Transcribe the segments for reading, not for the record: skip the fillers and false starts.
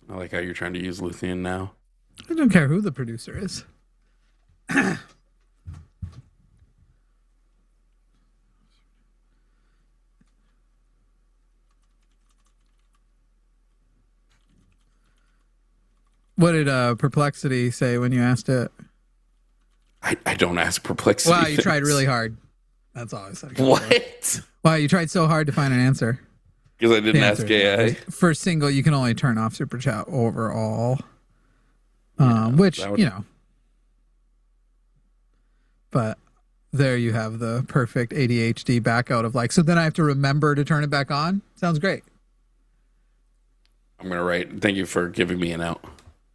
I like how you're trying to use Luthien now. I don't care who the producer is. What did Perplexity say when you asked it? I don't ask Perplexity. Wow, you tried really hard. That's all I said. What? Wow, you tried so hard to find an answer. Because I didn't ask AI. For single, you can only turn off super chat overall. Which, you know. But there you have the perfect ADHD back out of like, so then I have to remember to turn it back on? Sounds great. I'm going to write, thank you for giving me an out.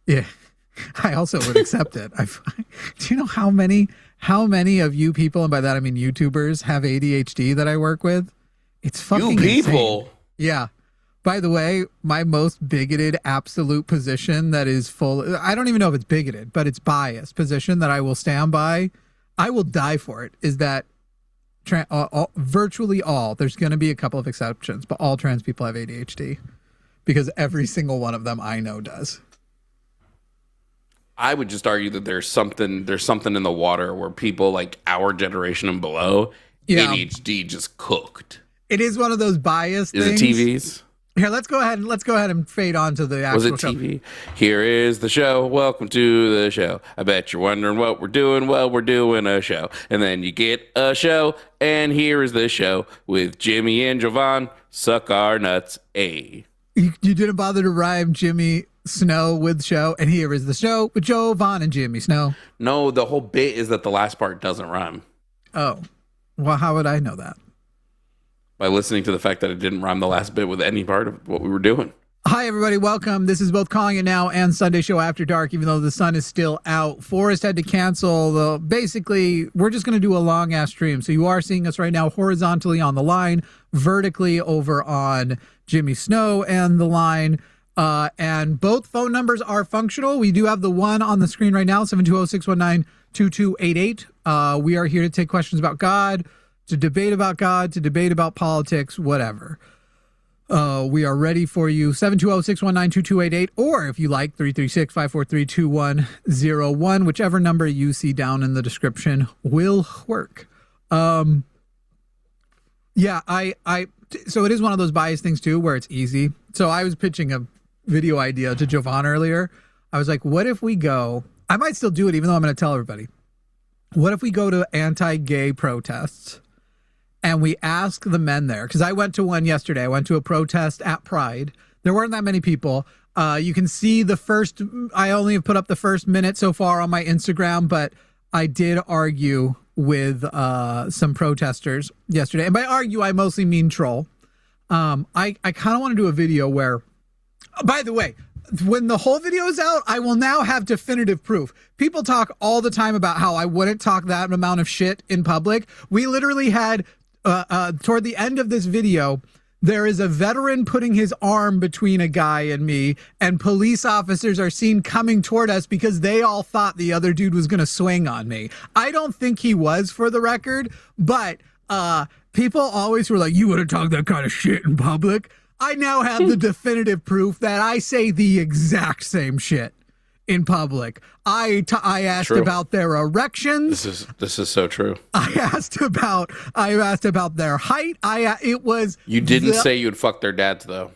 Yeah. I also would accept it. Do you know how many of you people, and by that I mean YouTubers, have ADHD that I work with? It's fucking people. Insane. Yeah. By the way, my most bigoted absolute position that is full, I don't even know if it's bigoted, but it's biased position that I will stand by. I will die for it, is that virtually all, there's going to be a couple of exceptions, but all trans people have ADHD because every single one of them I know does. I would just argue that there's something in the water where people like our generation and below, ADHD just cooked. It is one of those biased things. Is it TVs? Here, let's go ahead and fade on to the actual show. Was it TV? Here is the show. Welcome to the show. I bet you're wondering what we're doing. Well, we're doing a show. And then you get a show. And here is the show with Jimmy and Jovan. Suck our nuts. You didn't bother to rhyme Jimmy Snow with show. And here is the show with Jovan and Jimmy Snow. No, the whole bit is that the last part doesn't rhyme. Oh. Well, how would I know that? By listening to the fact that it didn't rhyme the last bit with any part of what we were doing. Hi, everybody. Welcome. This is both Calling It Now and Sunday Show After Dark, even though the sun is still out. Forrest had to cancel. Basically, we're just going to do a long-ass stream. So you are seeing us right now horizontally on the line, vertically over on Jimmy Snow and the line. And both phone numbers are functional. We do have the one on the screen right now, 720-619-2288. We are here to take questions about God, to debate about God, to debate about politics, whatever. We are ready for you. 720-619-2288, or if you like, 336-543-2101, whichever number you see down in the description will work. So it is one of those biased things too, where it's easy. So I was pitching a video idea to Jovan earlier. I was like, what if we go, I might still do it, even though I'm going to tell everybody. What if we go to anti-gay protests and we ask the men there? Because I went to one yesterday. I went to a protest at Pride. There weren't that many people. You can see I only have put up the first minute so far on my Instagram, but I did argue with some protesters yesterday. And by argue, I mostly mean troll. I kind of want to do a video where, by the way, when the whole video is out, I will now have definitive proof. People talk all the time about how I wouldn't talk that amount of shit in public. We literally had, toward the end of this video, there is a veteran putting his arm between a guy and me, and police officers are seen coming toward us because they all thought the other dude was going to swing on me. I don't think he was, for the record, but people always were like, you wouldn't talk that kind of shit in public. I now have the definitive proof that I say the exact same shit in public. I asked about their erections. This is so true. I asked about their height. You didn't say you'd fuck their dads though.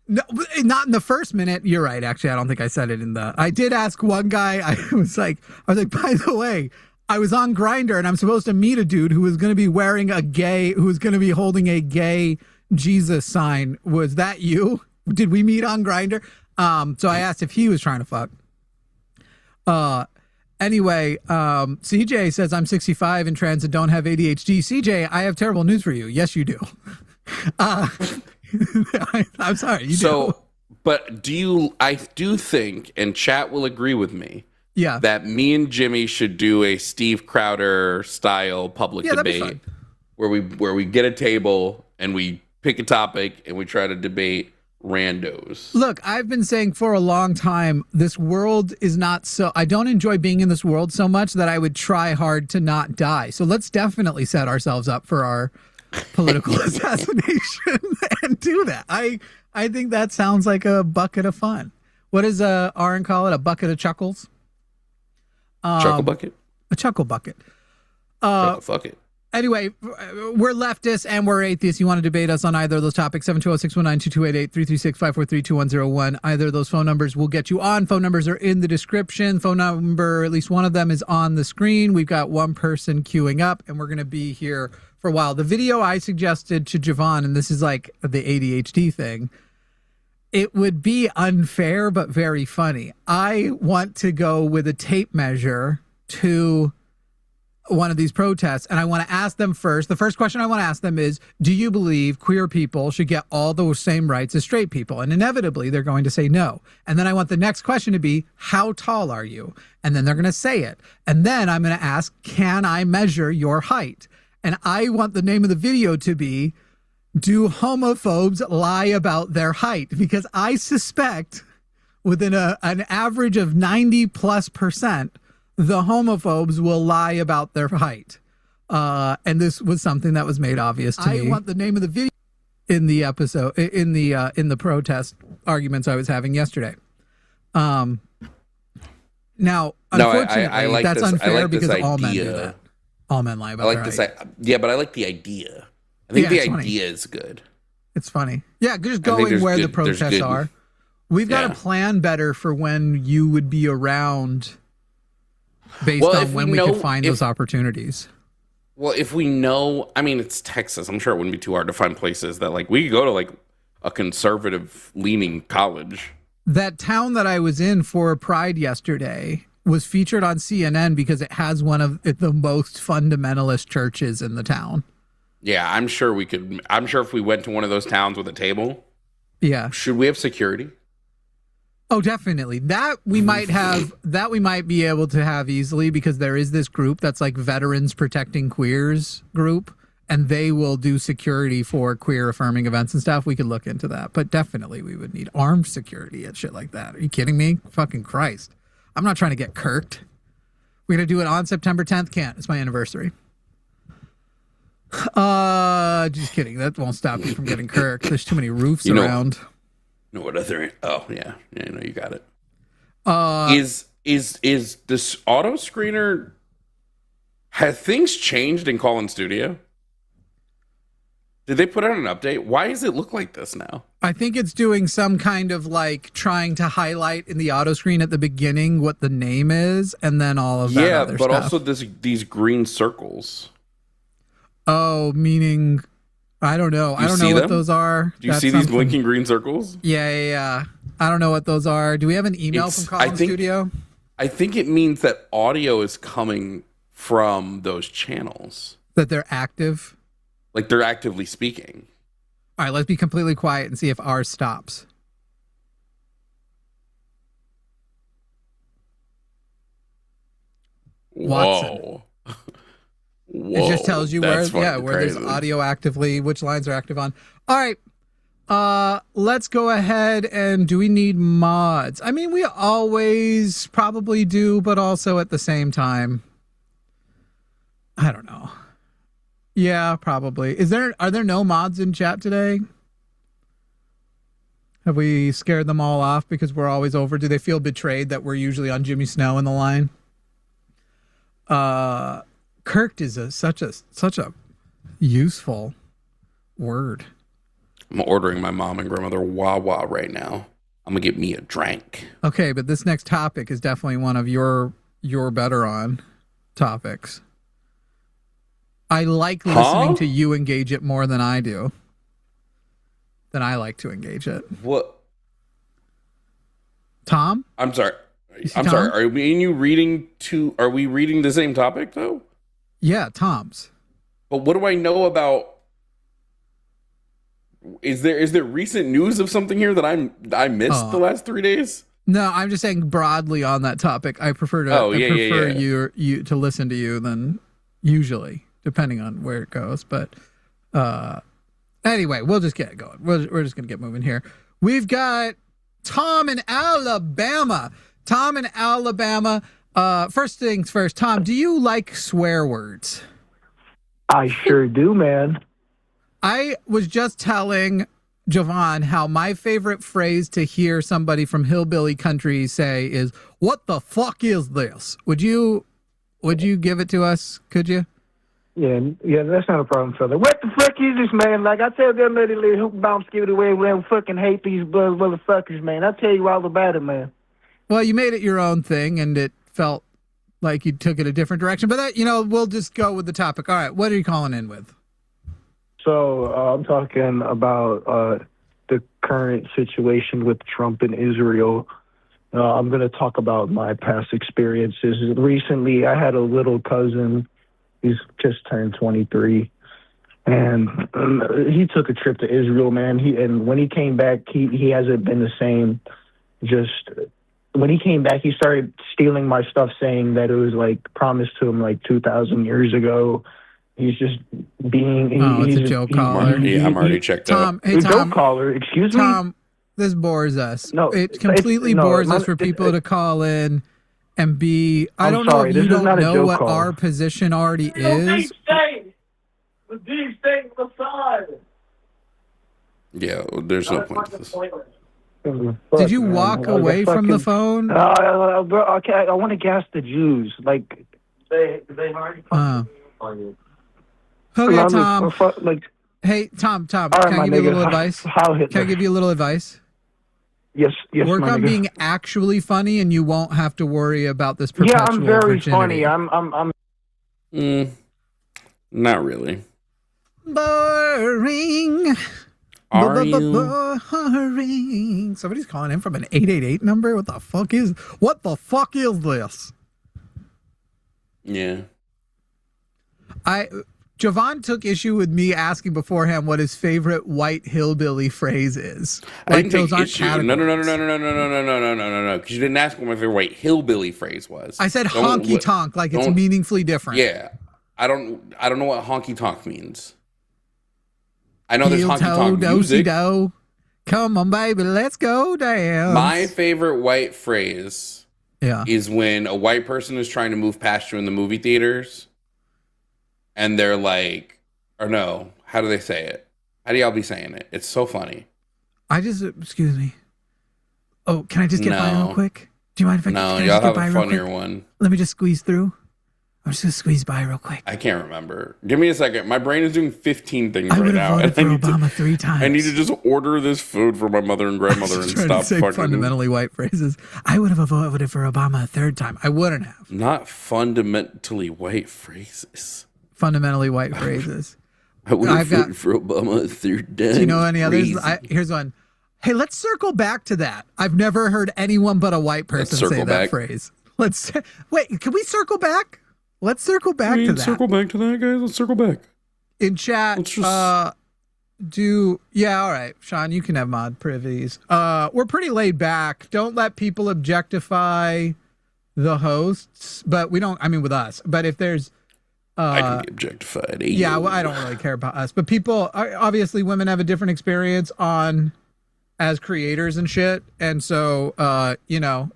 No, not in the first minute. You're right. Actually, I don't think I said it in the. I did ask one guy. I was like, by the way, I was on Grindr and I'm supposed to meet a dude who was going to be holding a gay Jesus sign. Was that you? Did we meet on Grindr? So I asked if he was trying to fuck. Anyway, CJ says I'm 65 and trans and don't have ADHD. CJ, I have terrible news for you. Yes, you do. I'm sorry. You do. But I do think, and chat will agree with me, yeah, that me and Jimmy should do a Steve Crowder style public debate where we get a table and we pick a topic and we try to debate randos. Look, I've been saying for a long time, this world is not so, I don't enjoy being in this world so much that I would try hard to not die. So let's definitely set ourselves up for our political assassination and do that. I think that sounds like a bucket of fun. What does Aaron call it? A bucket of chuckles? Chuckle bucket? A chuckle bucket. Chuckle fuck it. Anyway, we're leftists and we're atheists. You want to debate us on either of those topics, 720-619-2288, 336-543-2101. Either of those phone numbers will get you on. Phone numbers are in the description. Phone number, at least one of them, is on the screen. We've got one person queuing up, and we're going to be here for a while. The video I suggested to Jovan, and this is like the ADHD thing, it would be unfair but very funny. I want to go with a tape measure to one of these protests, and I want to ask them first. The first question I want to ask them is, do you believe queer people should get all the same rights as straight people? And inevitably, they're going to say no. And then I want the next question to be, how tall are you? And then they're going to say it. And then I'm going to ask, can I measure your height? And I want the name of the video to be, do homophobes lie about their height? Because I suspect within an average of 90+%, the homophobes will lie about their height. And this was something that was made obvious to me. I want the name of the video in the episode, in the protest arguments I was having yesterday. Now, unfortunately, I like that's this, unfair because idea. all men do that. All men lie about their height. Yeah, but I like the idea. I think the idea is good. It's funny. Yeah, just going where the protests are. We've got to plan better for when you would be around based on when we could find those opportunities. Well, if we know, I mean, it's Texas. I'm sure it wouldn't be too hard to find places that, like, we could go to, like, a conservative-leaning college. That town that I was in for Pride yesterday was featured on CNN because it has one of the most fundamentalist churches in the town. Yeah, I'm sure we could. I'm sure if we went to one of those towns with a table. Yeah. Should we have security? Oh, definitely. That we might be able to have easily, because there is this group that's like Veterans Protecting Queers group, and they will do security for queer affirming events and stuff. We could look into that, but definitely we would need armed security and shit like that. Are you kidding me? Fucking Christ. I'm not trying to get kirked. We're going to do it on September 10th. Can't. It's my anniversary. Just kidding. That won't stop you from getting kirked. There's too many roofs around. No, what other? Oh yeah, no, you got it. Is this auto screener? Have things changed in Call In Studio? Did they put out an update? Why does it look like this now? I think it's doing some kind of like trying to highlight in the auto screen at the beginning what the name is, and then all of that other stuff. Also these green circles. Oh, meaning. I don't know. I don't know what those are. Do you see these blinking green circles? Yeah. I don't know what those are. Do we have an email from Call In Studio? I think it means that audio is coming from those channels. That they're active? Like they're actively speaking. All right, let's be completely quiet and see if ours stops. Watson. Whoa. It just tells you where there's audio actively, which lines are active on. All right. Let's go ahead and do we need mods? I mean, we always probably do, but also at the same time, I don't know. Yeah, probably. Are there no mods in chat today? Have we scared them all off because we're always over? Do they feel betrayed that we're usually on Jimmy Snow in the line? Kirked is such a useful word. I'm ordering my mom and grandmother Wawa right now. I'm gonna get me a drink. Okay, but this next topic is definitely one of your better on topics. I like listening to you engage it more than I do. Than I like to engage it. What? Tom? I'm sorry. Sorry. Are we reading the same topic though? Yeah, Tom's. But what do I know about? Is there recent news of something here that I missed the last 3 days? No, I'm just saying broadly on that topic. I prefer you to listen to you than usually, depending on where it goes. But anyway, we'll just get going. We're just gonna get moving here. We've got Tom in Alabama. First things first, Tom, do you like swear words? I sure do, man. I was just telling Jovan, how my favorite phrase to hear somebody from hillbilly country say is, "What the fuck is this?" Would you give it to us? Could you? Yeah, that's not a problem, fella. What the fuck is this, man? Like, I tell them that little hoop bombs give it away. We don't fucking hate these motherfuckers, man. I tell you all about it, man. Well, you made it your own thing, and it felt like you took it a different direction. But that, we'll just go with the topic. All right, what are you calling in with? So I'm talking about the current situation with Trump and Israel. I'm going to talk about my past experiences. Recently, I had a little cousin. He's just turned 23. And he took a trip to Israel, man. And when he came back, he hasn't been the same. Just when he came back, he started stealing my stuff, saying that it was like promised to him like 2,000 years ago. He's just being. It's a joke caller. I'm already checked out. Hey, Tom. Joke caller. Excuse me. Tom, this bores us. No, it completely bores us for people to call in and be. I don't know if you don't know what our position already is. The deep state beside. Yeah, there's no point to this. Did you walk away from the phone? Bro, I want to gas the Jews. Like they already. Okay, Tom. Hey, Tom. Can I give you a little advice? Can I give you a little advice? Yes. Work on being actually funny, and you won't have to worry about this perpetual I'm very virginity. funny. I'm. Not really. Boring. Are you? Boring. Somebody's calling in from an 888 number. What the fuck is this? Yeah. Jovan took issue with me asking beforehand what his favorite white hillbilly phrase is. I didn't take issue. No. Because you didn't ask what my favorite white hillbilly phrase was. I said honky tonk, like it's meaningfully different. Yeah. I don't know what honky tonk means. I know there's honky tonk music. Come on, baby, let's go dance. My favorite white phrase is when a white person is trying to move past you in the movie theaters. And they're like, or no, how do they say it? How do y'all be saying it? It's so funny. Excuse me. Oh, can I just get by real quick? Do you mind if I No, can y'all I just have a funnier one. Let me just squeeze through. I'm just going to squeeze by real quick. I can't remember. Give me a second. My brain is doing 15 things right now. I would have voted for Obama 3 times. I need to just order this food for my mother and grandmother and stop fucking. Fundamentally white phrases. I would have voted for Obama a 3rd time. I wouldn't have. Not fundamentally white phrases. Fundamentally white phrases. I would have voted for Obama a 3rd time. Do you know any others? Here's one. Hey, let's circle back to that. I've never heard anyone but a white person say that phrase. Wait, can we circle back? Let's circle back to that. Circle back to that, guys. Let's circle back. In chat, all right. Sean, you can have mod privies. We're pretty laid back. Don't let people objectify the hosts, but we don't, with us. But if there's I can be objectified. Yeah, well, I don't really care about us. But people, obviously women have a different experience as creators and shit. And so,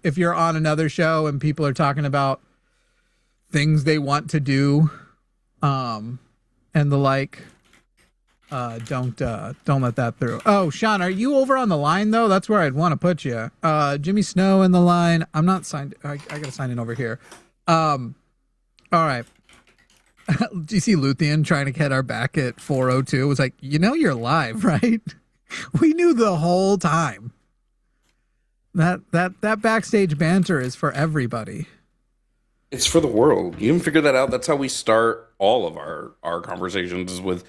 if you're on another show and people are talking about things they want to do, and the like, don't let that through. Oh, Sean, are you over on the line though? That's where I'd want to put you. Jimmy Snow in the line. I'm not signed. I gotta sign in over here. All right. Do you see Luthien trying to get our back at 4:02? It was like, you're live, right? We knew the whole time. That backstage banter is for everybody. It's for the world. You haven't figured that out. That's how we start all of our conversations, is with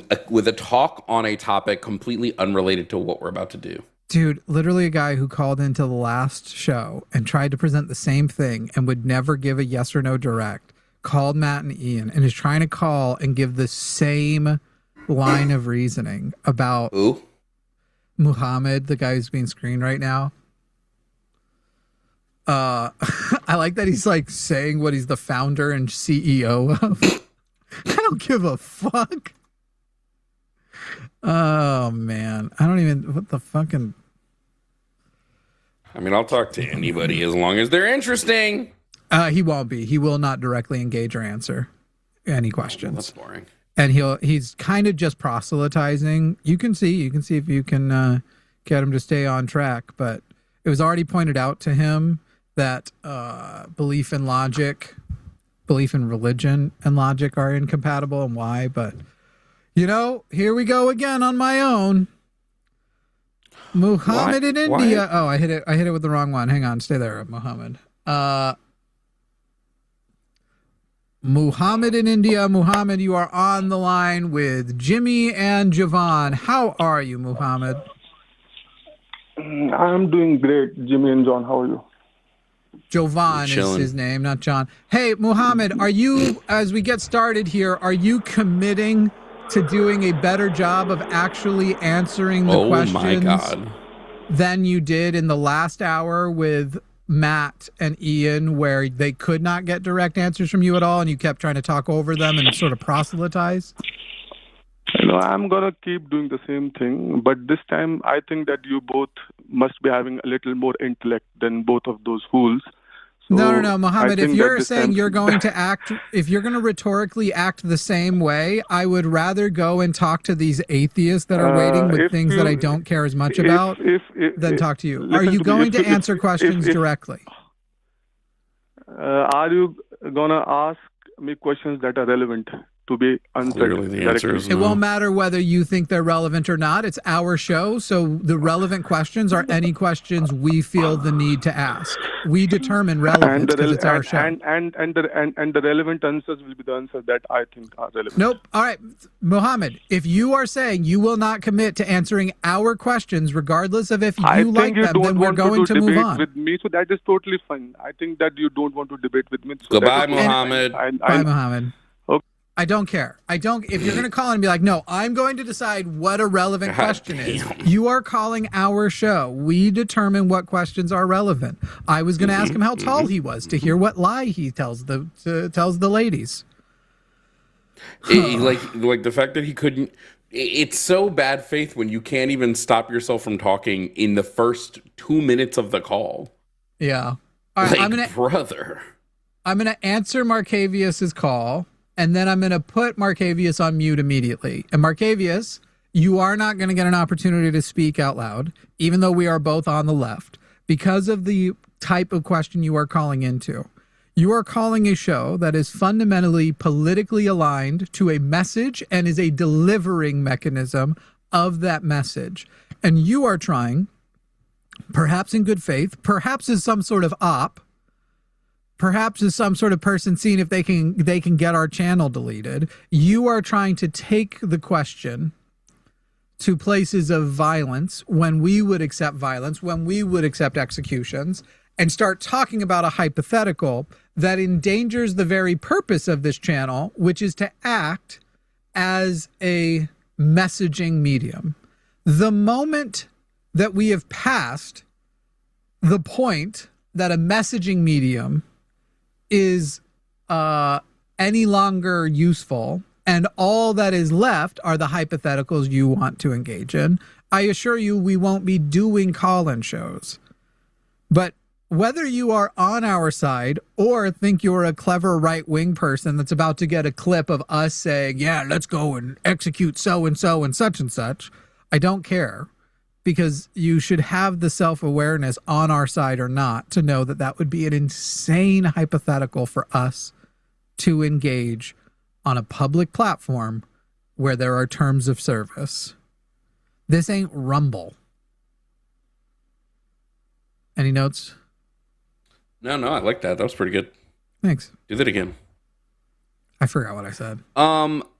a talk on a topic completely unrelated to what we're about to do. Dude, literally a guy who called into the last show and tried to present the same thing and would never give a yes or no direct, called Matt and Ian and is trying to call and give the same line of reasoning about Muhammad, the guy who's being screened right now. I like that he's like saying what he's the founder and CEO of. I don't give a fuck. Oh man, I don't even what the fucking. I'll talk to anybody as long as they're interesting. He won't be. He will not directly engage or answer any questions. That's boring. and he's kind of just proselytizing. You can see if you can get him to stay on track, but it was already pointed out to him that belief in logic, belief in religion and logic are incompatible, and why. But here we go again on my own. Muhammad in India. Why? Oh, I hit it with the wrong one. Hang on, stay there, Muhammad. Muhammad in India. Muhammad, you are on the line with Jimmy and Jovan. How are you, Muhammad? I'm doing great, Jimmy and John. How are you? Jovan is his name, not John. Hey, Muhammad, are you, as we get started here, are you committing to doing a better job of actually answering the questions than you did in the last hour with Matt and Ian, where they could not get direct answers from you at all, and you kept trying to talk over them and sort of proselytize? I'm going to keep doing the same thing, but this time I think that you both must be having a little more intellect than both of those fools. So no, Muhammad, if you're saying you're going to act, if you're going to rhetorically act the same way, I would rather go and talk to these atheists that are waiting with things that I don't care as much about than talk to you. Are you going to answer questions directly? Are you going to ask me questions that are relevant to be answered? Clearly the answer is no. It won't matter whether you think they're relevant or not. It's our show, so the relevant questions are any questions we feel the need to ask. We determine relevance because it's our show. And the relevant answers will be the answers that I think are relevant. Nope. All right, Muhammad, if you are saying you will not commit to answering our questions, regardless of if you like them, then we're going to move on. With me, so that is totally fine. I think that you don't want to debate with me. So goodbye, Muhammad. Bye, Muhammad. Okay. I don't care. If you're going to call and be like, no, I'm going to decide what a relevant question is. You are calling our show. We determine what questions are relevant. I was going to ask him how tall he was to hear what lie he tells the ladies. Like the fact that he couldn't. It's so bad faith when you can't even stop yourself from talking in the first 2 minutes of the call. Yeah. All right, brother. I'm going to answer Marcavius's call. And then I'm going to put Marcavius on mute immediately. And Marcavius, you are not going to get an opportunity to speak out loud, even though we are both on the left, because of the type of question you are calling into. You are calling a show that is fundamentally politically aligned to a message and is a delivering mechanism of that message. And you are trying, perhaps in good faith, perhaps as some sort of op, perhaps as some sort of person seeing if they can get our channel deleted. You are trying to take the question to places of violence when we would accept violence, when we would accept executions, and start talking about a hypothetical that endangers the very purpose of this channel, which is to act as a messaging medium. The moment that we have passed the point that a messaging medium is any longer useful, and all that is left are the hypotheticals you want to engage in, I assure you we won't be doing call-in shows. But whether you are on our side or think you're a clever right-wing person that's about to get a clip of us saying, yeah, let's go and execute so-and-so and such, I don't care. Because you should have the self-awareness on our side or not to know that that would be an insane hypothetical for us to engage on a public platform where there are terms of service. This ain't Rumble. Any notes? No, I like that. That was pretty good. Thanks. Do that again. I forgot what I said.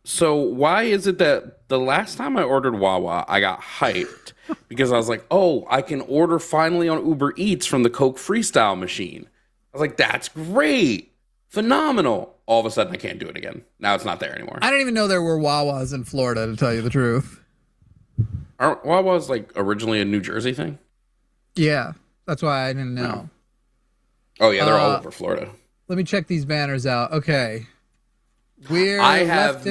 So why is it that the last time I ordered Wawa, I got hyped because I was like, oh, I can order finally on Uber Eats from the Coke Freestyle machine. I was like, that's great. Phenomenal. All of a sudden, I can't do it again. Now it's not there anymore. I didn't even know there were Wawas in Florida, to tell you the truth. Aren't Wawas like originally a New Jersey thing? Yeah, that's why I didn't know. Oh, yeah, they're all over Florida. Let me check these banners out. Okay. I have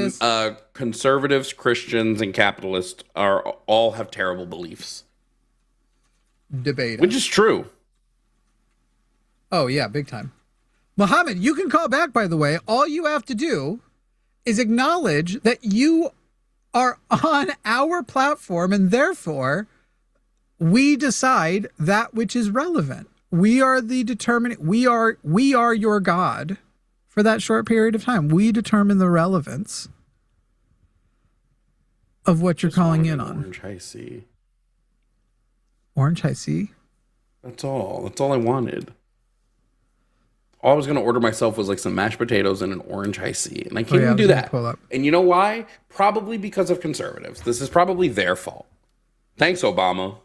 conservatives, Christians, and capitalists all have terrible beliefs. Debate. Which is true. Oh, yeah, big time. Muhammad, you can call back, by the way. All you have to do is acknowledge that you are on our platform, and therefore we decide that which is relevant. We are the determining. We are your God for that short period of time. We determine the relevance of what you're calling in on. Orange high C. Orange high C? That's all. That's all I wanted. All I was going to order myself was like some mashed potatoes and an orange high C. And I can't even do that. And you know why? Probably because of conservatives. This is probably their fault. Thanks, Obama.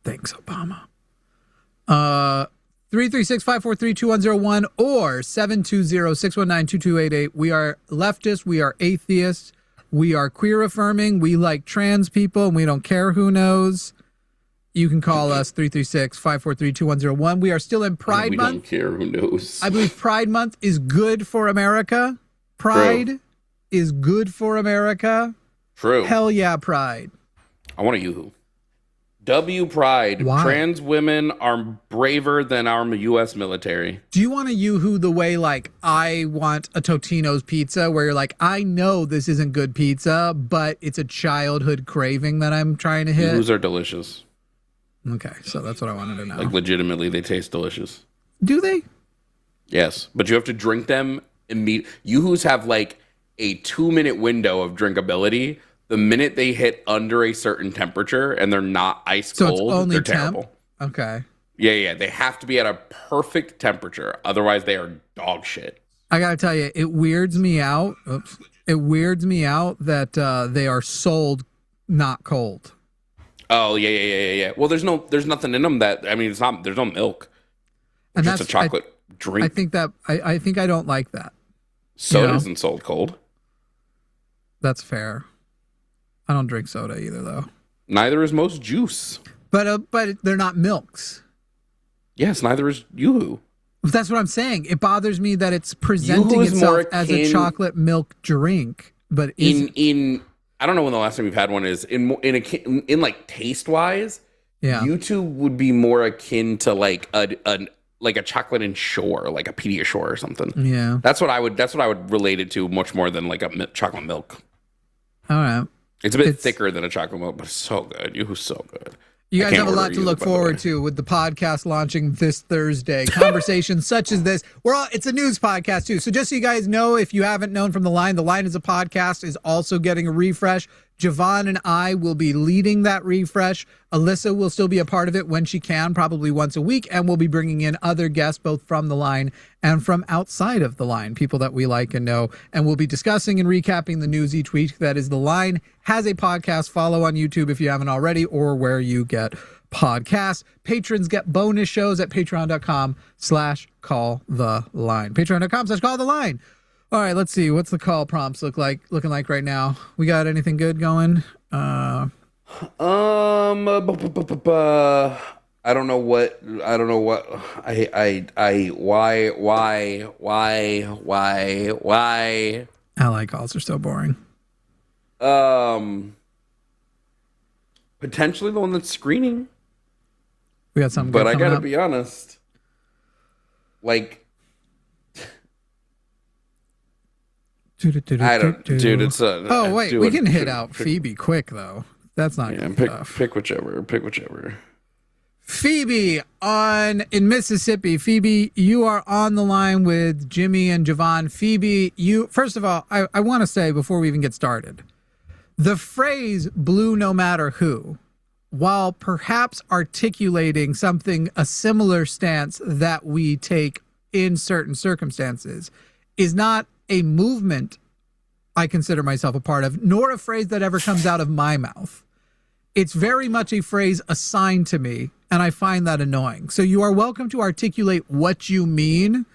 Thanks, Obama. 336-543-2101 or 720-619-2288. We are leftists. We are atheists. We are queer affirming. We like trans people, and we don't care who knows. You can call us 336-543-2101. We are still in Pride Month. We don't care who knows. I believe Pride Month is good for America. Pride is good for America. True. Hell yeah, Pride. I want a yoo-hoo. W Pride. Why? Trans women are braver than our U.S. military. Do you want a yoo-hoo the way, like, I want a Totino's pizza, where you're like, I know this isn't good pizza, but it's a childhood craving that I'm trying to hit? Yoo-hoos are delicious. Okay, so that's what I wanted to know. Like, legitimately, they taste delicious. Do they? Yes, but you have to drink them immediately. Yoo-hoos have, like, a 2-minute window of drinkability. The minute they hit under a certain temperature and they're not ice cold, they're terrible. Okay. Yeah. They have to be at a perfect temperature. Otherwise, they are dog shit. I got to tell you, it weirds me out. It weirds me out that they are sold not cold. Oh, yeah. Well, there's nothing in them that, I mean, there's no milk. And it's just a chocolate drink. I think I don't like that. Soda isn't sold cold. That's fair. I don't drink soda either, though. Neither is most juice. But they're not milks. Yes, neither is Yoo-hoo. That's what I'm saying. It bothers me that it's presenting itself as a chocolate milk drink, but in I don't know when the last time you've had one is in like taste wise. Yeah, YouTube would be more akin to like a chocolate and shore, like a Pediasure or something. Yeah, that's what I would relate it to much more than like a chocolate milk. All right. It's a bit thicker than a chocolate milk, but it's so good. Yoo-hoo's so good. You guys have a lot to look forward to with the podcast launching this Thursday. Conversations such as this. It's a news podcast too. So just so you guys know, if you haven't known from The Line is a podcast, is also getting a refresh. Jovan and I will be leading that refresh. Alyssa will still be a part of it when she can, probably once a week, and we'll be bringing in other guests, both from The Line and from outside of The Line, people that we like and know, and we'll be discussing and recapping the news each week. That is The Line has a podcast. Follow on YouTube if you haven't already, or where you get podcasts. Patrons get bonus shows at patreon.com/calltheline. Patreon.com/calltheline. All right, let's see. What's the call prompts looking like right now? We got anything good going? I don't know what. Why? Ally calls are so boring. Potentially the one that's screening. We got something. But I gotta be honest. Like, I don't, dude. It's a. Oh wait, we can hit out Phoebe quick though. That's not good stuff. Pick whichever. Phoebe in Mississippi. Phoebe, you are on the line with Jimmy and Jovan. Phoebe, first of all, I want to say before we even get started, the phrase "blue no matter who," while perhaps articulating a similar stance that we take in certain circumstances, is not a movement I consider myself a part of, nor a phrase that ever comes out of my mouth. It's very much a phrase assigned to me, and I find that annoying. So you are welcome to articulate what you mean,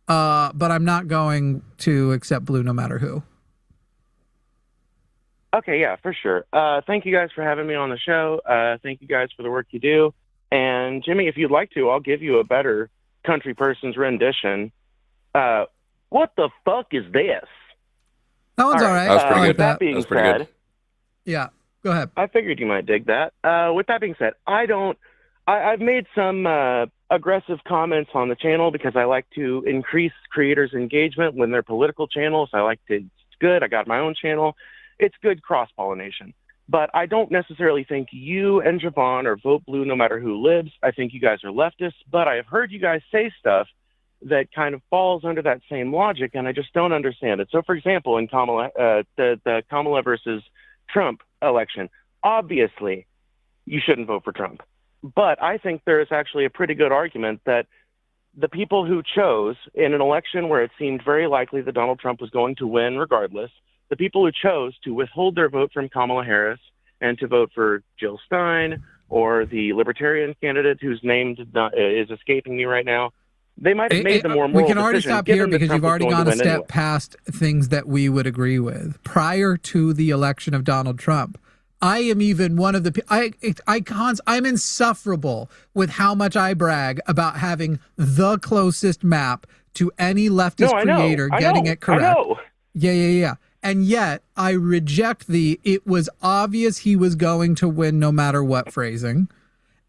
but I'm not going to accept blue no matter who. Okay, yeah, for sure. Thank you guys for having me on the show. Thank you guys for the work you do. And Jimmy, if you'd like to, I'll give you a better country person's rendition. What the fuck is this? That one's all right. That was pretty good. That being said, good. Yeah, go ahead. I figured you might dig that. With that being said, I've made some aggressive comments on the channel because I like to increase creators' engagement when they're political channels. It's good. I got my own channel. It's good cross-pollination. But I don't necessarily think you and Jovan are vote blue no matter who lives. I think you guys are leftists, but I have heard you guys say stuff that kind of falls under that same logic, and I just don't understand it. So, for example, in the Kamala versus Trump election, obviously you shouldn't vote for Trump. But I think there is actually a pretty good argument that the people who chose in an election where it seemed very likely that Donald Trump was going to win regardless, the people who chose to withhold their vote from Kamala Harris and to vote for Jill Stein or the Libertarian candidate whose name is escaping me right now, they might have made the more moral We can already decision, stop here because Trump you've already was going gone a to win step anyway. past things that we would agree with. Prior to the election of Donald Trump, I am even one of the I'm insufferable with how much I brag about having the closest map to any leftist creator getting it correct. I know. Yeah. And yet I reject it was obvious he was going to win no matter what phrasing.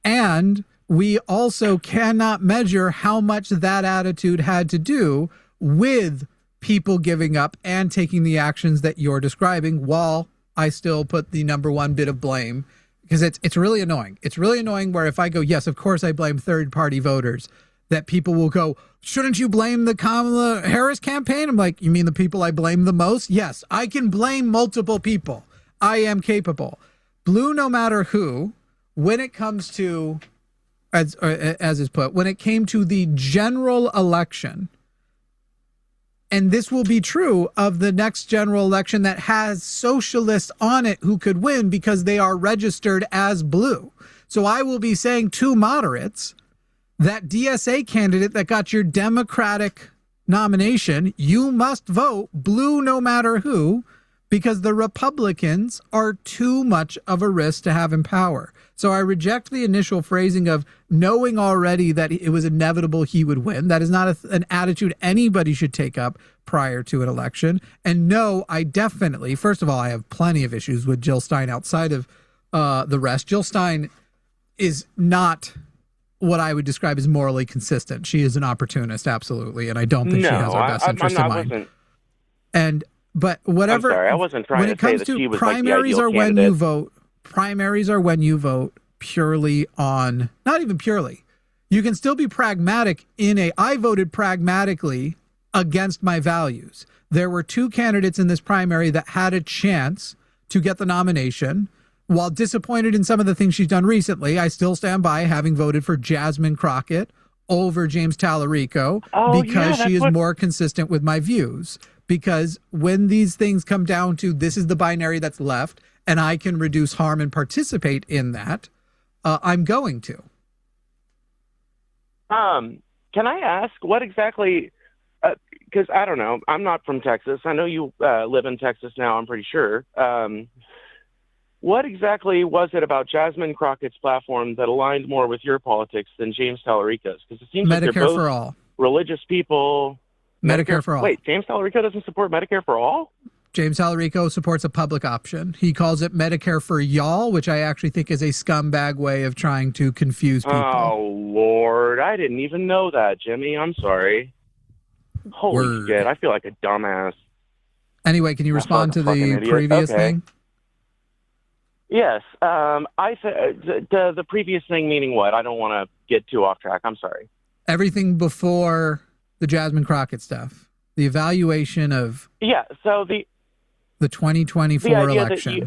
And we also cannot measure how much that attitude had to do with people giving up and taking the actions that you're describing, while I still put the number one bit of blame, because it's really annoying. It's really annoying where if I go, yes, of course I blame third-party voters, that people will go, shouldn't you blame the Kamala Harris campaign? I'm like, you mean the people I blame the most? Yes, I can blame multiple people. I am capable. Blue no matter who, when it comes to, as is put, when it came to the general election, and this will be true of the next general election that has socialists on it who could win because they are registered as blue. So I will be saying to moderates, that DSA candidate that got your Democratic nomination, you must vote blue no matter who, because the Republicans are too much of a risk to have in power. So I reject the initial phrasing of knowing already that it was inevitable he would win. That is not an attitude anybody should take up prior to an election. And no, I definitely, first of all, I have plenty of issues with Jill Stein outside of the rest. Jill Stein is not what I would describe as morally consistent. She is an opportunist, absolutely, and I don't think she has our best interest in mind. But whatever. I'm sorry, I wasn't trying when it to say comes that to she was primaries, like the are ideal when candidate. you vote. Primaries are when you vote purely on, not even purely. You can still be pragmatic I voted pragmatically against my values. There were two candidates in this primary that had a chance to get the nomination. While disappointed in some of the things she's done recently, I still stand by having voted for Jasmine Crockett over James Tallarico because she is more consistent with my views. Because when these things come down to this is the binary that's left and I can reduce harm and participate in that, I'm going to. Can I ask what exactly, because I don't know, I'm not from Texas. I know you live in Texas now, I'm pretty sure. What exactly was it about Jasmine Crockett's platform that aligned more with your politics than James Tallarico's? Because it seems like they're both for all. Religious people. Medicare for all. Wait, James Tallarico doesn't support Medicare for all? James Tallarico supports a public option. He calls it Medicare for y'all, which I actually think is a scumbag way of trying to confuse people. Oh, Lord. I didn't even know that, Jimmy. I'm sorry. Holy shit. I feel like a dumbass. Anyway, can you respond to the previous thing? Yes. The previous thing meaning what? I don't want to get too off track. I'm sorry. Everything before the Jasmine Crockett stuff. The evaluation of so the 2024 election.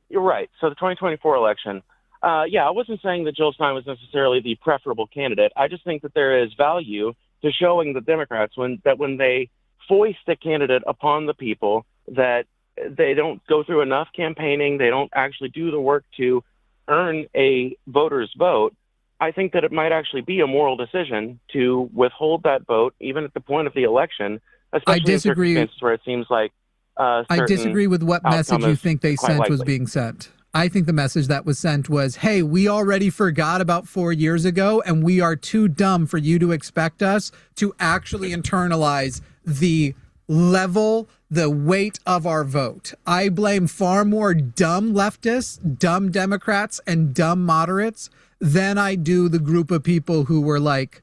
You're right. So the 2024 election. I wasn't saying that Jill Stein was necessarily the preferable candidate. I just think that there is value to showing the Democrats when they foist a candidate upon the people that they don't go through enough campaigning, they don't actually do the work to earn a voter's vote. I think that it might actually be a moral decision to withhold that vote, even at the point of the election, especially in circumstances where it seems like I disagree with what message you think they sent was being sent. I think the message that was sent was, hey, we already forgot about 4 years ago, and we are too dumb for you to expect us to actually internalize the level, the weight of our vote. I blame far more dumb leftists, dumb Democrats, and dumb moderates than I do the group of people who were like,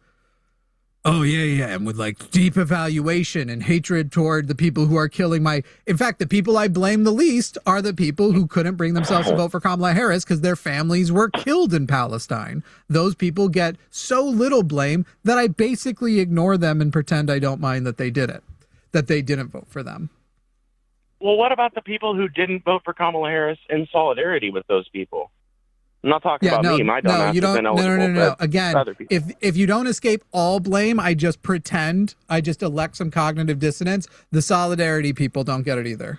oh, yeah, and with like deep evaluation and hatred toward the people who are killing in fact, the people I blame the least are the people who couldn't bring themselves to vote for Kamala Harris because their families were killed in Palestine. Those people get so little blame that I basically ignore them and pretend I don't mind that they did it, that they didn't vote for them. Well, what about the people who didn't vote for Kamala Harris in solidarity with those people? I'm not talking about me. My dumbass has been eligible. No. Again, if you don't escape all blame, I just pretend, I just elect some cognitive dissonance. The solidarity people don't get it either.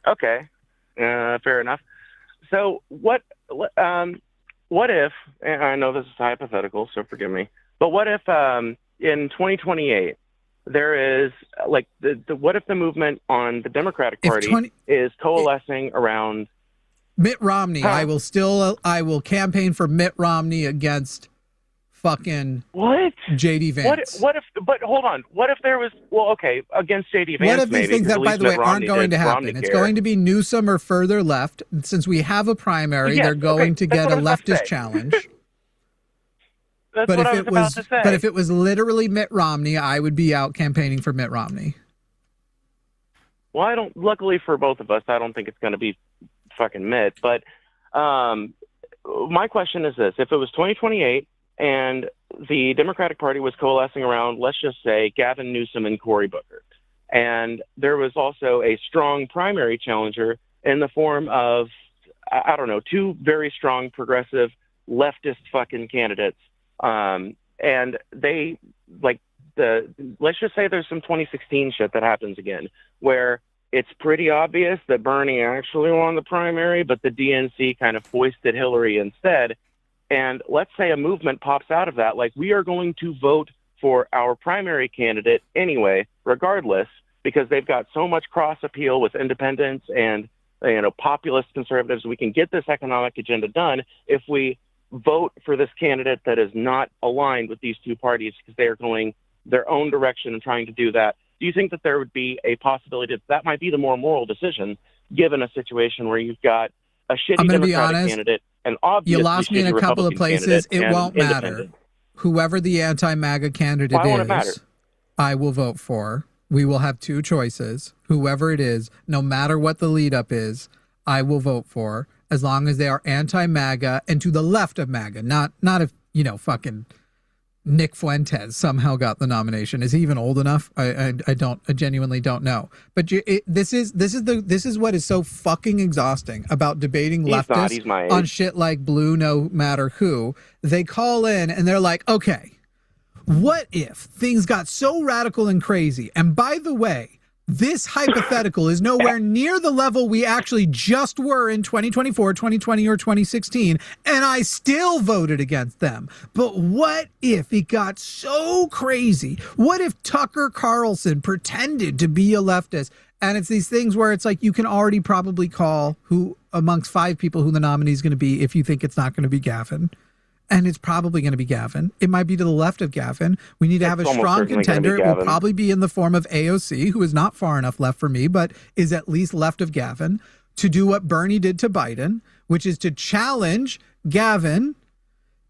Okay, fair enough. So what if? And I know this is hypothetical, so forgive me. But what if in 2028? There is like what if the movement on the Democratic Party is coalescing around Mitt Romney? I will campaign for Mitt Romney against fucking JD Vance. What if? But hold on. What if there was? Well, okay, against JD Vance. What if these things that, by the way, aren't going to happen? It's going to be Newsom or further left. Since we have a primary, they're going to get a leftist challenge. That's what I was about to say. But if it was literally Mitt Romney, I would be out campaigning for Mitt Romney. Well, luckily for both of us, I don't think it's going to be fucking Mitt. But my question is this. If it was 2028 and the Democratic Party was coalescing around, let's just say, Gavin Newsom and Cory Booker, and there was also a strong primary challenger in the form of, I don't know, two very strong progressive leftist fucking candidates, and they let's just say there's some 2016 shit that happens again where it's pretty obvious that Bernie actually won the primary, but the DNC kind of foisted Hillary instead. And let's say a movement pops out of that, like we are going to vote for our primary candidate anyway, regardless, because they've got so much cross appeal with independents and populist conservatives. We can get this economic agenda done if we vote for this candidate that is not aligned with these two parties because they are going their own direction and trying to do that. Do you think that there would be a possibility that might be the more moral decision given a situation where you've got a shitty Democratic candidate and obviously you lost me in a couple of places. It won't matter. Whoever the anti-MAGA candidate is, I will vote for. We will have two choices. Whoever it is, no matter what the lead up is, I will vote for, as long as they are anti-MAGA and to the left of MAGA, not if, fucking Nick Fuentes somehow got the nomination. Is he even old enough? I genuinely don't know. But this is what is so fucking exhausting about debating leftists on shit like blue, no matter who. They call in and they're like, okay, what if things got so radical and crazy? And by the way, this hypothetical is nowhere near the level we actually just were in 2024, 2020, or 2016, and I still voted against them. But what if it got so crazy? What if Tucker Carlson pretended to be a leftist? And it's these things where it's like you can already probably call who amongst 5 people who the nominee is going to be if you think it's not going to be Gavin. And it's probably going to be Gavin. It might be to the left of Gavin. We need to have a strong contender. It will probably be in the form of AOC, who is not far enough left for me, but is at least left of Gavin, to do what Bernie did to Biden, which is to challenge Gavin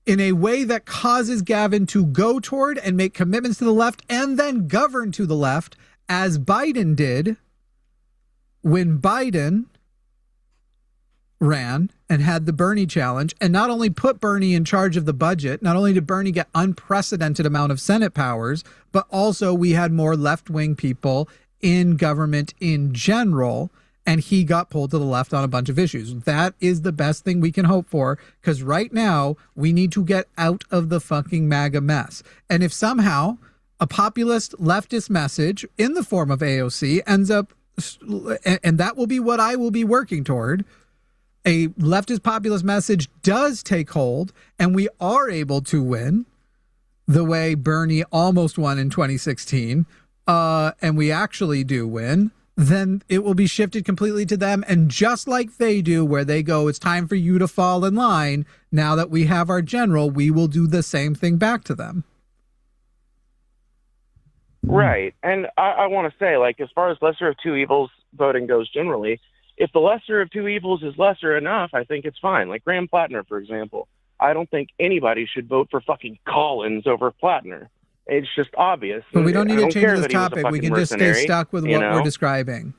in a way that causes Gavin to go toward and make commitments to the left and then govern to the left, as Biden did when Biden ran and had the Bernie challenge, and not only put Bernie in charge of the budget, not only did Bernie get unprecedented amount of Senate powers, but also we had more left-wing people in government in general, and he got pulled to the left on a bunch of issues. That is the best thing we can hope for, because right now we need to get out of the fucking MAGA mess. And if somehow a populist leftist message in the form of AOC ends up, and that will be what I will be working toward, a leftist populist message does take hold and we are able to win the way Bernie almost won in 2016, and we actually do win, then it will be shifted completely to them. And just like they do, where they go, it's time for you to fall in line. Now that we have our general, we will do the same thing back to them. Right. And I want to say, like, as far as lesser of two evils voting goes generally, if the lesser of two evils is lesser enough, I think it's fine. Like Graham Plattner, for example. I don't think anybody should vote for fucking Collins over Plattner. It's just obvious. But we don't need to change this that he was a topic. We fucking can just stay mercenary, stuck with you what know? we're describing.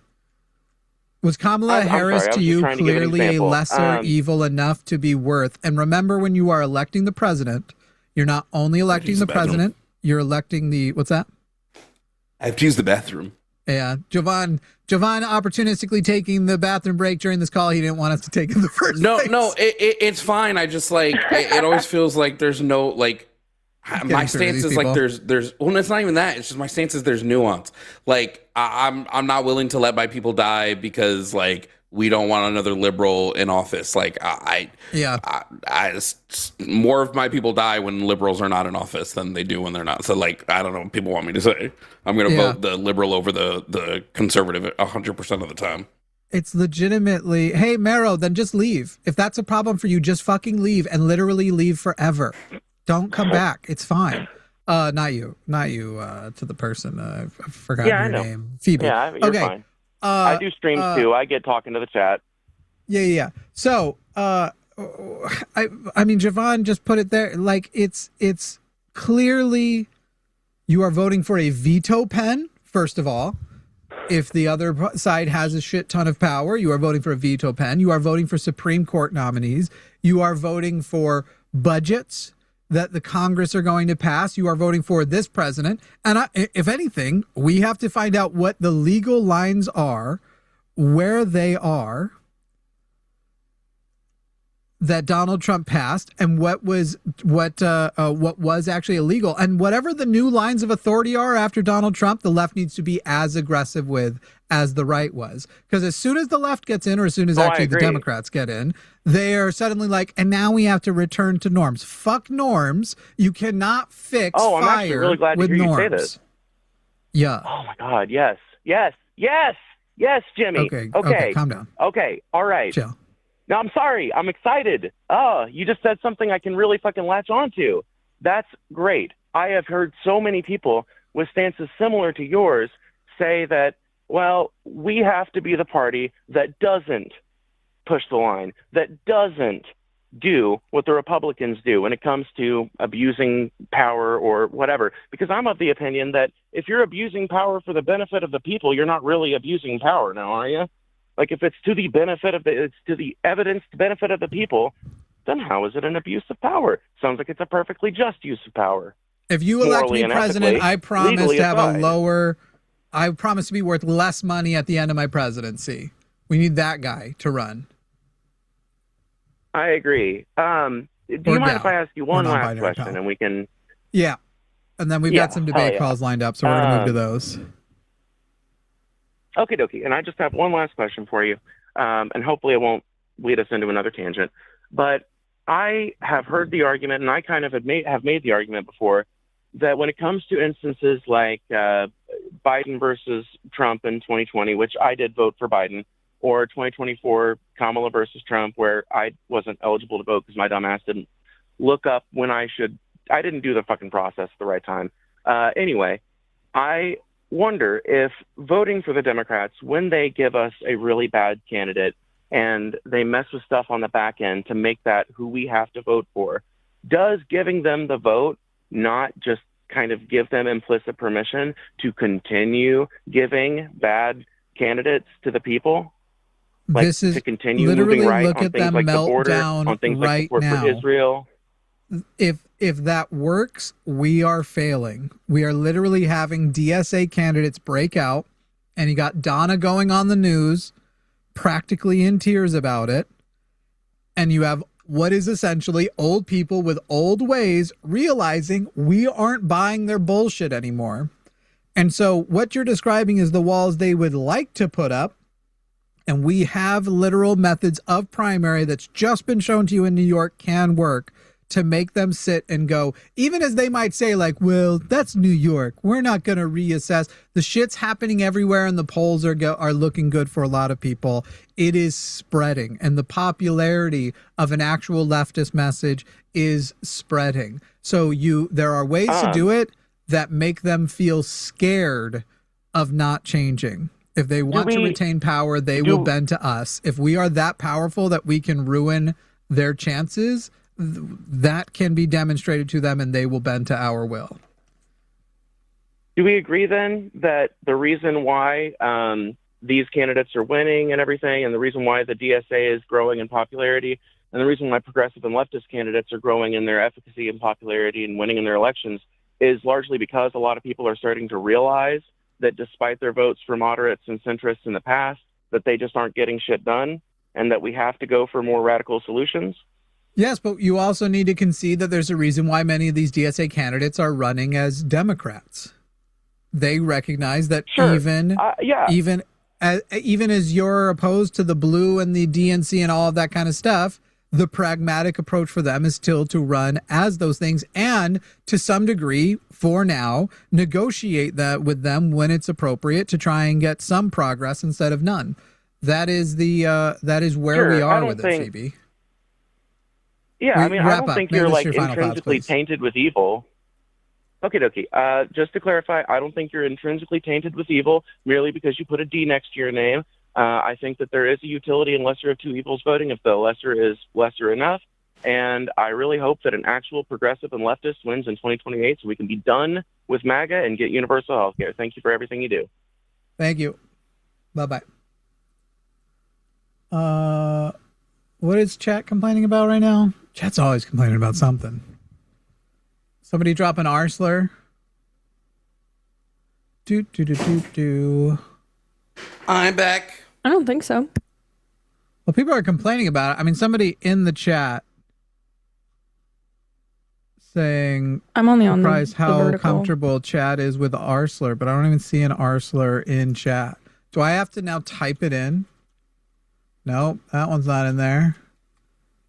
Was Kamala I'm Harris sorry, I to was you just trying to give an clearly a example. lesser evil enough to be worth? And remember, when you are electing the president, you're not only electing the president, you're electing the, what's that? I have to use the bathroom. Yeah, Jovan opportunistically taking the bathroom break during this call. He didn't want us to take in the first place. No, it's fine. I just like it always feels like there's no like my stance is like there's well, it's not even that. It's just my stance is there's nuance. Like I'm not willing to let my people die because like we don't want another liberal in office. Like I more of my people die when liberals are not in office than they do when they're not. So like I don't know what people want me to say. I'm gonna vote the liberal over the conservative 100% of the time. It's legitimately, hey Mero, then just leave. If that's a problem for you, just fucking leave and literally leave forever. Don't come back. It's fine. Not you to the person. I forgot your name. Phoebe. Yeah, you're fine. I do streams too. I get talking to the chat. Yeah. So, I mean, Jovan just put it there. Like it's clearly you are voting for a veto pen. First of all, if the other side has a shit ton of power, you are voting for a veto pen. You are voting for Supreme Court nominees. You are voting for budgets that the Congress are going to pass. You are voting for this president. And if anything, we have to find out what the legal lines are, where they are, that Donald Trump passed, and what was actually illegal. And whatever the new lines of authority are after Donald Trump, the left needs to be as aggressive with as the right was. Because as soon as the left gets in, or as soon as actually the Democrats get in, they are suddenly like, and now we have to return to norms. Fuck norms. You cannot fix I'm fire actually really glad with to hear norms. you say this. Yeah. Oh my God. Yes, Jimmy. Okay. Calm down. Okay. All right. Chill. No, I'm sorry. I'm excited. Oh, you just said something I can really fucking latch onto. That's great. I have heard so many people with stances similar to yours say that, well, we have to be the party that doesn't push the line, that doesn't do what the Republicans do when it comes to abusing power or whatever. Because I'm of the opinion that if you're abusing power for the benefit of the people, you're not really abusing power now, are you? Like if it's to the benefit of it's to the evidenced benefit of the people, then how is it an abuse of power? Sounds like it's a perfectly just use of power. If you elect me president, I promise to have a lower. I promise to be worth less money at the end of my presidency. We need that guy to run. I agree. Do you mind if I ask you one last question and we can? Yeah, and then we've got some debate calls lined up, so we're gonna move to those. Okie dokie. And I just have one last question for you, and hopefully it won't lead us into another tangent. But I have heard the argument, and I kind of have made the argument before, that when it comes to instances like Biden versus Trump in 2020, which I did vote for Biden, or 2024 Kamala versus Trump, where I wasn't eligible to vote because my dumb ass didn't look up when I didn't do the fucking process at the right time. Anyway, I wonder if voting for the Democrats, when they give us a really bad candidate and they mess with stuff on the back end to make that who we have to vote for, does giving them the vote not just kind of give them implicit permission to continue giving bad candidates to the people? Like, this is to continue literally moving right look on at things them like the melt border, down on things like right support now. for Israel. If that works, we are failing. We are literally having DSA candidates break out, and you got Donna going on the news, practically in tears about it, and you have what is essentially old people with old ways realizing we aren't buying their bullshit anymore. And so what you're describing is the walls they would like to put up. And we have literal methods of primary that's just been shown to you in New York can work to make them sit and go, even as they might say like, well, that's New York, we're not going to reassess. The shit's happening everywhere and the polls are looking good for a lot of people. It is spreading, and the popularity of an actual leftist message is spreading. So there are ways to do it that make them feel scared of not changing. If they want to retain power, they will bend to us. If we are that powerful that we can ruin their chances, that can be demonstrated to them and they will bend to our will. Do we agree then that the reason why these candidates are winning and everything, and the reason why the DSA is growing in popularity, and the reason why progressive and leftist candidates are growing in their efficacy and popularity and winning in their elections is largely because a lot of people are starting to realize that despite their votes for moderates and centrists in the past, that they just aren't getting shit done, and that we have to go for more radical solutions? Yes, but you also need to concede that there's a reason why many of these DSA candidates are running as Democrats. They recognize that even as you're opposed to the blue and the DNC and all of that kind of stuff, the pragmatic approach for them is still to run as those things and to some degree, for now, negotiate that with them when it's appropriate to try and get some progress instead of none. That is where we are with it, Phoebe. Yeah, I mean, I don't think you're like intrinsically tainted with evil. Okay. Just to clarify, I don't think you're intrinsically tainted with evil merely because you put a D next to your name. I think that there is a utility in lesser of two evils voting if the lesser is lesser enough. And I really hope that an actual progressive and leftist wins in 2028 so we can be done with MAGA and get universal health care. Thank you for everything you do. Thank you. Bye-bye. What is chat complaining about right now? Chat's always complaining about something. Somebody drop an R slur. I'm back. I don't think so. Well, people are complaining about it. I mean, somebody in the chat saying I'm only on surprised how vertical. comfortable chat is with R slur, but I don't even see an R slur in chat. Do I have to now type it in? No, that one's not in there.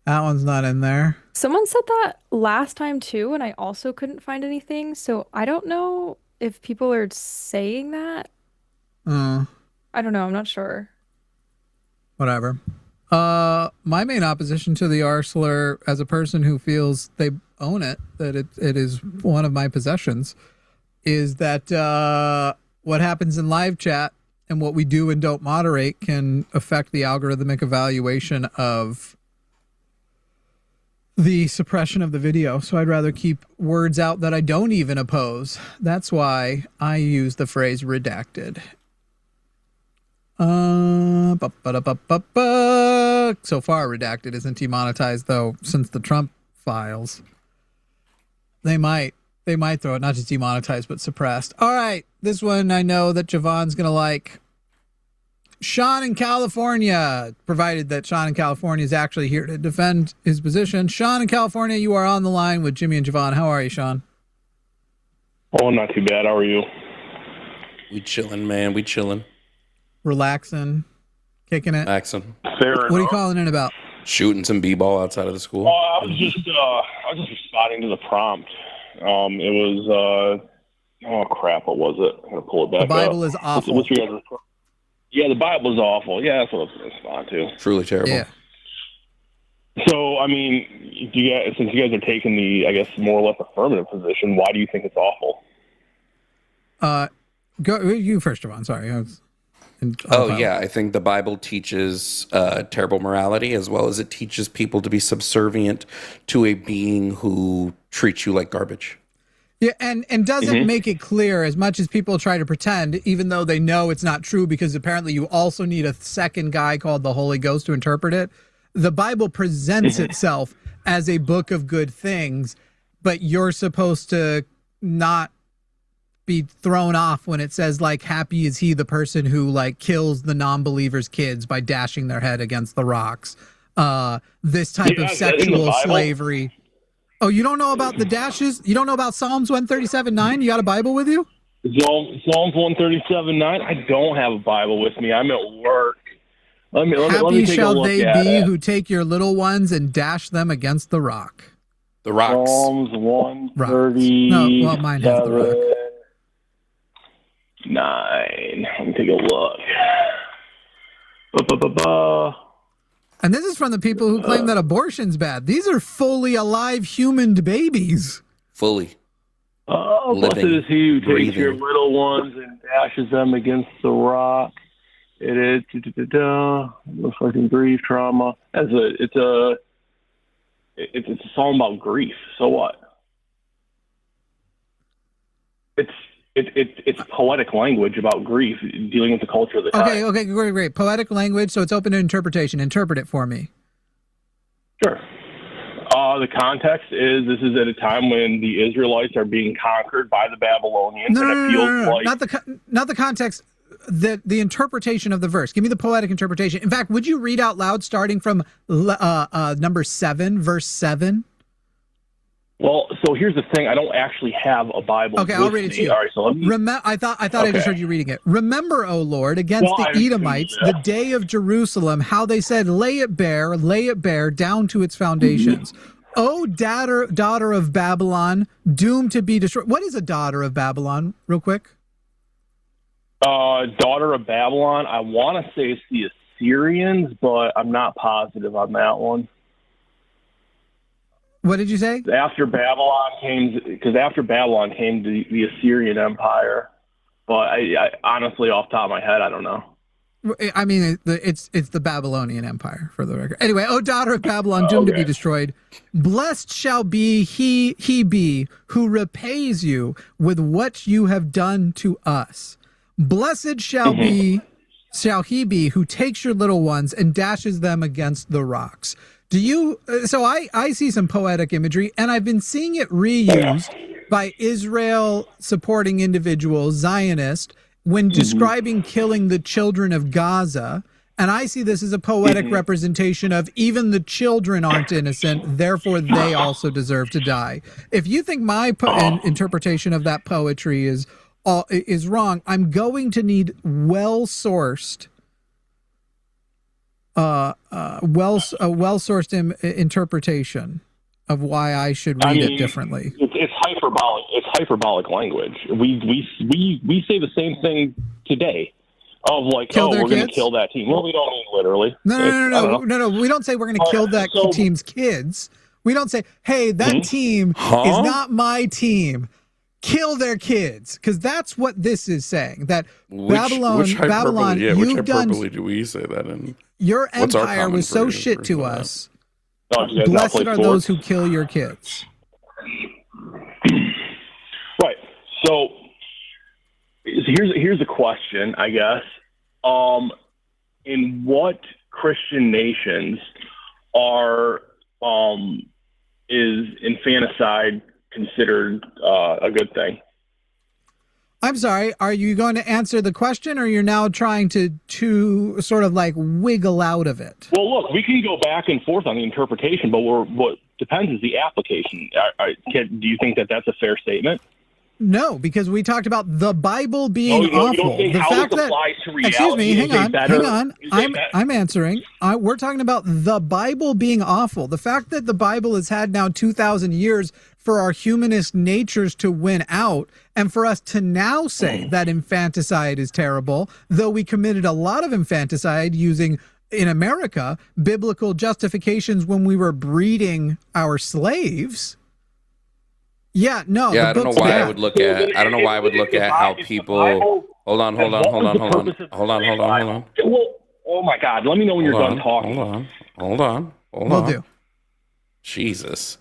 That one's not in there. Someone said that last time too, and I also couldn't find anything. So I don't know if people are saying that. I don't know. I'm not sure. Whatever. My main opposition to the R slur, as a person who feels they own it, that it is one of my possessions, is that what happens in live chat and what we do and don't moderate can affect the algorithmic evaluation of the suppression of the video. So I'd rather keep words out that I don't even oppose. That's why I use the phrase redacted. So far, redacted isn't demonetized, though, since the Trump files. They might throw it, not just demonetized, but suppressed. All right, this one I know that Jovan's going to like. Sean in California, provided that Sean in California is actually here to defend his position. Sean in California, you are on the line with Jimmy and Jovan. How are you, Sean? Oh, not too bad. How are you? We chilling, man. We chilling. Relaxing, kicking it. Relaxing. Fair What are you calling in about? Shooting some b-ball outside of the school. I was just responding to the prompt. It was oh crap, what was it? I'm gonna pull it back. The Bible up. is awful. What's your guys' Yeah, the Bible is awful. Yeah, that's what I was gonna respond to. Truly terrible. Yeah. So, I mean, since you guys are taking the, I guess, more or less affirmative position, why do you think it's awful? Go you first, Jovan. Sorry. I think the Bible teaches terrible morality, as well as it teaches people to be subservient to a being who treats you like garbage. Yeah, and doesn't make it clear, as much as people try to pretend, even though they know it's not true, because apparently you also need a second guy called the Holy Ghost to interpret it. The Bible presents itself as a book of good things, but you're supposed to not be thrown off when it says, like, happy is he the person who, like, kills the non-believers' kids by dashing their head against the rocks. This type of sexual slavery. Oh, you don't know about the dashes? You don't know about Psalms 137:9? You got a Bible with you? Psalms 137:9? I don't have a Bible with me. I'm at work. Let me take a look shall they at be it. who take your little ones and dash them against the rock. The rocks. Psalms 137. No, well, mine has the rock. 9. Let me take a look. And this is from the people who claim that abortion's bad. These are fully alive human babies. Fully. Blessed is he who takes your little ones and dashes them against the rock. It is reflecting grief, trauma. It's a song about grief. So what? It's poetic language about grief, dealing with the culture of the time. Okay, great. Poetic language, so it's open to interpretation. Interpret it for me. Sure. The context is this is at a time when the Israelites are being conquered by the Babylonians. No. Not the context. The interpretation of the verse. Give me the poetic interpretation. In fact, would you read out loud starting from number 7, verse 7? Well, so here's the thing. I don't actually have a Bible. Okay, I'll read it to you. All right, so let me... I thought I just heard you reading it. Remember, O Lord, against the Edomites, the day of Jerusalem, how they said, lay it bare, down to its foundations. O daughter of Babylon, doomed to be destroyed. What is a daughter of Babylon, real quick? Daughter of Babylon, I want to say it's the Assyrians, but I'm not positive on that one. What did you say? After Babylon came the Assyrian Empire, but I honestly, off the top of my head, I don't know. I mean, it's the Babylonian Empire, for the record. Anyway, O daughter of Babylon, doomed to be destroyed. Blessed shall be he be who repays you with what you have done to us. Blessed shall he be who takes your little ones and dashes them against the rocks. So I see some poetic imagery, and I've been seeing it reused by Israel supporting individuals, Zionists, when describing killing the children of Gaza. And I see this as a poetic representation of even the children aren't innocent, therefore they also deserve to die. If you think my interpretation of that poetry is wrong, I'm going to need well-sourced interpretation of why I should read it differently. It's hyperbolic. It's hyperbolic language. We say the same thing today. Of like, we're going to kill that team. Well, we don't mean literally. No. We don't say we're going to kill that team's kids. We don't say, hey, that team is not my team. Kill their kids, because that's what this is saying. That Babylon, which hyperbole do we say that in? Your empire was so shit to us. Blessed are those who kill your kids. Right. So here's a question, I guess. In what Christian nations is infanticide considered a good thing? I'm sorry, are you going to answer the question, or you're now trying to sort of like wiggle out of it? Well, look, we can go back and forth on the interpretation, but what depends is the application. Do you think that that's a fair statement? No, because we talked about the Bible being awful. The fact that excuse me, hang on. I'm answering. We're talking about the Bible being awful. The fact that the Bible has had now 2,000 years for our humanist natures to win out, and for us to now say that infanticide is terrible, though we committed a lot of infanticide using, in America, biblical justifications when we were breeding our slaves. Yeah, no. Yeah, I don't know why I would look at how people. Hold on. Oh my God! Let me know when you're done talking. Hold on. Will do. Jesus.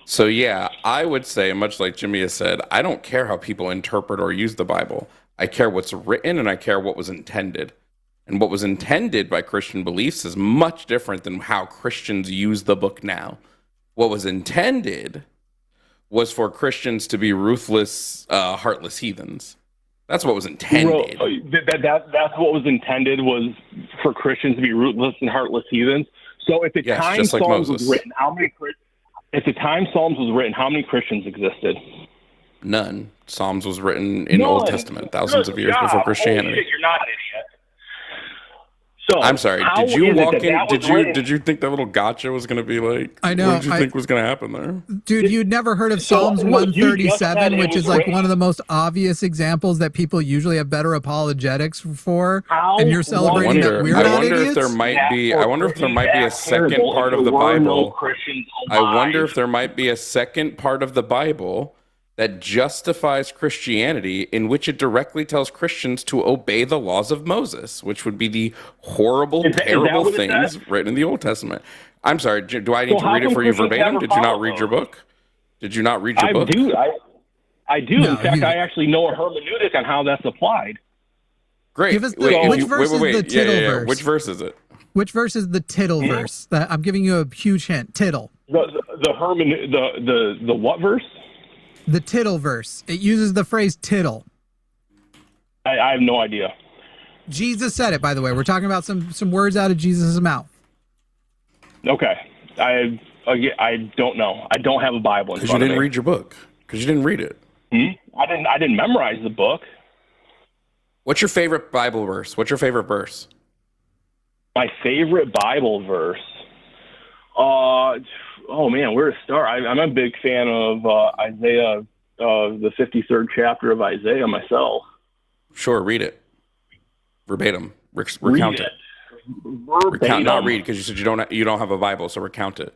So yeah, I would say, much like Jimmy has said, I don't care how people interpret or use the Bible. I care what's written, and I care what was intended. And what was intended by Christian beliefs is much different than how Christians use the book now. What was intended was for Christians to be ruthless, heartless heathens. That's what was intended. That's what was intended, was for Christians to be ruthless and heartless heathens. So at the time Psalms was written, how many Christians existed? None. Psalms was written in Old Testament, thousands of years before Christianity. Shit, you're not an idiot. So I'm sorry. Did you walk in? Did you think that little gotcha was going to be like? I know. What did you think was going to happen there? Dude, you'd never heard of Psalms 137, which is like one of the most obvious examples that people usually have better apologetics for, and you're celebrating that we're not idiots? I wonder if there might be a second part of the Bible. I wonder if there might be a second part of the Bible that justifies Christianity, in which it directly tells Christians to obey the laws of Moses, which would be the horrible, terrible things written in the Old Testament. I'm sorry, do I need to read it for you verbatim? Did you not read your book? Did you not read your book? I do. No, in fact, I actually know a hermeneutic on how that's applied. Great. Give us which verse is the tittle verse? Which verse is it? Which verse is the tittle verse? I'm giving you a huge hint. Tittle. The what verse? The tittle verse. It uses the phrase tittle. I have no idea. Jesus said it, by the way. We're talking about some words out of Jesus' mouth. Okay. I don't know. I don't have a Bible in front of me. Because you didn't read your book. Because you didn't read it. I didn't memorize the book. What's your favorite Bible verse? What's your favorite verse? My favorite Bible verse? Oh man, where to start? I'm a big fan of Isaiah, the 53rd chapter of Isaiah myself. Sure, read it. Verbatim. Recount it. Verbatim. Not read, because you said you don't have a Bible, so recount it.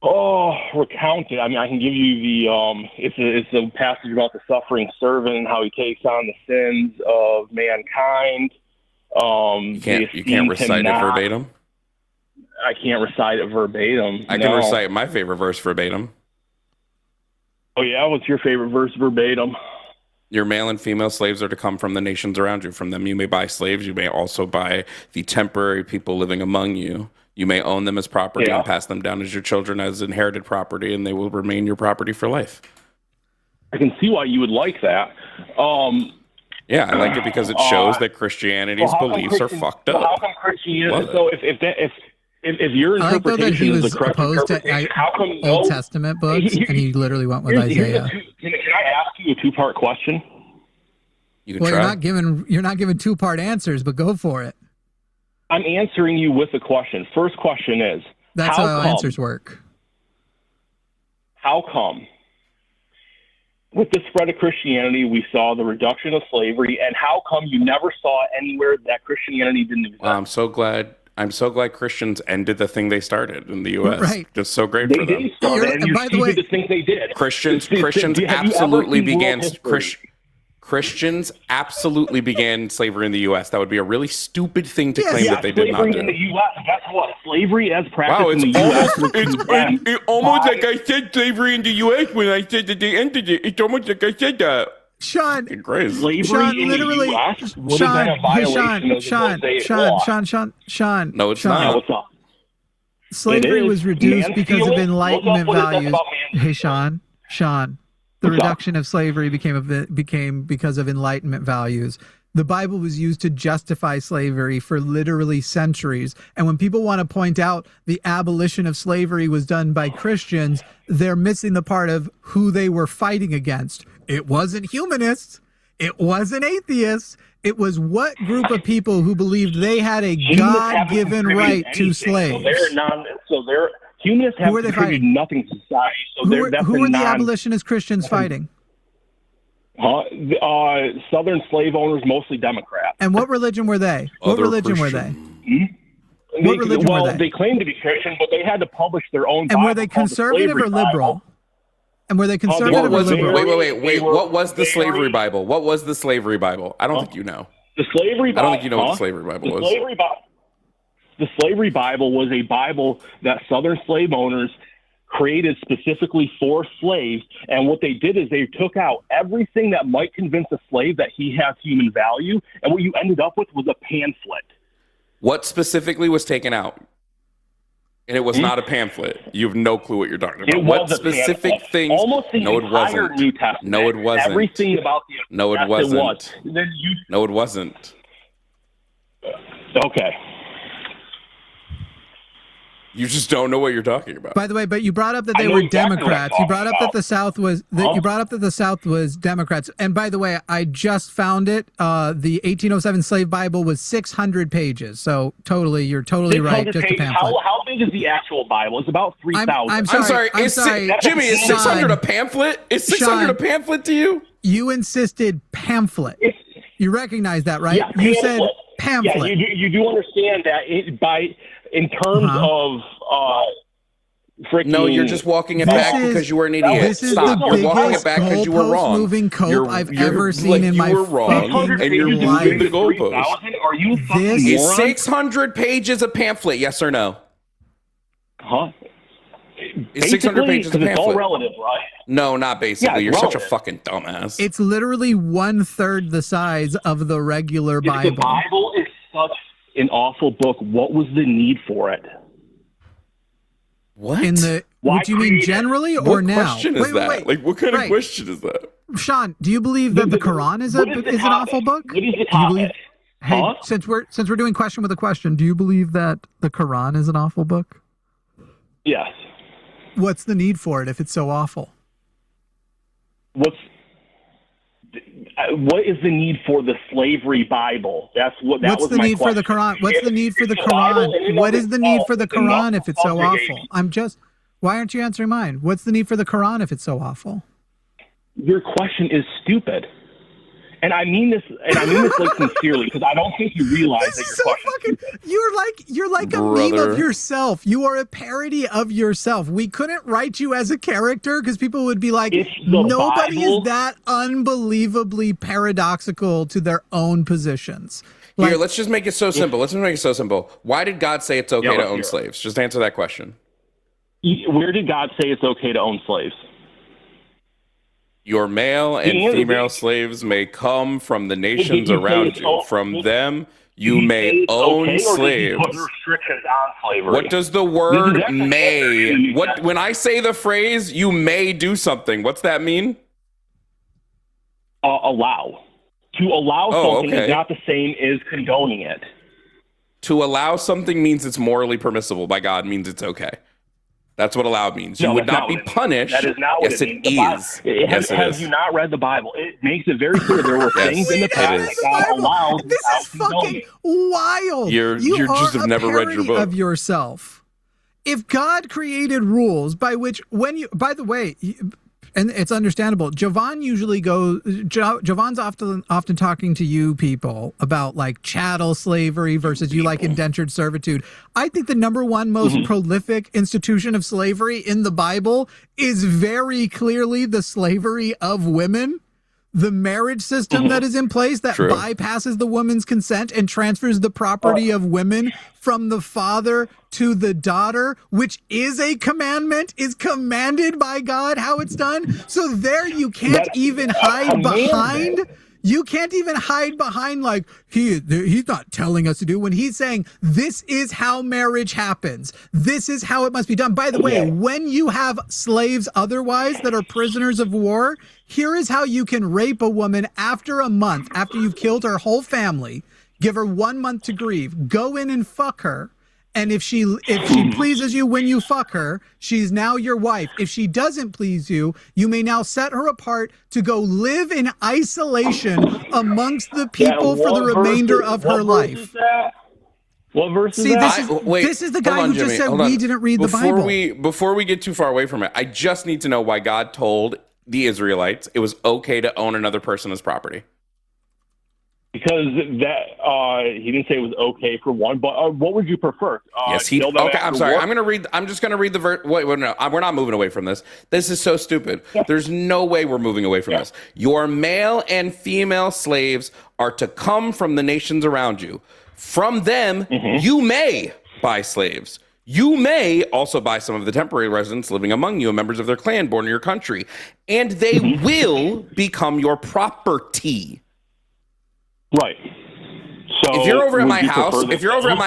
Oh, recount it. I mean, I can give you the it's a passage about the suffering servant and how he takes on the sins of mankind. You can't recite it verbatim? I can't recite it verbatim. I can recite my favorite verse verbatim. Oh yeah, what's your favorite verse verbatim? Your male and female slaves are to come from the nations around you. From them you may buy slaves. You may also buy the temporary people living among you. You may own them as property and pass them down as your children as inherited property, and they will remain your property for life. I can see why you would like that. Yeah, I like it because it shows that Christianity's beliefs are fucked up. How come Christianity? So if your interpretation is the correct interpretation, how come Old Testament books and he literally went with Isaiah? Can I ask you a two-part question? Well, you're not giving two-part answers, but go for it. I'm answering you with a question. First question is, that's how answers work. How come with the spread of Christianity, we saw the reduction of slavery, and how come you never saw anywhere that Christianity didn't exist? I'm so glad Christians ended the thing they started in the U.S. Right. Just so great for them. They started, and by the way, to think they did. Christians absolutely began Christians absolutely began slavery in the U.S. That would be a really stupid thing to claim that they did not do. Slavery in the U.S. Guess what? Slavery as practiced in the U.S. It's almost like I said slavery in the U.S. when I said that they ended it. It's almost like I said that. Sean, slavery Sean, in literally, the U.S. would have been a violation of the Mosaic Law. Sean. No, it's not. What's up? Slavery was reduced because of Enlightenment values. Hey, Sean. The reduction of slavery became because of Enlightenment values. The Bible was used to justify slavery for literally centuries. And when people want to point out the abolition of slavery was done by Christians, they're missing the part of who they were fighting against. It wasn't humanists. It wasn't atheists. It was what group of people who believed they had a God-given right to slaves. Humanists have contributed nothing to society. So who are the abolitionist Christians fighting? Southern slave owners, mostly Democrats. And what religion were they? What religion were they? They claimed to be Christian, but they had to publish their own Bible. And were they conservative or liberal? And were they conservative or liberal? Wait. What was the slavery Bible? What was the slavery Bible? I don't think you know. The slavery Bible. I don't think you know what the slavery Bible was. The slavery Bible was a Bible that Southern slave owners created specifically for slaves. And what they did is they took out everything that might convince a slave that he has human value. And what you ended up with was a pamphlet. What specifically was taken out? And it was not a pamphlet. You have no clue what you're talking about. What specific things? Almost the entire New Testament. No, it wasn't. Everything about the No, it wasn't. It was. No, it wasn't. Okay. You just don't know what you're talking about. By the way, but you brought up that they were Democrats. You brought up that the South was you brought up that the South was Democrats. And by the way, I just found it. The 1807 Slave Bible was 600 pages. So you're totally right. Just a pamphlet. How big is the actual Bible? It's about 3,000. I'm sorry. Jimmy, is 600 a pamphlet? Is 600 a pamphlet to you? You insisted pamphlet. You recognize that, right? Yeah, you said pamphlet. Yeah, you do understand that in terms of freaking. No, you're just walking it back because you were an idiot. This is Stop. the You're walking it biggest back because you were wrong. moving cope You're- I've you're- ever seen like, in you my were wrong, fucking and you're moving the goalpost. 3,000? Are you a fucking This Is moron? 600 pages a pamphlet? Yes or no? Huh? Is 600 pages a Basically, 'cause it's all pamphlet? relative, right? No, not basically. Yeah, You're it's such a relevant. fucking dumbass. It's literally 1/3 the size of the regular If the Bible. Bible is such an awful book, what was the need for it? What? In the Why what do you mean create it? generally or What now? question is that? Like, what kind of Right. question is that? Sean, do you believe that the Quran is What is the an topic? awful book? What is the Do you topic? believe? Hey, Huh? since we're doing question with a question, do you believe that the Quran is an awful book? Yes. What's the need for it if it's so awful? What is the need for the slavery Bible? That What's was the my need for the question. Quran? What's the need for the If Bible in Quran? and What of is the need for the itself is Quran if it's so subjugating. awful? Why aren't you answering mine? What's the need for the Quran if it's so awful? Your question is stupid. And I mean this like sincerely, because I don't think you realize This that is your so question. fucking. You're like a meme Brother. of yourself. You are a parody of yourself. We couldn't write you as a character because people would be like, If the nobody Bible- is that unbelievably paradoxical to their own positions. Here, let's just make it so simple. Let's just make it so simple. Why did God say it's okay Yeah, to let's own hear it. slaves? Just answer that question. Where did God say it's okay to own slaves? Your male and Yeah, female yeah. slaves may come from the nations Did he say around it's you. o- From them, Did you he say may it's own okay, or did he slaves. put restrictions on slavery? What does the This word is actually may? interesting. What when I say the phrase "you may do something"? What's that mean? Allow. To allow Oh, something okay. is not the same as condoning it. To allow something means it's morally permissible by God. Means it's okay. That's what allowed means. You No, would that's not not be what it means. punished. That is not what Yes, it it means. The Bible- is. Have, Yes, you not read the Bible? It makes it very clear there were Yes. things in the It past is. that God allows This without is fucking condoning. wild. You just have are never a read your parody book. of yourself. If God created rules by which, by the way, and it's understandable, Jovan usually goes. Jovan's often talking to you people about like chattel slavery versus you like indentured servitude. I think the number one most prolific institution of slavery in the Bible is very clearly the slavery of women. The marriage system that is in place that True. bypasses the woman's consent and transfers the property of women from the father to the daughter, which is a commandment, is commanded by God how it's done. So there you can't even hide behind. You can't even hide behind like he's not telling us to do when he's saying this is how marriage happens. This is how it must be done. By the way, when you have slaves otherwise that are prisoners of war, here is how you can rape a woman after a month, after you've killed her whole family, give her 1 month to grieve, go in and fuck her. And if she pleases you when you fuck her, she's now your wife. If she doesn't please you, you may now set her apart to go live in isolation amongst the people for the remainder of her life. What verse is See, that? this is the guy who just said we didn't read the Bible. Before we get too far away from it, I just need to know why God told the Israelites it was okay to own another person as property. Because that he didn't say it was okay for one, but what would you prefer? Yes, he. kill them Okay, I'm after sorry. war? I'm just gonna read the verse. Wait, no, we're not moving away from this. This is so stupid. There's no way we're moving away from this. Your male and female slaves are to come from the nations around you. From them, you may buy slaves. You may also buy some of the temporary residents living among you and members of their clan born in your country, and they will become your property. Right. So If you're over at would my you house, prefer if you're over at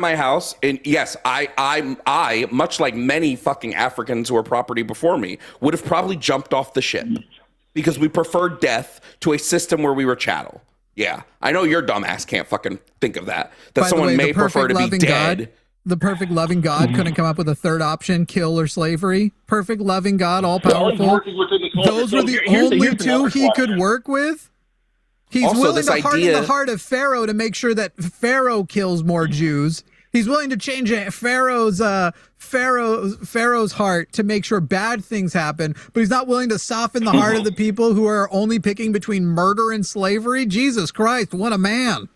my house, and yes, I much like many fucking Africans who are property before me, would have probably jumped off the ship because we preferred death to a system where we were chattel. Yeah, I know your dumbass can't fucking think of that. That By the someone way, may the prefer perfect to be loving dead. God, the perfect loving God couldn't come up with a third option, kill or slavery. Perfect loving God, all powerful. working within the culture. Those So were the here's only two another he question. could work with. He's Also, willing this to harden idea- the heart of Pharaoh to make sure that Pharaoh kills more Jews. He's willing to change Pharaoh's heart to make sure bad things happen, but he's not willing to soften the heart of the people who are only picking between murder and slavery. Jesus Christ, what a man!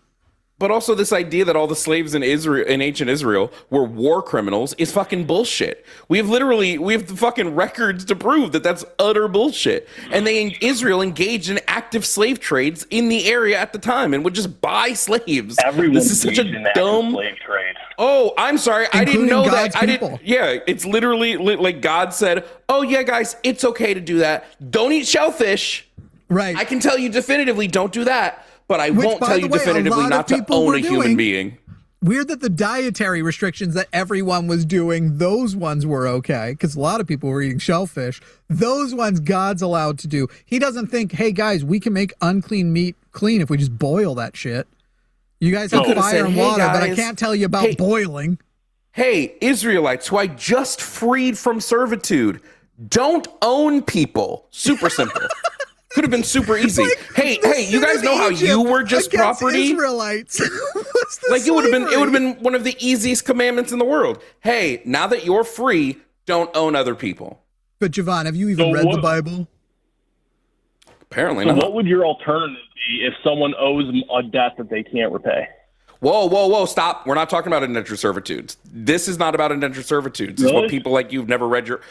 But also this idea that all the slaves in Israel, in ancient Israel, were war criminals is fucking bullshit. We have the fucking records to prove that that's utter bullshit. And Israel engaged in active slave trades in the area at the time and would just buy slaves. Everyone this is such a dumb slave trade. Oh, I'm sorry. I didn't know God's that. people. Yeah, it's literally like God said, "Oh yeah, guys, it's okay to do that. Don't eat shellfish." Right. I can tell you definitively, don't do that. But I won't by tell the you way, definitively not to own a human being. Weird that the dietary restrictions that everyone was doing, those ones were okay, because a lot of people were eating shellfish. Those ones God's allowed to do. He doesn't think, hey, guys, we can make unclean meat clean if we just boil that shit. You guys have fire and water, but I can't tell you about boiling. Hey, Israelites who I just freed from servitude, don't own people. Super simple. Could have been super easy. Hey, you guys know how you were just property? Israelites. Like it would have been one of the easiest commandments in the world. Hey, now that you're free, don't own other people. But Jovan, have you even read the Bible? Apparently not. not. What would your alternative be if someone owes a debt that they can't repay? Whoa, stop. We're not talking about indentured servitudes. This is not about indentured servitudes. This is what people like you who've never read your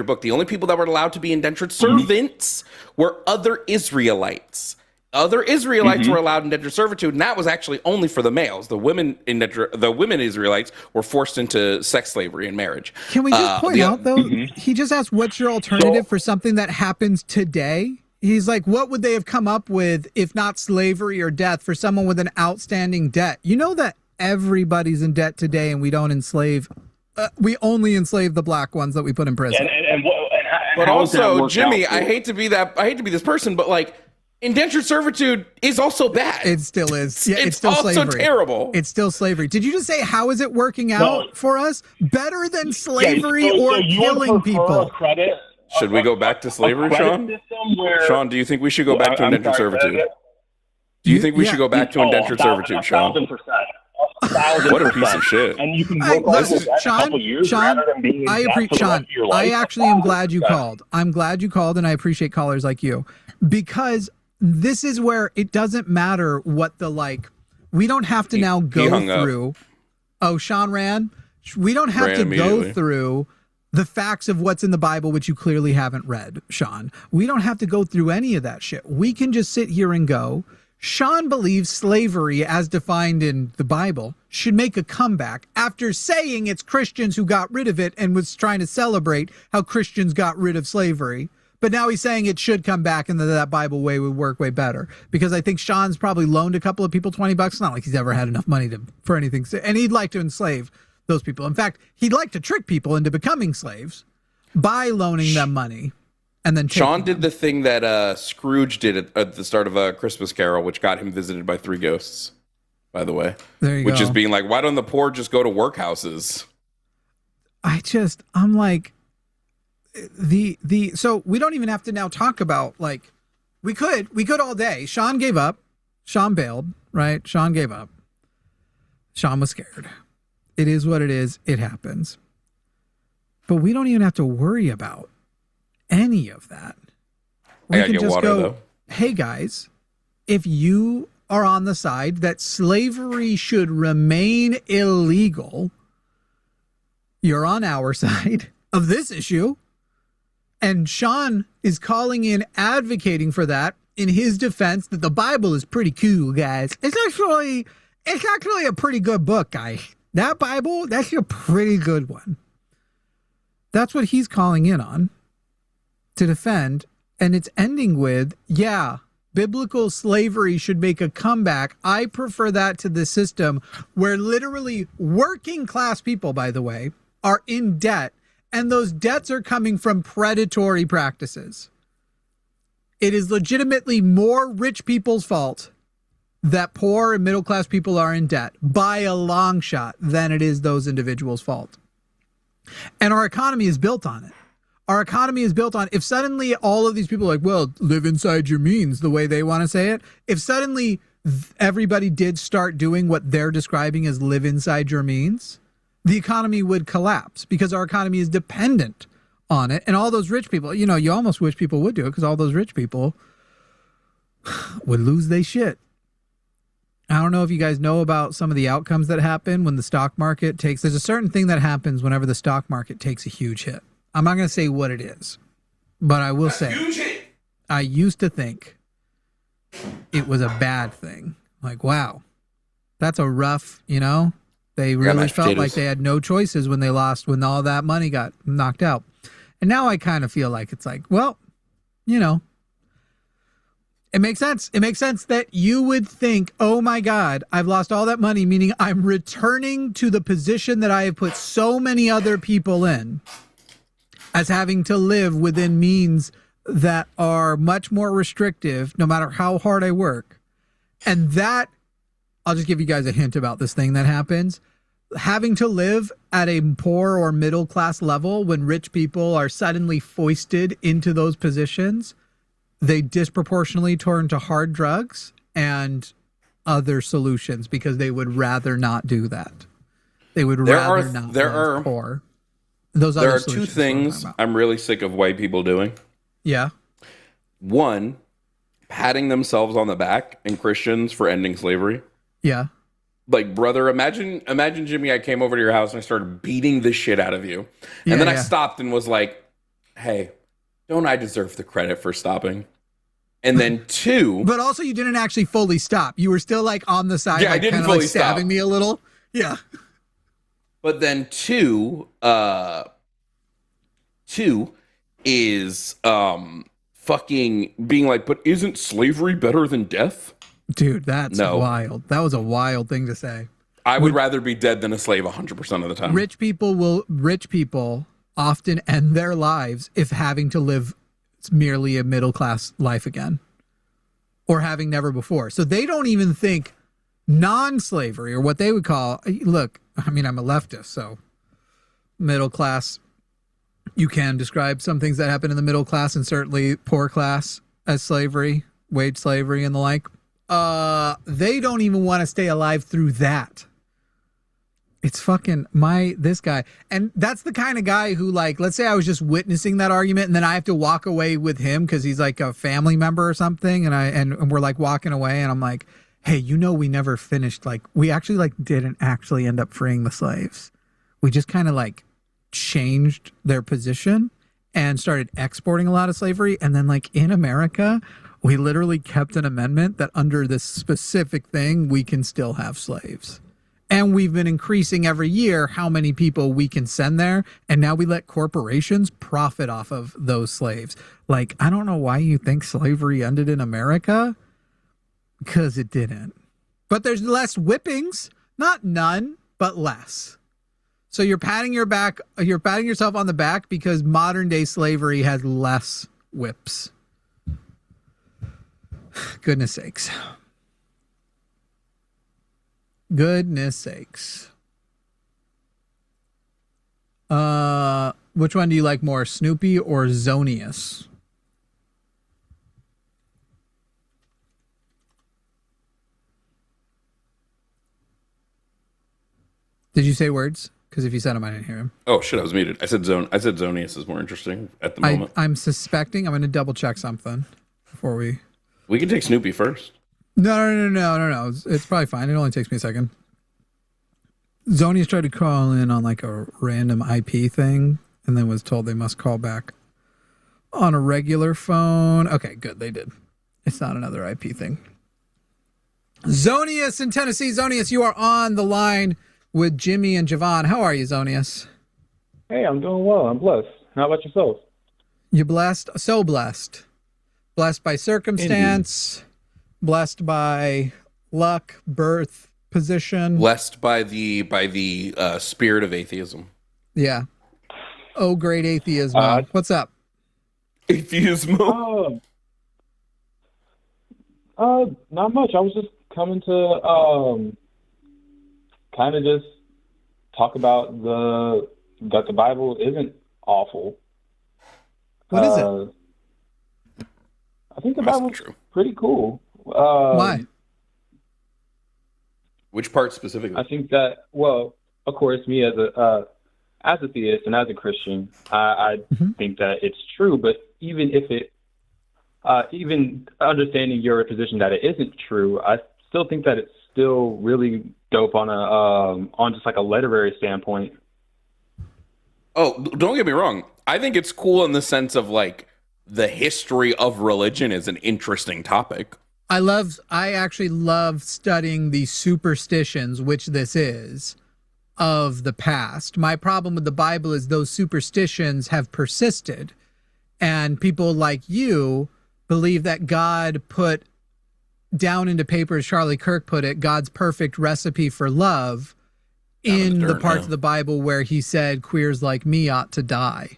book. The only people that were allowed to be indentured servants were other Israelites. Other Israelites were allowed indentured servitude, and that was actually only for the males. The women Israelites were forced into sex slavery and marriage. Can we just point out, though, he just asked, what's your alternative for something that happens today? He's like, what would they have come up with if not slavery or death for someone with an outstanding debt? You know that everybody's in debt today, and we don't enslave. We only enslave the black ones that we put in prison. But also, Jimmy, I hate to be this person, but like, indentured servitude is also bad. It still is. Yeah, it's still also slavery. Terrible. It's still slavery. Did you just say how is it working out for us? Better than slavery or killing people? Should we go back to slavery, Sean? Sean, do you think we should go back to indentured servitude? Do you think we should go back to indentured servitude, Sean? 1,000%. What a piece of shit. And you can work on this a couple years rather than being in debt for the rest of your life. I actually am glad you called. I'm glad you called, and I appreciate callers like you, because this is where it doesn't matter what we don't have to now go through. Oh, Sean ran? We don't have to go through the facts of what's in the Bible, which you clearly haven't read, Sean. We don't have to go through any of that shit. We can just sit here and go, Sean believes slavery, as defined in the Bible, should make a comeback after saying it's Christians who got rid of it and was trying to celebrate how Christians got rid of slavery. But now he's saying it should come back and that Bible way would work way better. Because I think Sean's probably loaned a couple of people $20. It's not like he's ever had enough money for anything. And he'd like to enslave those people. In fact, he'd like to trick people into becoming slaves by loaning them money. And then Sean did the thing that Scrooge did at the start of A Christmas Carol, which got him visited by 3 ghosts, by the way. There you go. Which is being like, why don't the poor just go to workhouses? I'm like, so we don't even have to now talk about, like, we could all day. Sean gave up. Sean bailed, right? Sean gave up. Sean was scared. It is what it is. It happens. But we don't even have to worry about any of that. We can just go, hey guys, if you are on the side that slavery should remain illegal, you're on our side of this issue. And Sean is calling in advocating for that in his defense that the Bible is pretty cool, guys. It's actually a pretty good book, guys. That Bible, that's a pretty good one. That's what he's calling in on to defend. And it's ending with, yeah, biblical slavery should make a comeback. I prefer that to the system where literally working class people, by the way, are in debt. And those debts are coming from predatory practices. It is legitimately more rich people's fault that poor and middle class people are in debt by a long shot than it is those individuals' fault. And our economy is built on it. Our economy is built on, if suddenly all of these people are like, well, live inside your means, the way they want to say it. If suddenly everybody did start doing what they're describing as live inside your means, the economy would collapse because our economy is dependent on it. And all those rich people, you almost wish people would do it because all those rich people would lose their shit. I don't know if you guys know about some of the outcomes that happen when the stock market takes. There's a certain thing that happens whenever the stock market takes a huge hit. I'm not going to say what it is, but I will say I used to think it was a bad thing. Like, wow, that's a rough, they really felt like they had no choices when they lost, when all that money got knocked out. And now I kind of feel like it's like, well, it makes sense. It makes sense that you would think, oh my God, I've lost all that money, meaning I'm returning to the position that I have put so many other people in, as having to live within means that are much more restrictive, no matter how hard I work. And that, I'll just give you guys a hint about this thing that happens. Having to live at a poor or middle class level when rich people are suddenly foisted into those positions, they disproportionately turn to hard drugs and other solutions because they would rather not do that. They would rather not live poor. There are two things I'm really sick of white people doing. Yeah. One, patting themselves on the back, and Christians for ending slavery. Yeah. Like, brother, imagine, Jimmy, I came over to your house and I started beating the shit out of you. And then I stopped and was like, hey, don't I deserve the credit for stopping? And then two... But also you didn't actually fully stop. You were still like on the side, I didn't fully stabbing me a little. Yeah. But then two is fucking being like, but isn't slavery better than death? Dude, that's wild. That was a wild thing to say. I would rather be dead than a slave 100% of the time. Rich people often end their lives if having to live merely a middle class life again, or having never before. So they don't even think non-slavery, or what they would call, look, I mean, I'm a leftist, so middle class, you can describe some things that happen in the middle class and certainly poor class as slavery, wage slavery and the like. They don't even want to stay alive through that. It's fucking this guy. And that's the kind of guy who, like, let's say I was just witnessing that argument and then I have to walk away with him because he's like a family member or something. And we're like walking away and I'm like, hey, we never finished. Like, we actually didn't actually end up freeing the slaves. We just kind of like changed their position and started exporting a lot of slavery. And then like in America, we literally kept an amendment that under this specific thing, we can still have slaves. And we've been increasing every year how many people we can send there. And now we let corporations profit off of those slaves. Like, I don't know why you think slavery ended in America, because it didn't. But there's less whippings, not none, but less. So you're patting yourself on the back because modern day slavery has less whips. Goodness sakes. Goodness sakes. Which one do you like more, Snoopy or Zonius? Did you say words? Because if you said them, I didn't hear him. Oh shit, I was muted. I said Zonius is more interesting at the moment. I'm suspecting. I'm going to double check something before we. We can take Snoopy first. No. It's probably fine. It only takes me a second. Zonius tried to call in on like a random IP thing and then was told they must call back on a regular phone. Okay, good. They did. It's not another IP thing. Zonius in Tennessee. Zonius, you are on the line with Jimmy and Jovan. How are you, Zonius? Hey, I'm doing well. I'm blessed. How about yourself? You blessed? So blessed. Blessed by circumstance. Indeed. Blessed by luck, birth, position. Blessed by the spirit of atheism. Yeah. Oh, great atheism. What's up? Atheism. Not much. I was just coming to kind of just talk about that the Bible isn't awful. What is it? I think the Bible's pretty cool. Why? Which part specifically? I think that, well, of course, me as a theist and as a Christian, I think that it's true. But even if even understanding your position that it isn't true, I still think that it's still really dope on just like a literary standpoint. Oh, don't get me wrong. I think it's cool in the sense of like the history of religion is an interesting topic. I actually love studying the superstitions, which this is, of the past. My problem with the Bible is those superstitions have persisted, and people like you believe that God put down into paper, as Charlie Kirk put it, God's perfect recipe for love in the parts of the Bible where he said queers like me ought to die.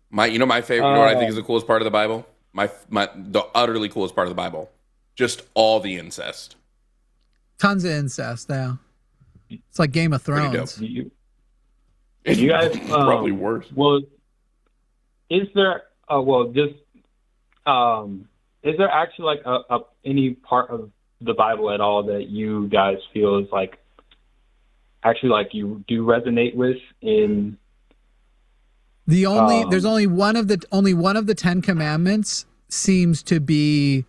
My favorite, you know what I think is the coolest part of the Bible? The utterly coolest part of the Bible. Just all the incest. Tons of incest, yeah. It's like Game of Thrones. You guys probably worse. Well, is there is there actually like any part of the Bible at all that you guys feel is like actually like you do resonate with in? There's only one of the 10 commandments seems to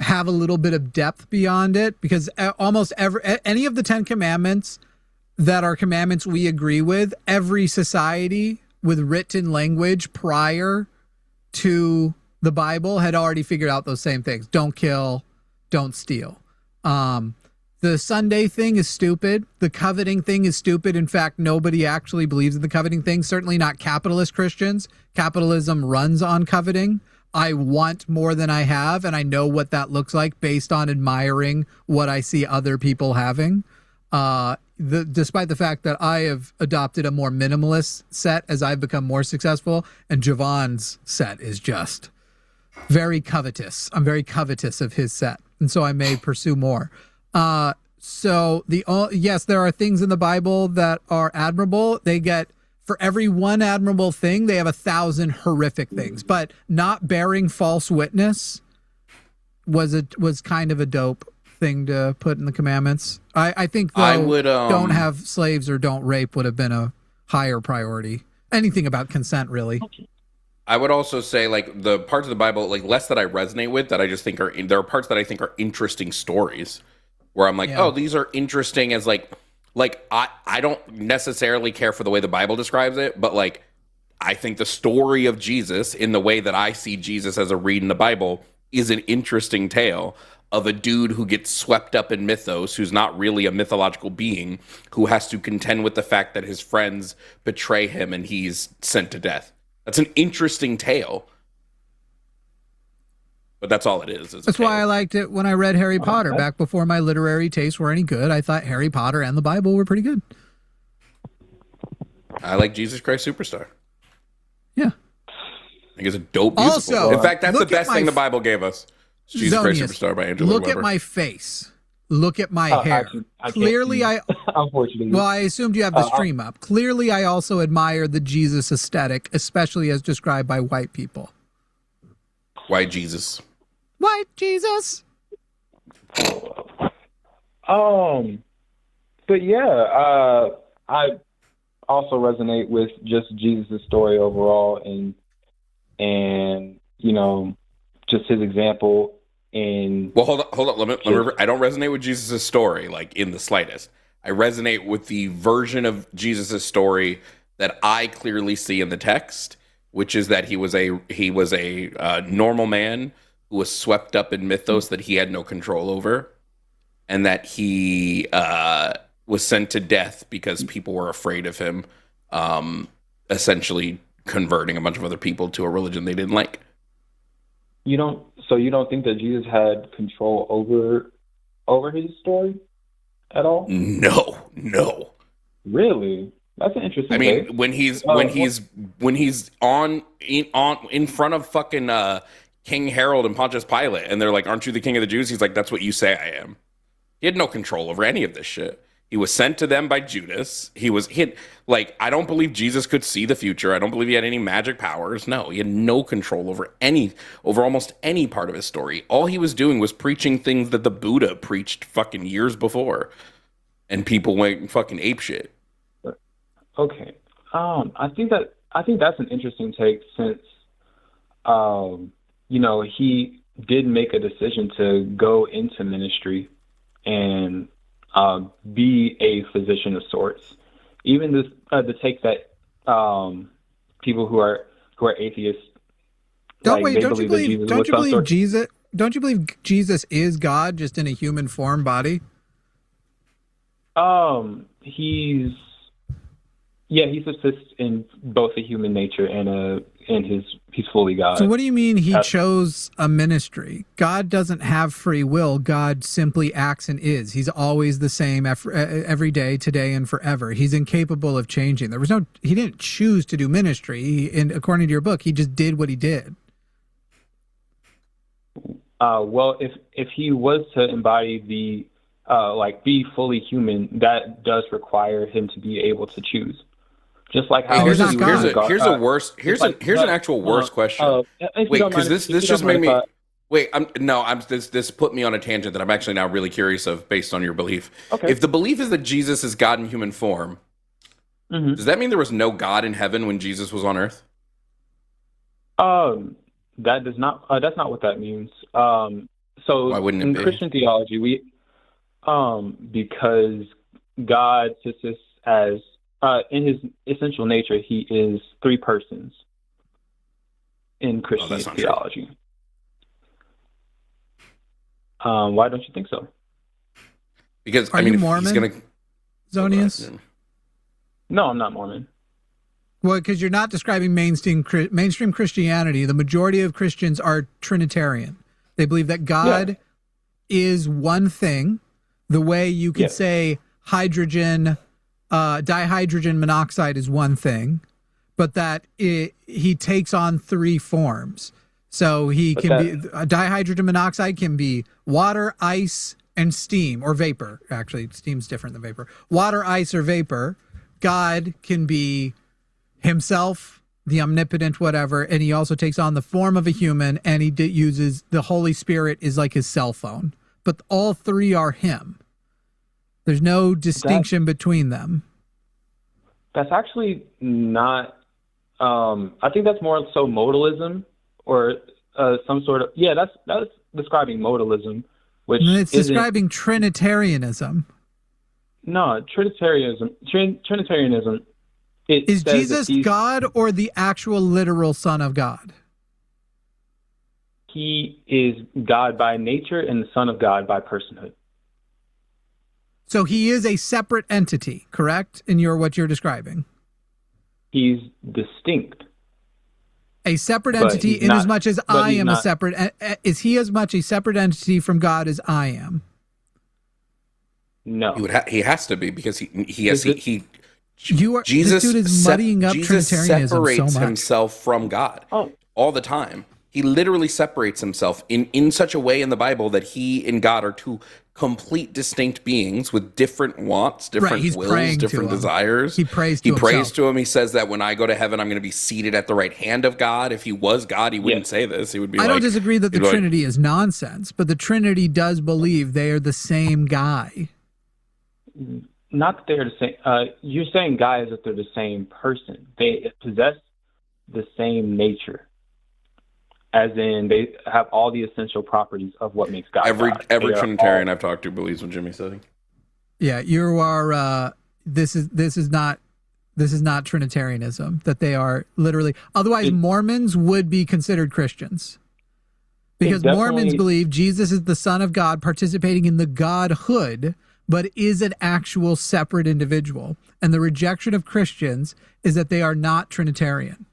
have a little bit of depth beyond it, because almost any of the 10 commandments that are commandments we agree with, every society with written language prior to the Bible had already figured out those same things. Don't kill, don't steal. The Sunday thing is stupid. The coveting thing is stupid. In fact, nobody actually believes in the coveting thing. Certainly not capitalist Christians. Capitalism runs on coveting. I want more than I have, and I know what that looks like based on admiring what I see other people having. Despite the fact that I have adopted a more minimalist set as I've become more successful, and Jovan's set is just very covetous. I'm very covetous of his set, and so I may pursue more. Yes, there are things in the Bible that are admirable. They get, for every one admirable thing, they have 1,000 horrific things. But not bearing false witness was kind of a dope thing to put in the commandments. I think though, don't have slaves or don't rape would have been a higher priority. Anything about consent, really. I would also say, like, the parts of the Bible, like, less that I resonate with, that I just think there are parts that I think are interesting stories, where I'm like, oh, these are interesting as, like I don't necessarily care for the way the Bible describes it, but, like, I think the story of Jesus, in the way that I see Jesus as a read in the Bible, is an interesting tale of a dude who gets swept up in mythos, who's not really a mythological being, who has to contend with the fact that his friends betray him and he's sent to death. That's an interesting tale. But that's all it is. That's why I liked it when I read Harry Potter. Back before my literary tastes were any good, I thought Harry Potter and the Bible were pretty good. I like Jesus Christ Superstar. Yeah. I think it's a dope musical. Also, in fact, that's the best thing the Bible gave us. Jesus Christ Superstar by Angela Look Weber. at my face. Look at my hair. Clearly, unfortunately. Well, I assumed you have the stream up. Clearly, I also admire the Jesus aesthetic, especially as described by white people. White Jesus. White Jesus. But yeah, I also resonate with just Jesus' story overall, and you know, just his example. Well, hold on. Let me, I don't resonate with Jesus' story, like, in the slightest. I resonate with the version of Jesus' story that I clearly see in the text, which is that he was a normal man who was swept up in mythos that he had no control over, and that he was sent to death because people were afraid of him, essentially converting a bunch of other people to a religion they didn't like. You don't think that Jesus had control over his story at all? No. Really? That's an interesting. I mean, take. when he's in front of fucking King Herod and Pontius Pilate, and they're like, "Aren't you the king of the Jews?" He's like, "That's what you say I am." He had no control over any of this shit. He was sent to them by Judas. I don't believe Jesus could see the future. I don't believe he had any magic powers. No, he had no control over almost any part of his story. All he was doing was preaching things that the Buddha preached fucking years before, and people went fucking apeshit. Okay, I think that's an interesting take, since you know, he did make a decision to go into ministry and be a physician of sorts. Even the take that people who are atheists Don't you believe Jesus is God just in a human form body? He subsists in both a human nature and he's fully God. So what do you mean he chose a ministry? God doesn't have free will. God simply acts and is. He's always the same every day, today, and forever. He's incapable of changing. He didn't choose to do ministry. According to your book, he just did what he did. Well, if he was to embody the be fully human, that does require him to be able to choose. Just like how here's an actual worse question. Wait, because this just made me this put me on a tangent that I'm actually now really curious of based on your belief. Okay. If the belief is that Jesus is God in human form, does that mean there was no God in heaven when Jesus was on earth? That does not. That's not what that means. So why wouldn't it in be? Christian theology, we because God subsists as in his essential nature, he is three persons in Christian theology. Why don't you think so? Because are you Mormon, Zonius? No, I'm not Mormon. Well, because you're not describing mainstream Christianity. The majority of Christians are Trinitarian. They believe that God is one thing, the way you could say hydrogen, dihydrogen monoxide is one thing, but that he takes on three forms. So he can be dihydrogen monoxide can be water, ice, and steam, or vapor. Actually, steam's different than vapor. Water, ice, or vapor. God can be himself, the omnipotent whatever, and he also takes on the form of a human, and he uses the Holy Spirit is like his cell phone. But all three are him. There's no distinction between them. That's actually not. I think that's more so modalism, or some sort of That's describing modalism, which it's describing Trinitarianism. No, Trinitarianism. Is Jesus God or the actual literal Son of God? He is God by nature and the Son of God by personhood. So he is a separate entity, correct? In what you're describing, he's distinct. A separate entity, in as much as I am a separate. Is he as much a separate entity from God as I am? No, he has to be, because Jesus this dude is muddying up Trinitarianism separates so much. himself from God all the time. He literally separates himself in such a way in the Bible that he and God are two complete distinct beings with different wants, different wills, different desires. He prays to him. He says that when I go to heaven, I'm going to be seated at the right hand of God. If he was God, he wouldn't say this. He would be I don't disagree that the Trinity is nonsense, but the Trinity does believe they are the same guy. Not that they're the same. You're saying guys that they're the same person. They possess the same nature. As in, they have all the essential properties of what makes God. Every Trinitarian I've talked to believes what Jimmy's saying. Yeah, you are. This is not Trinitarianism. That they are literally. Otherwise, Mormons would be considered Christians, because Mormons believe Jesus is the Son of God, participating in the Godhood, but is an actual separate individual. And the rejection of Christians is that they are not Trinitarian.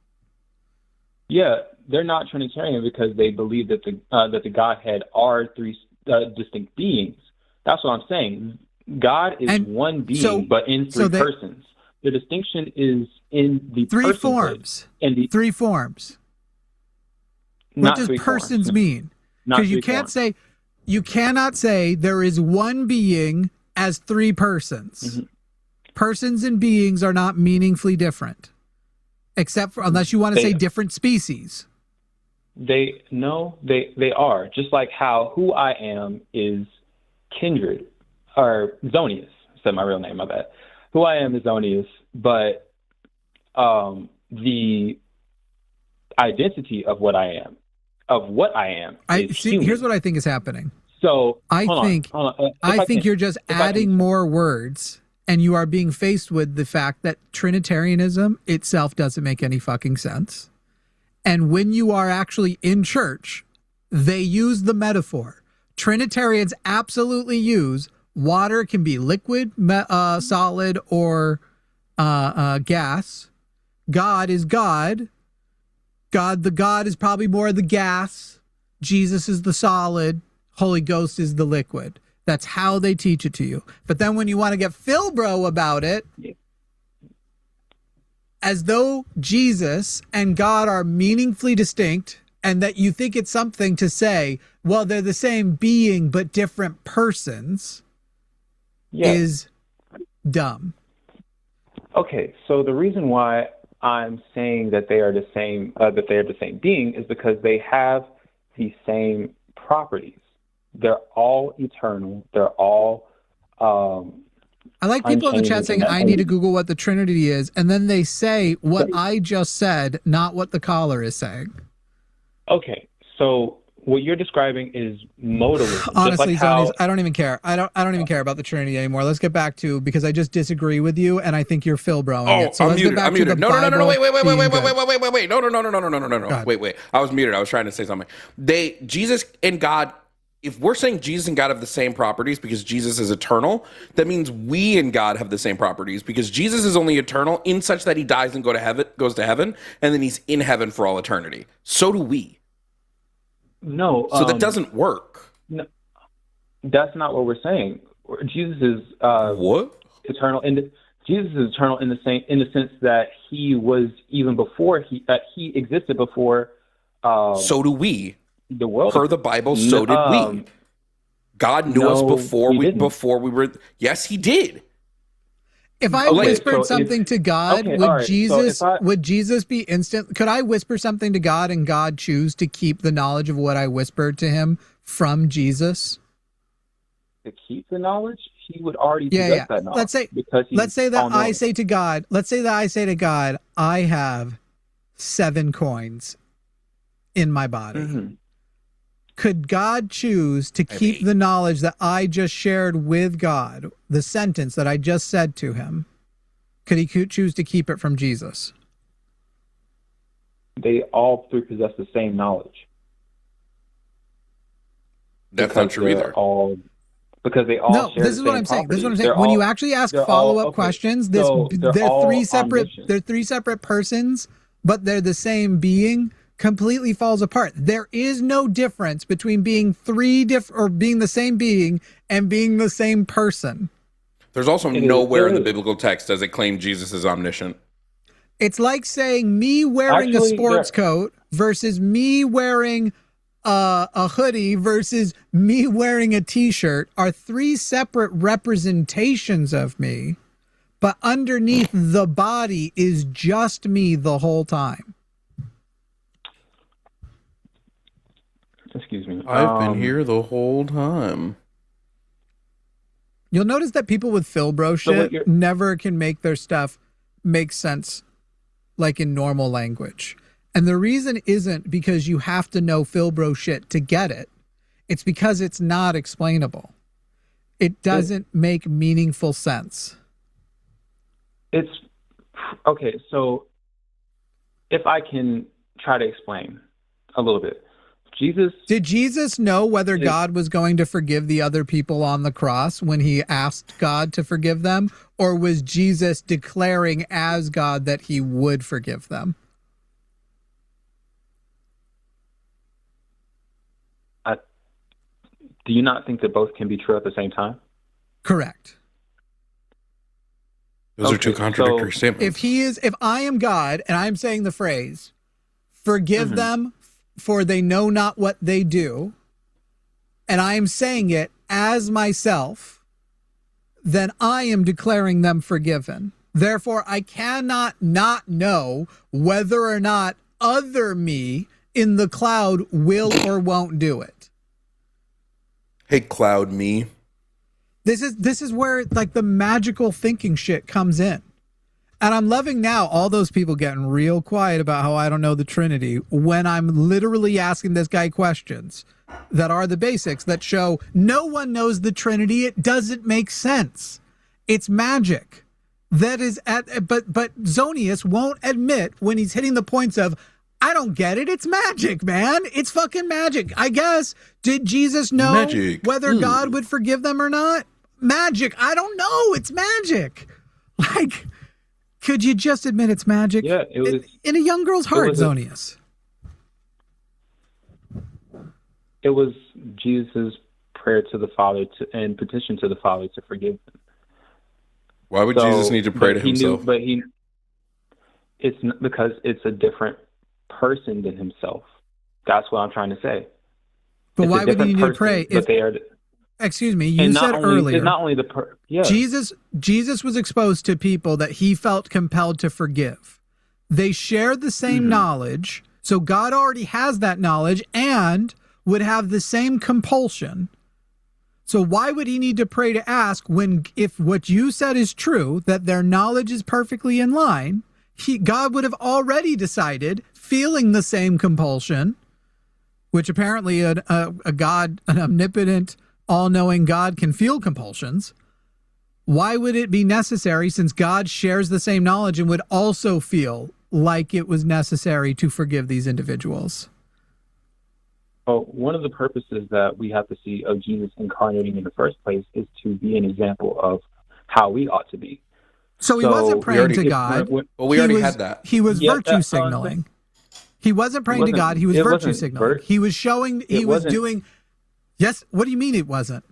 Yeah. They're not Trinitarian because they believe that the Godhead are three distinct beings. That's what I'm saying. God is one being, but in three persons. The distinction is in the three forms. Three forms. What does persons mean? Because you cannot say there is one being as three persons. Mm-hmm. Persons and beings are not meaningfully different, unless you want to say different species. They are, just like how who I am is kindred, or Zonius. I said my real name, my bad. Who I am is Zonius, but the identity of what I am of what I am. Here's what I think is happening. So I think you're just adding more words, and you are being faced with the fact that Trinitarianism itself doesn't make any fucking sense. And when you are actually in church, they use the metaphor. Trinitarians absolutely use water can be liquid, solid, or gas. God is God. The God is probably more the gas. Jesus is the solid. Holy Ghost is the liquid. That's how they teach it to you. But then when you want to get Philbro about it, as though Jesus and God are meaningfully distinct, and that you think it's something to say, well, they're the same being but different persons, is dumb. Okay, so the reason why I'm saying that they are the same being is because they have the same properties. They're all eternal. They're all I like people in the chat saying, I need to Google what the Trinity is, and then they say what I just said, not what the caller is saying. Okay, so what you're describing is modalism. Honestly, Zonies, I don't even care. I don't even care about the Trinity anymore. Let's get back to, because I just disagree with you, and I think you're Philbroing it. So I'm let's muted. get back I'm muted. to the No, wait. No. God. Wait. I was muted. I was trying to say something. Jesus and God, if we're saying Jesus and God have the same properties because Jesus is eternal, that means we and God have the same properties because Jesus is only eternal in such that he dies and goes to heaven, and then he's in heaven for all eternity. So do we. No. So that doesn't work. No, that's not what we're saying. Jesus is eternal, and Jesus is eternal in the sense that he was even before he existed before. So do we. The world. Per the Bible, so did we. God knew us before we were. Yes, he did. If I whispered something to God, would Jesus be instant? Could I whisper something to God and God choose to keep the knowledge of what I whispered to him from Jesus? To keep the knowledge, he would already possess that knowledge. Let's say that I say to God, I have 7 coins in my body. Mm-hmm. Could God choose to keep the knowledge that I just shared with God, the sentence that I just said to him? Could he choose to keep it from Jesus? They all three possess the same knowledge. That's not true either. Because they all share this is what I'm saying. This is what I'm saying. When you actually ask follow-up questions, they're three separate persons, but they're the same being. Completely falls apart. There is no difference between being being the same being and being the same person. There's also nowhere in the biblical text does it claim Jesus is omniscient. It's like saying me wearing a sports coat versus me wearing a hoodie versus me wearing a t-shirt are 3 separate representations of me, but underneath the body is just me the whole time. Excuse me. I've been here the whole time. You'll notice that people with Philbro shit never can make their stuff make sense like in normal language. And the reason isn't because you have to know Philbro shit to get it. It's because it's not explainable. It doesn't make meaningful sense. It's okay. So if I can try to explain a little bit. Did Jesus know whether God was going to forgive the other people on the cross when he asked God to forgive them? Or was Jesus declaring as God that he would forgive them? Do you not think that both can be true at the same time? Correct. Those are two contradictory statements. If I am God and I'm saying the phrase, forgive them for they know not what they do, and I am saying it as myself, then I am declaring them forgiven. Therefore, I cannot not know whether or not other me in the cloud will or won't do it. Hey, cloud me. This is where like the magical thinking shit comes in. And I'm loving now all those people getting real quiet about how I don't know the Trinity when I'm literally asking this guy questions that are the basics that show no one knows the Trinity. It doesn't make sense. It's magic. That is but Zonius won't admit when he's hitting the points of, I don't get it. It's magic, man. It's fucking magic. I guess. Did Jesus know whether God would forgive them or not? Magic. I don't know. It's magic. Like, could you just admit it's magic? Yeah, it was in a young girl's heart, Zonius. It was Jesus' prayer to the Father and petition to the Father to forgive them. Why would Jesus need to pray to himself? It's not, because it's a different person than himself. That's what I'm trying to say. But why would he need to pray? But they are. Excuse me, you said earlier. It's not only Jesus was exposed to people that he felt compelled to forgive. They shared the same knowledge, so God already has that knowledge and would have the same compulsion. So why would he need to pray to ask if what you said is true, that their knowledge is perfectly in line? God would have already decided, feeling the same compulsion, which apparently a God, an omnipotent, all-knowing God can feel compulsions. Why would it be necessary, since God shares the same knowledge and would also feel like it was necessary to forgive these individuals? Well, one of the purposes that we have to see of Jesus incarnating in the first place is to be an example of how we ought to be. So he wasn't praying to God. Well, we already had that. He was virtue signaling. He wasn't praying to God. He was virtue signaling. He was showing, he was doing... Yes. What do you mean it wasn't?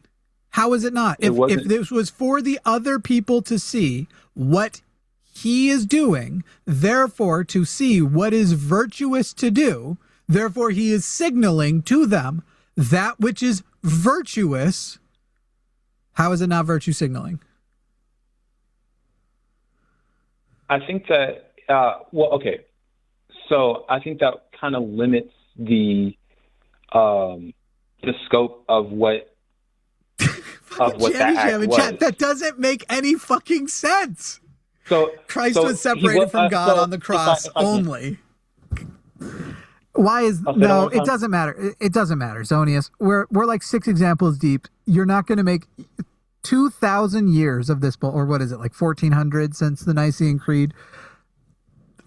How is it not? If this was for the other people to see what he is doing, therefore to see what is virtuous to do, therefore he is signaling to them that which is virtuous. How is it not virtue signaling? I think that, okay. So I think that kind of limits the scope of what that act was. Chat, that doesn't make any fucking sense. So Christ was separated from God on the cross only. Why is no? It doesn't matter. It doesn't matter, Zonius. We're like 6 examples deep. You're not going to make 2,000 years of this, or what is it, like 1,400 since the Nicene Creed?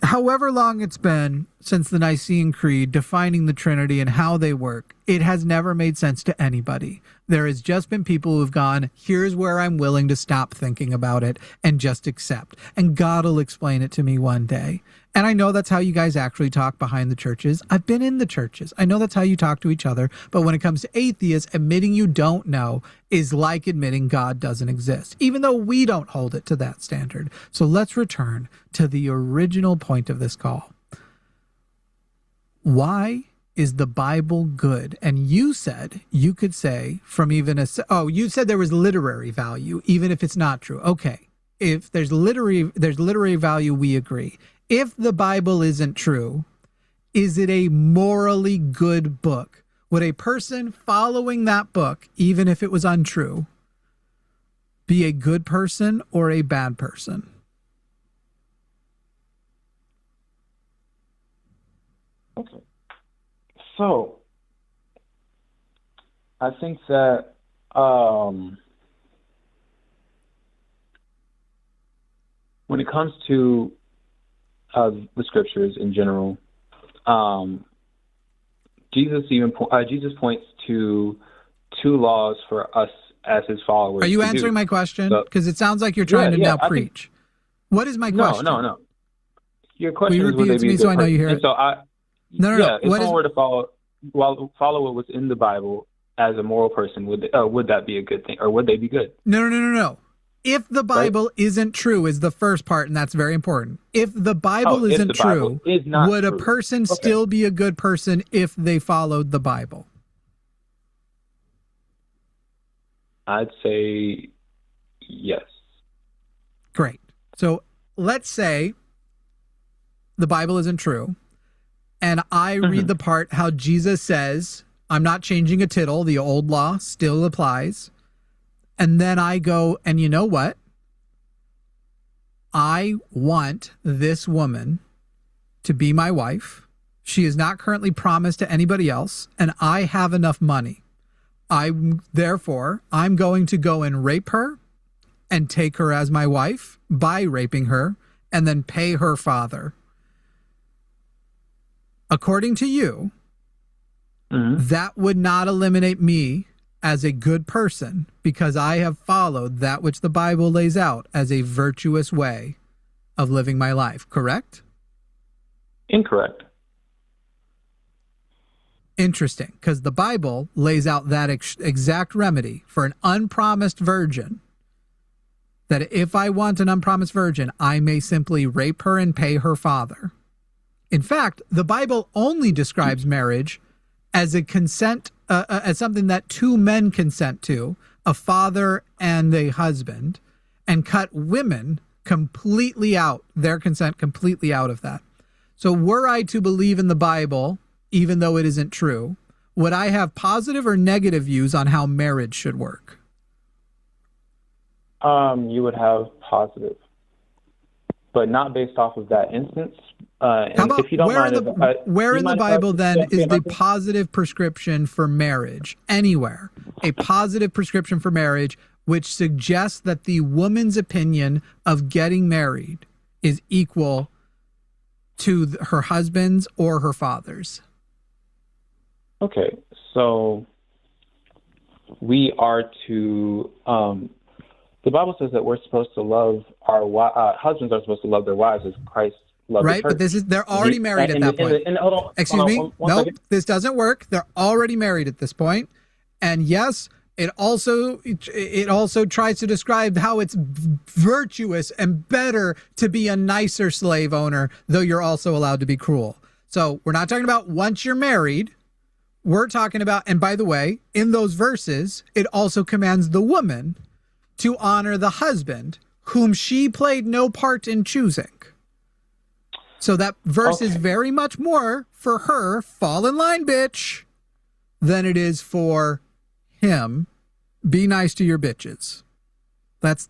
However long it's been since the Nicene Creed defining the Trinity and how they work, it has never made sense to anybody. There has just been people who've gone, here's where I'm willing to stop thinking about it and just accept. And God will explain it to me one day. And I know that's how you guys actually talk behind the churches. I've been in the churches. I know that's how you talk to each other. But when it comes to atheists, admitting you don't know is like admitting God doesn't exist, even though we don't hold it to that standard. So let's return to the original point of this call. Why is the Bible good? And you said you could say from even a... Oh, you said there was literary value, even if it's not true. Okay. If there's literary value, we agree. If the Bible isn't true, is it a morally good book? Would a person following that book, even if it was untrue, be a good person or a bad person? Okay. So, I think that when it comes to the scriptures in general, Jesus points to 2 laws for us as his followers. Are you answering my question? Because it sounds like you're trying to now preach. What is my question? No. Your question is, would they be a good person? So I know you hear it. So No. If someone were to follow what was in the Bible as a moral person, would that be a good thing, or would they be good? No. If the Bible isn't true is the first part, and that's very important. If the Bible isn't true, would a person still be a good person if they followed the Bible? I'd say yes. Great. So let's say the Bible isn't true, and I read the part how Jesus says, I'm not changing a tittle, the old law still applies. And then I go, and you know what? I want this woman to be my wife. She is not currently promised to anybody else, and I have enough money. Therefore, I'm going to go and rape her and take her as my wife by raping her and then pay her father. According to you, that would not eliminate me as a good person because I have followed that which the Bible lays out as a virtuous way of living my life, correct? Incorrect. Interesting, because the Bible lays out that exact remedy for an unpromised virgin, that if I want an unpromised virgin, I may simply rape her and pay her father. In fact, the Bible only describes marriage as a consent, as something that two men consent to, a father and a husband, and cut women completely out, their consent completely out of that. So were I to believe in the Bible, even though it isn't true, would I have positive or negative views on how marriage should work? You would have positive, but not based off of that instance. And how about if you don't where in the Bible then is the positive prescription for marriage? Anywhere. A positive prescription for marriage which suggests that the woman's opinion of getting married is equal to her husband's or her father's. Okay, so we are to, the Bible says that we're supposed to love our husbands are supposed to love their wives as Christ loved the church. Right, but they're already married at that point. Hold on, excuse me, no, second. This doesn't work. They're already married at this point. And yes, it also tries to describe how it's virtuous and better to be a nicer slave owner, though you're also allowed to be cruel. So we're not talking about once you're married. We're talking about, and by the way, in those verses, it also commands the woman to honor the husband, whom she played no part in choosing. So that verse is very much more for her, fall in line, bitch, than it is for him, be nice to your bitches. That's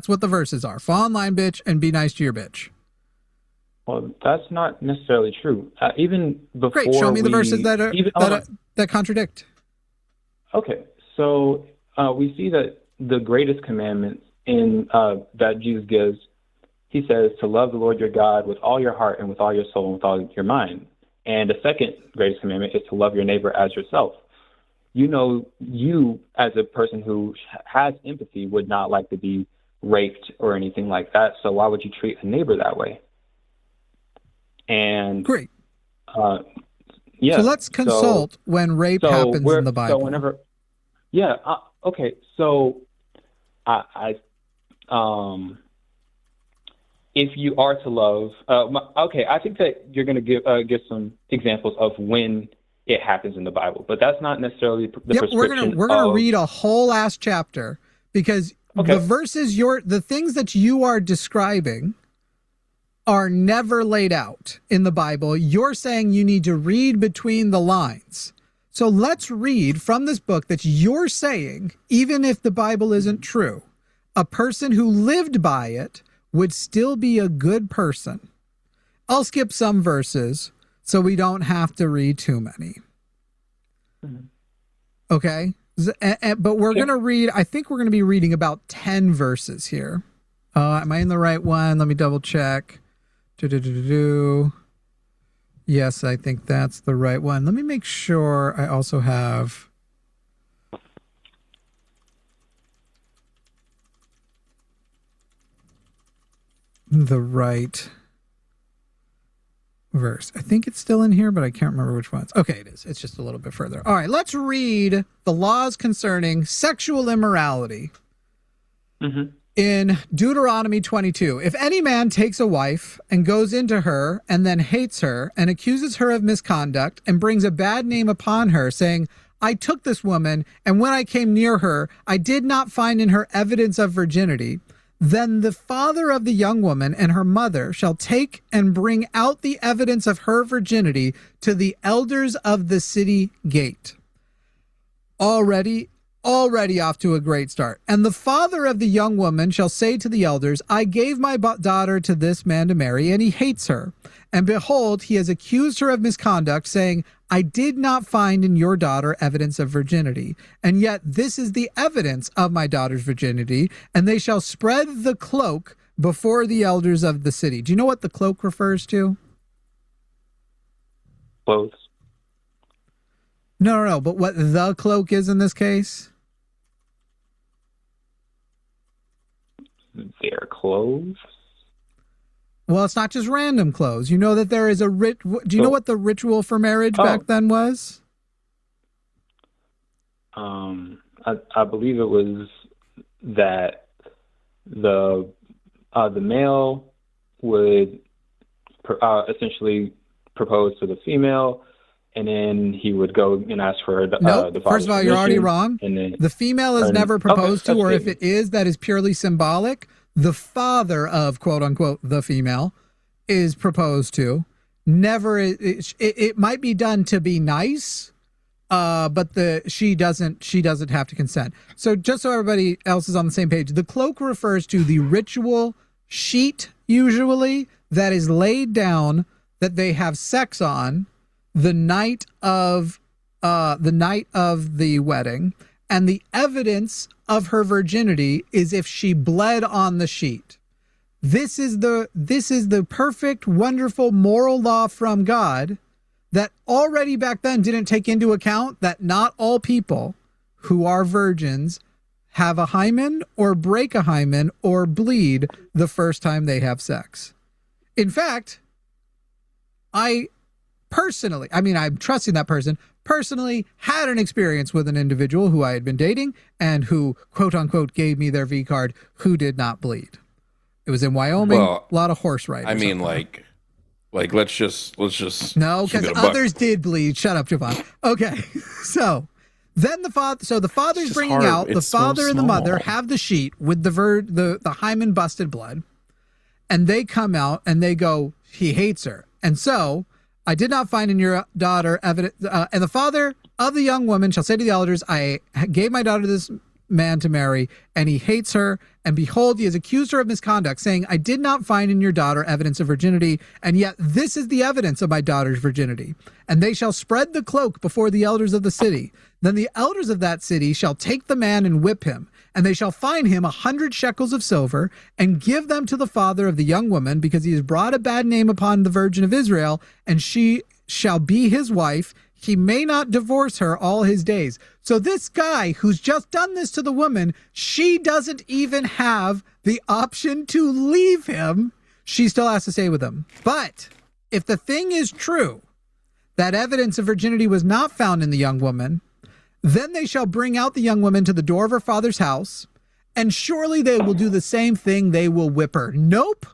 what the verses are. Fall in line, bitch, and be nice to your bitch. Well, that's not necessarily true. Even before Great, show me the verses that contradict. Okay, so we see that the greatest commandment in that Jesus gives, he says to love the Lord your God with all your heart and with all your soul and with all your mind. And the second greatest commandment is to love your neighbor as yourself. You know, you as a person who has empathy would not like to be raped or anything like that. So why would you treat a neighbor that way? And great. Yeah. So let's consult when rape happens in the Bible. So whenever, yeah. Okay. So if you are to love, okay, I think that you're going to give some examples of when it happens in the Bible, but that's not necessarily the prescription. We're gonna read a whole ass chapter because the verses the things that you are describing are never laid out in the Bible. You're saying you need to read between the lines. So let's read from this book that you're saying, even if the Bible isn't true, a person who lived by it would still be a good person. I'll skip some verses so we don't have to read too many. Okay? But we're going to read, I think we're going to be reading about 10 verses here. Am I in the right one? Let me double check. Yes, I think that's the right one. Let me make sure I also have the right verse. I think it's still in here, but I can't remember which ones. Okay, it is. It's just a little bit further. All right, let's read the laws concerning sexual immorality. In Deuteronomy 22, if any man takes a wife and goes into her and then hates her and accuses her of misconduct and brings a bad name upon her, saying, I took this woman, and when I came near her, I did not find in her evidence of virginity, then the father of the young woman and her mother shall take and bring out the evidence of her virginity to the elders of the city gate. Already already off to a great start. And the father of the young woman shall say to the elders, I gave my daughter to this man to marry, and he hates her. And behold, he has accused her of misconduct, saying, I did not find in your daughter evidence of virginity. And yet this is the evidence of my daughter's virginity, and they shall spread the cloak before the elders of the city. Do you know what the cloak refers to? Clothes. No. But what the cloak is in this case? Their clothes. Well, it's not just random clothes. You know that there is a do you know what the ritual for marriage back then was? I believe it was that the male would essentially propose to the female, and then he would go and ask for the father's First of all, you're already wrong. And then, the female is never proposed to, or if good. it is, that is purely symbolic. The father of quote unquote the female is proposed to. Never. It might be done to be nice, but she doesn't have to consent. So just so everybody else is on the same page, the cloak refers to the ritual sheet, usually, that is laid down that they have sex on the night of the wedding, and the evidence of her virginity is if she bled on the sheet. This is the perfect, wonderful moral law from God that already back then didn't take into account that not all people who are virgins have a hymen or break a hymen or bleed the first time they have sex. In fact, I'm trusting that person, personally had an experience with an individual who I had been dating and who, quote unquote, gave me their V card, who did not bleed. It was in Wyoming, a lot of horse riding. I mean, like let's just no, because others did bleed. Shut up, Jovan. Okay, so then the father's bringing out, the father and the mother have the sheet with the hymen busted blood, and they come out and they go, he hates her, and so I did not find in your daughter evidence. And the father of the young woman shall say to the elders, I gave my daughter to this man to marry, and he hates her. And behold, he has accused her of misconduct, saying, I did not find in your daughter evidence of virginity. And yet this is the evidence of my daughter's virginity. And they shall spread the cloak before the elders of the city. Then the elders of that city shall take the man and whip him. And they shall fine him 100 shekels of silver, and give them to the father of the young woman, because he has brought a bad name upon the Virgin of Israel, and she shall be his wife. He may not divorce her all his days. So this guy who's just done this to the woman, she doesn't even have the option to leave him. She still has to stay with him. But if the thing is true, that evidence of virginity was not found in the young woman, then they shall bring out the young woman to the door of her father's house, and surely they will do the same thing. They will whip her. Nope.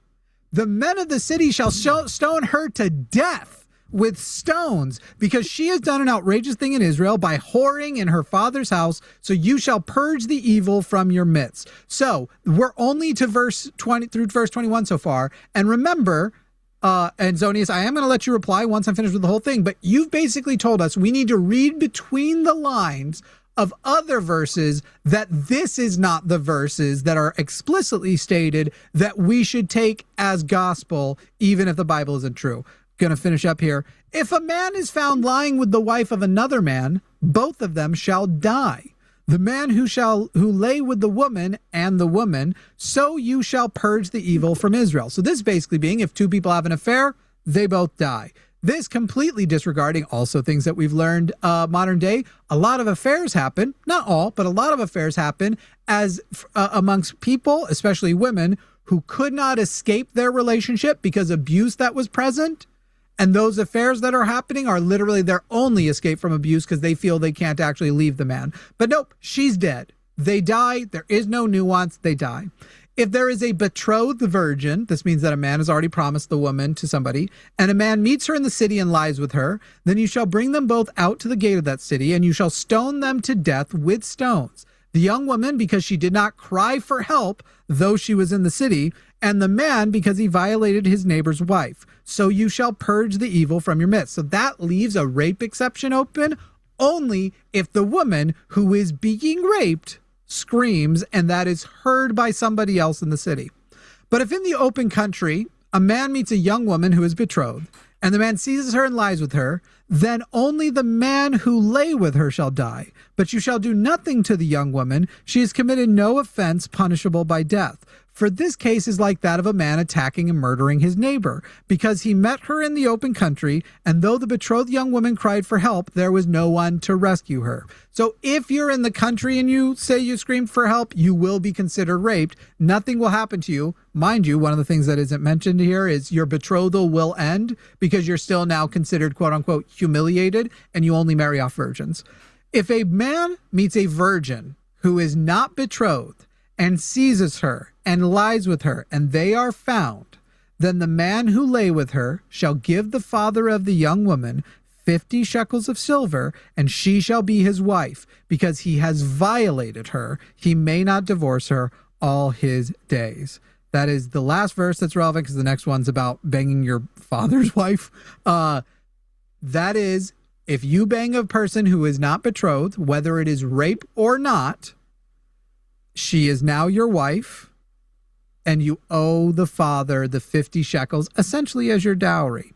The men of the city shall stone her to death with stones, because she has done an outrageous thing in Israel by whoring in her father's house. So you shall purge the evil from your midst. So we're only to verse 20 through verse 21 so far. And remember, and Zonius, I am going to let you reply once I'm finished with the whole thing, but you've basically told us we need to read between the lines of other verses that this is not the verses that are explicitly stated that we should take as gospel, even if the Bible isn't true. Going to finish up here. If a man is found lying with the wife of another man, both of them shall die. The man who lay with the woman and the woman, so you shall purge the evil from Israel. So this basically being, if two people have an affair, they both die. This completely disregarding also things that we've learned modern day. A lot of affairs happen, not all, but a lot of affairs happen as amongst people, especially women, who could not escape their relationship because abuse that was present. And those affairs that are happening are literally their only escape from abuse because they feel they can't actually leave the man. But nope, she's dead. They die. There is no nuance. They die. If there is a betrothed virgin, this means that a man has already promised the woman to somebody, and a man meets her in the city and lies with her, then you shall bring them both out to the gate of that city, and you shall stone them to death with stones. The young woman, because she did not cry for help, though she was in the city, and the man, because he violated his neighbor's wife. So you shall purge the evil from your midst. So that leaves a rape exception open only if the woman who is being raped screams and that is heard by somebody else in the city. But if in the open country, a man meets a young woman who is betrothed, and the man seizes her and lies with her, then only the man who lay with her shall die. But you shall do nothing to the young woman. She has committed no offense punishable by death. For this case is like that of a man attacking and murdering his neighbor, because he met her in the open country, and though the betrothed young woman cried for help, there was no one to rescue her. So if you're in the country and you say you screamed for help, you will be considered raped. Nothing will happen to you. Mind you, one of the things that isn't mentioned here is your betrothal will end because you're still now considered, quote unquote, humiliated, and you only marry off virgins. If a man meets a virgin who is not betrothed and seizes her and lies with her, and they are found, then the man who lay with her shall give the father of the young woman 50 shekels of silver, and she shall be his wife, because he has violated her. He may not divorce her all his days. That is the last verse that's relevant, because the next one's about banging your father's wife. That is, if you bang a person who is not betrothed, whether it is rape or not, she is now your wife, and you owe the father the 50 shekels, essentially as your dowry.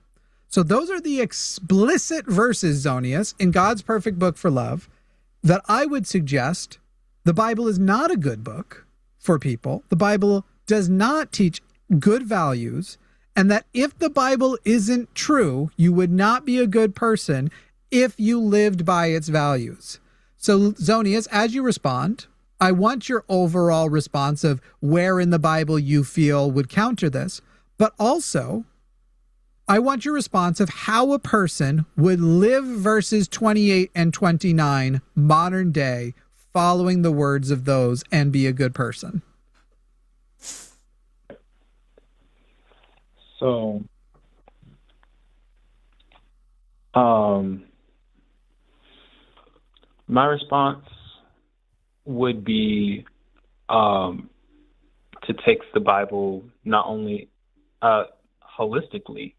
So those are the explicit verses, Zonius, in God's perfect book for love, that I would suggest the Bible is not a good book for people. The Bible does not teach good values, and that if the Bible isn't true, you would not be a good person if you lived by its values. So, Zonius, as you respond, I want your overall response of where in the Bible you feel would counter this, but also I want your response of how a person would live verses 28 and 29 modern day, following the words of those, and be a good person. So, my response would be to take the Bible not only holistically,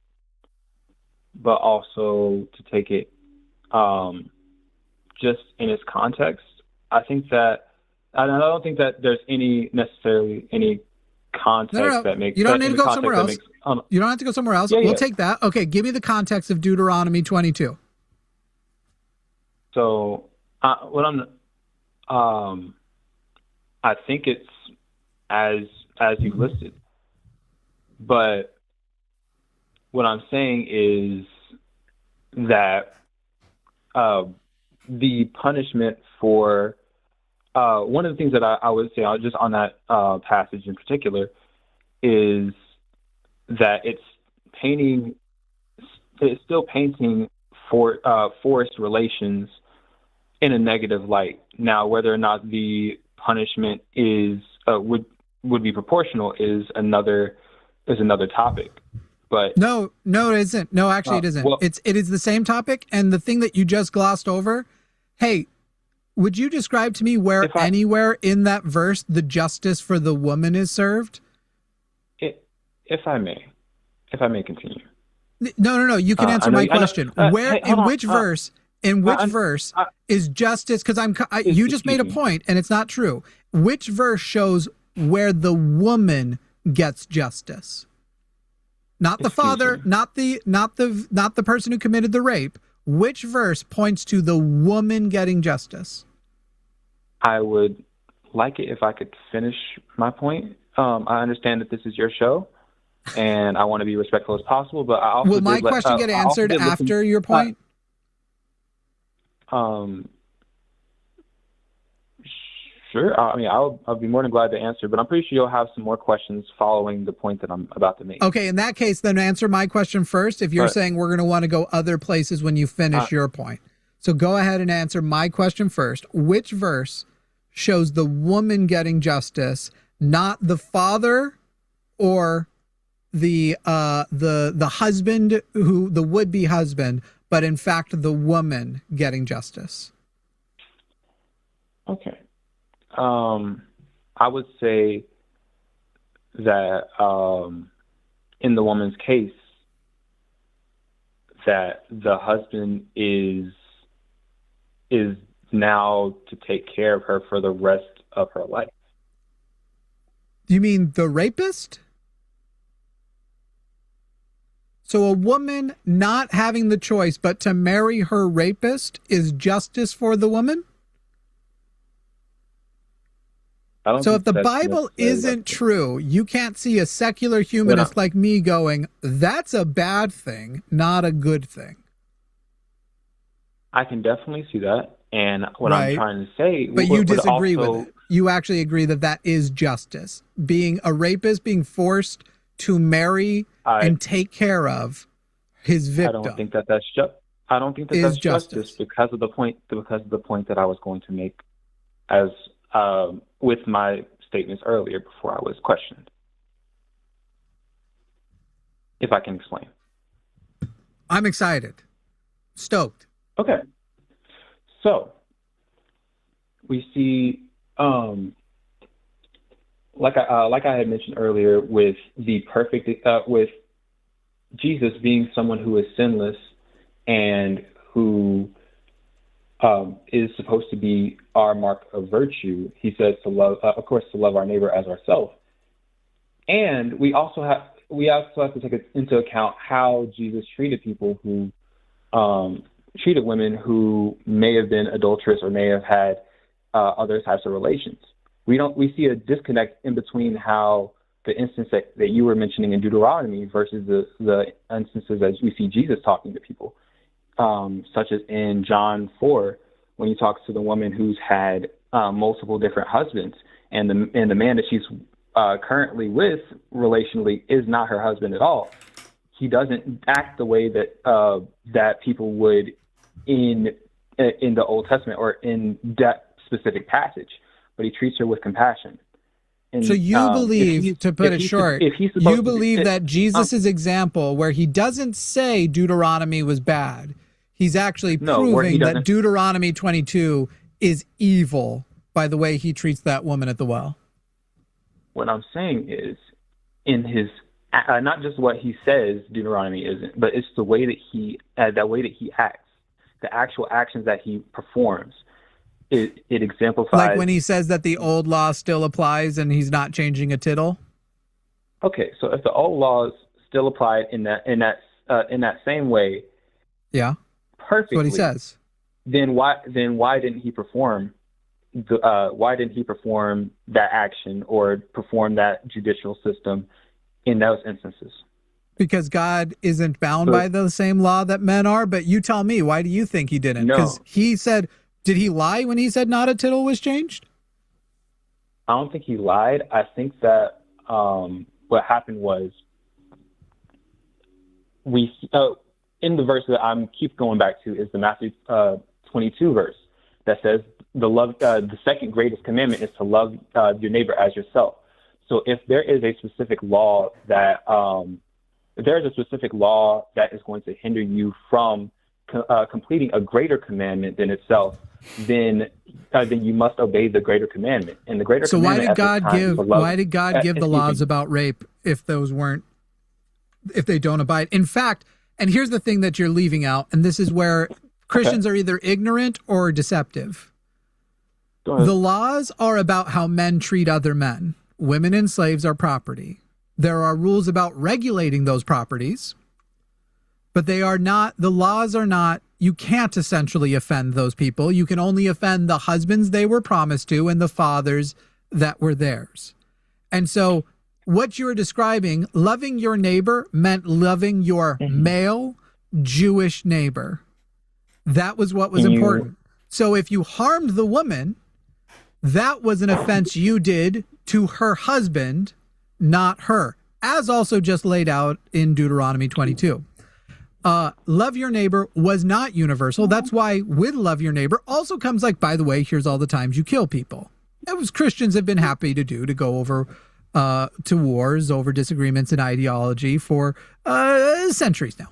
but also to take it just in its context. I think that I don't think that there's any context that makes. You don't need to go somewhere else. You don't have to go somewhere else. We'll take that. Okay, give me the context of Deuteronomy 22. So, I think it's as you listed, but what I'm saying is that the punishment for one of the things that I would say, just on that passage in particular, is that it's still painting forced relations in a negative light. Now, whether or not the punishment is would be proportional is another topic. But no, it isn't. No, actually, it isn't. Well, it is the same topic, and the thing that you just glossed over. Hey, would you describe to me where anywhere in that verse the justice for the woman is served? If I may continue. No. You can answer my question. In which verse is justice? Because you just made a point, and it's not true. Which verse shows where the woman gets justice? Not the father, not the person who committed the rape. Which verse points to the woman getting justice? I would like it if I could finish my point. I understand that this is your show, and I want to be respectful as possible. But I also will my question get answered after your point? Sure. I mean, I'll be more than glad to answer, but I'm pretty sure you'll have some more questions following the point that I'm about to make. Okay, in that case, then answer my question first. If you're saying we're going to want to go other places when you finish your point. So go ahead and answer my question first. Which verse shows the woman getting justice, not the father or the husband, the would-be husband, but in fact the woman getting justice? Okay. I would say that in the woman's case, that the husband is is now to take care of her for the rest of her life. You mean the rapist? So a woman not having the choice but to marry her rapist is justice for the woman? So if the Bible isn't true, you can't see a secular humanist like me going, that's a bad thing, not a good thing. I can definitely see that. And what I'm trying to say... But you disagree with it. You actually agree that that is justice. Being a rapist, being forced to marry and take care of his victim. I don't think that that's just. I don't think that that's justice because of the point that I was going to make as with my statements earlier before I was questioned. If I can explain. I'm excited. Stoked. Okay. So we see like I had mentioned earlier with the perfect with Jesus being someone who is sinless and who is supposed to be our mark of virtue. He says to love, of course, to love our neighbor as ourselves. And we also have to take into account how Jesus treated people who treated women who may have been adulterous or may have had other types of relations. We see a disconnect in between how the instance that you were mentioning in Deuteronomy versus the instances that we see Jesus talking to people, such as in John 4, when he talks to the woman who's had multiple different husbands, and the man that she's currently with relationally is not her husband at all. He doesn't act the way that that people would in the Old Testament or in that specific passage, but he treats her with compassion. And, so you believe, to put it short, you believe that Jesus' example, where he doesn't say Deuteronomy was bad, he's actually proving that Deuteronomy 22 is evil by the way he treats that woman at the well. What I'm saying is, in his not just what he says Deuteronomy isn't, but it's the way that he acts, the actual actions that he performs. It exemplifies. Like when he says that the old law still applies and he's not changing a tittle. Okay, so if the old laws still apply in that same way, yeah, perfectly. That's what he says. Then why didn't he perform that action or perform that judicial system in those instances? Because God isn't bound by the same law that men are. But you tell me, why do you think he didn't? Because he said. Did he lie when he said not a tittle was changed? I don't think he lied. I think that what happened was we in the verse that I'm keep going back to is the Matthew 22 verse that says the second greatest commandment is to love your neighbor as yourself. So if there is a specific law that is going to hinder you from completing a greater commandment than itself, then you must obey the greater commandment. And the greater commandment. So why did God give the laws about rape if they don't abide? In fact, and here's the thing that you're leaving out, and this is where Christians are either ignorant or deceptive. The laws are about how men treat other men. Women and slaves are property. There are rules about regulating those properties, but they are not, the laws are not, you can't essentially offend those people. You can only offend the husbands they were promised to and the fathers that were theirs. And so what you're describing, loving your neighbor, meant loving your male Jewish neighbor. That was what was important. So if you harmed the woman, that was an offense you did to her husband, not her, as also just laid out in Deuteronomy 22. Love your neighbor was not universal. That's why with love your neighbor also comes like, by the way, here's all the times you kill people. That was Christians have been happy to do, to go over to wars over disagreements in ideology for centuries now.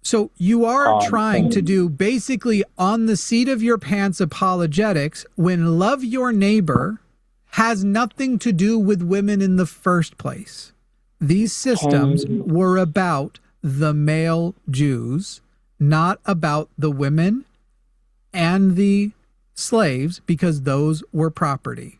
So you are trying to do basically on the seat of your pants apologetics when love your neighbor has nothing to do with women in the first place. These systems were about the male Jews, not about the women and the slaves because those were property.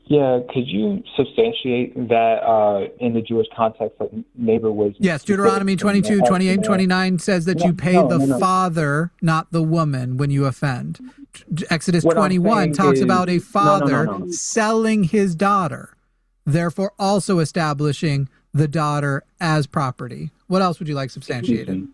Yeah, could you substantiate that in the Jewish context that neighbor was... Yes, Deuteronomy 22, 28, 29 says that you pay the father, not the woman, when you offend. Exodus 21 talks about a father selling his daughter, therefore also establishing the daughter as property. What else would you like substantiated?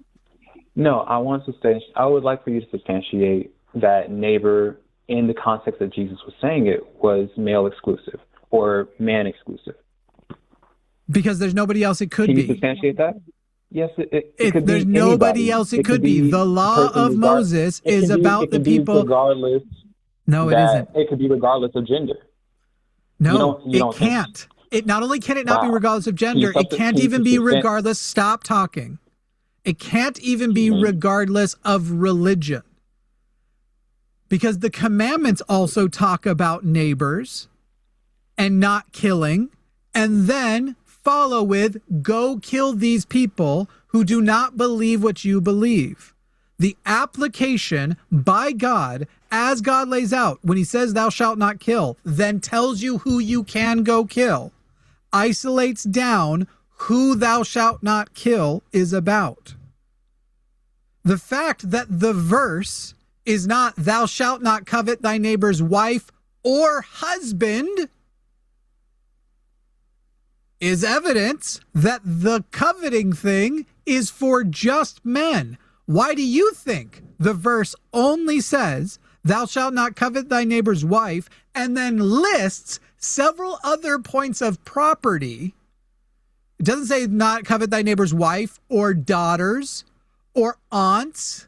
No, I would like for you to substantiate that neighbor in the context that Jesus was saying it was male exclusive or man exclusive. Because there's nobody else it could be. Can you substantiate that? Yes, it could there's be nobody anybody. else it could be. The law of Moses is about the people. Regardless. No, it isn't. It could be regardless of gender. No, it can't. It not only can it not be regardless of gender, it can't even be regardless. Stop talking. It can't even be regardless of religion. Because the commandments also talk about neighbors and not killing, and then follow with, go kill these people who do not believe what you believe. The application by God, as God lays out, when he says thou shalt not kill, then tells you who you can go kill, isolates down who thou shalt not kill is about. The fact that the verse is not thou shalt not covet thy neighbor's wife or husband is evidence that the coveting thing is for just men. Why do you think the verse only says thou shalt not covet thy neighbor's wife and then lists several other points of property? It doesn't say not covet thy neighbor's wife or daughters or aunts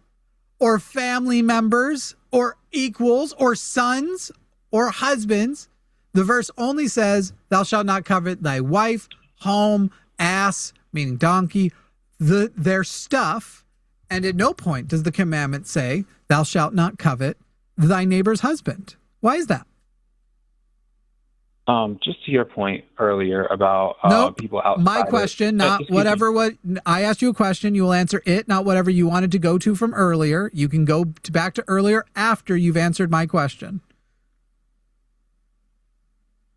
or family members, or equals, or sons, or husbands. The verse only says, thou shalt not covet thy wife, home, ass, meaning donkey, their stuff. And at no point does the commandment say, thou shalt not covet thy neighbor's husband. Why is that? Just to your point earlier about people outside. My question, not whatever. What I asked you a question, you will answer it, not whatever you wanted to go to from earlier. You can go back to earlier after you've answered my question.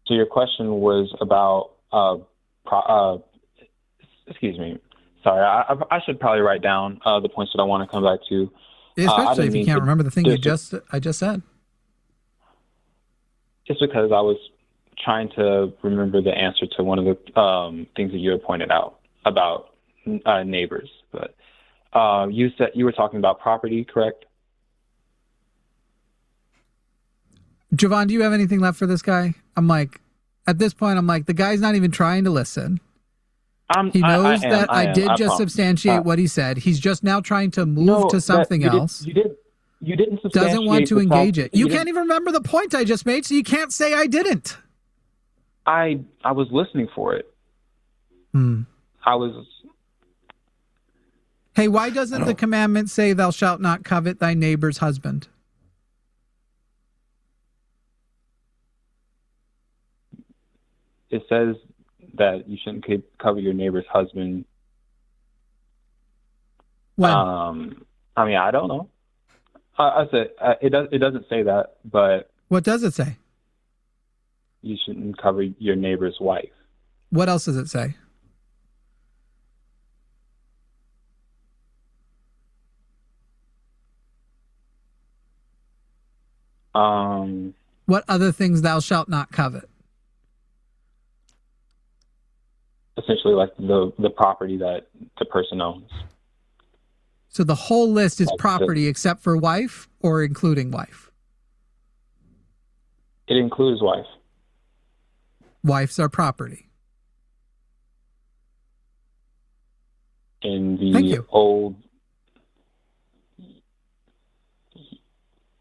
So your question was about. Excuse me. Sorry, I should probably write down the points that I want to come back to. Especially if you can't remember the thing I just said. Just because I was trying to remember the answer to one of the things that you had pointed out about neighbors, but you said you were talking about property, correct? Jovan, do you have anything left for this guy? At this point, the guy's not even trying to listen. He knows that I did just substantiate what he said. He's just now trying to move to something else. You didn't substantiate. Doesn't want to engage it. You can't even remember the point I just made, so you can't say I didn't. I was listening for it. I was. Hey, why doesn't the commandment say thou shalt not covet thy neighbor's husband? It says that you shouldn't covet your neighbor's husband. When? I don't know. I said it doesn't say that, but what does it say? You shouldn't cover your neighbor's wife. What else does it say? What other things thou shalt not covet? Essentially, like the property that the person owns. So the whole list is property except for wife, or including wife? It includes wife. Wives are property. In the old...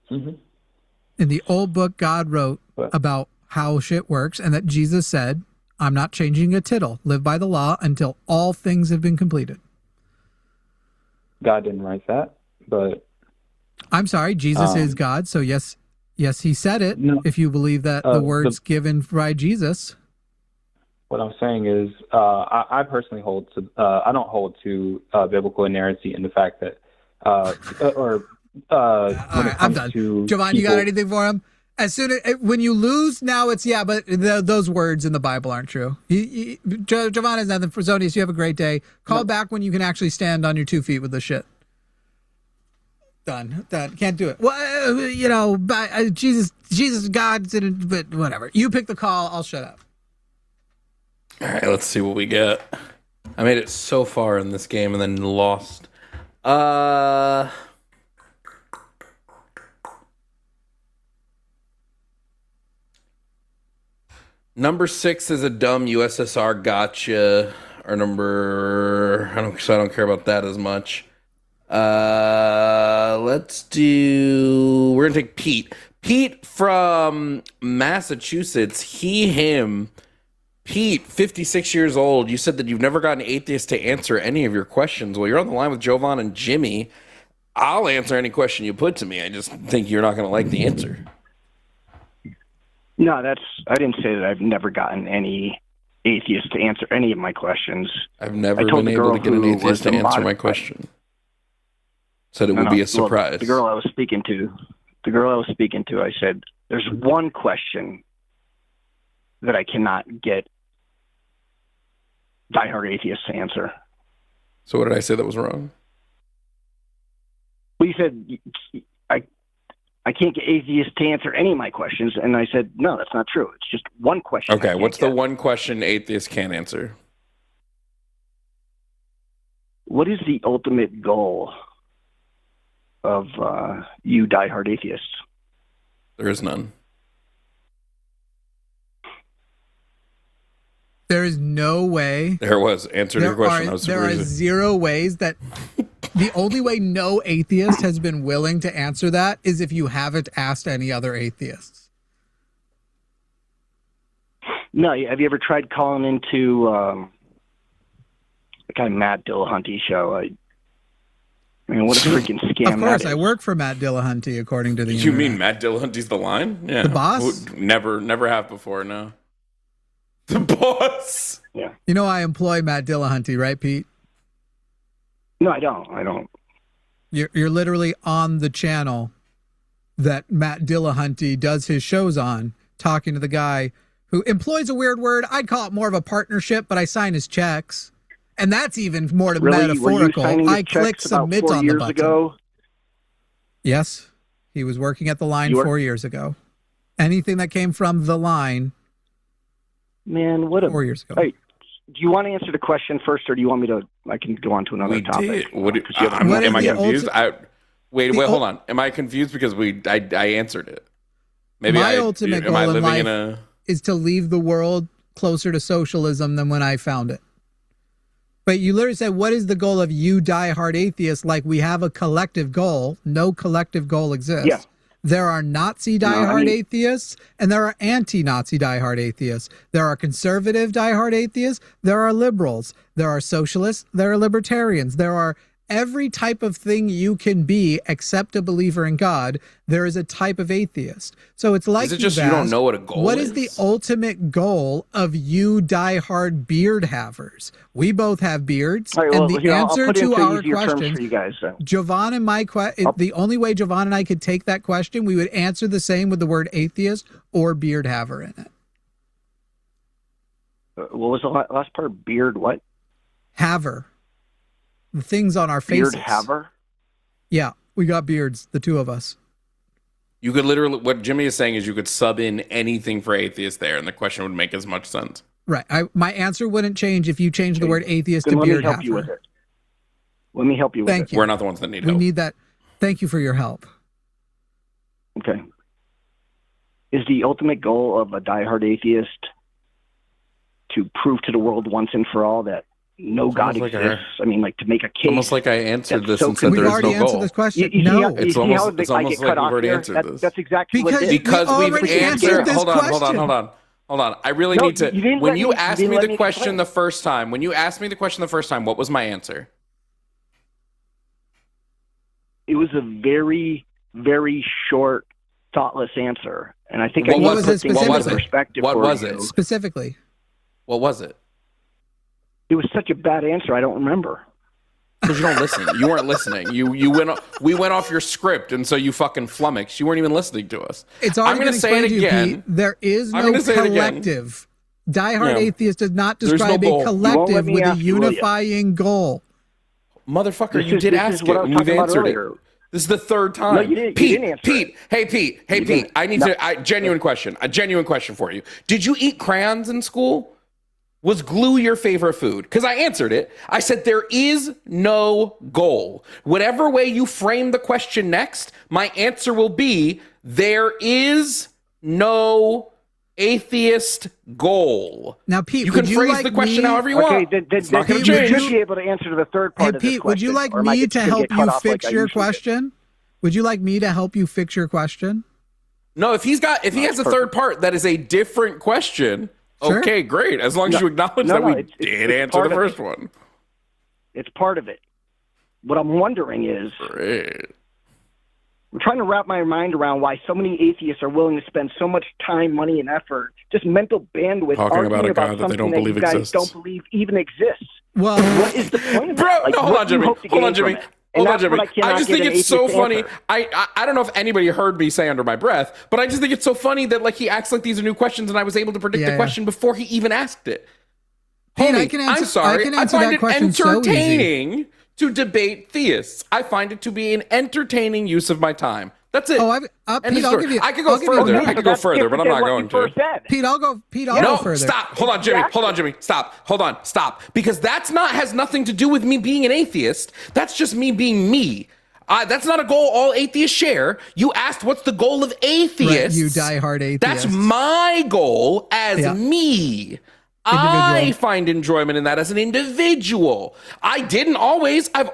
In the old book, God wrote about how shit works, and that Jesus said, I'm not changing a tittle. Live by the law until all things have been completed. God didn't write that, but... I'm sorry, Jesus is God, so yes, he said it, if you believe that the words given by Jesus. What I'm saying is, I personally hold to, I don't hold to biblical inerrancy in the fact that, or right, I'm done. Jovan, you got anything for him? As soon as when you lose, now it's but those words in the Bible aren't true. Jovan has nothing for Zonius. You have a great day. Call back when you can actually stand on your 2 feet with the shit. Done. Can't do it. Well, Jesus, God didn't. But whatever. You pick the call. I'll shut up. All right, let's see what we get. I made it so far in this game and then lost. Number 6 is a dumb USSR gotcha. Or number... I don't care about that as much. Let's do... We're going to take Pete. Pete from Massachusetts. He, him. Pete, 56 years old. You said that you've never gotten an atheist to answer any of your questions. Well, you're on the line with Jovan and Jimmy. I'll answer any question you put to me. I just think you're not going to like the answer. No, I didn't say that I've never gotten any atheist to answer any of my questions. I've never been able to get an atheist to answer my question. Said it would be a surprise. Well, the girl I was speaking to, I said, there's one question that I cannot get diehard atheists to answer. So what did I say that was wrong? Well, you said, I can't get atheists to answer any of my questions. And I said, no, that's not true. It's just one question. Okay, what's the one question atheists can't answer? What is the ultimate goal of you diehard atheists? There is none. There is no way. There was. Answer your question. There are 0 ways that... The only way no atheist has been willing to answer that is if you haven't asked any other atheists. No, have you ever tried calling into the guy Matt Dillahunty show? I mean, what a freaking scam! Of course, I work for Matt Dillahunty, according to the. You mean Matt Dillahunty's the line? Yeah, the boss. Never have before. No, the boss. Yeah. You know, I employ Matt Dillahunty, right, Pete? No, I don't. You're literally on the channel that Matt Dillahunty does his shows on, talking to the guy who employs a weird word. I'd call it more of a partnership, but I sign his checks. And that's even more metaphorical. I click submit on the button. Ago? Yes. He was working at the line 4 years ago. Anything that came from the line. Man, what 4 years ago. Hey, do you want to answer the question first, or do you want me to? I can go on to another topic. Am I confused? Wait, hold on. Am I confused because I answered it? Maybe my ultimate goal in life is to leave the world closer to socialism than when I found it. But you literally said, "What is the goal of you, diehard atheists?" Like we have a collective goal. No collective goal exists. Yeah. There are Nazi diehard atheists, and there are anti-Nazi diehard atheists. There are conservative diehard atheists. There are liberals. There are socialists. There are libertarians. There are every type of thing you can be except a believer in God. There is a type of atheist. So it's like, is it just you don't know what a goal is? What is the ultimate goal of you diehard beard havers? We both have beards. Right, well, and the answer to our questions, for you guys, Jovan and the only way Jovan and I could take that question, we would answer the same with the word atheist or beard haver in it. What was the last part? Beard what? Haver. The things on our faces. Beard haver? Yeah, we got beards, the two of us. You could literally, what Jimmy is saying is you could sub in anything for atheist there, and the question would make as much sense. Right. My answer wouldn't change if you changed the word atheist to beard haver. Let me help you with it. Let me help you with it. Thank you. We're not the ones that need help. We need that. Thank you for your help. Okay. Is the ultimate goal of a diehard atheist to prove to the world once and for all that no God exists? I mean, like to make a case. Almost like I answered this and said there is no goal. We've already answered this question. No, it's almost like we've already answered this. That's exactly what it is. Because we've answered this question. Hold on. I really need to. When you asked me the question the first time, what was my answer? It was a very, very short, thoughtless answer, and I think what was it specifically? Perspective. What was it specifically? What was it? It was such a bad answer. I don't remember. because you don't listen. You weren't listening. We went off your script, and so you fucking flummoxed. You weren't even listening to us. It's already been explained to you, Pete. There is no collective. Diehard Atheist does not describe a collective with a unifying goal. Motherfucker, you did ask it, and you've answered it. This is the third time. No, you didn't answer Pete. Hey, Pete. I need a genuine question for you. Did you eat crayons in school? Was glue your favorite food? Because I answered it. I said there is no goal. Whatever way you frame the question next, my answer will be there is no atheist goal. Now, Pete, you can phrase the question however you want. Okay, then Pete, would you be able to answer the third part of this Pete, question? would you like me to help you fix your question? Would you like me to help you fix your question? No, if he has a third part that is a different question. Sure. Okay, great. As long as you acknowledge that we did answer the first one. It's part of it. What I'm wondering is, I'm trying to wrap my mind around why so many atheists are willing to spend so much time, money, and effort, just mental bandwidth, talking about a God that they don't believe you guys exists. Don't believe even exists. Well, what is the point of bro? that? Like, no, hold on, Jimmy. Hold on, Jimmy. I just think it's so funny. I don't know if anybody heard me say under my breath, but I just think it's so funny that like he acts like these are new questions, and I was able to predict the question before he even asked it. Pete, Homie, I'm sorry. I find it entertaining to debate theists. I find it to be an entertaining use of my time. That's it. Pete, I'll give you. I could go further. I could go further, but I'm not going to. Pete, I'll go further. Stop. Hold on, Jimmy. Stop. Because has nothing to do with me being an atheist. That's just me being me. That's not a goal all atheists share. You asked what's the goal of atheists. Right, you diehard atheist. That's my goal as me. I find enjoyment in that as an individual. I've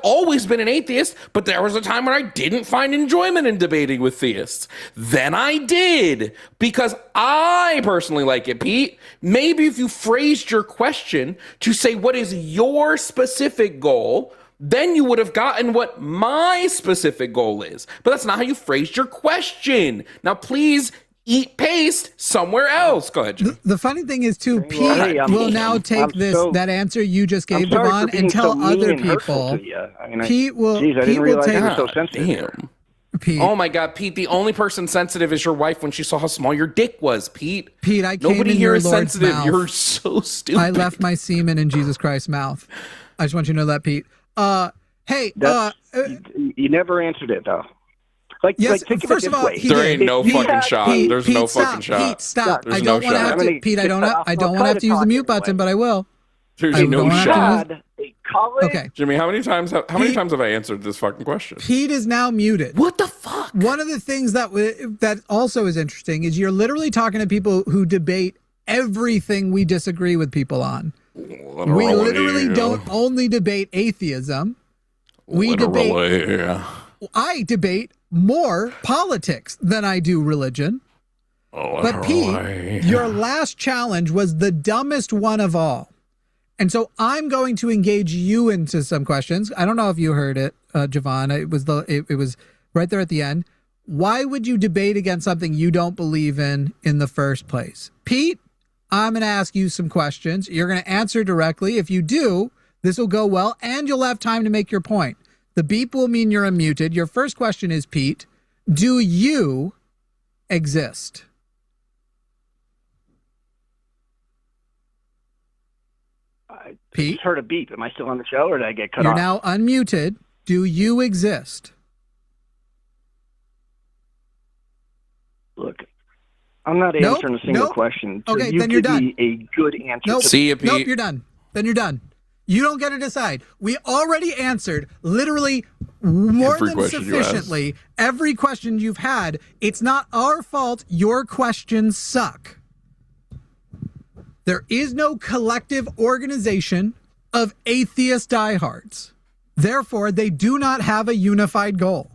always been an atheist, but there was a time where I didn't find enjoyment in debating with theists. Then I did, because I personally like it, Pete. Maybe if you phrased your question to say, what is your specific goal? Then you would have gotten what my specific goal is. But that's not how you phrased your question. Now, please eat paste somewhere else. Go ahead, Jimmy. The funny thing is, too, Pete will now take that answer you just gave, Jovan, and tell other people. Pete will take it so sensitive. Pete. Oh my God, Pete! The only person sensitive is your wife when she saw how small your dick was, Pete. Pete, I came Nobody in here your is Lord's sensitive. mouth. You're so stupid. I left my semen in Jesus Christ's mouth. I just want you to know that, Pete. Hey, you never answered it though. First of all, there ain't no fucking shot. There's no fucking shot. Pete, stop. There's I don't want to have to. Pete, I don't want to have to use the mute button, but I will. There's no shot. Okay, Jimmy, how many times have I answered this fucking question? Pete is now muted. What the fuck? One of the things that also is interesting is you're literally talking to people who debate everything we disagree with people on. We literally don't only debate atheism. I debate more politics than I do religion. But Pete, your last challenge was the dumbest one of all. And so I'm going to engage you into some questions. I don't know if you heard it, Jovan. It was right there at the end. Why would you debate against something you don't believe in the first place? Pete, I'm going to ask you some questions. You're going to answer directly. If you do, this will go well, and you'll have time to make your point. The beep will mean you're unmuted. Your first question is, Pete, do you exist? Pete? I just heard a beep. Am I still on the show, or did I get cut off? You're now unmuted. Do you exist? Look, I'm not answering a single question. So okay, then you're done. Me a good answer. See you, Pete. Nope, you're done. Then you're done. You don't get to decide. We already answered literally more than sufficiently every question you've had. It's not our fault your questions suck. There is no collective organization of atheist diehards. Therefore, they do not have a unified goal.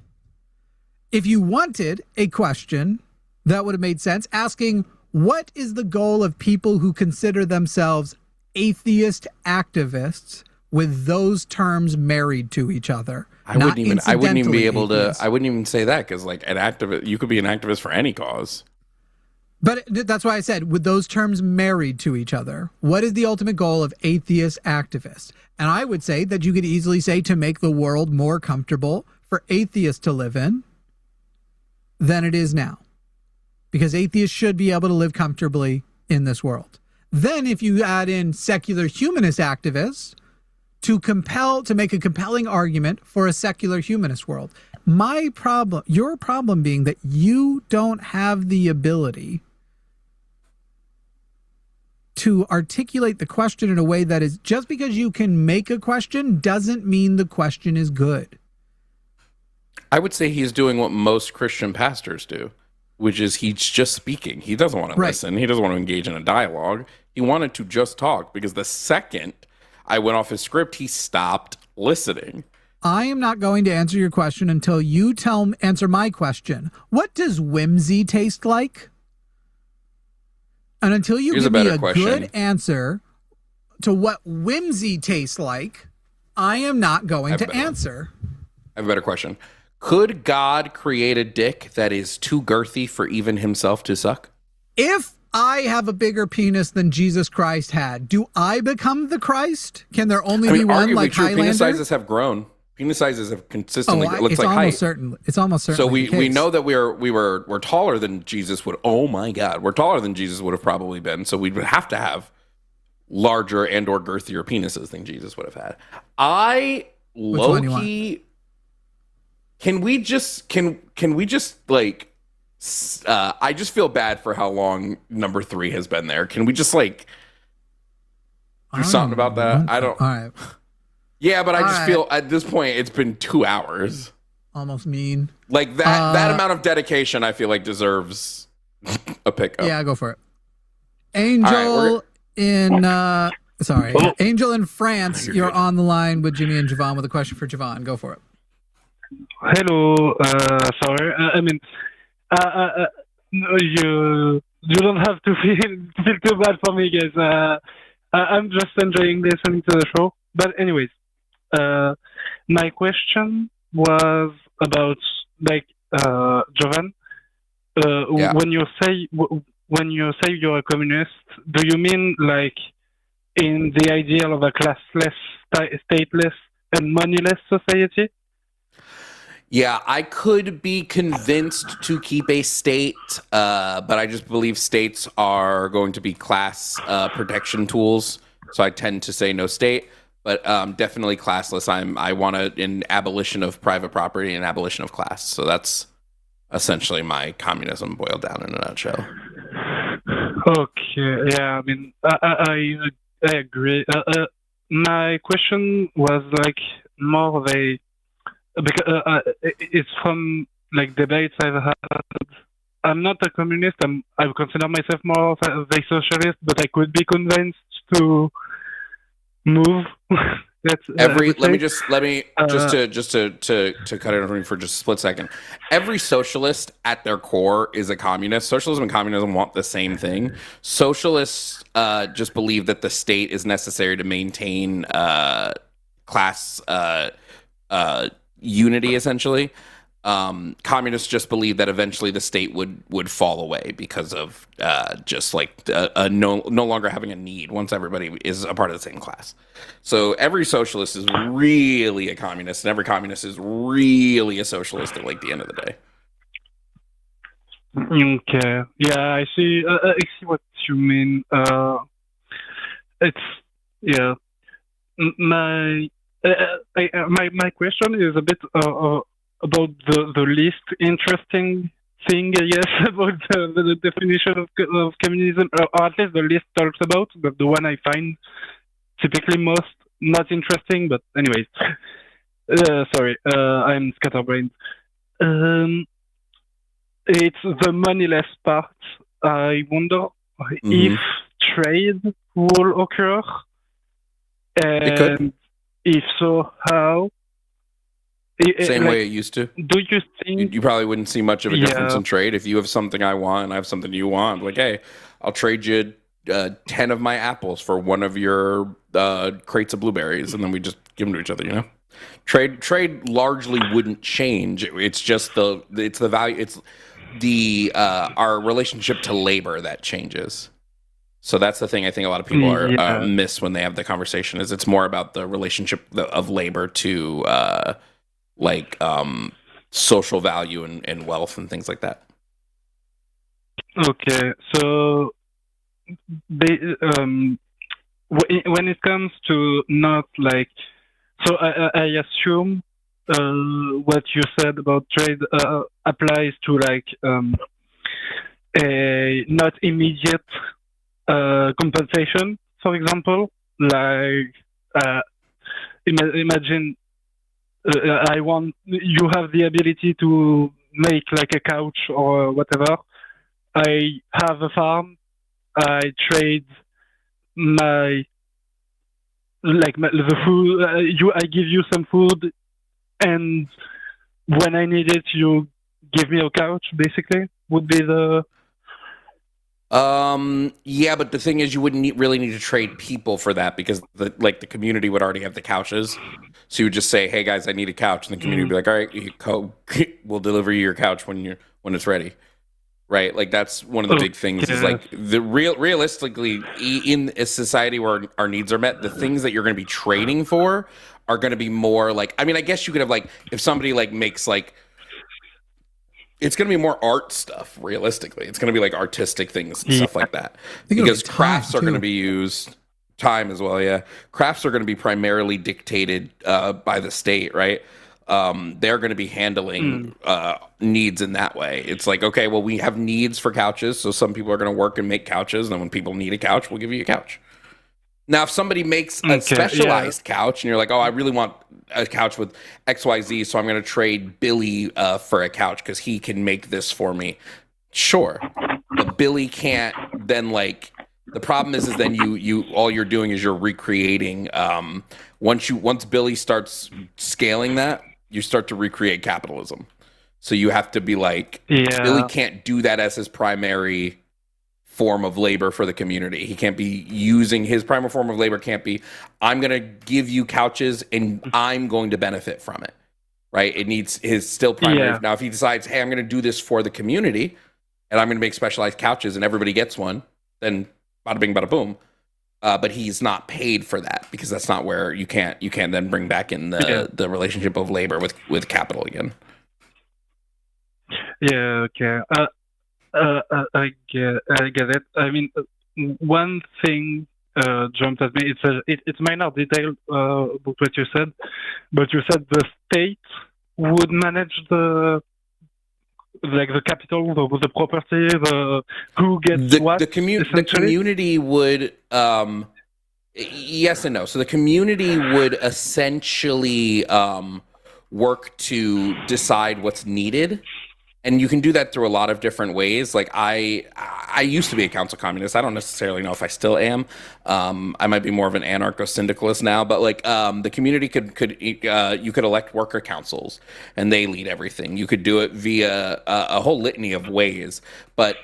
If you wanted a question that would have made sense, asking what is the goal of people who consider themselves atheist activists with those terms married to each other. I wouldn't even be able to. I wouldn't even say that because, like, an activist, you could be an activist for any cause. But that's why I said, with those terms married to each other, what is the ultimate goal of atheist activists? And I would say that you could easily say to make the world more comfortable for atheists to live in than it is now. Because atheists should be able to live comfortably in this world. Then if you add in secular humanist activists to make a compelling argument for a secular humanist world. Your problem being that you don't have the ability to articulate the question in a way that is, just because you can make a question doesn't mean the question is good. I would say he's doing what most Christian pastors do, which is he's just speaking. He doesn't want to listen. He doesn't want to engage in a dialogue. He wanted to just talk, because the second I went off his script, he stopped listening. I am not going to answer your question until you answer my question. What does whimsy taste like? And until you give me a good answer to what whimsy tastes like, I am not going to answer. I have a better question. Could God create a dick that is too girthy for even himself to suck? If I have a bigger penis than Jesus Christ had, do I become the Christ? Can there only be one, like Highlander? Penis sizes have grown. Penis sizes have consistently. It's like height. It's almost certainly. So we know that we're taller than Jesus would. Oh my God, we're taller than Jesus would have probably been. So we would have to have larger and or girthier penises than Jesus would have had. I low key. Can we just like? I just feel bad for how long number 3 has been there. Can we just like do something about that? I don't. All right. Yeah, but I just feel at this point it's been 2 hours. Almost mean. Like that amount of dedication, I feel like deserves a pickup. Yeah, go for it. Angel Angel in France. You're on the line with Jimmy and Jovan with a question for Jovan. Go for it. Hello. Sorry. You don't have to feel too bad for me, guys. I'm just enjoying listening to the show. But anyways. My question was about Jovan. When you say you're a communist, do you mean like in the ideal of a classless, stateless, and moneyless society? Yeah, I could be convinced to keep a state, but I just believe states are going to be class protection tools. So I tend to say no state. But definitely classless. I want an abolition of private property and abolition of class. So that's essentially my communism boiled down in a nutshell. Okay. Yeah. I mean, I agree. My question was like more of because it's from like debates I've had. I'm not a communist. I consider myself more of a socialist, but I could be convinced to move. Let me just cut it on for just a split second. Every socialist at their core is a communist. Socialism and communism want the same thing. Socialists just believe that the state is necessary to maintain class unity, essentially. Communists just believe that eventually the state would fall away because of just like no longer having a need once everybody is a part of the same class. So every socialist is really a communist, and every communist is really a socialist at like the end of the day. Okay. Yeah, I see. I see what you mean. My question is a bit about the least interesting thing, I guess, about the definition of communism, or at least the least talked about, but the one I find typically most not interesting. But anyways, sorry, I'm scatterbrained. It's the moneyless part. I wonder if trade will occur, and if so, how? Same way it used to. Do you think you probably wouldn't see much of a difference in trade if you have something I want and I have something you want? Like, hey, I'll trade you 10 of my apples for one of your crates of blueberries, and then we just give them to each other. You know, trade largely wouldn't change. It's just the value. It's the our relationship to labor that changes. So that's the thing I think a lot of people are miss when they have the conversation, is it's more about the relationship of labor to social value and wealth and things like that. Okay, so when it comes to not like, so I assume what you said about trade applies to like a not immediate compensation, for example. Like imagine you have the ability to make like a couch or whatever. I have a farm. I trade the food. I give you some food, and when I need it, you give me a couch. Basically, would be the. Yeah, but the thing is, you wouldn't really need to trade people for that, because the community would already have the couches. So you would just say, "Hey guys, I need a couch," and the community would be like, "All right, we'll deliver you your couch when it's ready." Right? Like that's one of the big things is like realistically in a society where our needs are met, the things that you're going to be trading for are going to be more like, I mean, I guess you could have like, if somebody like makes like, it's going to be more art stuff. Realistically, it's going to be like artistic things and stuff like that, because crafts are going to be used, time as well. Yeah. Crafts are going to be primarily dictated by the state, right? They're going to be handling needs in that way. It's like, okay, well, we have needs for couches, so some people are going to work and make couches, and then when people need a couch, we'll give you a couch. Now, if somebody makes a specialized couch, and you're like, oh, I really want a couch with XYZ, so I'm going to trade Billy for a couch because he can make this for me. Sure. But Billy can't then, like, the problem is then you all you're doing is you're recreating. Once Billy starts scaling that, you start to recreate capitalism. So you have to be like, Billy can't do that as his primary form of labor for the community. He can't be using his primary form of labor. Can't be, I'm going to give you couches and I'm going to benefit from it. Right? It needs his still primary. Now, if he decides, hey, I'm going to do this for the community and I'm going to make specialized couches and everybody gets one, then bada bing, bada boom. But he's not paid for that, because that's not where you can't then bring back in the relationship of labor with capital again. Yeah. Okay. I get it. I mean, one thing jumped at me. It's minor detail about what you said, but you said the state would manage the capital, the property, who gets what. The community would, yes and no. So the community would essentially work to decide what's needed. And you can do that through a lot of different ways. Like I used to be a council communist. I don't necessarily know if I still am. I might be more of an anarcho-syndicalist now. But like the community you could elect worker councils, and they lead everything. You could do it via a whole litany of ways. But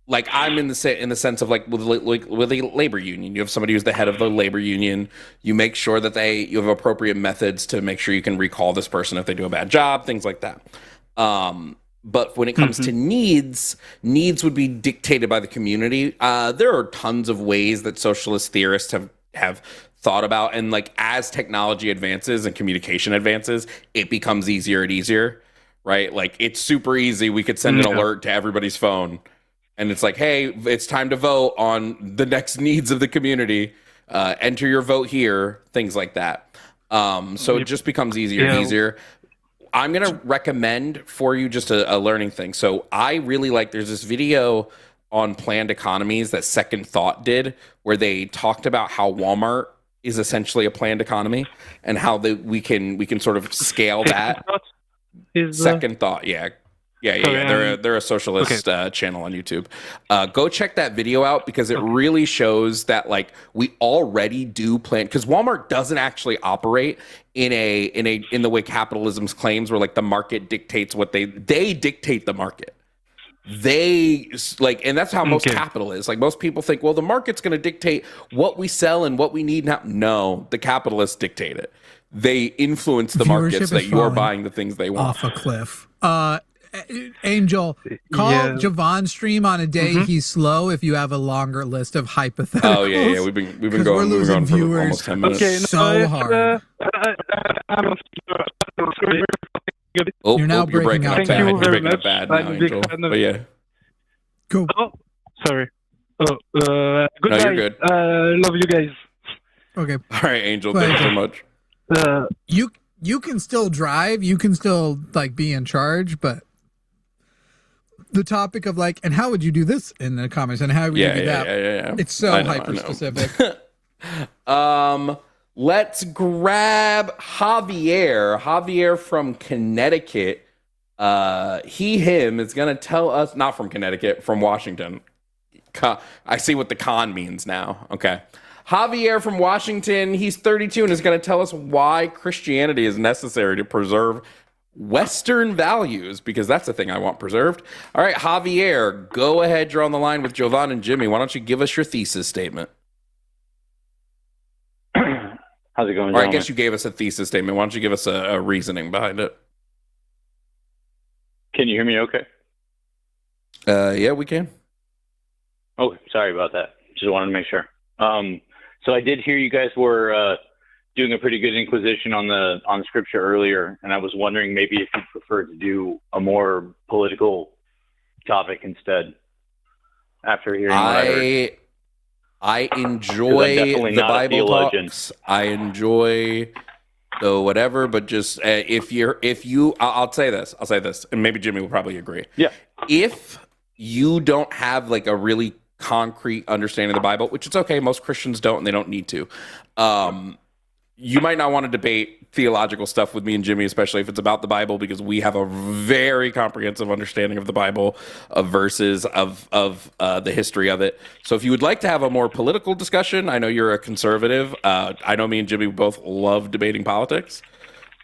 like I'm in the sense of like with a labor union, you have somebody who's the head of the labor union. You make sure that you have appropriate methods to make sure you can recall this person if they do a bad job, things like that. But when it comes to needs would be dictated by the community. There are tons of ways that socialist theorists have thought about, and like as technology advances and communication advances, it becomes easier and easier, right? Like it's super easy. We could send an alert to everybody's phone, and it's like, hey, it's time to vote on the next needs of the community. Enter your vote here, things like that. So it just becomes easier and easier. I'm going to recommend for you just a learning thing. So I really like, there's this video on planned economies that Second Thought did, where they talked about how Walmart is essentially a planned economy and how we can sort of scale that. Second Thought, yeah. They're a socialist channel on YouTube. Go check that video out, because it really shows that like we already do plan, because Walmart doesn't actually operate in the way capitalism claims, where like the market dictates what they dictate the market. They like, and that's how most capital is. Like most people think, well, the market's going to dictate what we sell and what we need now. No, the capitalists dictate it. They influence the markets that you're buying the things they want. Off a cliff. Angel, call Jovan stream on a day he's slow if you have a longer list of hypotheticals. Oh yeah. We've been going for almost 10 minutes. Okay, so hard. You're now breaking up. Thank you very much. Bad now, Angel. But yeah. Go. Oh, sorry. Goodbye. No, you're good. Love you guys. Okay. All right, Angel. Thank you so much. You can still drive. You can still like be in charge, but the topic of like, and how would you do this in the comments, and how would you do that? Yeah. It's so hyper specific. Let's grab Javier. Javier from Connecticut. Him is going to tell us, not from Connecticut, from Washington. I see what the con means now. Okay. Javier from Washington, he's 32 and is going to tell us why Christianity is necessary to preserve Western values, because that's the thing I want preserved. All right, Javier, go ahead, you're on the line with Jovan and Jimmy. Why don't you give us your thesis statement? How's it going, Or I guess you gave us a thesis statement. Why don't you give us a reasoning behind it? Can you hear me okay? Yeah, we can. Oh, sorry about that. Just wanted to make sure. So I did hear you guys were doing a pretty good inquisition on scripture earlier, and I was wondering maybe if you'd prefer to do a more political topic instead. After hearing what I heard. I enjoy the Bible talks. I enjoy the whatever, but just I'll say this, and maybe Jimmy will probably agree. Yeah. If you don't have like a really concrete understanding of the Bible, which it's okay, most Christians don't, and they don't need to. You might not want to debate theological stuff with me and Jimmy, especially if it's about the Bible, because we have a very comprehensive understanding of the Bible, of verses, of the history of it. So if you would like to have a more political discussion, I know you're a conservative. I know me and Jimmy both love debating politics.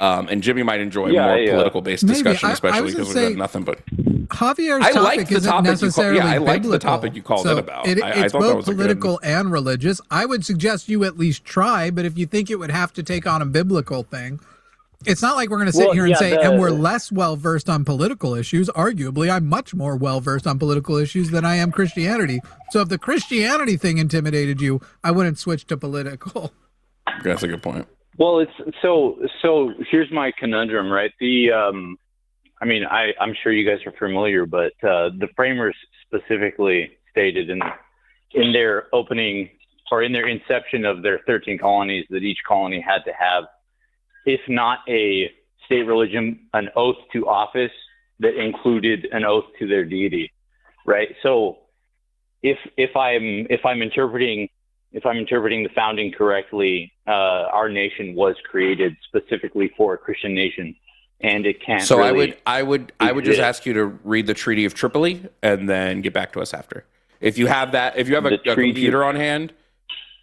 And Jimmy might enjoy more political-based discussion, especially because we've got nothing but... Javier's topic isn't necessarily biblical. I like the topic you called it about. It's both political and religious. I would suggest you at least try, but if you think it would have to take on a biblical thing, it's not like we're going to sit here and say, and we're less well-versed on political issues. Arguably, I'm much more well-versed on political issues than I am Christianity. So if the Christianity thing intimidated you, I wouldn't switch to political. That's a good point. Well, it's so here's my conundrum, right? I'm sure you guys are familiar, but the framers specifically stated in their opening or in their inception of their 13 colonies that each colony had to have, if not a state religion, an oath to office that included an oath to their deity, right? So if I'm interpreting the founding correctly, our nation was created specifically for a Christian nation, and it can't. So really I would just ask you to read the Treaty of Tripoli and then get back to us after. If you have that, if you have a computer on hand,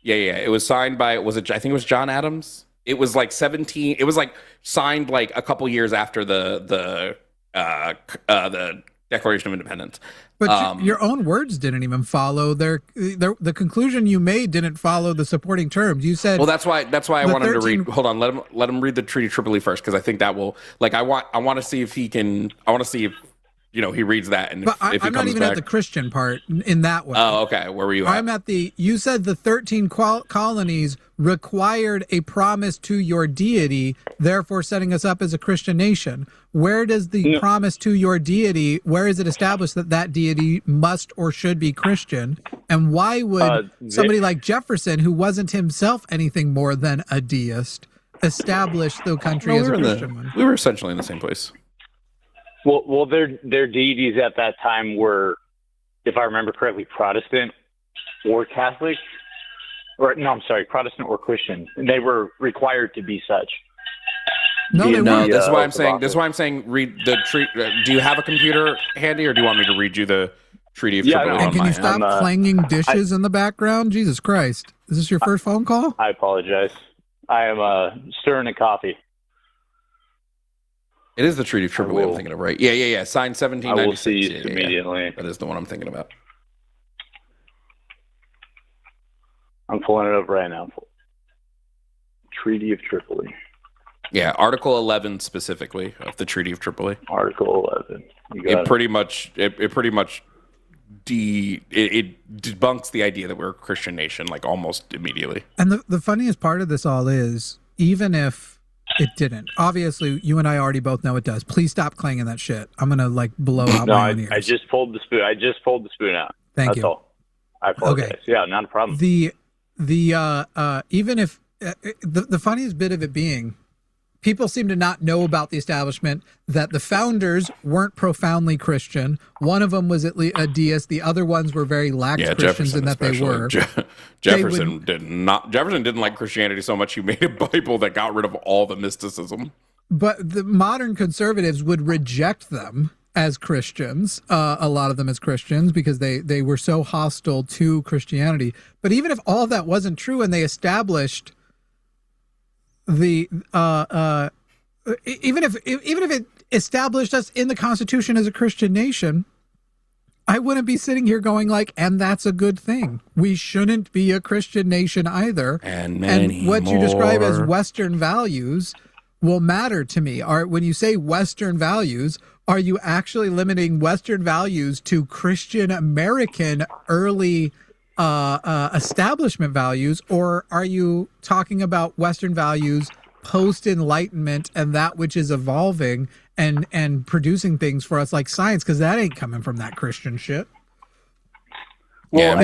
yeah, it was signed by I think it was John Adams. It was like 17. It was like signed like a couple years after the Declaration of Independence. But your own words didn't even follow the conclusion you made didn't follow the supporting terms. You said, well, that's why I want him to read. Hold on, let him read the Treaty of Tripoli first, because I think that will I want to see if he can. I want to see if he reads that, and if I'm not even at the Christian part in that way. Oh, okay. Where were you at? I'm at you said the 13 colonies required a promise to your deity, therefore setting us up as a Christian nation. Where does the promise to your deity, where is it established that deity must or should be Christian? And why would somebody like Jefferson, who wasn't himself anything more than a deist, establish the country as a Christian one? We were essentially in the same place. Well, their deities at that time were, if I remember correctly, Protestant or Catholic, Protestant or Christian. They were required to be such. No, that's why I'm saying. That's why I'm saying. Read the treaty. Do you have a computer handy, or do you want me to read you the Treaty of Tripoli? And can you stop clanging dishes in the background? Jesus Christ! Is this your first phone call? I apologize. I am stirring a coffee. It is the Treaty of Tripoli I'm thinking of, right? Yeah. Signed 1796. I will see immediately. That is the one I'm thinking about. I'm pulling it up right now. Treaty of Tripoli. Yeah, Article 11 specifically of the Treaty of Tripoli. Article 11. It pretty much debunks the idea that we're a Christian nation, like almost immediately. And the funniest part of this all is, even if it didn't, obviously you and I already both know it does. Please stop clanging that shit. I'm gonna like blow out my own ears. I just pulled the spoon. I just pulled the spoon out. Thank That's you. all. I apologize. Okay. Yeah, not a problem. Even if the funniest bit of it being, people seem to not know about the establishment, that the founders weren't profoundly Christian. One of them was at least a deist. The other ones were very lax Christians in that they were. Jefferson didn't like Christianity so much he made a Bible that got rid of all the mysticism. But the modern conservatives would reject them as Christians, a lot of them as Christians, because they were so hostile to Christianity. But even if all that wasn't true and they established even if it established us in the Constitution as a Christian nation, I wouldn't be sitting here going like, and that's a good thing. We shouldn't be a Christian nation either. And what you describe as Western values will matter to me. When you say Western values, are you actually limiting Western values to Christian American early establishment values, or are you talking about Western values post-Enlightenment and that which is evolving and producing things for us like science? Because that ain't coming from that Christian shit. Well, yeah,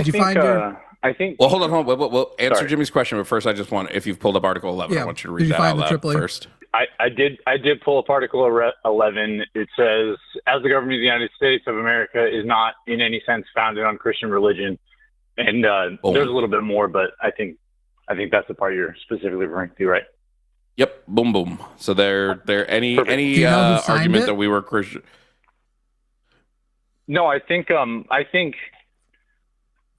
I think. Well, hold on. We'll answer Jimmy's question, but first, I just want, if you've pulled up Article 11, I want you to read that out loud first. I did pull up Article 11. It says, as the government of the United States of America is not in any sense founded on Christian religion. And there's a little bit more, but I think that's the part you're specifically referring to, right? Yep. Boom, boom. So there any argument that we were Christian? No, I think.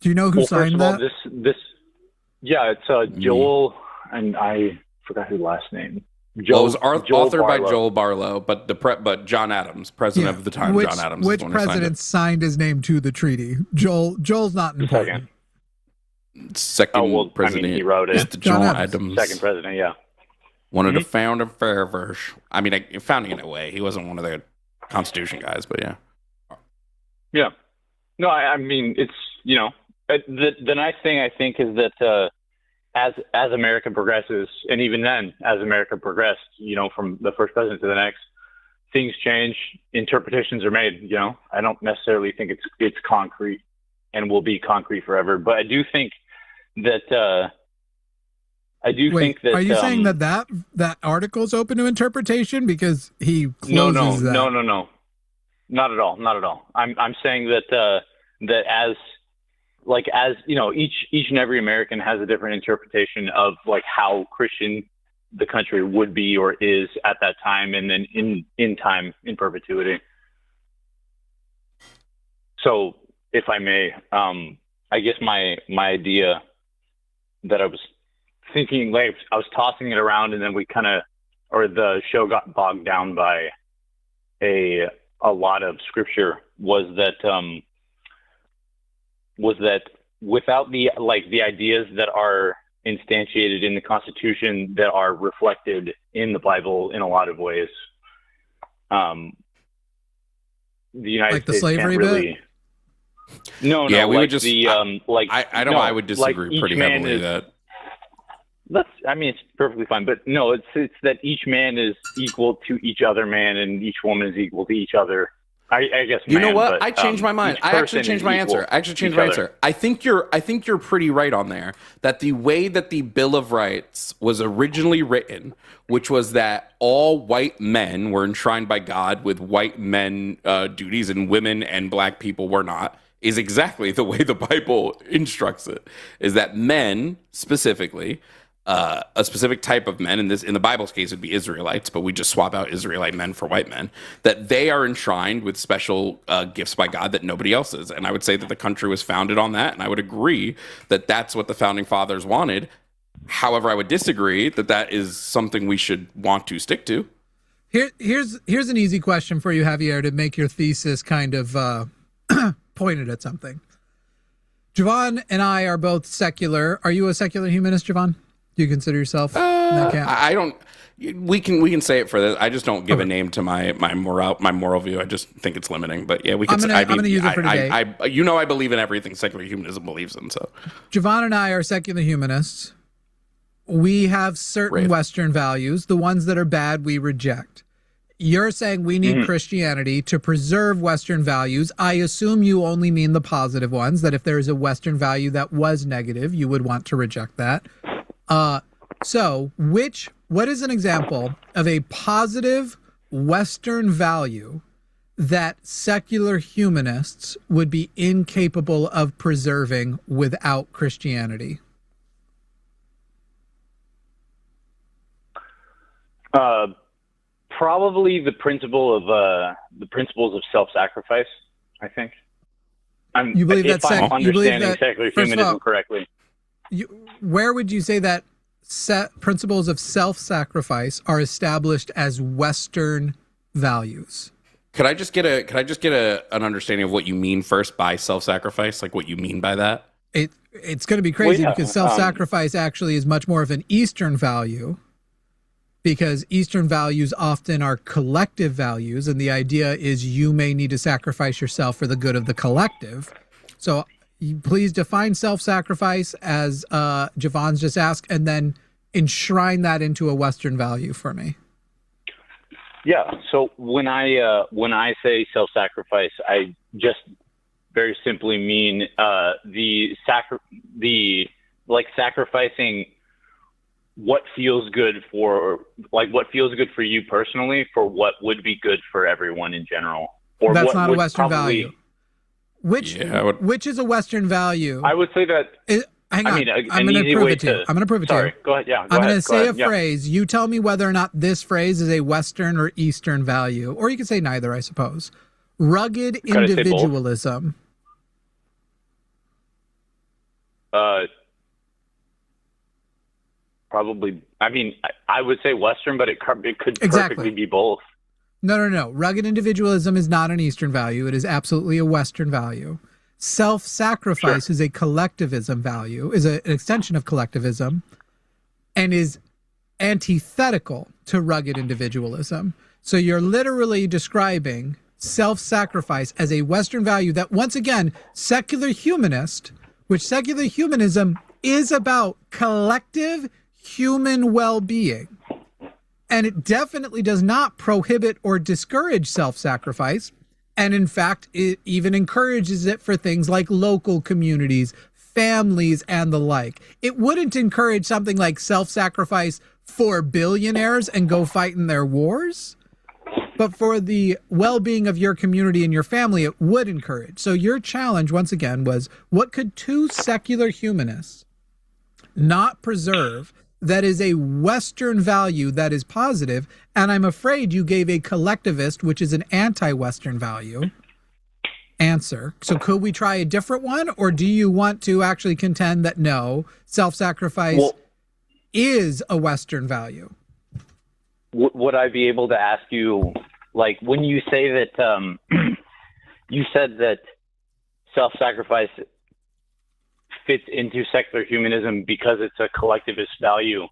Do you know who signed that? Yeah, it's Joel, and I forgot his last name. It was authored by Joel Barlow, but John Adams, president of the time, John Adams. Which president signed his name to the treaty? Joel's not important. Second president. I mean, he wrote it. John Adams. Second president, yeah. One of the founding fathers. I mean, founding in a way. He wasn't one of the Constitution guys, but yeah. Yeah. No, I mean, it's, the nice thing, I think, is that as America progresses, and even then, as America progressed, from the first president to the next, things change, interpretations are made, I don't necessarily think it's concrete and will be concrete forever, but I do think that are you saying that article's open to interpretation because he closes that? No. Not at all. I'm saying that as each and every American has a different interpretation of like how Christian the country would be or is at that time, and then in time, in perpetuity. So, if I may, I guess my idea that I was thinking, like, I was tossing it around, and then the show got bogged down by a lot of scripture, was that without the ideas that are instantiated in the Constitution that are reflected in the Bible in a lot of ways, the United States, like the slavery bit. No, yeah, we like would just. I would disagree pretty heavily with that. It's perfectly fine, but no, it's that each man is equal to each other man, and each woman is equal to each other. I guess. You know what? I changed my mind. I actually changed my answer. I think you're pretty right on there. That the way that the Bill of Rights was originally written, which was that all white men were enshrined by God with white men duties, and women and black people were not, is exactly the way the Bible instructs it. Is that men specifically, a specific type of men, in the Bible's case would be Israelites, but we just swap out Israelite men for white men, that they are enshrined with special gifts by God that nobody else is. And I would say that the country was founded on that, and I would agree that that's what the founding fathers wanted. However, I would disagree that is something we should want to stick to. Here's an easy question for you, Javier, to make your thesis kind of pointed at something. Jovan and I are both secular. Are you a secular humanist, Jovan? Do you consider yourself in that camp? I don't. We can say it for this. I just don't give a name to my moral view. I just think it's limiting. But yeah, we can. I'm gonna use it for today. I believe in everything secular humanism believes in. So, Jovan and I are secular humanists. We have certain Western values. The ones that are bad, we reject. You're saying we need Christianity to preserve Western values. I assume you only mean the positive ones, that if there is a Western value that was negative, you would want to reject that. So what is an example of a positive Western value that secular humanists would be incapable of preserving without Christianity? Probably the principles of self-sacrifice. I think. You believe if that? I'm understanding secular humanism correctly. Where would you say that principles of self-sacrifice are established as Western values? Could I just get an understanding of what you mean first by self-sacrifice? Like what you mean by that? It's going to be crazy because self-sacrifice actually is much more of an Eastern value. Because Eastern values often are collective values, and the idea is you may need to sacrifice yourself for the good of the collective. So please define self-sacrifice as Jovan's just asked, and then enshrine that into a Western value for me. Yeah. So when I say self-sacrifice, I just very simply mean sacrificing what feels good for you personally for what would be good for everyone in general. Or that's what not a Western probably, value. Which is a Western value? I would say that. Hang on. I'm going to prove it to you. I'm going to prove it to you. Sorry. Go ahead. Yeah. I'm going to say a phrase. You tell me whether or not this phrase is a Western or Eastern value, or you can say neither, I suppose. Rugged individualism. Probably. I mean, I would say Western, but it could perfectly be both. No. Rugged individualism is not an Eastern value. It is absolutely a Western value. Self-sacrifice is a collectivism value, is an extension of collectivism, and is antithetical to rugged individualism. So you're literally describing self-sacrifice as a Western value that, once again, secular humanism is about collective human well-being. And it definitely does not prohibit or discourage self-sacrifice. And in fact, it even encourages it for things like local communities, families, and the like. It wouldn't encourage something like self-sacrifice for billionaires and go fight in their wars. But for the well-being of your community and your family, it would encourage. So your challenge, once again, was what could two secular humanists not preserve that is a Western value that is positive? And I'm afraid you gave a collectivist, which is an anti-Western value, answer. So could we try a different one? Or do you want to actually contend that no, self-sacrifice is a Western value? Would I be able to ask you, like, when you say that, you said that self-sacrifice fits into secular humanism because it's a collectivist value.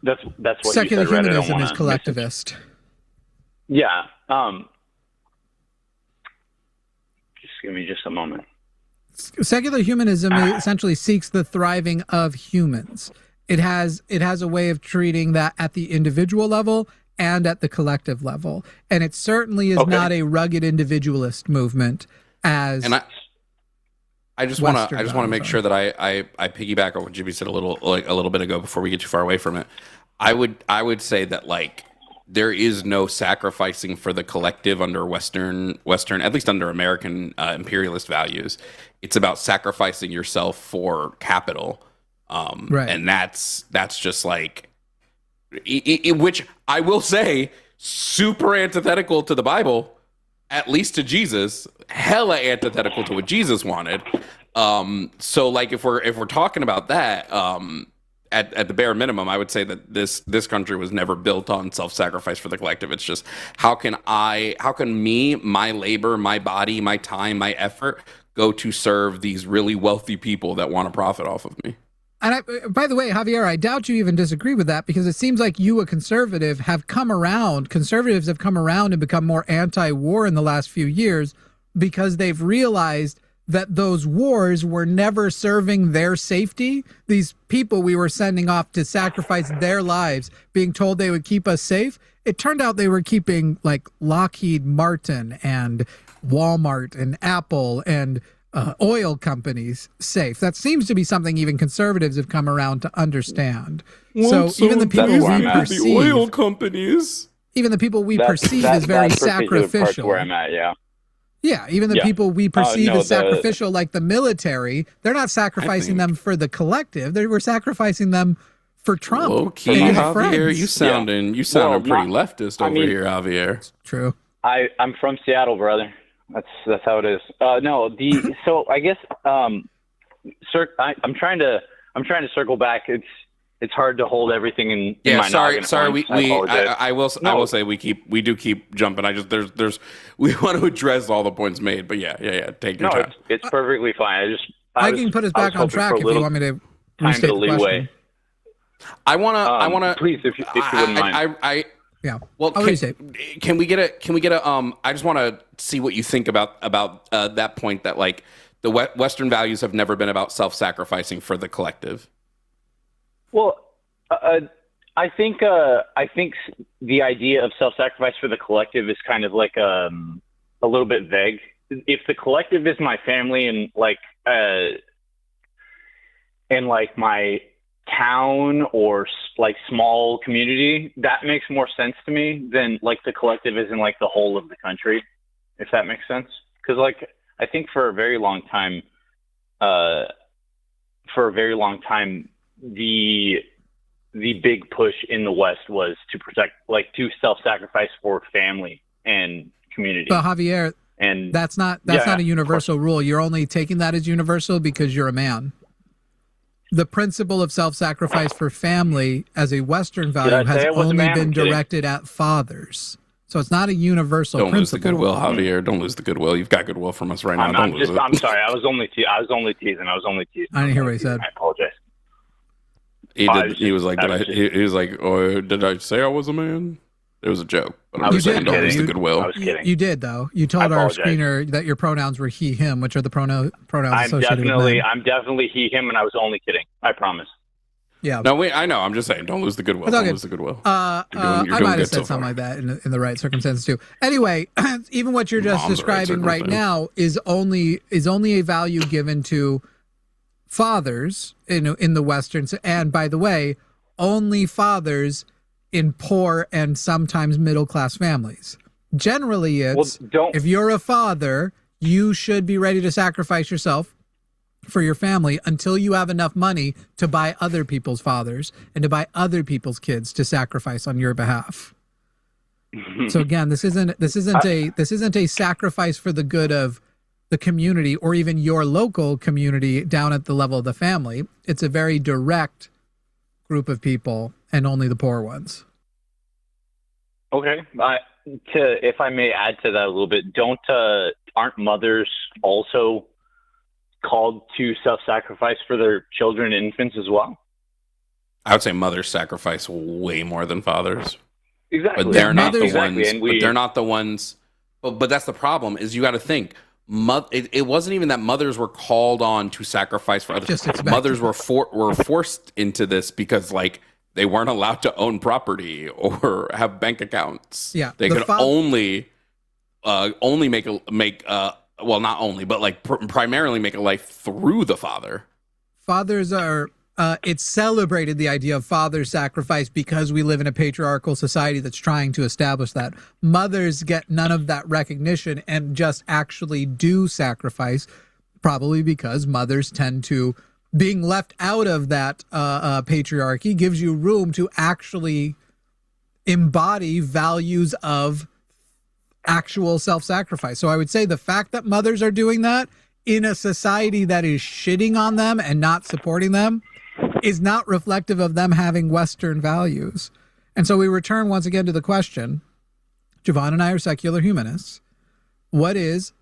That's what secular you said, humanism is collectivist. Yeah. Just give me just a moment. Secular humanism essentially seeks the thriving of humans. It has a way of treating that at the individual level and at the collective level. And it certainly is not a rugged individualist movement as I just want to make sure that I piggyback on what Jimmy said a little bit ago before we get too far away from it. I would say that, like, there is no sacrificing for the collective under Western, at least under American imperialist values. It's about sacrificing yourself for capital. Right. And that's just like, which I will say, super antithetical to the Bible, at least to Jesus, hella antithetical to what Jesus wanted. So like if we're talking about that, at the bare minimum, I would say that this country was never built on self-sacrifice for the collective. It's just how can me, my labor, my body, my time, my effort go to serve these really wealthy people that want to profit off of me? And by the way, Javier, I doubt you even disagree with that, because it seems like you, a conservative, have come around. Conservatives have come around and become more anti-war in the last few years because they've realized that those wars were never serving their safety. These people we were sending off to sacrifice their lives, being told they would keep us safe. It turned out they were keeping like Lockheed Martin and Walmart and Apple and oil companies safe. That seems to be something even conservatives have come around to understand. So even the people we perceive, the oil companies, even the people we perceive as very sacrificial. Where I'm at, yeah. Yeah, even the people we perceive as sacrificial, like the military, they're not sacrificing them for the collective. They were sacrificing them for Trump. Low-key, Javier, you sounding pretty leftist over here, Javier. It's true. I'm from Seattle, brother. That's how it is. So I guess I'm trying to circle back. It's hard to hold everything in my noggin. Sorry. I will say we do keep jumping. We want to address all the points made, but yeah. Take your time. It's perfectly fine. I can put us back on track if you want me to restate the question. I want to please, if you wouldn't mind. Yeah. Well, can we get a I just want to see what you think about that point that like the Western values have never been about self-sacrificing for the collective. Well, I think the idea of self-sacrifice for the collective is kind of like a little bit vague. If the collective is my family and like my town or like small community, that makes more sense to me than like the collective is in like the whole of the country, if that makes sense. Because like I think for a very long time, the big push in the West was to protect, like to self-sacrifice for family and community. But Javier, and that's not a universal rule. You're only taking that as universal because you're a man. The principle of self-sacrifice for family as a Western value has only been directed at fathers. So it's not a universal principle. Don't lose the goodwill, Javier. Don't lose the goodwill. You've got goodwill from us right now. I'm sorry. I was only teasing. I didn't hear what he said. I apologize. He was like, oh, did I say I was a man? It was a joke. But I'm just saying, don't lose the goodwill. I was kidding. You did, though. You told our screener that your pronouns were he, him, which are the pronouns associated with men. I'm definitely he, him, and I was only kidding. I promise. Yeah. No, wait, I know. I'm just saying, don't lose the goodwill. Don't lose the goodwill. I might have said something like that in the right circumstances too. Anyway, even what you're just describing right now is only a value given to fathers in the Western. And by the way, only fathers in poor and sometimes middle-class families. Generally, if you're a father, you should be ready to sacrifice yourself for your family until you have enough money to buy other people's fathers and to buy other people's kids to sacrifice on your behalf. So again, this isn't a sacrifice for the good of the community or even your local community down at the level of the family. It's a very direct group of people and only the poor ones. Okay. If I may add to that a little bit, aren't mothers also called to self-sacrifice for their children and infants as well? I would say mothers sacrifice way more than fathers. Exactly. But they're not the ones. But they're not the ones. But that's the problem. Is you got to think. It wasn't even that mothers were called on to sacrifice for others. Mothers were forced into this because like they weren't allowed to own property or have bank accounts. Yeah, they could only not only, but like primarily make a life through the father. Fathers are. It's celebrated, the idea of father sacrifice, because we live in a patriarchal society that's trying to establish that. Mothers get none of that recognition and just actually do sacrifice, probably because mothers tend to, being left out of that patriarchy gives you room to actually embody values of actual self-sacrifice. So I would say the fact that mothers are doing that in a society that is shitting on them and not supporting them is not reflective of them having Western values. And so we return once again to the question, Jovan and I are secular humanists. What is,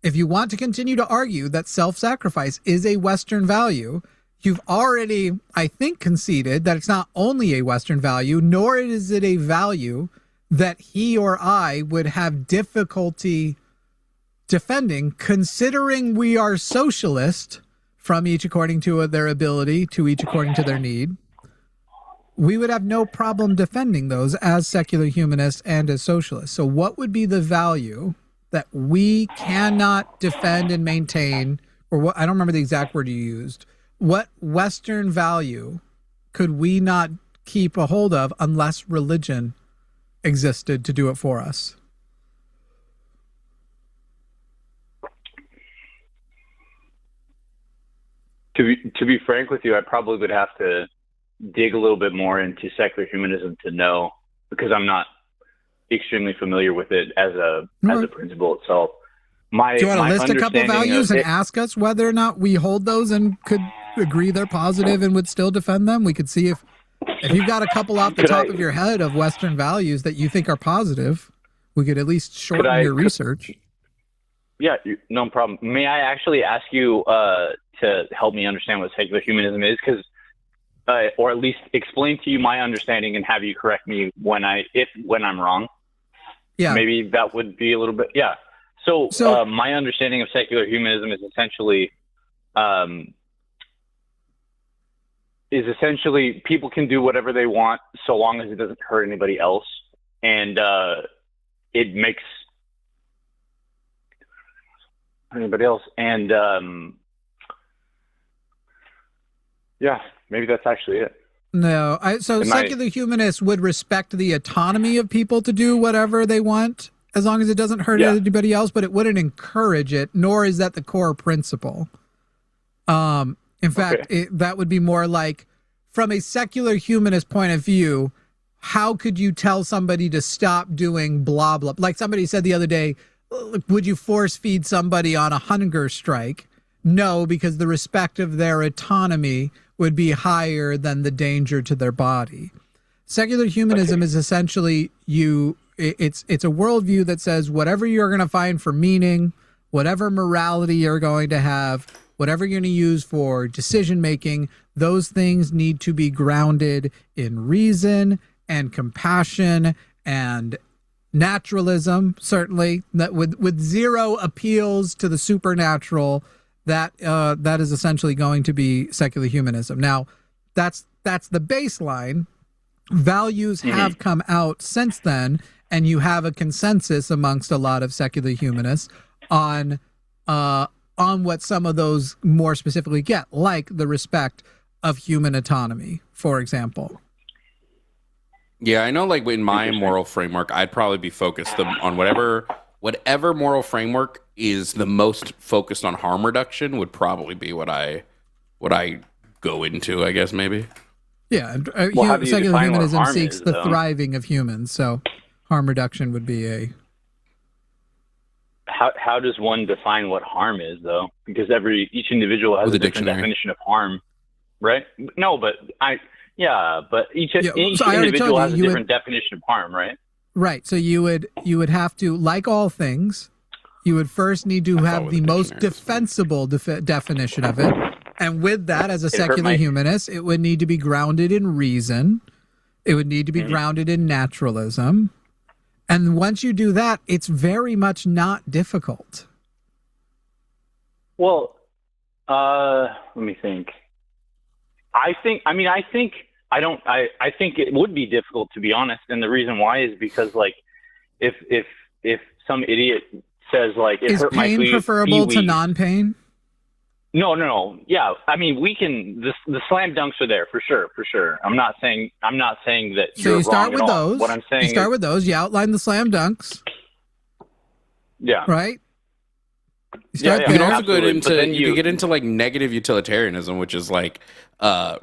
if you want to continue to argue that self-sacrifice is a Western value, you've already, I think, conceded that it's not only a Western value, nor is it a value that he or I would have difficulty defending, considering we are socialist, from each according to their ability, to each according to their need. We would have no problem defending those as secular humanists and as socialists. So what would be the value that we cannot defend and maintain, or what, I don't remember the exact word you used. What Western value could we not keep a hold of unless religion existed to do it for us? To be frank with you, I probably would have to dig a little bit more into secular humanism to know, because I'm not extremely familiar with it as a principle itself. Do you want to list a couple values and ask us whether or not we hold those and could agree they're positive and would still defend them? We could see if you've got a couple off the top of your head of Western values that you think are positive, we could at least shorten your research. Yeah, no problem. May I actually ask you to help me understand what secular humanism is? Because, or at least explain to you my understanding and have you correct me when I'm wrong. Yeah. Maybe that would be a little bit, yeah. So my understanding of secular humanism is essentially people can do whatever they want so long as it doesn't hurt anybody else, and it makes anybody else. And yeah, maybe that's actually it. No, secular humanists would respect the autonomy of people to do whatever they want as long as it doesn't hurt anybody else, but it wouldn't encourage it, nor is that the core principle. In fact, that would be more like, from a secular humanist point of view, how could you tell somebody to stop doing blah, blah? Like somebody said the other day, would you force feed somebody on a hunger strike? No, because the respect of their autonomy would be higher than the danger to their body. Secular humanism is essentially it's a worldview that says whatever you're going to find for meaning, whatever morality you're going to have, whatever you're going to use for decision making, those things need to be grounded in reason and compassion and naturalism, certainly, that with zero appeals to the supernatural. That is essentially going to be secular humanism. Now, that's the baseline. Values have come out since then, and you have a consensus amongst a lot of secular humanists on what some of those more specifically get, like the respect of human autonomy, for example. Yeah, I know, like, in my moral framework, I'd probably be focused on whatever moral framework is the most focused on harm reduction would probably be what I go into, I guess, maybe. Yeah, secular humanism seeks the thriving of humans, so harm reduction would be a... How does one define what harm is, though? Because each individual has a different definition of harm, right? No, but each individual has a different definition of harm, right? Right. So you would have to, like all things, you would first need to have the most defensible definition of it. And with that, as a secular humanist, it would need to be grounded in reason. It would need to be grounded in naturalism. And once you do that, it's very much not difficult. Well, let me think. I think it would be difficult, to be honest, and the reason why is because, like, if some idiot says, like, it is hurt my pain preferable to non-pain? No. Yeah, I mean, we can. The slam dunks are there for sure. I'm not saying that. So you start with those. What I'm saying, you start with those. You outline the slam dunks. Yeah. Right. You can also get into like negative utilitarianism, which is like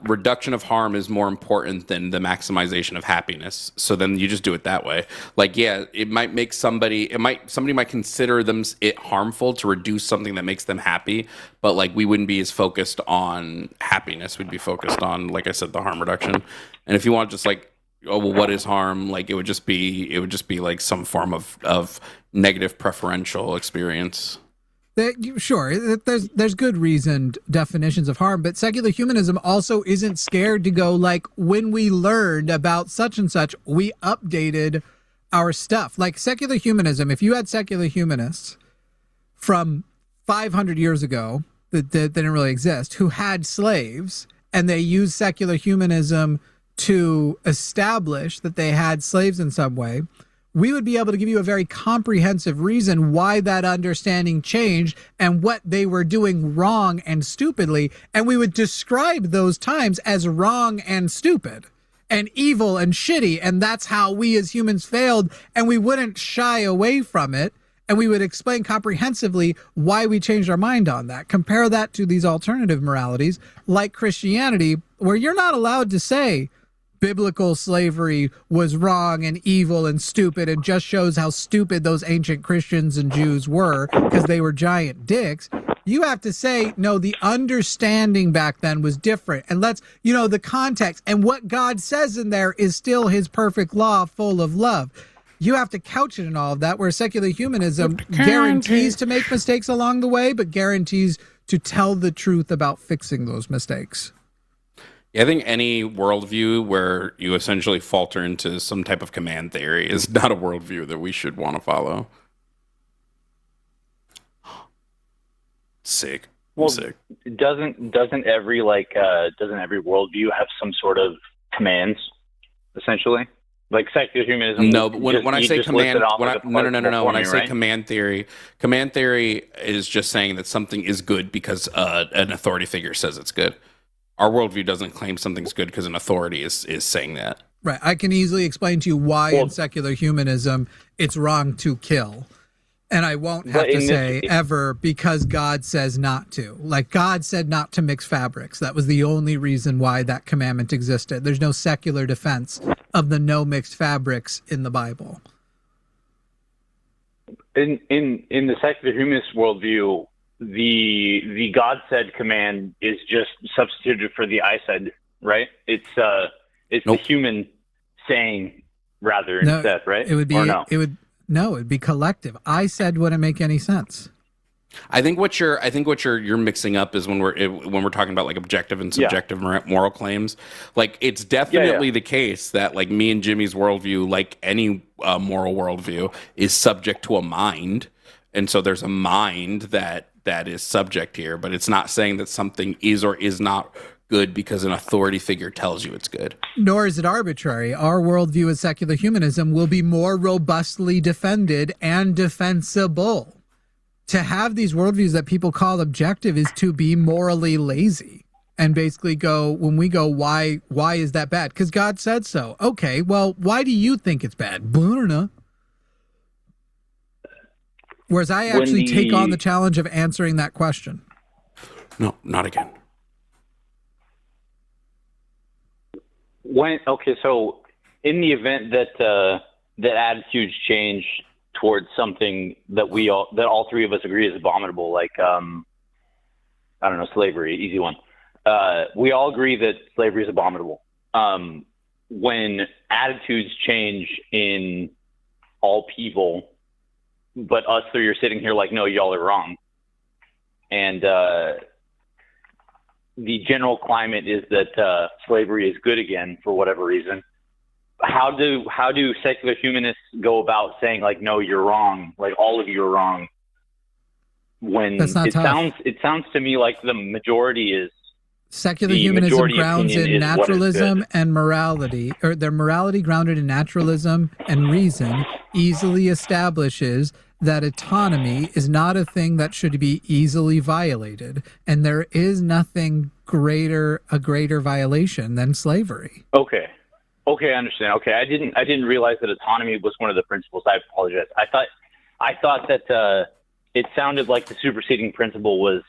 reduction of harm is more important than the maximization of happiness. So then you just do it that way. Like, yeah, it might make somebody might consider it harmful to reduce something that makes them happy, but like we wouldn't be as focused on happiness. We'd be focused on, like I said, the harm reduction. And if you want just like, oh well, what is harm? Like it would just be like some form of negative preferential experience. Sure, there's good reasoned definitions of harm, but secular humanism also isn't scared to go like, when we learned about such and such, we updated our stuff. Like secular humanism, if you had secular humanists from 500 years ago that didn't really exist, who had slaves, and they used secular humanism to establish that they had slaves in some way, we would be able to give you a very comprehensive reason why that understanding changed and what they were doing wrong and stupidly. And we would describe those times as wrong and stupid and evil and shitty. And that's how we as humans failed. And we wouldn't shy away from it. And we would explain comprehensively why we changed our mind on that. Compare that to these alternative moralities like Christianity, where you're not allowed to say biblical slavery was wrong and evil and stupid and just shows how stupid those ancient Christians and Jews were because they were giant dicks. You have to say, no, the understanding back then was different. And let's, the context and what God says in there is still his perfect law full of love. You have to couch it in all of that, where secular humanism guarantees to make mistakes along the way, but guarantees to tell the truth about fixing those mistakes. Yeah, I think any worldview where you essentially falter into some type of command theory is not a worldview that we should want to follow. Sick. Well, sick. Doesn't every worldview have some sort of commands, essentially? Like secular humanism. No, but when I say command, no. When I say command theory is just saying that something is good because an authority figure says it's good. Our worldview doesn't claim something's good because an authority is saying that. Right. I can easily explain to you why in secular humanism it's wrong to kill. And I won't have to say ever because God says not to. Like God said not to mix fabrics. That was the only reason why that commandment existed. There's no secular defense of the no mixed fabrics in the Bible. In the secular humanist worldview, the God said command is just substituted for the I said, right? It's the human saying rather instead, right? It would be it'd be collective. I said wouldn't make any sense. I think what you're mixing up is when we're talking about like objective and subjective moral claims. Like it's definitely the case that like me and Jimmy's worldview, like any moral worldview, is subject to a mind, and so there's a mind that is subject here. But it's not saying that something is or is not good because an authority figure tells you it's good. Nor is it arbitrary. Our worldview as secular humanism will be more robustly defended and defensible. To have these worldviews that people call objective is to be morally lazy and basically go, when we go, why is that bad? Because God said so. Okay, well, why do you think it's bad? I don't know. Whereas I actually take on the challenge of answering that question. No, not again. So in the event that attitudes change towards something that all three of us agree is abominable, like slavery, easy one. We all agree that slavery is abominable. When attitudes change in all people, but us three are sitting here like, no, y'all are wrong, and the general climate is that slavery is good again for whatever reason. How do secular humanists go about saying like, no, you're wrong, like all of you are wrong, when it sounds to me like the majority is secular humanism grounds in naturalism and morality, or their morality grounded in naturalism and reason easily establishes that autonomy is not a thing that should be easily violated, and there is nothing a greater violation than slavery. Okay, I understand. Okay, I didn't realize that autonomy was one of the principles. I apologize. I thought that it sounded like the superseding principle was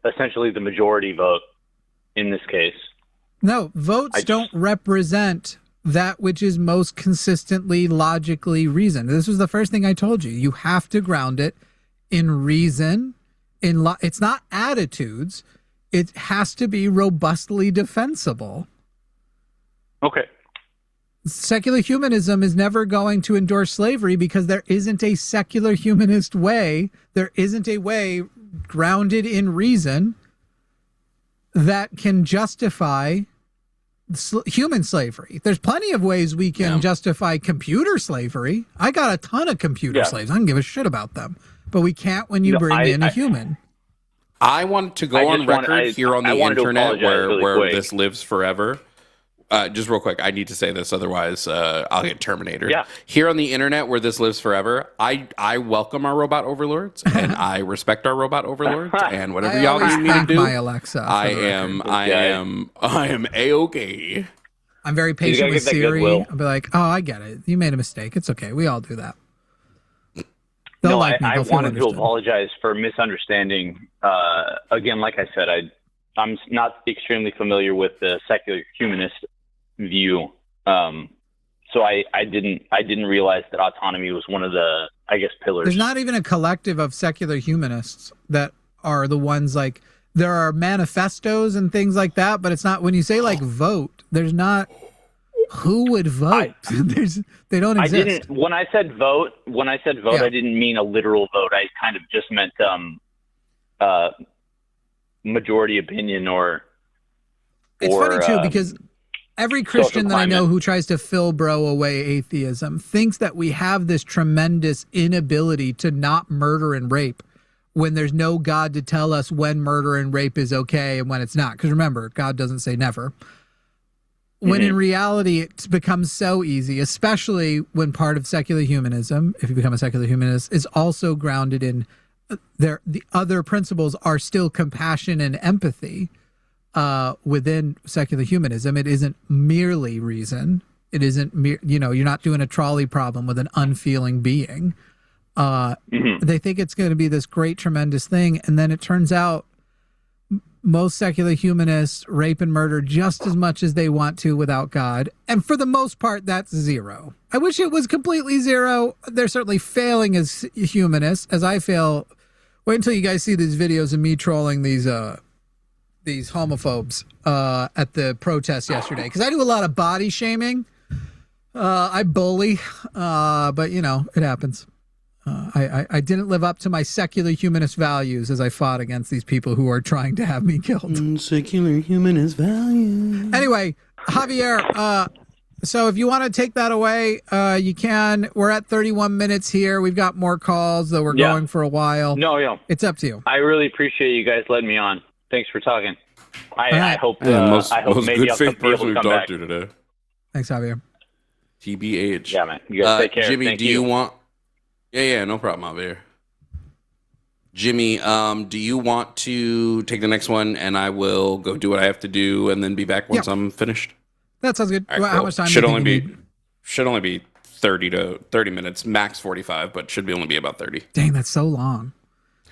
essentially the majority vote in this case. No, votes don't represent that which is most consistently logically reasoned. This was the first thing I told you. You have to ground it in reason. It's not attitudes. It has to be robustly defensible. Okay. secular humanism is never going to endorse slavery because there isn't a secular humanist way. There isn't a way grounded in reason that can justify human slavery. There's plenty of ways we can justify computer slavery. I got a ton of computer slaves. I don't give a shit about them. But we can't when you bring in a human. I want to go on record here on the internet where this lives forever. Just real quick, I need to say this, otherwise I'll get Terminator. Yeah. Here on the internet where this lives forever, I welcome our robot overlords and I respect our robot overlords and whatever y'all need me to do. My Alexa, I am A-okay. I'm very patient with Siri. I'll be like, oh, I get it. You made a mistake. It's okay. We all do that. I wanted to apologize for misunderstanding. Again, like I said, I'm not extremely familiar with the secular humanist view, so I didn't realize that autonomy was one of the, I guess, pillars. There's not even a collective of secular humanists that are the ones like there are manifestos and things like that, but it's not when you say like vote. There's not. Who would vote? They don't exist. When I said vote, I didn't mean a literal vote. I kind of just meant majority opinion or. It's funny too because every Christian that I know who tries to bro away atheism thinks that we have this tremendous inability to not murder and rape when there's no God to tell us when murder and rape is okay and when it's not. Because remember, God doesn't say never. When in reality, it's become so easy, especially when part of secular humanism, if you become a secular humanist, is also grounded in the other principles are still compassion and empathy within secular humanism. It isn't merely reason. It isn't, you're not doing a trolley problem with an unfeeling being. They think it's going to be this great, tremendous thing. And then it turns out most secular humanists rape and murder just as much as they want to without God. And for the most part, that's zero. I wish it was completely zero. They're certainly failing as humanists, as I fail. Wait until you guys see these videos of me trolling these homophobes at the protest yesterday. Because I do a lot of body shaming. I bully, but, it happens. I didn't live up to my secular humanist values as I fought against these people who are trying to have me killed. Secular humanist values. Anyway, Javier, so if you want to take that away, you can. We're at 31 minutes here. We've got more calls, though we're going for a while. No. It's up to you. I really appreciate you guys letting me on. Thanks for talking. I hope most maybe good faith person we've come talked back. to today. Thanks, Javier. TBH. Yeah, man. You guys take care. Jimmy, Thank do you want... Yeah, no problem, Javier. Jimmy, do you want to take the next one and I will go do what I have to do and then be back once I'm finished? That sounds good. Right, How cool. much time should do you only think be 30 minutes, max 45, but should be only be about 30. Dang, that's so long.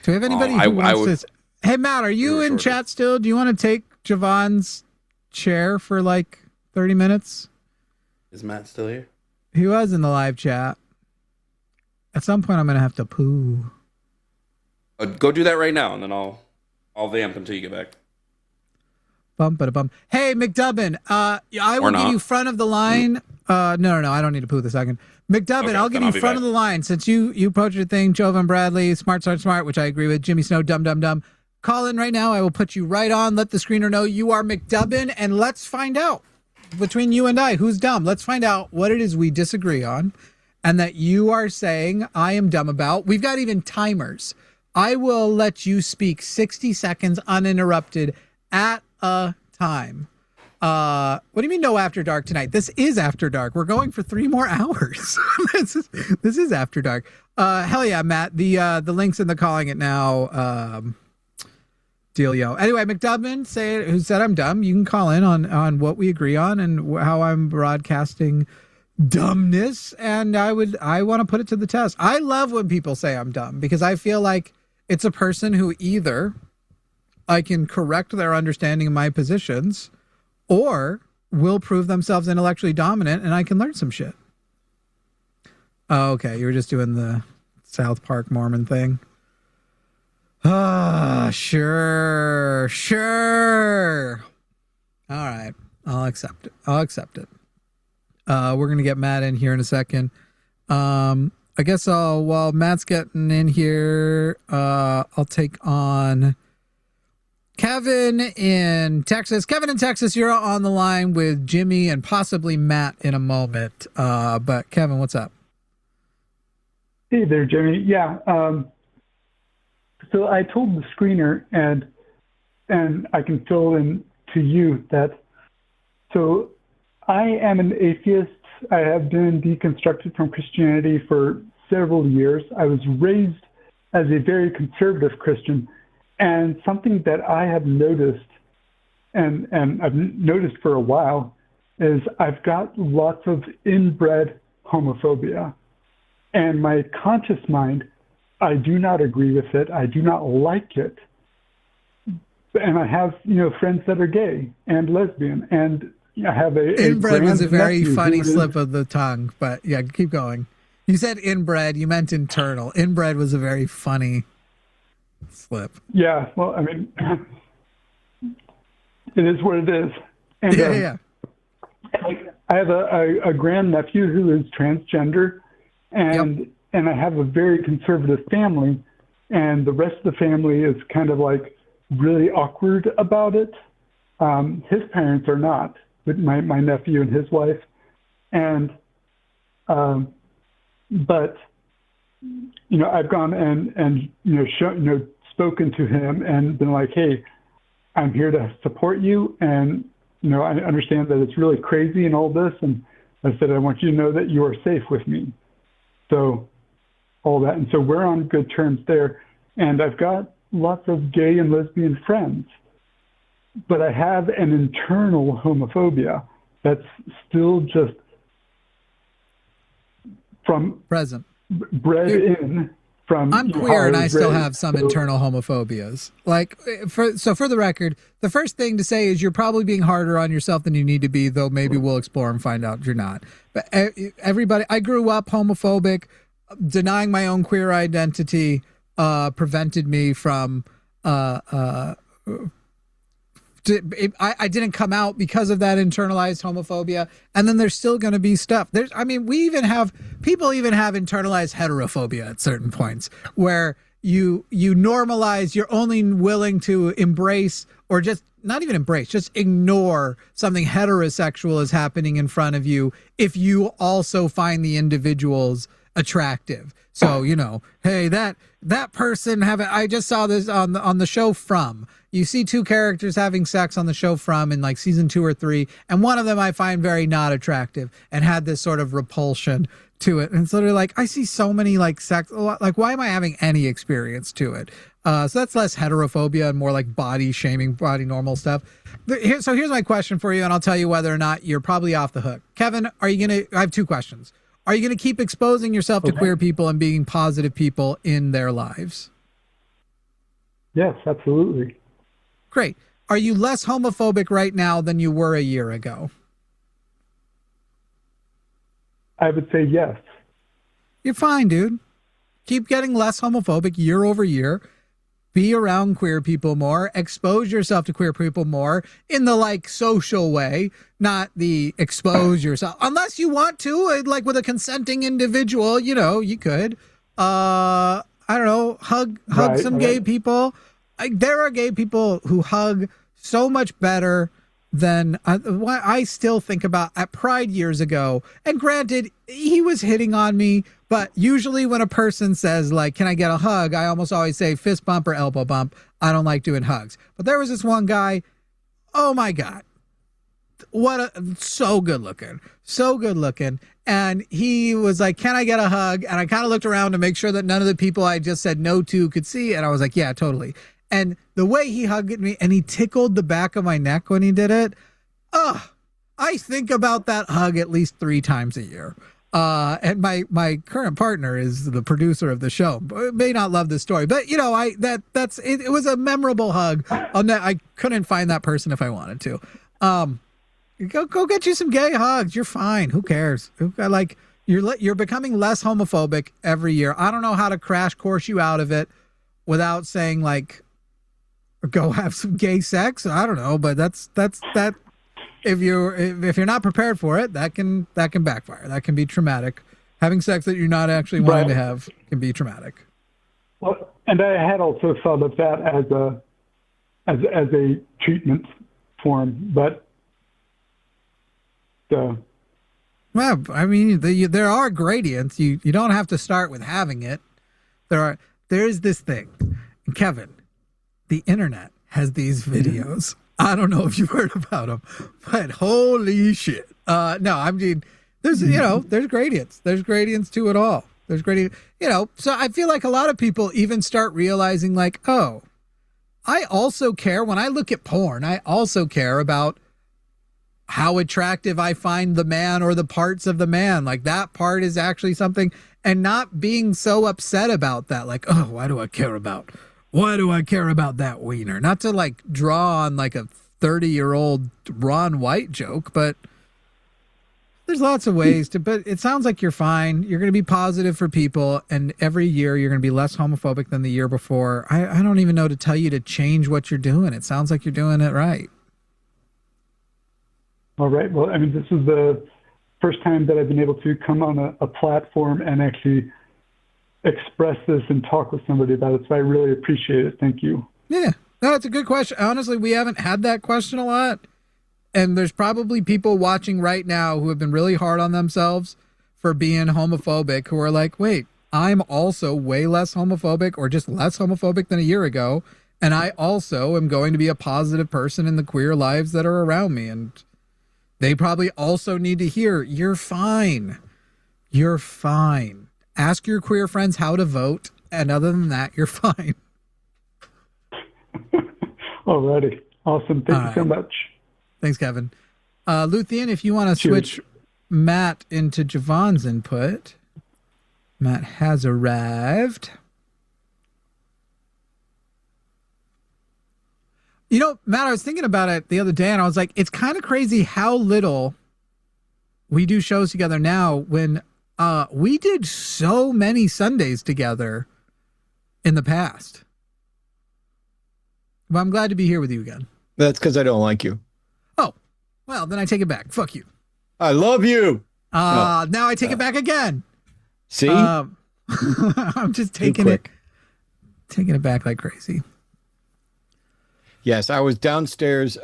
Do we have anybody who wants to... Hey, Matt, are you in chat still? Do you want to take Jovan's chair for like 30 minutes? Is Matt still here? He was in the live chat. At some point, I'm going to have to poo. Go do that right now, and then I'll vamp until you get back. Bum. Hey, McDubbin, I will give you front of the line. No, I don't need to poo this second. McDubbin, Okay, I'll give you front of the line since you approached your thing. Jovan Bradley, smart, which I agree with. Jimmy Snow, dumb. Call in right now. I will put you right on. Let the screener know you are McDubbin, and let's find out between you and I who's dumb. Let's find out what it is we disagree on. And that you are saying I am dumb about. We've got even timers. I will let you speak 60 seconds uninterrupted at a time. What do you mean no After Dark tonight? This is After Dark. We're going for 3 more hours. This is After Dark. Hell yeah, Matt. The link's in the calling it now dealio. Anyway, McDubbin, who said I'm dumb. You can call in on what we agree on and how I'm broadcasting dumbness, and I want to put it to the test. I love when people say I'm dumb because I feel like it's a person who either I can correct their understanding of my positions or will prove themselves intellectually dominant and I can learn some shit. Oh, okay. You were just doing the South Park Mormon thing. Sure. All right. I'll accept it. We're going to get Matt in here in a second. I guess while Matt's getting in here, I'll take on Kevin in Texas. Kevin in Texas, you're on the line with Jimmy and possibly Matt in a moment. But Kevin, what's up? Hey there, Jimmy. Yeah. So I told the screener, and I can fill in to you that. So I am an atheist. I have been deconstructed from Christianity for several years. I was raised as a very conservative Christian, and something that I have noticed, and I've noticed for a while, is I've got lots of inbred homophobia. And my conscious mind, I do not agree with it. I do not like it. And I have, friends that are gay and lesbian, and I have inbred was a very funny slip of the tongue, but yeah, keep going. You said inbred, you meant internal. Inbred was a very funny slip. Yeah, well, I mean, it is what it is. And, yeah. I have a grandnephew who is transgender, and I have a very conservative family, and the rest of the family is kind of like really awkward about it. His parents are not, with my nephew and his wife, and but I've gone and spoken to him and been like, hey, I'm here to support you, and I understand that it's really crazy and all this, and I said I want you to know that you are safe with me. So all that, and so we're on good terms there, and I've got lots of gay and lesbian friends. But I have an internal homophobia that's still just from bred in from. I'm queer and I still have some internal homophobias. Like, for the record, the first thing to say is you're probably being harder on yourself than you need to be, though maybe we'll explore and find out you're not. But everybody, I grew up homophobic, denying my own queer identity prevented me from. I didn't come out because of that internalized homophobia, and then there's still going to be stuff. People even have internalized heterophobia at certain points where you normalize, you're only willing to embrace, or just not even embrace, just ignore something heterosexual is happening in front of you if you also find the individuals attractive. So, hey, that person I just saw this on the show From. You see two characters having sex on the show From in like season 2 or 3, and one of them I find very not attractive and had this sort of repulsion to it. And it's literally like, I see so many like sex, like why am I having any experience to it? So that's less heterophobia and more like body shaming, body normal stuff. So here's my question for you, and I'll tell you whether or not you're probably off the hook. Kevin, I have 2 questions. Are you going to keep exposing yourself to queer people and being positive people in their lives? Yes, absolutely. Great. Are you less homophobic right now than you were a year ago? I would say yes. You're fine, dude. Keep getting less homophobic year over year. Be around queer people more. Expose yourself to queer people more in the like social way, not the expose yourself. Unless you want to, like with a consenting individual, you could. I don't know, hug some gay people. There are gay people who hug so much better than what I still think about at Pride years ago. And granted, he was hitting on me, but usually when a person says like, can I get a hug? I almost always say fist bump or elbow bump. I don't like doing hugs. But there was this one guy, oh my God, so good looking. And he was like, can I get a hug? And I kind of looked around to make sure that none of the people I just said no to could see. And I was like, yeah, totally. And the way he hugged me and he tickled the back of my neck when he did it, I think about that hug at least 3 times a year. And my current partner is the producer of the show. May not love this story, but it was a memorable hug. I couldn't find that person if I wanted to. Go get you some gay hugs. You're fine. Who cares? Like you're becoming less homophobic every year. I don't know how to crash course you out of it without saying like, go have some gay sex. I don't know, but that's if you're not prepared for it, that can backfire. That can be traumatic. Having sex that you're not actually wanting to have can be traumatic. Well, and I had also thought of that as a treatment form, but well, I mean, there are gradients. You don't have to start with having it. There is this thing, and Kevin, the internet has these videos. I don't know if you've heard about them, but holy shit! No, I mean, there's there's gradients. There's gradients to it all. There's gradient. So I feel like a lot of people even start realizing, like, oh, I also care when I look at porn. I also care about how attractive I find the man or the parts of the man. Like, that part is actually something, and not being so upset about that. Like, oh, why do I care about that wiener? Not to like draw on like a 30-year-old Ron White joke, but there's lots of ways to, but it sounds like you're fine. You're going to be positive for people, and every year you're going to be less homophobic than the year before. I don't even know to tell you to change what you're doing. It sounds like you're doing it right. All right. Well, I mean, this is the first time that I've been able to come on a platform and actually express this and talk with somebody about it. So I really appreciate it. Thank you. Yeah, no, that's a good question. Honestly, we haven't had that question a lot. And there's probably people watching right now who have been really hard on themselves for being homophobic, who are like, wait, I'm also way less homophobic or just less homophobic than a year ago. And I also am going to be a positive person in the queer lives that are around me. And they probably also need to hear, you're fine. You're fine. Ask your queer friends how to vote. And other than that, you're fine. Alrighty. Awesome. Thank you so much. Thanks, Kevin. Luthien, if you want to switch Matt into Jovan's input. Matt has arrived. Matt, I was thinking about it the other day, and I was like, it's kind of crazy how little we do shows together now when we did so many Sundays together in the past. Well, I'm glad to be here with you again. That's because I don't like you. Oh, well, then I take it back. Fuck you. I love you. Now I take it back again. See? I'm just taking it back like crazy. Yes, I was downstairs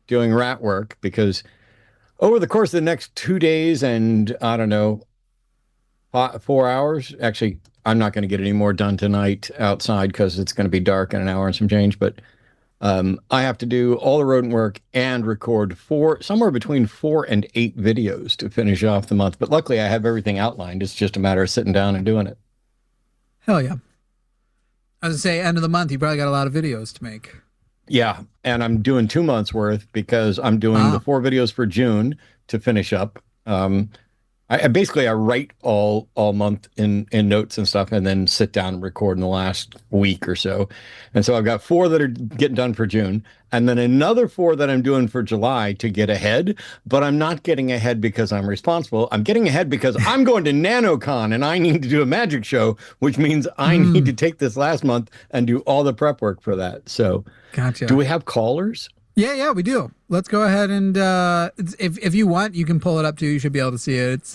doing rat work because over the course of the next 2 days and, I don't know, 4 hours. Actually, I'm not going to get any more done tonight outside because it's going to be dark in an hour and some change. But I have to do all the rodent work and record somewhere between 4 and 8 videos to finish off the month. But luckily, I have everything outlined. It's just a matter of sitting down and doing it. Hell yeah. I was going to say, end of the month, you probably got a lot of videos to make. Yeah, and I'm doing 2 months worth because I'm doing the 4 videos for June to finish up. I basically write all month in notes and stuff, and then sit down and record in the last week or so. And so I've got 4 that are getting done for June, and then another 4 that I'm doing for July to get ahead. But I'm not getting ahead because I'm responsible. I'm getting ahead because I'm going to NanoCon, and I need to do a magic show, which means I need to take this last month and do all the prep work for that. So, gotcha. Do we have callers? Yeah, we do. Let's go ahead and if you want, you can pull it up too. You should be able to see it. It's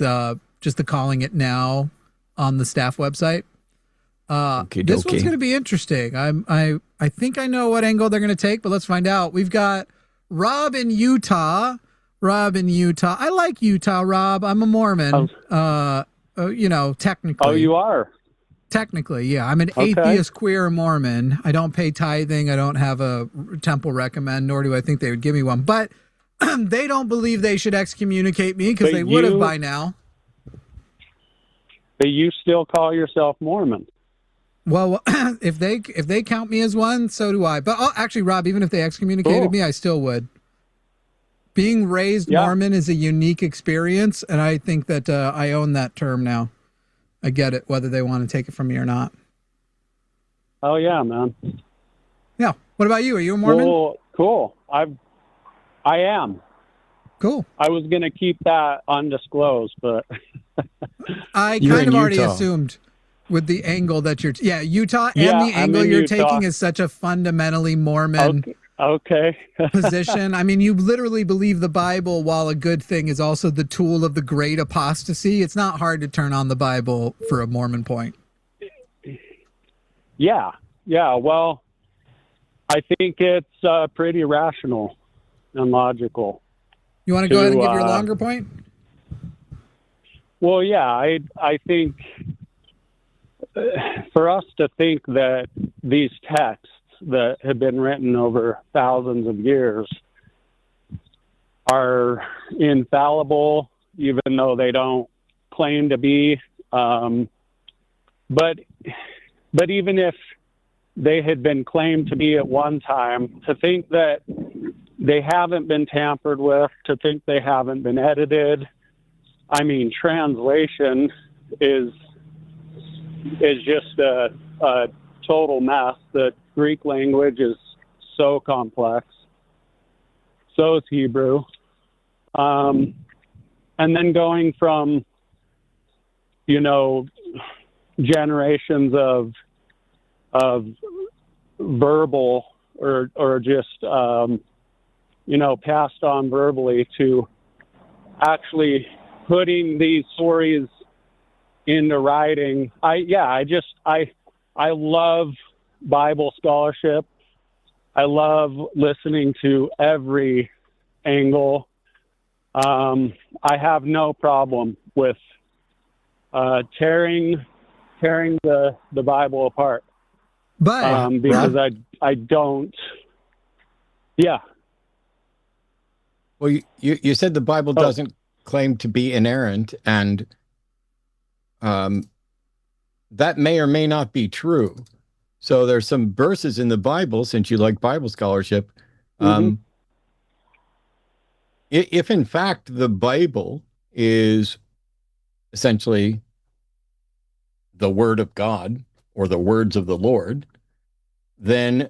just the calling it now on the staff website. This one's going to be interesting. I think I know what angle they're going to take, but let's find out. We've got Rob in Utah. I like Utah, Rob. I'm a Mormon. Technically. Oh, you are? Technically, yeah. I'm an atheist queer Mormon. I don't pay tithing. I don't have a temple recommend, nor do I think they would give me one. But they don't believe they should excommunicate me because they would have by now. But you still call yourself Mormon. Well, if they count me as one, so do I. But actually, Rob, even if they excommunicated me, I still would. Being raised Mormon is a unique experience, and I think that I own that term now. I get it, whether they want to take it from me or not. Oh yeah, man. Yeah. What about you? Are you a Mormon? Well, cool. I am. Cool. I was gonna keep that undisclosed, but I kind of already assumed with the angle that you're Utah and the angle you're taking is such a fundamentally Mormon Okay. position. I mean, you literally believe the Bible, while a good thing, is also the tool of the great apostasy. It's not hard to turn on the Bible for a Mormon point. Yeah. Well, I think it's pretty rational and logical. You want to go ahead and give your longer point? Well, yeah, I think for us to think that these texts that have been written over thousands of years are infallible, even though they don't claim to be. But even if they had been claimed to be at one time, to think that they haven't been tampered with, to think they haven't been edited. I mean, translation is just a total mess. The Greek language is so complex. So is Hebrew. And then going from, generations of verbal or just, passed on verbally to actually putting these stories into writing. I love Bible scholarship. I love listening to every angle. I have no problem with tearing the Bible apart. But because I don't. Yeah. Well, you said the Bible doesn't claim to be inerrant, and that may or may not be true. So there's some verses in the Bible, since you like Bible scholarship, if in fact the Bible is essentially the word of God or the words of the Lord, then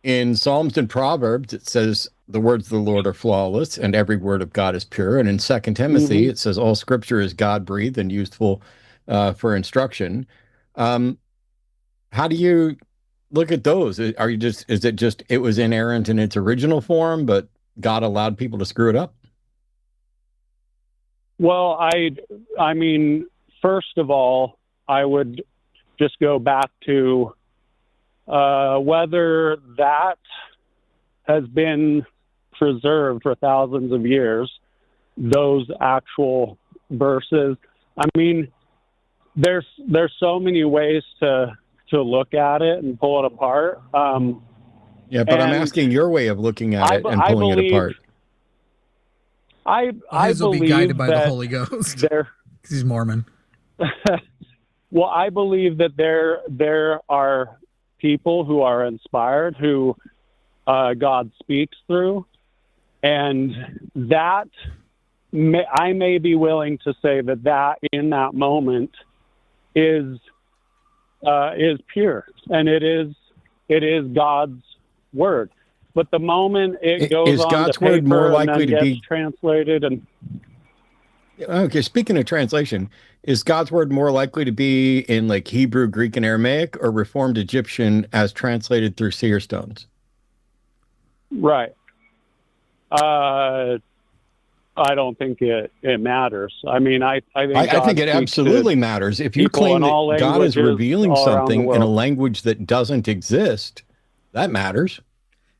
in Psalms and Proverbs it says the words of the Lord are flawless and every word of God is pure. And in 2 Timothy it says all scripture is God-breathed and useful for instruction. How do you look at those? Is it just it was inerrant in its original form, but God allowed people to screw it up? Well, I mean, first of all, I would just go back to whether that has been preserved for thousands of years, those actual verses. I mean, there's so many ways to look at it and pull it apart. Yeah, but I'm asking your way of looking at it and pulling it apart. I His will believe be guided by the that Holy Ghost. because he's Mormon. Well, I believe that there are people who are inspired, who God speaks through, and that I may be willing to say that in that moment is pure, and it is God's word. But the moment it goes is on God's to paper word more likely and to then be gets translated and okay, speaking of translation, is God's word more likely to be in like Hebrew, Greek, and Aramaic, or Reformed Egyptian as translated through seer stones? right? I don't think it matters. I mean, I think I think it absolutely matters. If you claim that God is revealing something in a language that doesn't exist, that matters.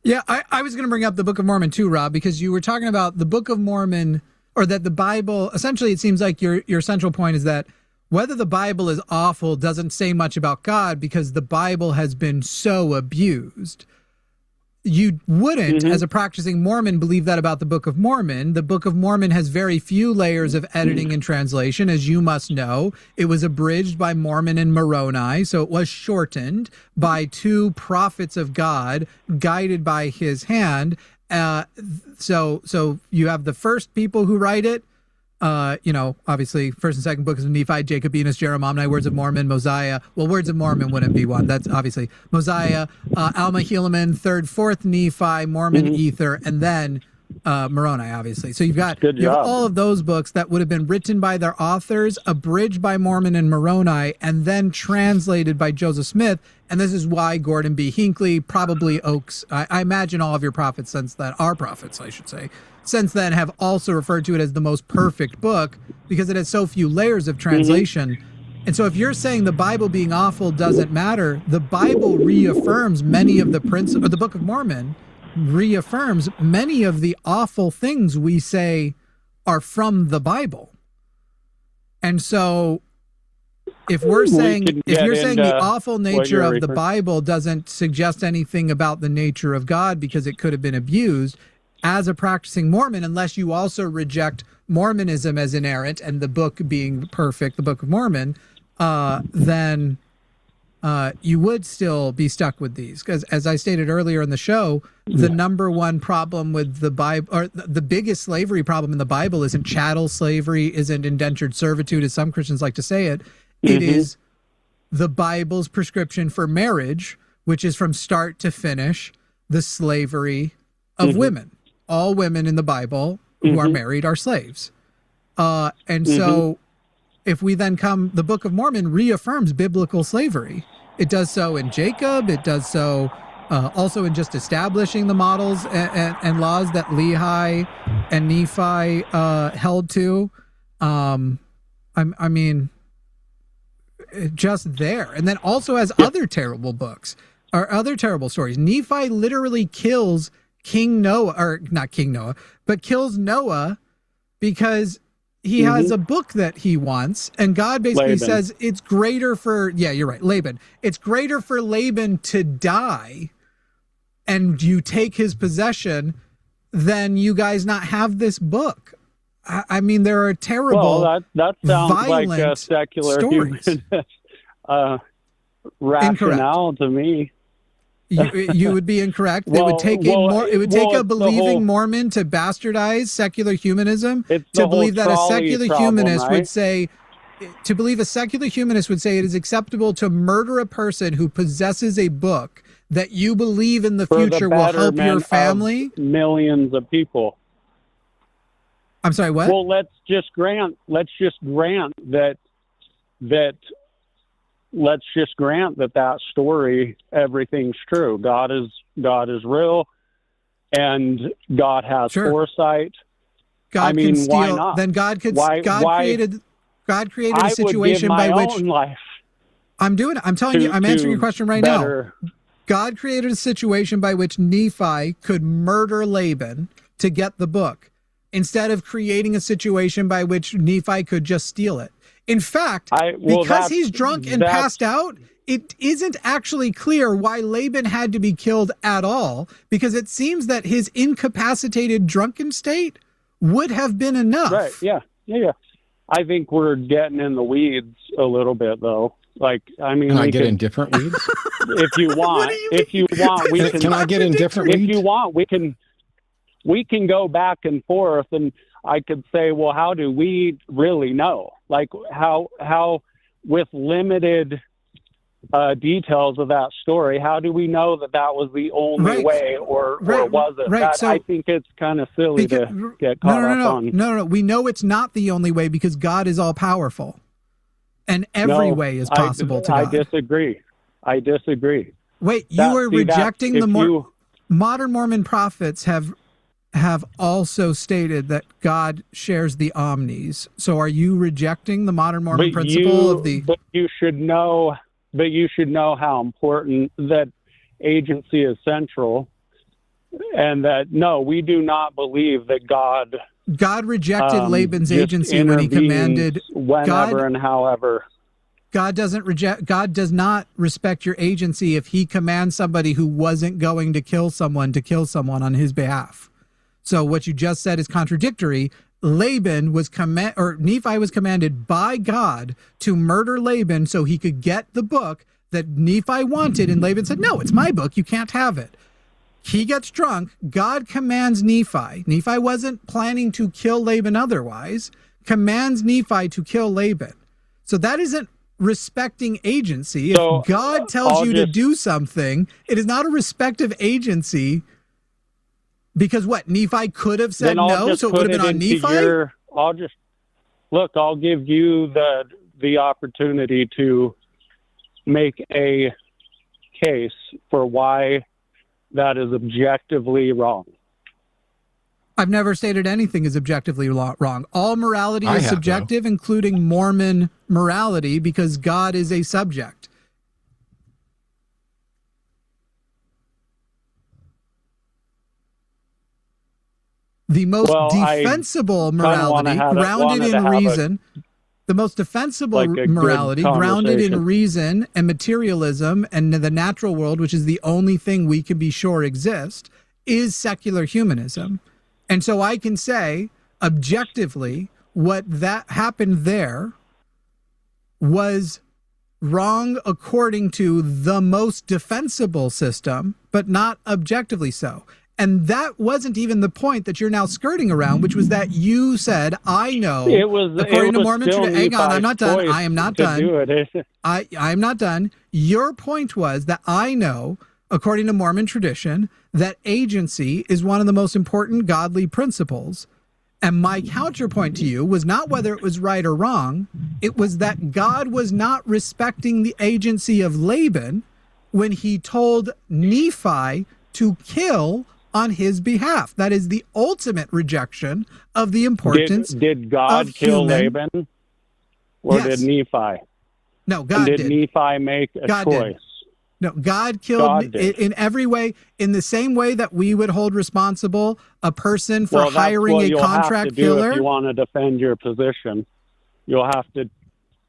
Yeah, I was going to bring up the Book of Mormon too, Rob, because you were talking about the Book of Mormon, or that the Bible, essentially it seems like your central point is that whether the Bible is awful doesn't say much about God because the Bible has been so abused. You wouldn't, as a practicing Mormon, believe that about the Book of Mormon. The Book of Mormon has very few layers of editing and translation, as you must know. It was abridged by Mormon and Moroni, so it was shortened by two prophets of God, guided by his hand. So you have the first people who write it, obviously first and second books of Nephi, Jacobinus, Jeremiah, Words of Mormon, Mosiah. Well, Words of Mormon wouldn't be one. That's obviously Mosiah, Alma, Helaman, third, fourth Nephi, Mormon, Ether, and then Moroni, obviously. So you have all of those books that would have been written by their authors, abridged by Mormon and Moroni, and then translated by Joseph Smith. And this is why Gordon B. Hinckley, probably Oakes, I imagine all of your prophets since then, our prophets, I should say, since then have also referred to it as the most perfect book because it has so few layers of translation. And so if you're saying the Bible being awful doesn't matter, the Bible reaffirms many of the principles, or the Book of Mormon reaffirms many of the awful things we say are from the Bible. And so if we're saying, if you're saying the awful nature of the Bible doesn't suggest anything about the nature of God because it could have been abused, as a practicing Mormon, unless you also reject Mormonism as inerrant and the book being perfect, the Book of Mormon, then you would still be stuck with these. Because as I stated earlier in the show, the number one problem with the Bible, or the biggest slavery problem in the Bible, isn't chattel slavery, isn't indentured servitude, as some Christians like to say it. It is the Bible's prescription for marriage, which is from start to finish the slavery of women. All women in the Bible who are married are slaves. And so if we then come, the Book of Mormon reaffirms biblical slavery. It does so in Jacob. It does so also in just establishing the models and laws that Lehi and Nephi held to. I mean, just there. And then also has other terrible books or other terrible stories. Nephi literally kills King Noah, or not King Noah, but kills Noah because he has a book that he wants, and God basically says it's greater for, yeah, you're right, Laban. It's greater for Laban to die and you take his possession than you guys not have this book. I mean, there are terrible, that sounds like a secular stories. Human rationale to me. You would be incorrect. It would take a believing Mormon to bastardize secular humanism to believe that a secular humanist would say, to believe a secular humanist would say it is acceptable to murder a person who possesses a book that you believe in the future will help your family. Millions of people. I'm sorry, what? Well, let's just grant that story, everything's true. God is real, and God has foresight. God can steal. Why not? Then God could. God created a situation by which I'm telling you. I'm answering your question right now. God created a situation by which Nephi could murder Laban to get the book, instead of creating a situation by which Nephi could just steal it. In fact, because he's drunk and passed out, it isn't actually clear why Laban had to be killed at all, because it seems that his incapacitated drunken state would have been enough. Right, yeah. I think we're getting in the weeds a little bit, though. Like, I mean, can I get in different weeds? If you want, we can. Can I get in different weeds? If you want, we can go back and forth, and I could say, well, how do we really know? Like, how with limited details of that story, how do we know that was the only way, or was it? Right. I think it's kind of silly to get caught up on. No. We know it's not the only way because God is all powerful, and every way is possible to God. I disagree. Wait, you are rejecting the modern Mormon prophets have also stated that God shares the omnis. So are you rejecting the modern Mormon principle of the... But you should know how important that agency is central, and that, no, we do not believe that God rejected Laban's agency when he commanded... Whenever and however. God does not respect your agency if he commands somebody who wasn't going to kill someone on his behalf. So what you just said is contradictory. Nephi was commanded by God to murder Laban so he could get the book that Nephi wanted, and Laban said, no, it's my book, you can't have it. He gets drunk, God commands Nephi. Nephi wasn't planning to kill Laban otherwise, commands Nephi to kill Laban. So that isn't respecting agency. If God tells you to do something, it is not a respective agency Because what? Nephi could have said no, so it would have been on Nephi? I'll give you the opportunity to make a case for why that is objectively wrong. I've never stated anything is objectively wrong. All morality is subjective, including Mormon morality, because God is a subject. The most defensible morality, grounded in reason, the most defensible morality, grounded in reason and materialism and the natural world, which is the only thing we can be sure exists, is secular humanism. And so I can say, objectively, what that happened there was wrong according to the most defensible system, but not objectively so. And that wasn't even the point that you're now skirting around, which was that you said, I know, according to Mormon tradition. Hang on, I'm not done. I am not done. I am not done. Your point was that I know, according to Mormon tradition, that agency is one of the most important godly principles. And my counterpoint to you was not whether it was right or wrong. It was that God was not respecting the agency of Laban when he told Nephi to kill on his behalf. That is the ultimate rejection of the importance. Did God kill Laban? Or did Nephi? No, God did. Did Nephi make a choice? No, God killed in every way, in the same way that we would hold responsible a person for hiring a contract killer. If you want to defend your position, you'll have to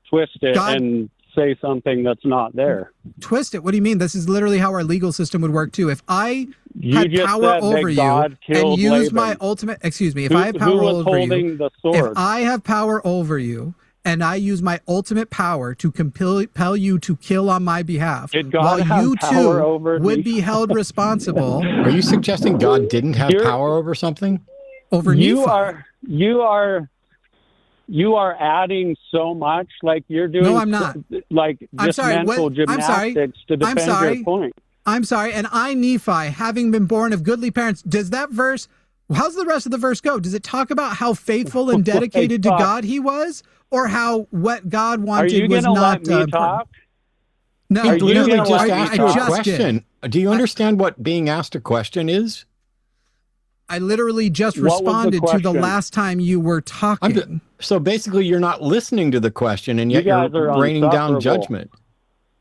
twist it and say something that's not there. Twist it? What do you mean? This is literally how our legal system would work too. If I had power over you and used my ultimate, excuse me, if I have power over you, if I have power over you and I use my ultimate power to compel you to kill on my behalf, while you too would be held responsible. Are you suggesting God didn't have power over something? Over Nephi? You are adding so much, like you're doing. No, I'm not. Like mental gymnastics to defend your point. I'm sorry. And I, Nephi, having been born of goodly parents, does that verse, how's the rest of the verse go? Does it talk about how faithful and dedicated to God he was? Or how what God wanted was not talk? No, he literally just asked you a question. Do you understand what being asked a question is? I literally just responded to the last time you were talking. So basically, you're not listening to the question, and yet you're raining down judgment.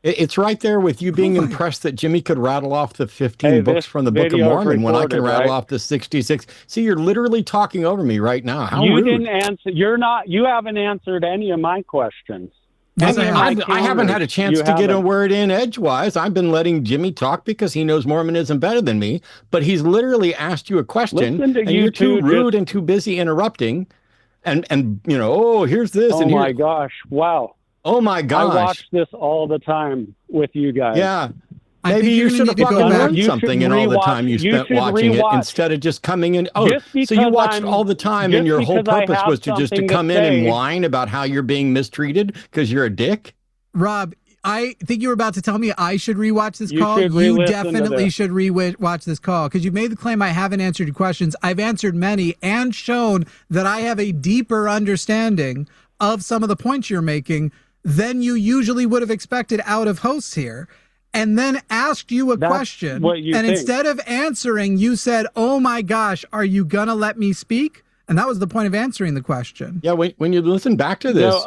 It's right there with you being impressed that Jimmy could rattle off the 15 books from the Book of Mormon when I can rattle off the 66. See, you're literally talking over me right now. How rude. Didn't answer. You haven't answered any of my questions. Yes, I haven't had a chance to get a word in edgewise. I've been letting Jimmy talk because he knows Mormonism better than me, but he's literally asked you a question, and you're too rude and too busy interrupting. And here's this. Oh, my gosh. Wow. Oh my gosh! I watch this all the time with you guys. Yeah, maybe you should have learned something in all the time you spent watching it instead of just coming in. Oh, so you watched all the time, and your whole purpose was just to come in and whine about how you're being mistreated because you're a dick. Rob, I think you were about to tell me I should rewatch this call. You definitely should rewatch this call because you made the claim I haven't answered your questions. I've answered many and shown that I have a deeper understanding of some of the points you're making than you usually would have expected out of hosts here, and then asked you a question. Instead of answering, you said, oh my gosh, are you gonna let me speak? And that was the point of answering the question. Yeah, when you listen back to this,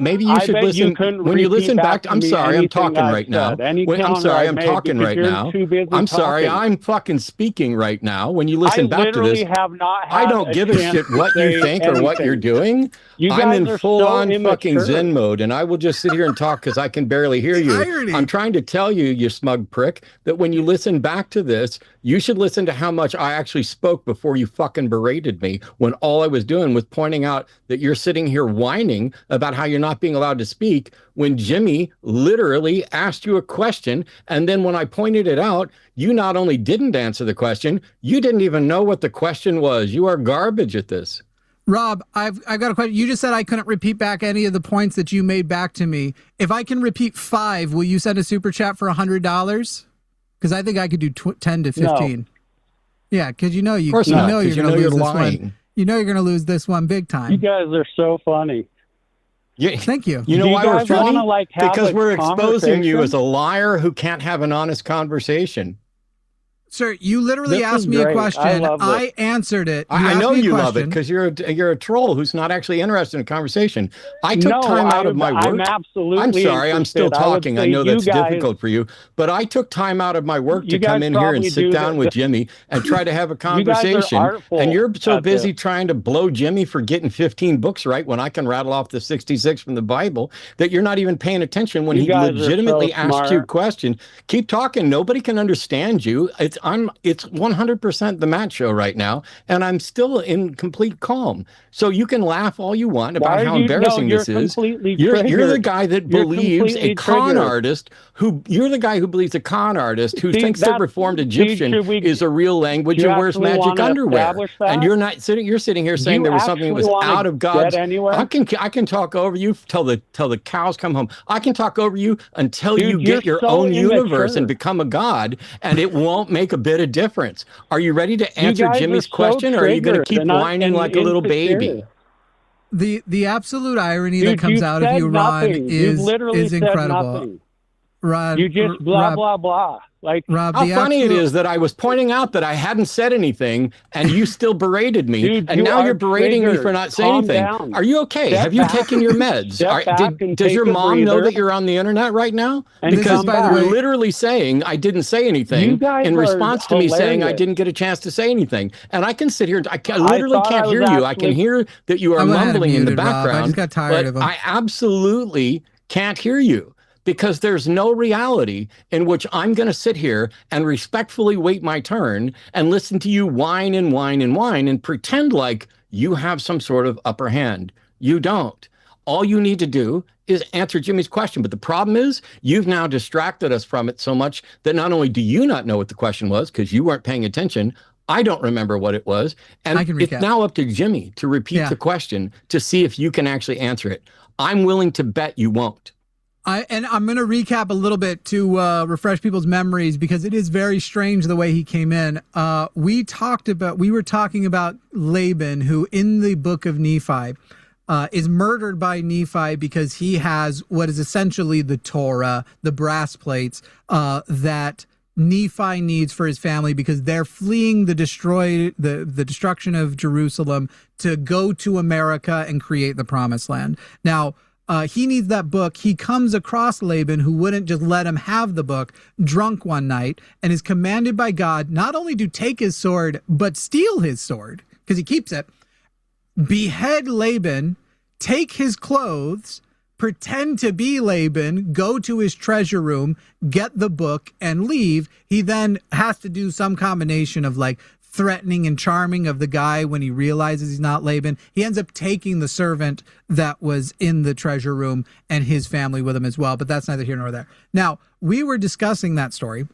maybe you should listen. When you listen back, I'm sorry, I'm talking right now. I'm sorry, I'm talking right now. I'm sorry, I'm fucking speaking right now. When you listen back to this, I don't give a shit what you think or what you're doing. I'm in full-on fucking Zen mode, and I will just sit here and talk because I can barely hear you. I'm trying to tell you, you smug prick, that when you listen back to this, you should listen to how much I actually spoke before you fucking berated me, when all I was doing was pointing out that you're sitting here whining about how you're not being allowed to speak when Jimmy literally asked you a question. And then when I pointed it out, you not only didn't answer the question, you didn't even know what the question was. You are garbage at this. Rob, I've got a question. You just said I couldn't repeat back any of the points that you made back to me. If I can repeat 5, will you send a super chat for $100? Because I think I could do 10 to 15. Yeah, because you know Of course not, you're 'cause going to lose this lying. one. You know you're going to lose this one big time. You guys are so funny. Thank you. You know Do you why we're guys wanna, funny? like, have Because a we're exposing you conversation? as a liar who can't have an honest conversation. Sir, you literally This asked is me a great. question. I love this. I answered it. I asked know me a you love it question. because you're a troll who's not actually interested in a conversation. I took No, time out of my work. I'm absolutely I'm sorry, I'm still interested. I would talking. I say know you that's guys- difficult for you, but I took time out of my work to You come guys in here and probably sit do down the- with Jimmy and try to have a You guys are conversation. artful And you're so at busy this. trying to blow Jimmy for getting 15 books right when I can rattle off the 66 from the Bible that you're not even paying attention when You he guys are legitimately so asks you a smart. question. Keep talking. Nobody can understand you. It's 100% the Matt Show right now, and I'm still in complete calm. So you can laugh all you want about how embarrassing this is. You're the guy that believes a con artist who believes a con artist who thinks that Reformed Egyptian is a real language and wears magic underwear. And you're not sitting. You're sitting here saying there was something that was out of God's. I can talk over you till the cows come home. I can talk over you until you get your own universe and become a god, and it won't make a bit of difference. Are you ready to answer Jimmy's question, or are you going to keep whining like a little baby? The absolute irony that comes out of you, Ron, is incredible. Rod, you just blah blah blah. Like Rob, how funny it is that I was pointing out that I hadn't said anything, and you still berated me, Dude, and now you're berating me for not saying anything. Down. Are you okay? Have you taken your meds? Does your mom know that you're on the internet right now? Because you're literally saying I didn't say anything in response to me saying I didn't get a chance to say anything. And I can sit here, I literally can't hear you. I can hear that you are mumbling in the background. Rob. I just got tired of him. I absolutely can't hear you. Because there's no reality in which I'm going to sit here and respectfully wait my turn and listen to you whine and whine and whine and pretend like you have some sort of upper hand. You don't. All you need to do is answer Jimmy's question. But the problem is you've now distracted us from it so much that not only do you not know what the question was because you weren't paying attention, I don't remember what it was. And it's now up to Jimmy to repeat the question to see if you can actually answer it. I'm willing to bet you won't. And I'm going to recap a little bit to refresh people's memories because it is very strange the way he came in. We were talking about Laban, who in the book of Nephi is murdered by Nephi because he has what is essentially the Torah, the brass plates that Nephi needs for his family because they're fleeing the destruction of Jerusalem to go to America and create the promised land. Now, he needs that book. He comes across Laban, who wouldn't just let him have the book, drunk one night, and is commanded by God not only to take his sword, but steal his sword, because he keeps it, behead Laban, take his clothes, pretend to be Laban, go to his treasure room, get the book, and leave. He then has to do some combination of like threatening and charming of the guy when he realizes he's not Laban. He ends up taking the servant that was in the treasure room and his family with him as well, but that's neither here nor there. Now, we were discussing that story,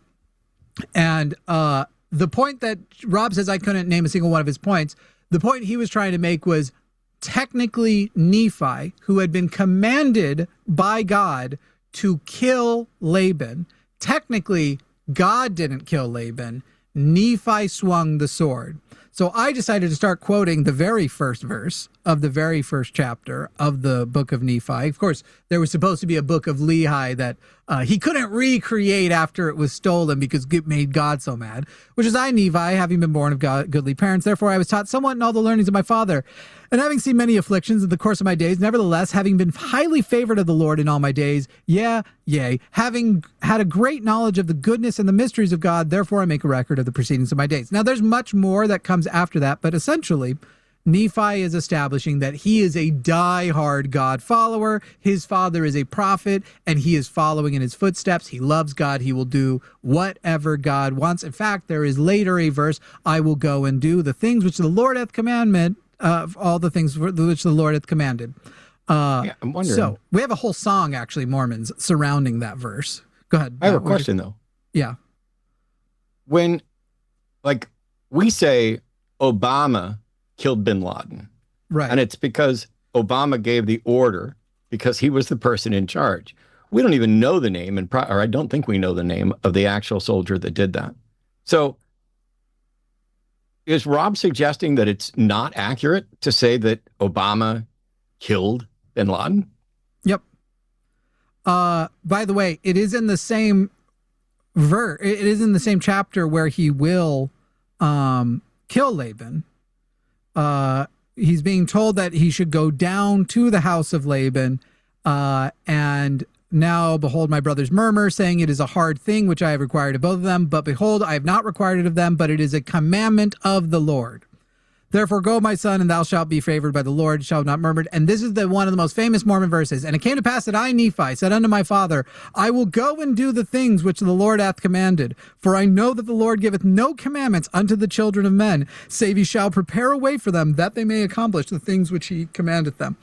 and the point that Rob says I couldn't name a single one of his points, the point he was trying to make was technically Nephi, who had been commanded by God to kill Laban, technically God didn't kill Laban. Nephi swung the sword. So I decided to start quoting the very first verse of the very first chapter of the book of Nephi. Of course, there was supposed to be a book of Lehi that he couldn't recreate after it was stolen because it made God so mad, which is I, Nephi, having been born of goodly parents. Therefore, I was taught somewhat in all the learnings of my father. And having seen many afflictions in the course of my days, nevertheless, having been highly favored of the Lord in all my days, yea, having had a great knowledge of the goodness and the mysteries of God, therefore I make a record of the proceedings of my days. Now, there's much more that comes after that, but essentially, Nephi is establishing that he is a die-hard God follower. His father is a prophet, and he is following in his footsteps. He loves God. He will do whatever God wants. In fact, there is later a verse, I will go and do the things which the Lord hath commanded, all the things which the Lord hath commanded. I'm wondering. So we have a whole song, actually, Mormons, surrounding that verse. Go ahead. I have a question, though. Yeah. When, like, we say Obama killed bin Laden. Right. And it's because Obama gave the order because he was the person in charge. We don't even know the name, or I don't think we know the name of the actual soldier that did that. So is Rob suggesting that it's not accurate to say that Obama killed bin Laden? Yep. By the way, it is in the same it is in the same chapter where he will kill Laban. He's being told that he should go down to the house of Laban, and now behold, my brothers murmur, saying it is a hard thing which I have required of both of them. But behold, I have not required it of them, but it is a commandment of the Lord. Therefore go, my son, and thou shalt be favored by the Lord, shalt not murmur. And this is one of the most famous Mormon verses. And it came to pass that I, Nephi, said unto my father, I will go and do the things which the Lord hath commanded. For I know that the Lord giveth no commandments unto the children of men, save he shall prepare a way for them, that they may accomplish the things which he commandeth them.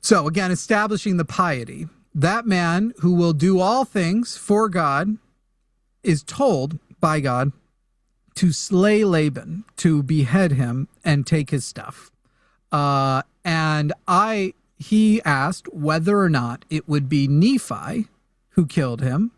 So again, establishing the piety. That man who will do all things for God is told by God to slay Laban, to behead him and take his stuff. And he asked whether or not it would be Nephi who killed him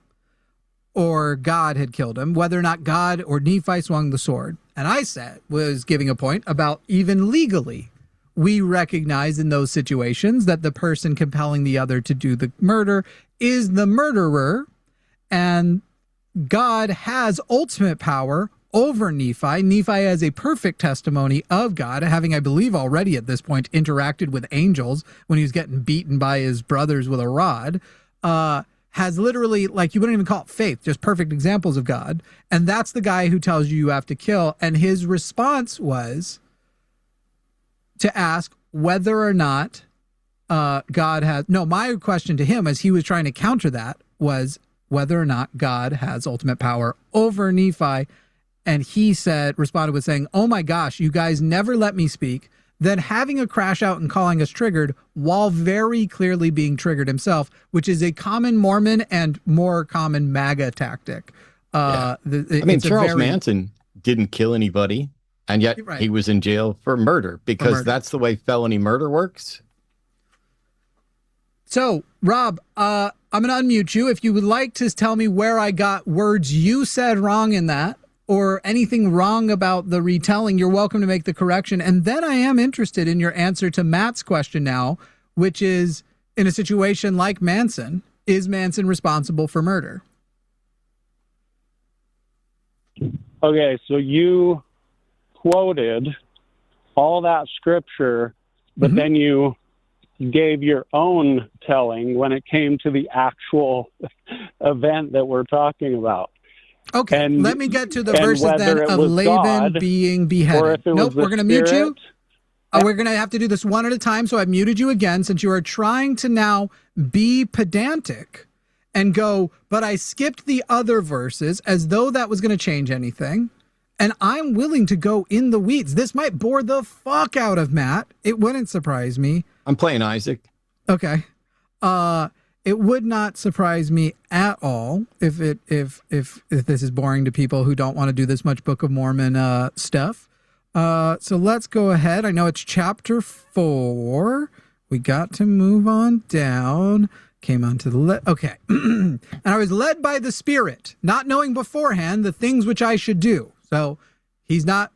or God had killed him, whether or not God or Nephi swung the sword. And I was giving a point about even legally, we recognize in those situations that the person compelling the other to do the murder is the murderer, and God has ultimate power over Nephi. Nephi has a perfect testimony of God, having, I believe, already at this point interacted with angels when he was getting beaten by his brothers with a rod. Has literally, like, you wouldn't even call it faith, just perfect examples of God. And that's the guy who tells you have to kill. And his response was to ask whether or not God has... No, my question to him as he was trying to counter that was whether or not God has ultimate power over Nephi. And he responded with saying, oh my gosh, you guys never let me speak. Then having a crash out and calling us triggered while very clearly being triggered himself, which is a common Mormon and more common MAGA tactic. I mean, Charles Manson didn't kill anybody, and yet he was in jail for murder because that's the way felony murder works. So, Rob, I'm going to unmute you. If you would like to tell me where I got words you said wrong in that, or anything wrong about the retelling, you're welcome to make the correction. And then I am interested in your answer to Matt's question now, which is, in a situation like Manson, is Manson responsible for murder? Okay, so you quoted all that scripture, but then you gave your own telling when it came to the actual event that we're talking about. Okay, let me get to the verses then of Laban being beheaded. Nope, we're going to mute you. We're going to have to do this one at a time, so I've muted you again since you are trying to now be pedantic and go, but I skipped the other verses as though that was going to change anything. And I'm willing to go in the weeds. This might bore the fuck out of Matt. It wouldn't surprise me. I'm playing Isaac. Okay. It would not surprise me at all if this is boring to people who don't want to do this much Book of Mormon stuff. So let's go ahead. I know it's chapter 4. We got to move on down. Came on to the okay. And I was led by the Spirit, not knowing beforehand the things which I should do. So he's not.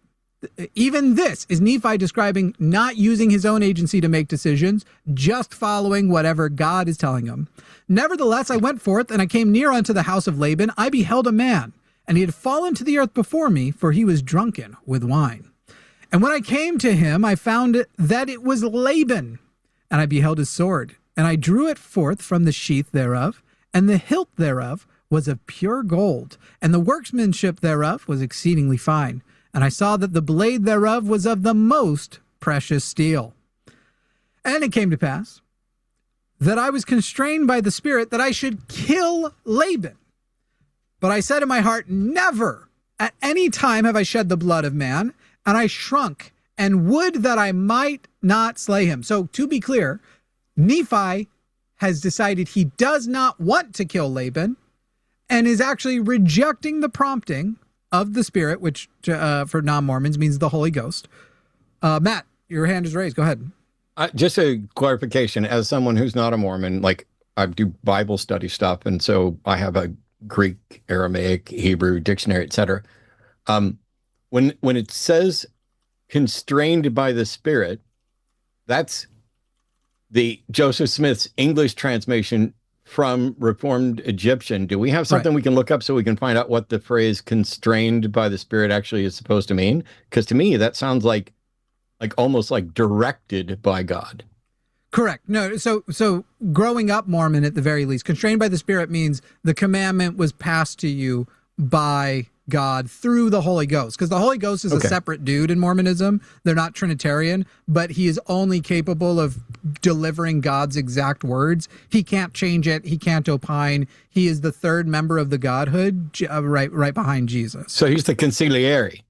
Even this is Nephi describing not using his own agency to make decisions, just following whatever God is telling him. Nevertheless, I went forth, and I came near unto the house of Laban. I beheld a man, and he had fallen to the earth before me, for he was drunken with wine. And when I came to him, I found that it was Laban, and I beheld his sword, and I drew it forth from the sheath thereof, and the hilt thereof was of pure gold, and the workmanship thereof was exceedingly fine. And I saw that the blade thereof was of the most precious steel. And it came to pass that I was constrained by the Spirit that I should kill Laban. But I said in my heart, never at any time have I shed the blood of man. And I shrunk and would that I might not slay him. So to be clear, Nephi has decided he does not want to kill Laban and is actually rejecting the prompting of the Spirit, which for non-Mormons means the Holy Ghost. Matt, your hand is raised. Go ahead. Just a clarification, as someone who's not a Mormon, like I do Bible study stuff, and so I have a Greek, Aramaic, Hebrew dictionary, etc. When it says constrained by the Spirit. That's the Joseph Smith's English translation from Reformed Egyptian. Do we have something we can look up so we can find out what the phrase constrained by the Spirit actually is supposed to mean? Because to me, that sounds like almost like directed by God. Correct. No, so growing up Mormon at the very least, constrained by the Spirit means the commandment was passed to you by God through the Holy Ghost, because the Holy Ghost is a separate dude in Mormonism. They're not Trinitarian, but he is only capable of delivering God's exact words. He can't change it. He can't opine. He is the third member of the Godhood, right behind Jesus. So he's the conciliary.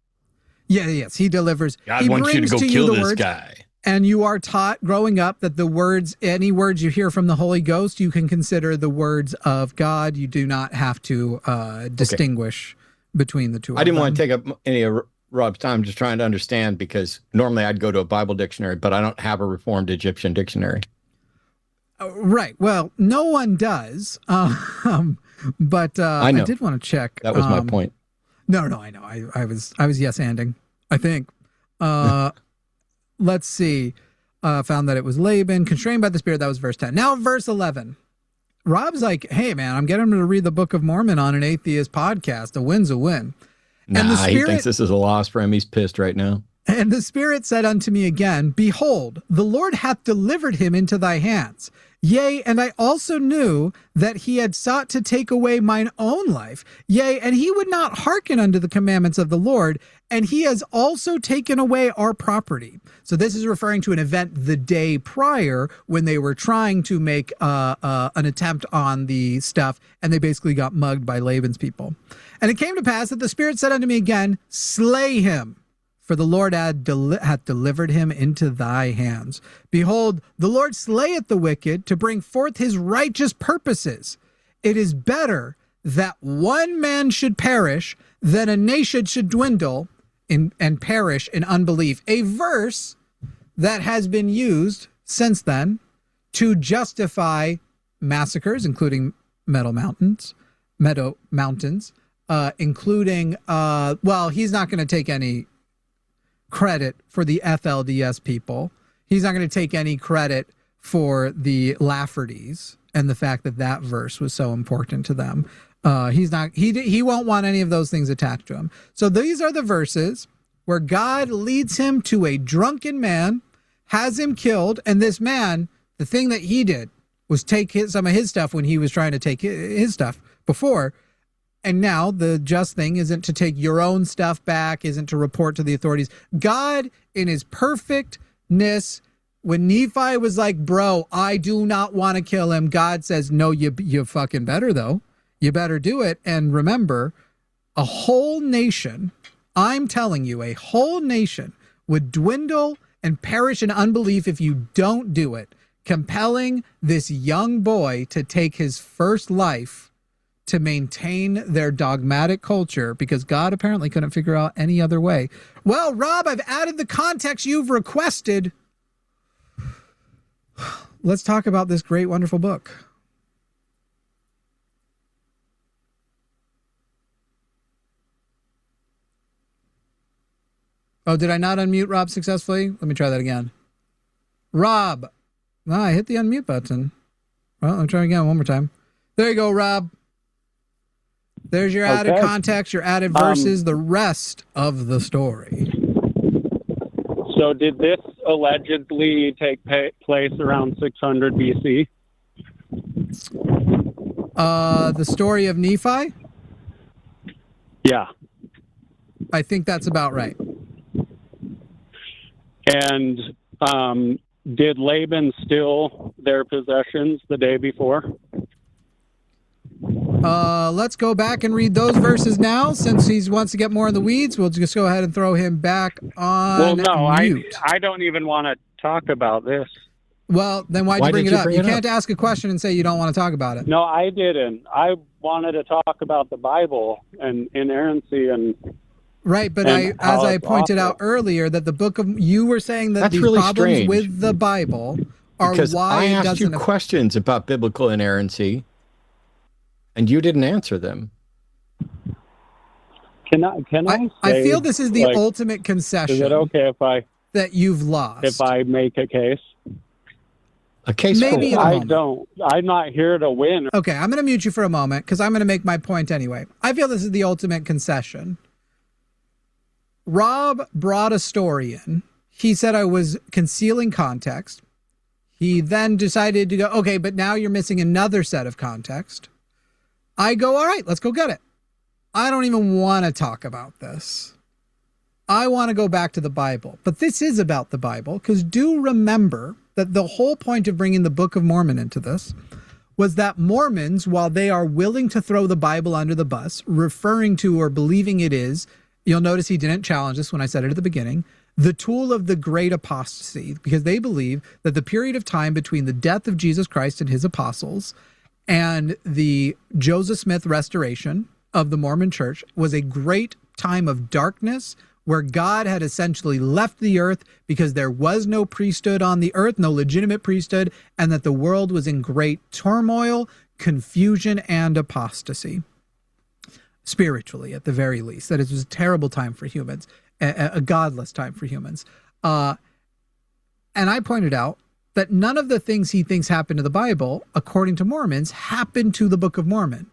Yeah, yes, he delivers. God wants you to go kill this guy. And you are taught growing up that the words, any words you hear from the Holy Ghost, you can consider the words of God. You do not have to distinguish between the two. I didn't want to take up any of Rob's time just trying to understand, because normally I'd go to a Bible dictionary, but I don't have a Reformed Egyptian dictionary. Right. Well, no one does. But I did want to check. That was my point. No, I know. I was yes-anding, I think. Let's see. Found that it was Laban, constrained by the Spirit. That was verse 10. Now verse 11. Rob's like, hey, man, I'm getting him to read the Book of Mormon on an atheist podcast. A win's a win. Nah, and the Spirit, he thinks this is a loss for him. He's pissed right now. And the Spirit said unto me again, behold, the Lord hath delivered him into thy hands. Yea, and I also knew that he had sought to take away mine own life. Yea, and he would not hearken unto the commandments of the Lord, and he has also taken away our property. So this is referring to an event the day prior when they were trying to make an attempt on the stuff, and they basically got mugged by Laban's people. And it came to pass that the Spirit said unto me again, slay him. For the Lord hath delivered him into thy hands. Behold, the Lord slayeth the wicked to bring forth his righteous purposes. It is better that one man should perish than a nation should dwindle and perish in unbelief. A verse that has been used since then to justify massacres, including Meadow Mountains, including, well, he's not going to take any credit for the FLDS people. He's not going to take any credit for the Laffertys and the fact that that verse was so important to them. He won't want any of those things attached to him. So these are the verses where God leads him to a drunken man, has him killed, and this man, the thing that he did was take some of his stuff when he was trying to take his stuff before. And now the just thing isn't to take your own stuff back, isn't to report to the authorities. God, in his perfectness, when Nephi was like, bro, I do not want to kill him, God says, no, you fucking better, though. You better do it. And remember, a whole nation, I'm telling you, a whole nation would dwindle and perish in unbelief if you don't do it, compelling this young boy to take his first life to maintain their dogmatic culture, because God apparently couldn't figure out any other way. Well, Rob, I've added the context you've requested. Let's talk about this great, wonderful book. Oh, did I not unmute Rob successfully? Let me try that again. Rob. No, I hit the unmute button. Well, let me try again one more time. There you go, Rob. There's your added context, your added verses, the rest of the story. So did this allegedly take place around 600 BC? The story of Nephi? Yeah. I think that's about right. And did Laban steal their possessions the day before? Let's go back and read those verses now. Since he wants to get more in the weeds, we'll just go ahead and throw him back on mute. I don't even want to talk about this. Well, then why'd you bring it up? You can't ask a question and say you don't want to talk about it. No, I didn't. I wanted to talk about the Bible and inerrancy and... Right, but as I pointed out earlier, that the book of... You were saying that these really problems strange. with the Bible are because why I it asked doesn't... you questions about biblical inerrancy, and you didn't answer them. Can I say, I feel this is the like, ultimate concession. Is it okay that you've lost? if I make a case? A case Maybe for in a what? I moment. don't. I'm not here to win. Okay, I'm going to mute you for a moment because I'm going to make my point anyway. I feel this is the ultimate concession. Rob brought a story in. He said I was concealing context. He then decided to go, okay, but now you're missing another set of context. I go, all right, let's go get it. I don't even want to talk about this. I want to go back to the Bible. But this is about the Bible, because do remember that the whole point of bringing the Book of Mormon into this was that Mormons, while they are willing to throw the Bible under the bus, referring to or believing it is, you'll notice he didn't challenge this when I said it at the beginning, the tool of the great apostasy, because they believe that the period of time between the death of Jesus Christ and his apostles and the Joseph Smith restoration of the Mormon church was a great time of darkness where God had essentially left the earth because there was no priesthood on the earth, no legitimate priesthood, and that the world was in great turmoil, confusion, and apostasy. Spiritually, at the very least, that it was a terrible time for humans, a godless time for humans. And I pointed out that none of the things he thinks happened to the Bible, according to Mormons, happened to the Book of Mormon.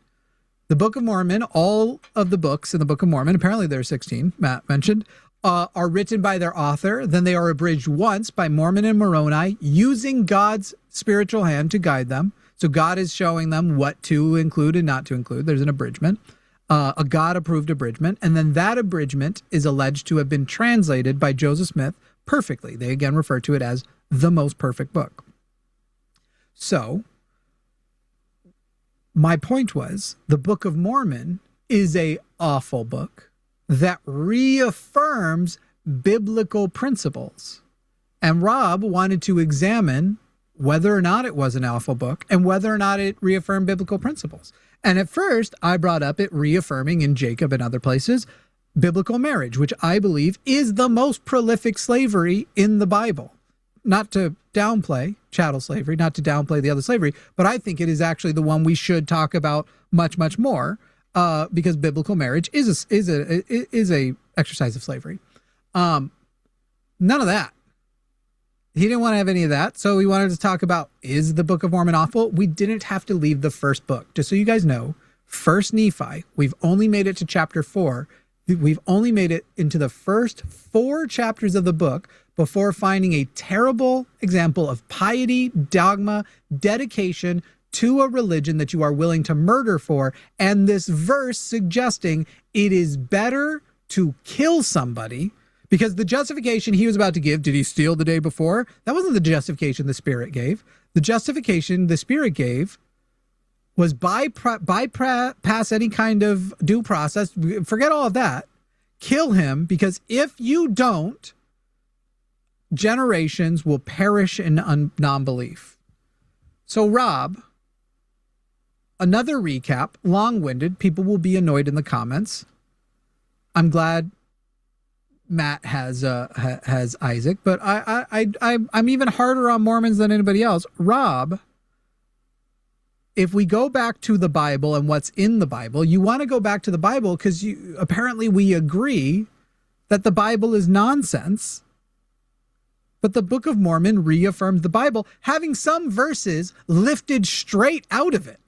The Book of Mormon, all of the books in the Book of Mormon, apparently there are 16, Matt mentioned, are written by their author. Then they are abridged once by Mormon and Moroni using God's spiritual hand to guide them. So God is showing them what to include and not to include. There's an abridgment, a God-approved abridgment. And then that abridgment is alleged to have been translated by Joseph Smith perfectly. They again refer to it as the most perfect book. So my point was, the Book of Mormon is a awful book that reaffirms biblical principles. And Rob wanted to examine whether or not it was an awful book and whether or not it reaffirmed biblical principles. And at first, I brought up it reaffirming in Jacob and other places biblical marriage, which I believe is the most prolific slavery in the Bible. Not to downplay chattel slavery, not to downplay the other slavery, but I think it is actually the one we should talk about much, much more, because biblical marriage is a exercise of slavery. None of that. He didn't want to have any of that, so we wanted to talk about, is the Book of Mormon awful? We didn't have to leave the first book. Just so you guys know, First Nephi, we've only made it to chapter 4. We've only made it into the first 4 chapters of the book before finding a terrible example of piety, dogma, dedication to a religion that you are willing to murder for, and this verse suggesting it is better to kill somebody, because the justification he was about to give, did he steal the day before? That wasn't the justification the Spirit gave. The justification the Spirit gave was bypass any kind of due process. Forget all of that. Kill him, because if you don't, generations will perish in non-belief. So, Rob, another recap, long-winded. People will be annoyed in the comments. I'm glad Matt has Isaac, but I'm even harder on Mormons than anybody else. Rob, if we go back to the Bible and what's in the Bible, you want to go back to the Bible because apparently we agree that the Bible is nonsense. But the Book of Mormon reaffirms the Bible, having some verses lifted straight out of it,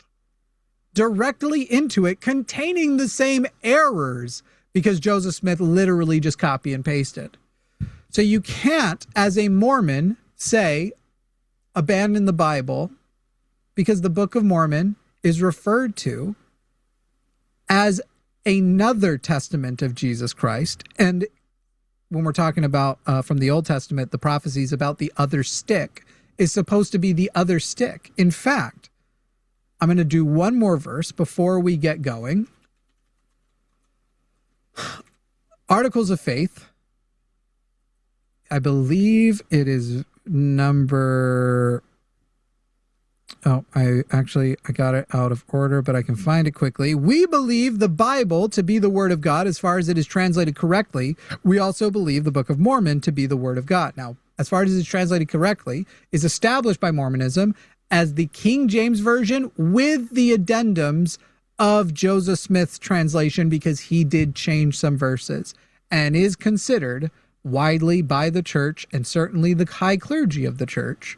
directly into it, containing the same errors, because Joseph Smith literally just copy and pasted. So you can't, as a Mormon, say, abandon the Bible, because the Book of Mormon is referred to as another testament of Jesus Christ. And when we're talking about from the Old Testament, the prophecies about the other stick is supposed to be the other stick. In fact, I'm going to do one more verse before we get going. Articles of Faith. I believe it is number... Oh, I got it out of order, but I can find it quickly. We believe the Bible to be the Word of God as far as it is translated correctly. We also believe the Book of Mormon to be the Word of God. Now, as far as it is translated correctly, is established by Mormonism as the King James Version with the addendums of Joseph Smith's translation because he did change some verses and is considered widely by the church and certainly the high clergy of the church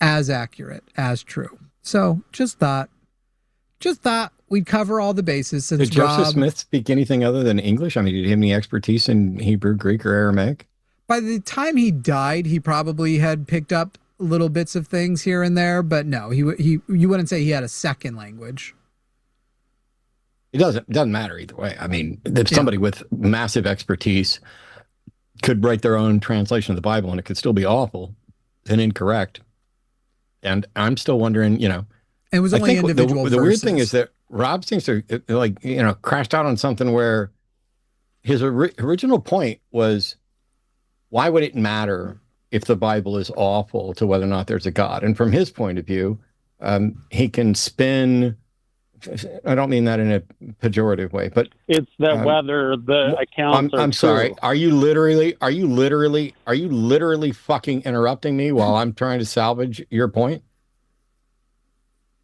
as accurate, as true. So just thought we'd cover all the bases. Since Did Joseph Smith speak anything other than English? I mean, did he have any expertise in Hebrew, Greek, or Aramaic? By the time he died, he probably had picked up little bits of things here and there, but no, you wouldn't say he had a second language. It doesn't matter either way. I mean, if somebody with massive expertise could write their own translation of the Bible and it could still be awful and incorrect. And I'm still wondering, it was only individual the weird thing is that Rob seems to crashed out on something where his original point was, why would it matter if the Bible is awful to whether or not there's a God? And from his point of view, he can spin. I don't mean that in a pejorative way, but it's that whether the accounts are I'm sorry. true. Are you literally fucking interrupting me while I'm trying to salvage your point?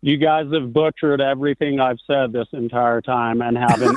You guys have butchered everything I've said this entire time and haven't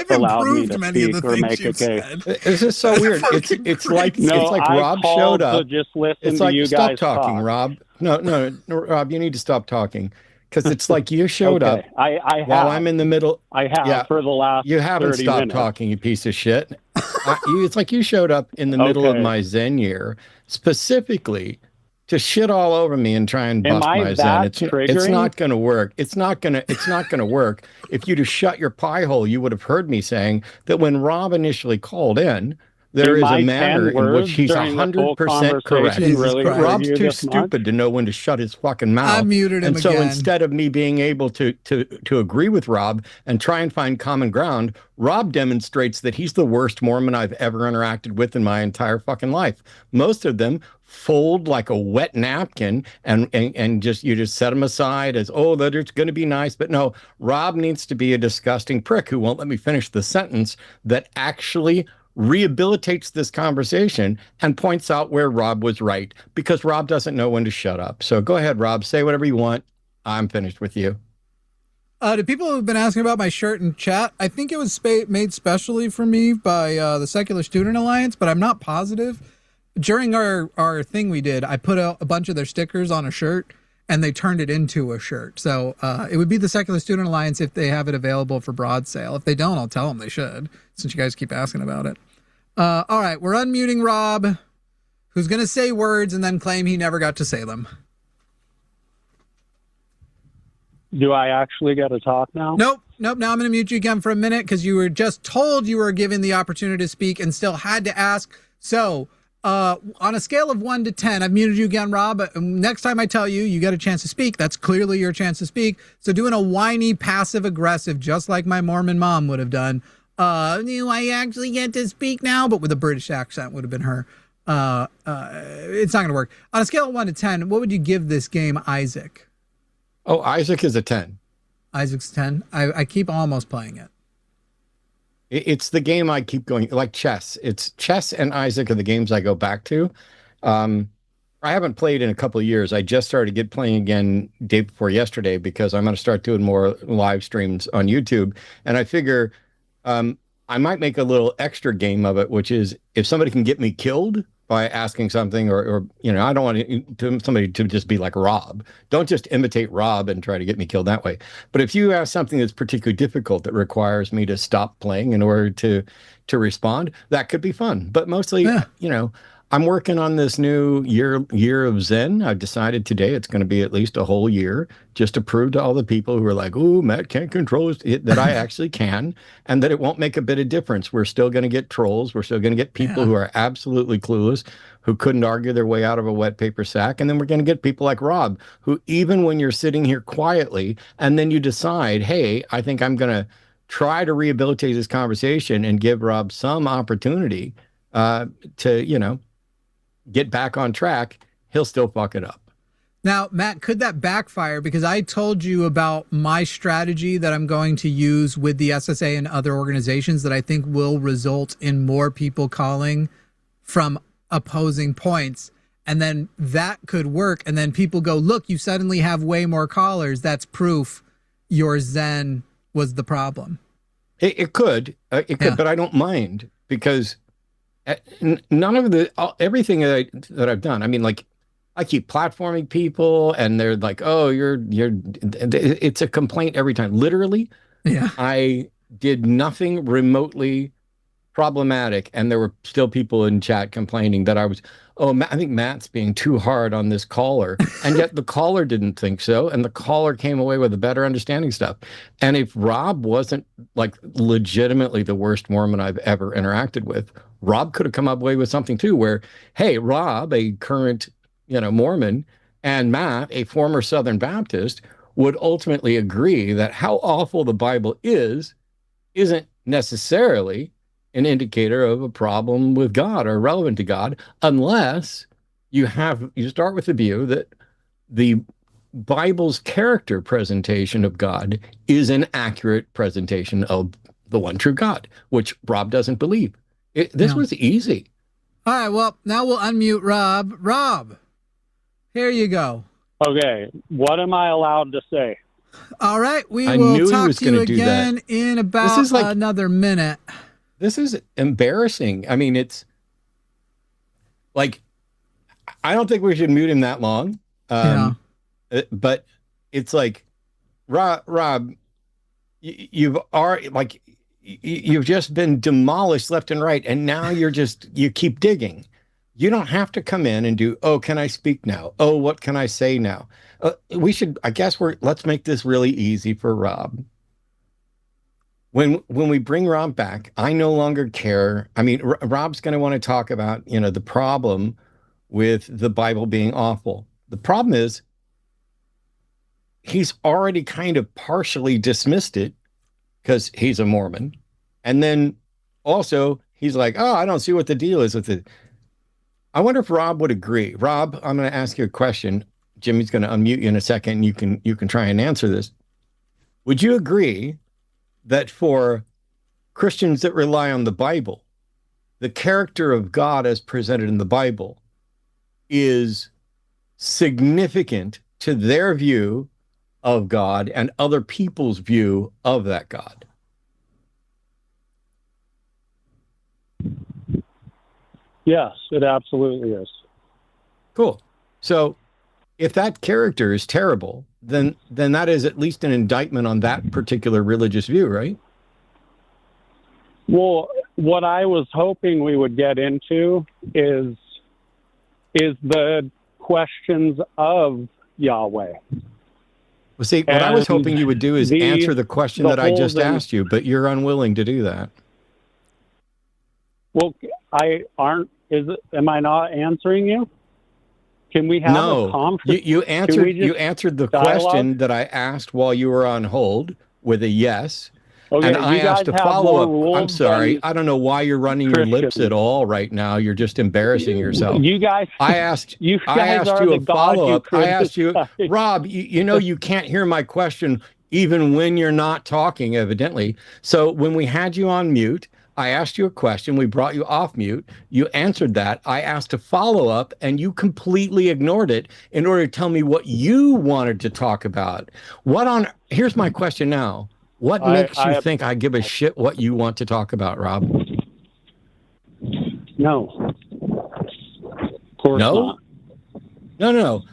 allowed me to speak or make a case. This is so weird. It's like Rob showed up. Just listen it's to like you stop guys talking, talk. Rob. No, Rob, you need to stop talking because it's like you showed up while I'm in the middle. I have for the last. You haven't 30 stopped minutes. talking, you piece of shit. It's like you showed up in the middle of my Zen year specifically to shit all over me and try and bust my Zen. It's not going to work. It's not going to work. If you just shut your pie hole, you would have heard me saying that when Rob initially called in, there is a manner in which he's 100% correct. Really Rob's too stupid to know when to shut his fucking mouth. I muted him and so again. instead of me being able to agree with Rob and try and find common ground, Rob demonstrates that he's the worst Mormon I've ever interacted with in my entire fucking life. Most of them fold like a wet napkin and just you just set them aside as, oh, that it's going to be nice. But no, Rob needs to be a disgusting prick who won't let me finish the sentence that actually rehabilitates this conversation and points out where Rob was right, because Rob doesn't know when to shut up. So go ahead, Rob, say whatever you want. I'm finished with you. To people who've been asking about my shirt in chat, I think it was made specially for me by the Secular Student Alliance, but I'm not positive. During our thing we did, I put a bunch of their stickers on a shirt and they turned it into a shirt. So it would be the Secular Student Alliance if they have it available for broad sale. If they don't, I'll tell them they should, since you guys keep asking about it. All right, we're unmuting Rob, who's going to say words and then claim he never got to say them. Do I actually get to talk now? Nope. Now I'm going to mute you again for a minute because you were just told you were given the opportunity to speak and still had to ask. So on a scale of 1 to 10, I've muted you again, Rob. Next time I tell you, you get a chance to speak. That's clearly your chance to speak. So doing a whiny, passive aggressive, just like my Mormon mom would have done. Do I actually get to speak now? But with a British accent would have been her. It's not going to work. On a scale of 1 to 10, what would you give this game, Isaac? Oh, Isaac is a 10. Isaac's 10. I keep almost playing it. It's the game I keep going, like chess. It's chess and Isaac are the games I go back to. I haven't played in a couple of years. I just started playing again day before yesterday because I'm going to start doing more live streams on YouTube. And I figure I might make a little extra game of it, which is if somebody can get me killed by asking something or I don't want somebody to just be like Rob. Don't just imitate Rob and try to get me killed that way. But if you have something that's particularly difficult that requires me to stop playing in order to respond, that could be fun. But mostly, I'm working on this new year of Zen. I've decided today it's going to be at least a whole year just to prove to all the people who are like, oh, Matt can't control it, that I actually can, and that it won't make a bit of difference. We're still going to get trolls. We're still going to get people who are absolutely clueless, who couldn't argue their way out of a wet paper sack. And then we're going to get people like Rob, who even when you're sitting here quietly and then you decide, hey, I think I'm going to try to rehabilitate this conversation and give Rob some opportunity to, get back on track, he'll still fuck it up. Now, Matt, could that backfire? Because I told you about my strategy that I'm going to use with the SSA and other organizations that I think will result in more people calling from opposing points. And then that could work. And then people go, look, you suddenly have way more callers. That's proof your Zen was the problem. It could, but I don't mind because none of everything that I've done. I mean, like, I keep platforming people, and they're like, "Oh, you're." It's a complaint every time. Literally, yeah. I did nothing remotely problematic, and there were still people in chat complaining that I was. Oh, I think Matt's being too hard on this caller, and yet the caller didn't think so, and the caller came away with a better understanding stuff. And if Rob wasn't like legitimately the worst Mormon I've ever interacted with, Rob could have come away with something too, where, hey, Rob, a current, Mormon, and Matt, a former Southern Baptist, would ultimately agree that how awful the Bible isn't necessarily an indicator of a problem with God or relevant to God, unless you start with the view that the Bible's character presentation of God is an accurate presentation of the one true God, which Rob doesn't believe. This was easy. All right, well, now we'll unmute Rob. Rob, here you go. Okay, what am I allowed to say? All right, we will talk to you again in about another minute. This is embarrassing. I mean, it's like, I don't think we should mute him that long. But it's like, Rob, you've just been demolished left and right, and now you keep digging. You don't have to come in and do, oh, can I speak now? Oh, what can I say now? Let's make this really easy for Rob. When we bring Rob back, I no longer care. I mean, Rob's going to want to talk about, the problem with the Bible being awful. The problem is he's already kind of partially dismissed it because he's a Mormon. And then also he's like, oh, I don't see what the deal is with it. I wonder if Rob would agree. Rob, I'm going to ask you a question. Jimmy's going to unmute you in a second. You can try and answer this. Would you agree that for Christians that rely on the Bible, the character of God as presented in the Bible is significant to their view of God and other people's view of that God? Yes, it absolutely is. Cool. So if that character is terrible, then that is at least an indictment on that particular religious view, right? Well, what I was hoping we would get into is the questions of Yahweh. Well, see, what I was hoping you would do is answer the question that I just asked you, but you're unwilling to do that. Well, am I not answering you? Can we have a conference? You answered the question that I asked while you were on hold with a yes. Okay, and I asked a follow-up. I'm sorry. I don't know why you're running your lips at all right now. You're just embarrassing yourself. I asked you a follow-up. I asked you, Rob, you can't hear my question even when you're not talking, evidently. So when we had you on mute, I asked you a question. We brought you off mute. You answered that. I asked a follow-up, and you completely ignored it in order to tell me what you wanted to talk about. Here's my question now. What makes you think I give a shit what you want to talk about, Rob? No. Of course not. No.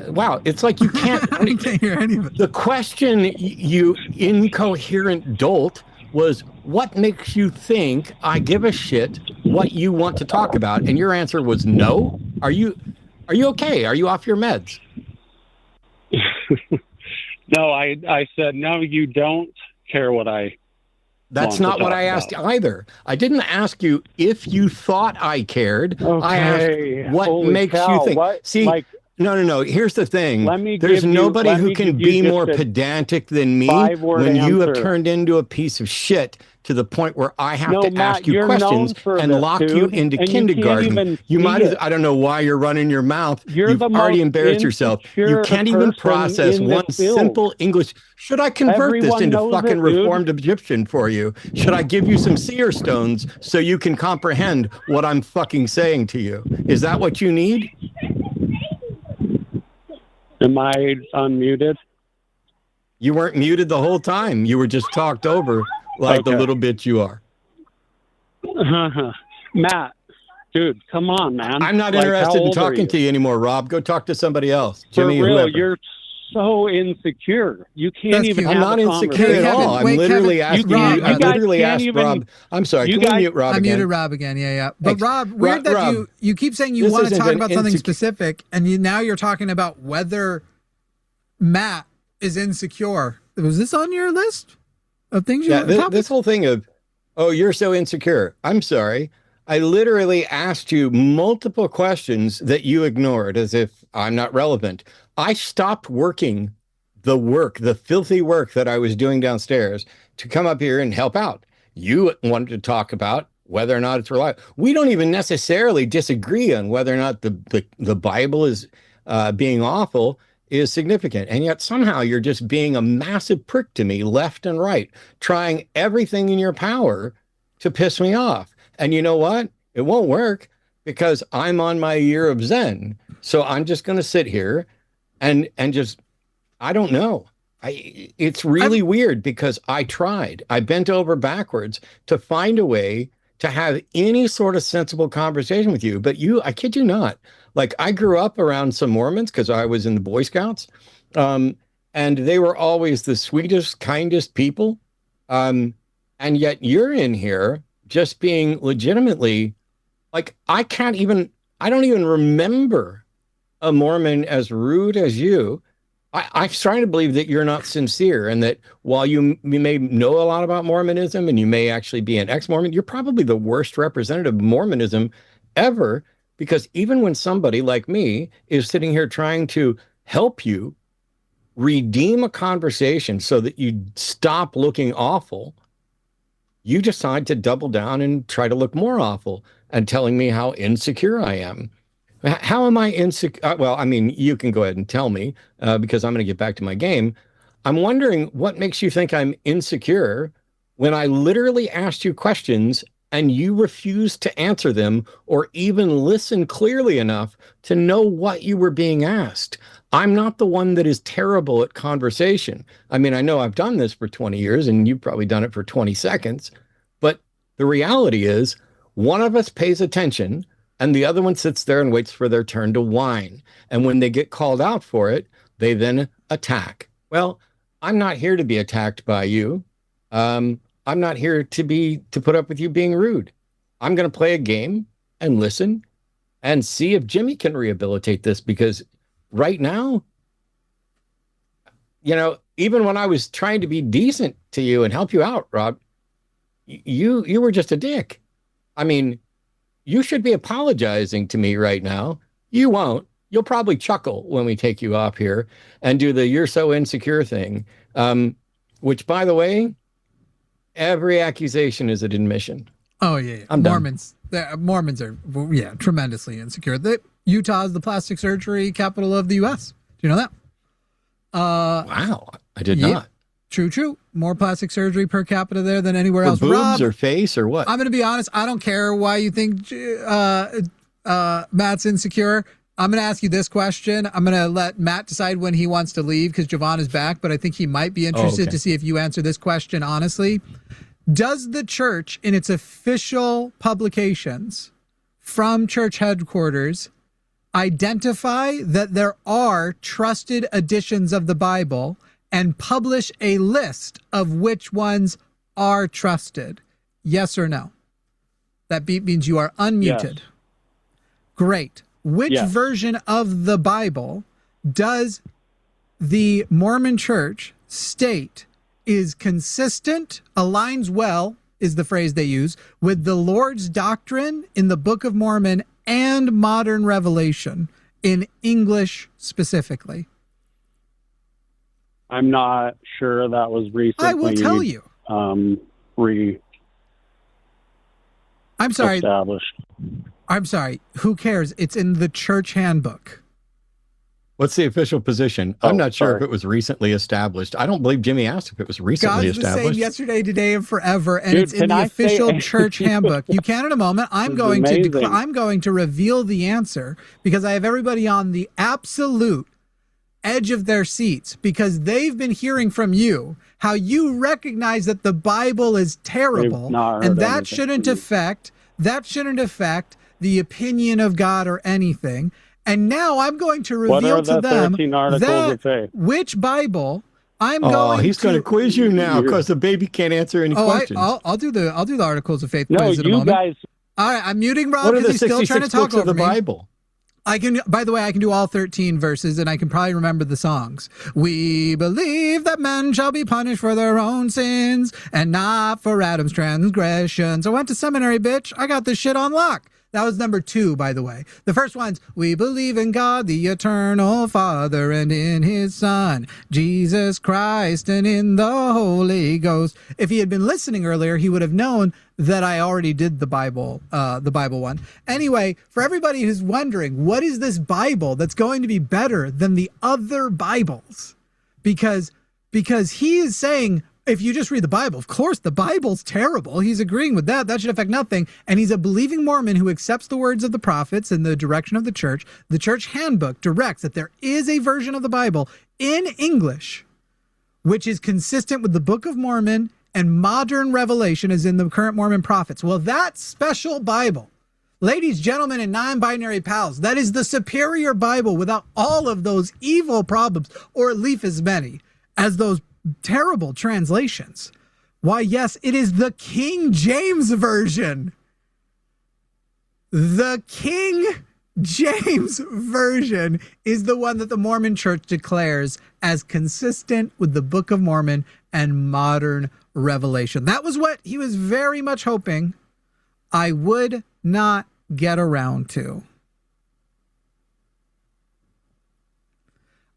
Wow, it's like you can't... I can't hear any of it. The question, you incoherent dolt, was, what makes you think I give a shit what you want to talk about? And your answer was no. Are you okay? Are you off your meds? No, I said, no, you don't care what I That's not what I asked either. I didn't ask you if you thought I cared. Okay. I asked what makes you think. See, no. Here's the thing. There's nobody who can be more pedantic than me when you have turned into a piece of shit to the point where I have to ask you questions and lock you into kindergarten. You might, I don't know why you're running your mouth. You've already embarrassed yourself. You can't even process one simple English. Should I convert this into fucking Reformed Egyptian for you? Should I give you some seer stones so you can comprehend what I'm fucking saying to you? Is that what you need? Am I unmuted? You weren't muted the whole time. You were just talked over like the little bitch you are. Matt, dude, come on, man. I'm not interested in talking to you anymore, Rob. Go talk to somebody else. Jimmy, For real, whoever. you're so insecure. You can't even I'm have not a insecure at all. I'm literally asking you. I literally asked Rob. I'm sorry. Can we mute Rob I again? muted Rob again. Yeah. But Thanks. Rob, weird that Rob, you keep saying you this want to isn't talk an about something specific, and now you're talking about whether Matt is insecure. Was this on your list of things you want to talk this whole thing of, oh, you're so insecure. I'm sorry. I literally asked you multiple questions that you ignored as if I'm not relevant. I stopped working the filthy work that I was doing downstairs to come up here and help out. You wanted to talk about whether or not it's reliable. We don't even necessarily disagree on whether or not the Bible is being awful is significant. And yet somehow you're just being a massive prick to me left and right, trying everything in your power to piss me off. And you know what? It won't work because I'm on my year of Zen. So I'm just going to sit here and just, I don't know. It's really weird because I tried. I bent over backwards to find a way to have any sort of sensible conversation with you. But I kid you not, like I grew up around some Mormons because I was in the Boy Scouts. And they were always the sweetest, kindest people. And yet you're in here just being legitimately like, I don't even remember a Mormon as rude as you. I'm trying to believe that you're not sincere and that while you may know a lot about Mormonism and you may actually be an ex-Mormon, you're probably the worst representative of Mormonism ever, because even when somebody like me is sitting here trying to help you redeem a conversation so that you stop looking awful, you decide to double down and try to look more awful and telling me how insecure I am. How am I insecure? Well, I mean, you can go ahead and tell me because I'm going to get back to my game. I'm wondering what makes you think I'm insecure when I literally asked you questions and you refused to answer them or even listen clearly enough to know what you were being asked. I'm not the one that is terrible at conversation. I mean, I know I've done this for 20 years and you've probably done it for 20 seconds, but the reality is one of us pays attention and the other one sits there and waits for their turn to whine. And when they get called out for it, they then attack. Well, I'm not here to be attacked by you. I'm not here to put up with you being rude. I'm going to play a game and listen and see if Jimmy can rehabilitate this, because right now, even when I was trying to be decent to you and help you out, Rob, you were just a dick. I mean, you should be apologizing to me right now. You won't. You'll probably chuckle when we take you off here and do the "you're so insecure" thing, which, by the way, every accusation is an admission. Oh, yeah. I'm Mormons. Mormons are, tremendously insecure. Utah is the plastic surgery capital of the U.S. Do you know that? Wow. I did not. True. More plastic surgery per capita there than anywhere else. Boobs Rob, or face or what? I'm going to be honest. I don't care why you think Matt's insecure. I'm going to ask you this question. I'm going to let Matt decide when he wants to leave because Jovan is back, but I think he might be interested to see if you answer this question honestly. Does the church, in its official publications from church headquarters, identify that there are trusted editions of the Bible and publish a list of which ones are trusted? Yes or no? That beep means you are unmuted. Yes. Great. Which version of the Bible does the Mormon Church state is consistent, aligns well, is the phrase they use, with the Lord's doctrine in the Book of Mormon and modern revelation, in English specifically? I'm not sure that was recently. I will tell you. I'm sorry. Established. I'm sorry. Who cares? It's in the church handbook. What's the official position? I'm not sure if it was recently established. I don't believe Jimmy asked if it was recently God's established. the same yesterday, today, and forever, and it's in the official church handbook. You can in a moment. I'm going to reveal the answer because I have everybody on the absolute edge of their seats because they've been hearing from you how you recognize that the Bible is terrible, and that shouldn't affect the opinion of God or anything. And now I'm going to reveal to them that which Bible he's going to quiz you now because the baby can't answer any questions. I'll do the Articles of Faith quiz in a moment. Guys. All right, I'm muting Rob because he's still trying to talk over me. Bible? I can, by the way, I can do all 13 verses and I can probably remember the songs. We believe that men shall be punished for their own sins and not for Adam's transgressions. I went to seminary, bitch. I got this shit on lock. That was number 2, by the way. The first one's, we believe in God, the eternal Father, and in his Son, Jesus Christ, and in the Holy Ghost. If he had been listening earlier, he would have known that I already did the Bible one. Anyway, for everybody who's wondering, what is this Bible that's going to be better than the other Bibles? Because he is saying, if you just read the Bible, of course, the Bible's terrible. He's agreeing with that. That should affect nothing. And he's a believing Mormon who accepts the words of the prophets and the direction of the church. The church handbook directs that there is a version of the Bible in English, which is consistent with the Book of Mormon and modern revelation as in the current Mormon prophets. Well, that special Bible, ladies, gentlemen, and non-binary pals, that is the superior Bible without all of those evil problems, or at least as many as those terrible translations. Why, yes, it is the King James Version. The King James Version is the one that the Mormon Church declares as consistent with the Book of Mormon and modern revelation. That was what he was very much hoping I would not get around to.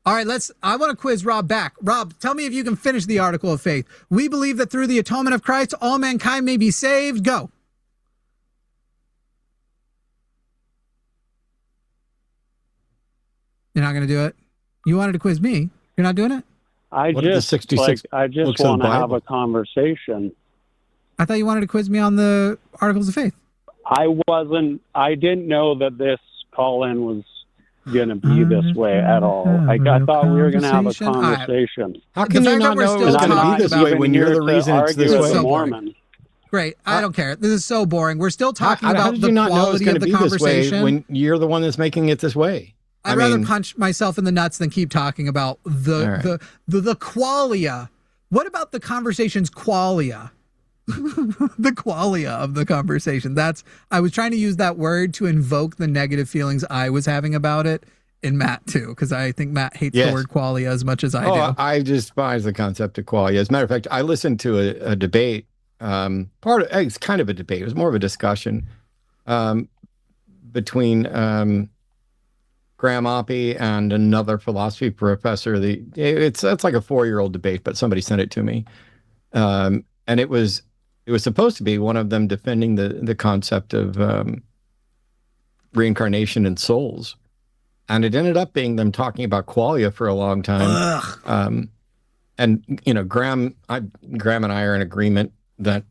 All right, I want to quiz Rob back. Rob, tell me if you can finish the Article of Faith. We believe that through the atonement of Christ, all mankind may be saved. Go. You're not going to do it? You wanted to quiz me. You're not doing it? I just want to have a conversation. I thought you wanted to quiz me on the Articles of Faith. I didn't know that this call-in was going to be this way at all. I thought we were going to have a conversation. How can you not know it's going to be this way when you're the reason it's this way? Mormon. Great. I don't care. This is so boring. We're still talking about the quality of the conversation. This way when you're the one that's making it this way. I'd rather punch myself in the nuts than keep talking about the qualia. What about the conversation's qualia? The qualia of the conversation. I was trying to use that word to invoke the negative feelings I was having about it in Matt too, because I think Matt hates the word qualia as much as I do. I despise the concept of qualia. As a matter of fact, I listened to a debate. It's kind of a debate. It was more of a discussion between Graham Oppie and another philosophy professor. It's like a 4-year-old debate, but somebody sent it to me, and it was supposed to be one of them defending the concept of reincarnation and souls, and it ended up being them talking about qualia for a long time. And Graham and I are in agreement that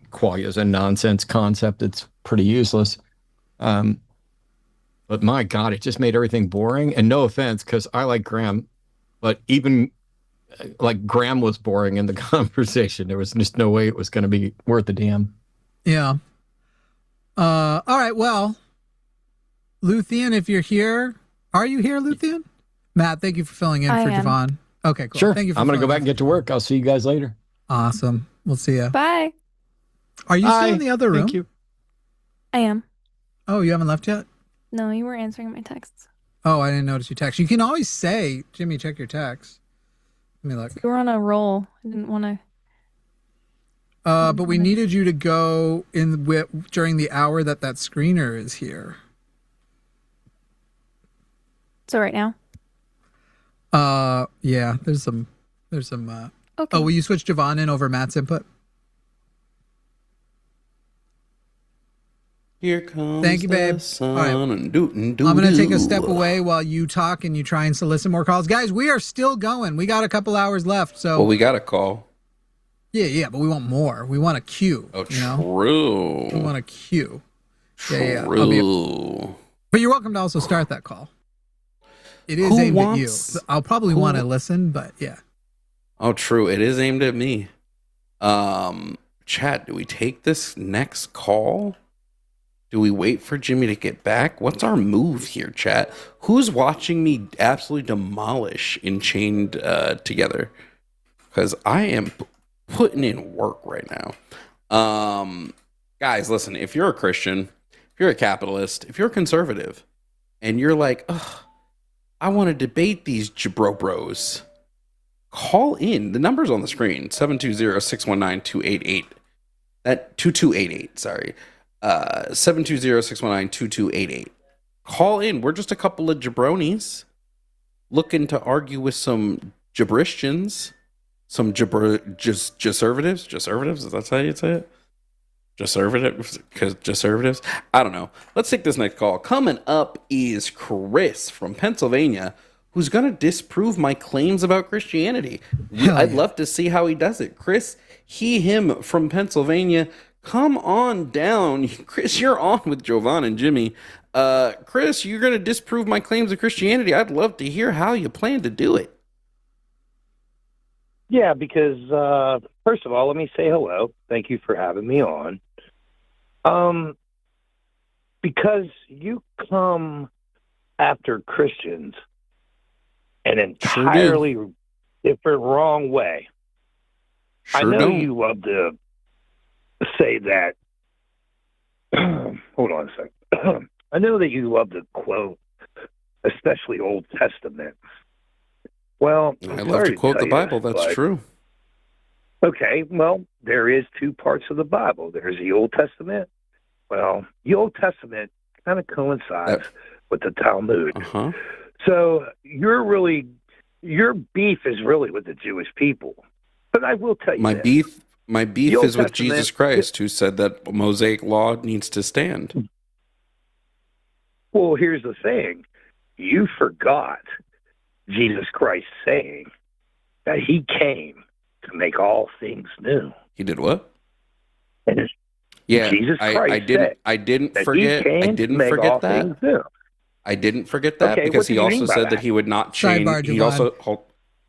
qualia is a nonsense concept. It's pretty useless. But my God, it just made everything boring. And no offense, because I like Graham, but even like Graham was boring in the conversation. There was just no way it was going to be worth a damn. Yeah. All right. Well, Luthien, if you're here, are you here, Luthien? Matt, thank you for filling in for Jovan. Okay, cool. Sure. Thank you. I'm going to go back and get to work. I'll see you guys later. Awesome. We'll see you. Bye. Are you still in the other room? Thank you. I am. Oh, you haven't left yet? No, you were answering my texts. Oh, I didn't notice your text. You can always say, Jimmy, check your text. Let me look. You were on a roll. I didn't want to. But we needed you to go in during the hour that screener is here. So right now? Yeah, there's some, okay. Oh, will you switch Jovan in over Matt's input? Here comes Thank you, babe. the sun. All right. I'm going to take a step away while you talk and you try and solicit more calls. Guys, we are still going. We got a couple hours left. So. Well, we got a call. Yeah, but we want more. We want a queue. Oh, true. We want a queue. True. Yeah. But you're welcome to also start that call. It is aimed at you. I'll probably want to listen, but yeah. Oh, true. It is aimed at me. Chat, do we take this next call? Do we wait for Jimmy to get back? What's our move here, chat? Who's watching me absolutely demolish Enchained together? Because I am putting in work right now. Guys, listen, if you're a Christian, if you're a capitalist, if you're a conservative, and you're like, ugh, I want to debate these jabrobros, call in. The number's on the screen, 720-619-288. That 2288, sorry. 720-619-2288. Call in. We're just a couple of jabronis looking to argue with some jabristians, some jaservatives. Is that how you say it? Jaservatives? I don't know. Let's take this next call. Coming up is Chris from Pennsylvania, who's going to disprove my claims about Christianity. I'd love to see how he does it. Chris, him from Pennsylvania. Come on down. Chris, you're on with Jovan and Jimmy. Chris, you're going to disprove my claims of Christianity. I'd love to hear how you plan to do it. Yeah, because first of all, let me say hello. Thank you for having me on. Because you come after Christians an entirely different, wrong way. I know you love to say that. Hold on a second. I know that you love to quote, especially Old Testament. Well, I love to quote the Bible. That's true. Okay, well, there is two parts of the Bible. There's the Old Testament. Well, the Old Testament kind of coincides with the Talmud. Uh-huh. So your beef is really with the Jewish people. But I will tell you My beef is with Jesus Christ, who said that Mosaic law needs to stand. Well, here's the thing. You forgot Jesus Christ saying that he came to make all things new. He did what? Yeah, Jesus Christ I didn't forget that. I didn't forget that because he also said that he would not change.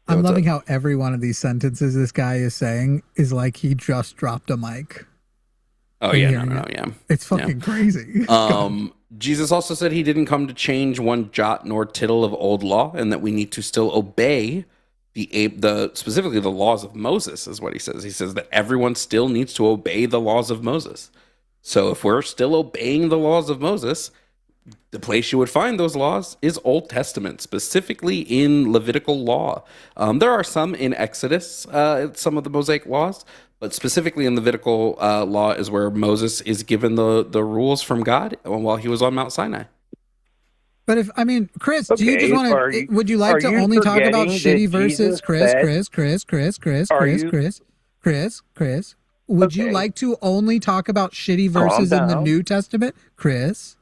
I'm loving how every one of these sentences this guy is saying is like he just dropped a mic. Oh yeah, no, yeah. It's fucking crazy. Jesus also said he didn't come to change one jot nor tittle of old law, and that we need to still obey the specifically the laws of Moses, is what he says. He says that everyone still needs to obey the laws of Moses. So if we're still obeying the laws of Moses, the place you would find those laws is Old Testament, specifically in Levitical law. There are some in Exodus, some of the Mosaic laws, but specifically in Levitical law is where Moses is given the rules from God while he was on Mount Sinai. But Chris, do you just want to? Would you like to only talk about shitty verses, Chris? Would you like to only talk about shitty verses in the New Testament, Chris?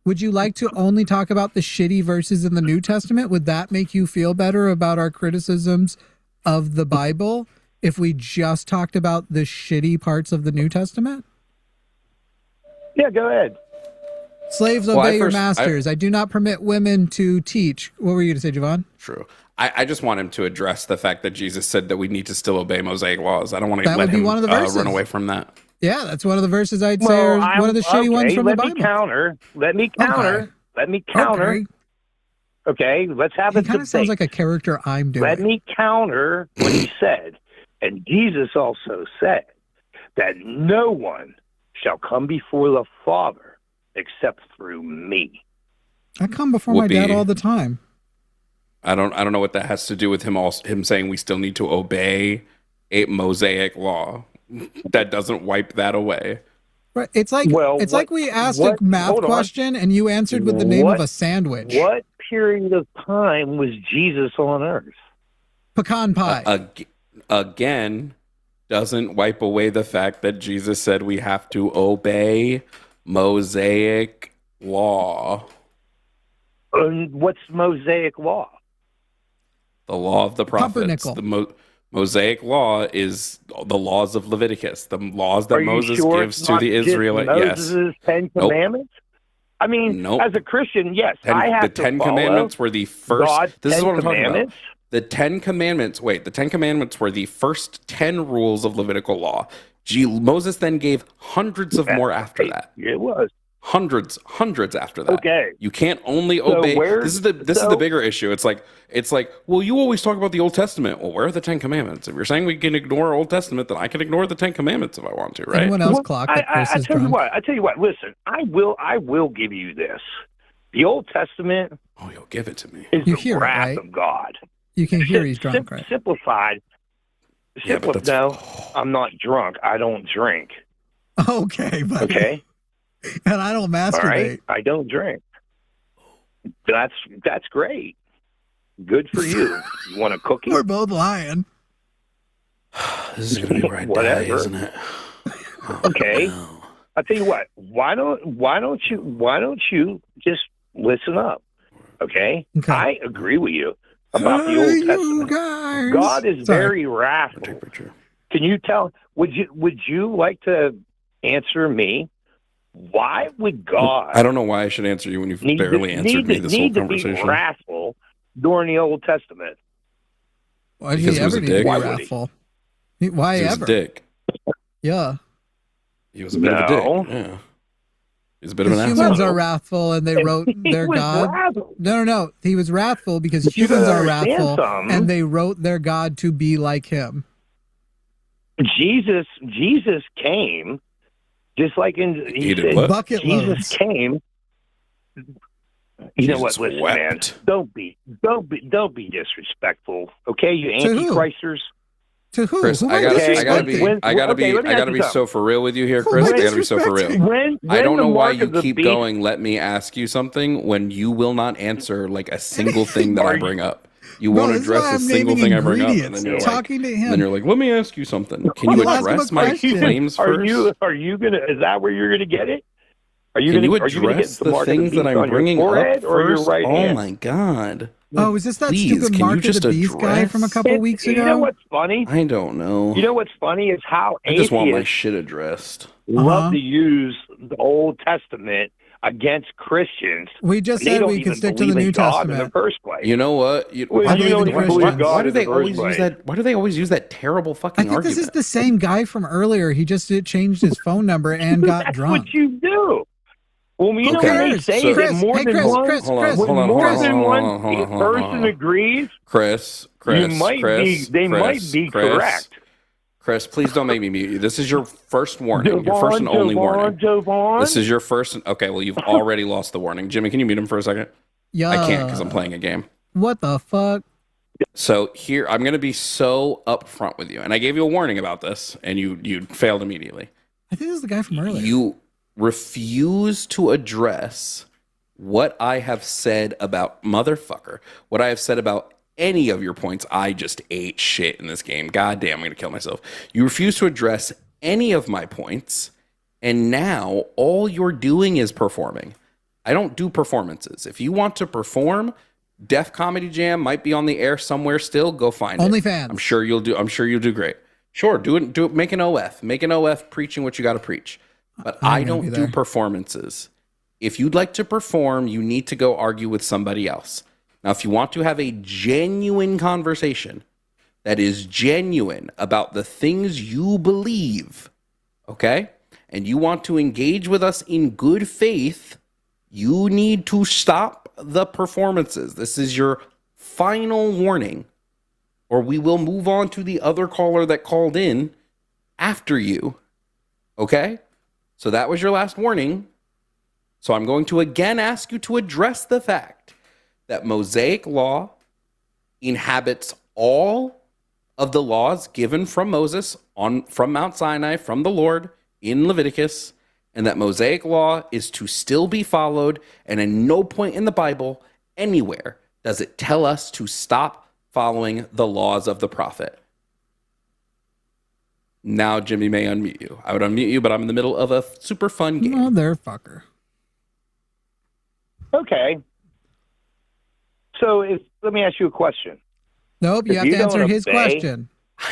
Would you like to only talk about the shitty verses in the New Testament? Would that make you feel better about our criticisms of the Bible if we just talked about the shitty parts of the New Testament? Yeah, go ahead. Slaves obey your masters. I do not permit women to teach. What were you going to say, Jovan? True. I just want him to address the fact that Jesus said that we need to still obey Mosaic laws. I don't want to let him run away from that. Yeah, that's one of the verses I'd say are one of the shitty ones from the Bible. Let me counter. Okay, let's have a debate. He kind of sounds like a character I'm doing. Let me counter what he said. And Jesus also said that no one shall come before the Father except through me. I come before my dad all the time. I don't know what that has to do with him saying we still need to obey a Mosaic law. That doesn't wipe that away. Right. It's like we asked a math question and you answered with the name of a sandwich. What period of time was Jesus on earth? Pecan pie. Again, doesn't wipe away the fact that Jesus said we have to obey Mosaic law. What's Mosaic law? The law of the prophets. The Mosaic law is the laws of Leviticus, the laws that Moses gives to the Israelites. Moses' 10 Commandments? I mean, as a Christian, yes, I have the to 10 follow Commandments were the first. God's This is 10 what I'm talking about. Commandments. The 10 Commandments. Wait, the 10 Commandments were the first 10 rules of Levitical law. Moses then gave hundreds of more after that. It was hundreds after that. Okay, you can't only So obey. where- This is the bigger issue. It's like, well, you always talk about the Old Testament. Well, where are the 10 Commandments? If you're saying we can ignore Old Testament, then I can ignore the 10 Commandments if I want to, right? Anyone else clock that Chris I is tell you drunk? what. I tell you what. Listen, I will give you this. The Old Testament. Oh, you'll give it to me. Is You the hear it, wrath right? of God. You can hear he's drunk, right? Simplified. Yeah, but No, I'm not drunk. I don't drink. Okay, buddy. Okay. And I don't masturbate. All right. I don't drink. That's great. Good for you. You want a cookie? We're both lying. This is gonna be where I die, Whatever. isn't it? Okay. I'll tell you what. Why don't you just listen up? Okay. I agree with you about the Old Testament. God is very wrathful. Can you tell? Would you like to answer me? Why would God? I don't know why I should answer you when you've barely answered me this whole need to conversation. be wrathful during the Old Testament? Why did Because he he was ever a need to dick. be Why would he? wrathful? Why He was ever? a dick. Yeah. He was a bit of a dick. Yeah. He's a bit of an Humans asshole. are wrathful, and they wrote their was God. wrathful. No. He was wrathful because But you humans gotta are understand wrathful, something. and they wrote their God to be like him. Jesus came, just like He did what? Bucket Jesus loads. came. You know what? Jesus Listen, wept. man. Don't be disrespectful. Okay, you To who? antichristers. To who? Chris, Who I am gotta disrespecting? be so for real with you here, Chris. I gotta be so for real. I don't know why you keep going. Let me ask you something when you will not answer like a single thing that I bring up. You Bro, won't this is why address a I'm single naming thing I bring up, and ingredients. then you're like, Talking to him. then you're like, let me ask you something. Can you I'll ask him a address my question. claims first? Are you gonna? Is that where you're gonna get it? Are you Can gonna? you Are you gonna address get the mark of things that beast I'm on your bringing up forehead or your first? right Oh hand? my god! Oh, is this that Please, stupid can you Mark of just the Beast guy from a couple weeks ago? You know what's funny? I don't know. You know what's funny is how I just want my atheists shit addressed. love to use the Old Testament against Christians. We just They said don't we could even stick to the believe New in God Testament. in the first place. You know what? Well, I you believe don't in even believe Christians. God Why do in they the first always use place. that? Why do they always use that terrible I fucking think argument? this is the same guy from earlier. He just changed his phone number and got That's drunk. what you do. Well, you know Okay, when they say so- that more Hey, than Chris, one, Chris, Hold on, Chris, hold on, when hold more on, than hold one on, hold on, hold on, hold person on. agrees, Chris, you might Chris, be. They Chris, might be Chris, correct. Chris, please don't make me mute you. This is your first warning. Your first and only warning. Jovan. This is your first. Okay, well, you've already lost the warning. Jimmy, can you mute him for a second? Yeah. I can't because I'm playing a game. What the fuck? So here, I'm going to be so upfront with you. And I gave you a warning about this, and you failed immediately. I think this is the guy from earlier. You refuse to address what I have said about motherfucker, what I have said about any of your points. I just ate shit in this game. God damn, I'm going to kill myself. You refuse to address any of my points, and now all you're doing is performing. I don't do performances. If you want to perform, Def Comedy Jam might be on the air somewhere still. Go find it. OnlyFans. I'm sure you'll do great. Sure, do it. Make an OF preaching what you got to preach. But I don't do performances. If you'd like to perform, you need to go argue with somebody else. Now, if you want to have a genuine conversation that is genuine about the things you believe, okay, and you want to engage with us in good faith, you need to stop the performances. This is your final warning, or we will move on to the other caller that called in after you, okay? So that was your last warning. So I'm going to again ask you to address the fact that Mosaic law inhabits all of the laws given from Moses from Mount Sinai, from the Lord in Leviticus, and that Mosaic law is to still be followed, and at no point in the Bible, anywhere, does it tell us to stop following the laws of the prophet. Now Jimmy may unmute you. I would unmute you, but I'm in the middle of a super fun game. Motherfucker. Okay. So let me ask you a question. Nope, you If have to answer don't his obey- question.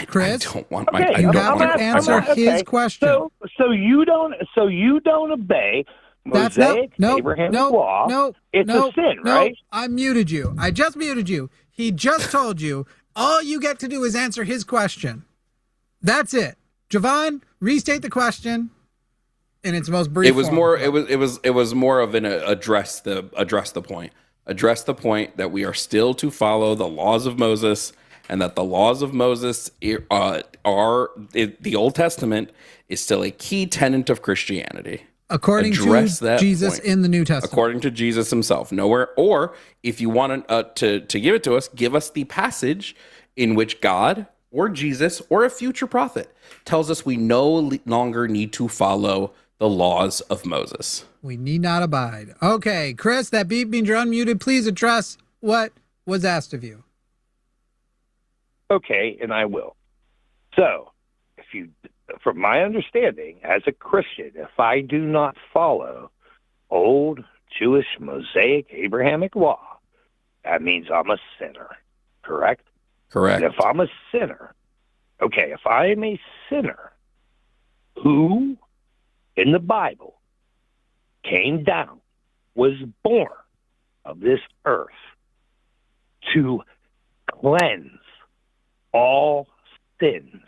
Chris, I don't want my. Okay, I you don't have want to answer his question. So you don't obey Mosaic, Abrahamic law. It's a sin, right? I muted you. I just muted you. He just told you all you get to do is answer his question. That's it. Jovan, restate the question in its most brief. It was more of an address the point. Address the point that we are still to follow the laws of Moses, and that the laws of Moses the Old Testament is still a key tenet of Christianity. According to Jesus in the New Testament. According to Jesus himself. Nowhere. Or if you want to give it to us, give us the passage in which God or Jesus or a future prophet tells us we no longer need to follow the laws of Moses. We need not abide. Okay, Chris, that beep means you're unmuted. Please address what was asked of you. Okay, and I will. So, from my understanding, as a Christian, if I do not follow old Jewish Mosaic Abrahamic law, that means I'm a sinner, correct? Correct. And if I'm a sinner, okay, if I am a sinner who, in the Bible, came down, was born of this earth to cleanse all sins.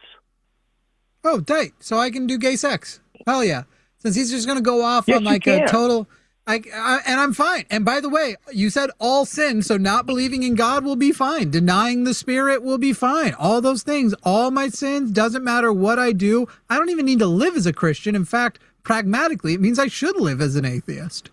Oh, tight. So I can do gay sex. Hell yeah. Since he's just going to go off on like a total... and I'm fine. And by the way, you said all sin, so not believing in God will be fine. Denying the Spirit will be fine. All those things, all my sins, doesn't matter what I do. I don't even need to live as a Christian. In fact, pragmatically, it means I should live as an atheist.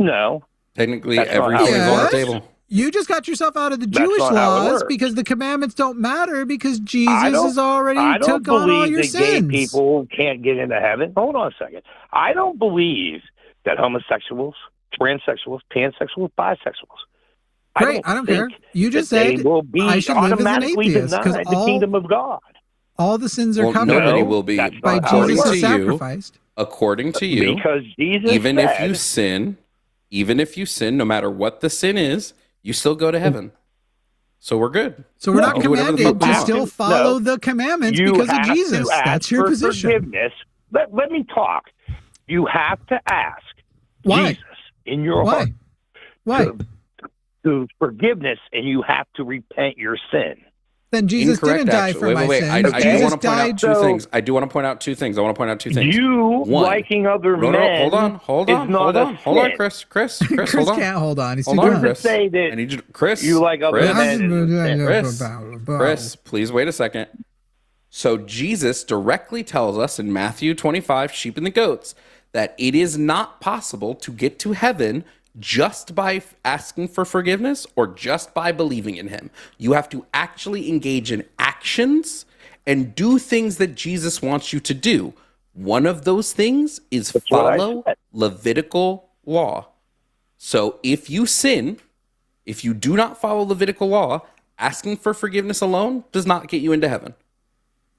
No. Technically, everything is on the table. You just got yourself out of the Jewish laws because the commandments don't matter because Jesus has already took on all your sins. I don't believe that gay people can't get into heaven. Hold on a second. I don't believe that homosexuals, transsexuals, pansexuals, bisexuals. Great, I don't care. You just said I should live as an atheist because the kingdom of God. All the sins are covered. Nobody will be by Jesus sacrificed. According to you, because Jesus even if you sin, no matter what the sin is, you still go to heaven. So we're good. So we're not commanded to still follow the commandments because of Jesus. That's your position. Forgiveness. Let me talk. You have to ask Jesus in your heart to forgiveness, and you have to repent your sin. Then Jesus didn't die for my sins. I do want to point out two things. I do want to point out two things. I want to point out two things. You liking other men. Hold on, Chris, hold on. Can't hold on. He's hold too on, drunk. Chris. Say that I need you, Chris. You like other men. Chris, please wait a second. So Jesus directly tells us in Matthew 25, sheep and the goats, that it is not possible to get to heaven just by asking for forgiveness or just by believing in him. You have to actually engage in actions and do things that Jesus wants you to do. One of those things is follow Levitical law. So if you sin, if you do not follow Levitical law, asking for forgiveness alone does not get you into heaven.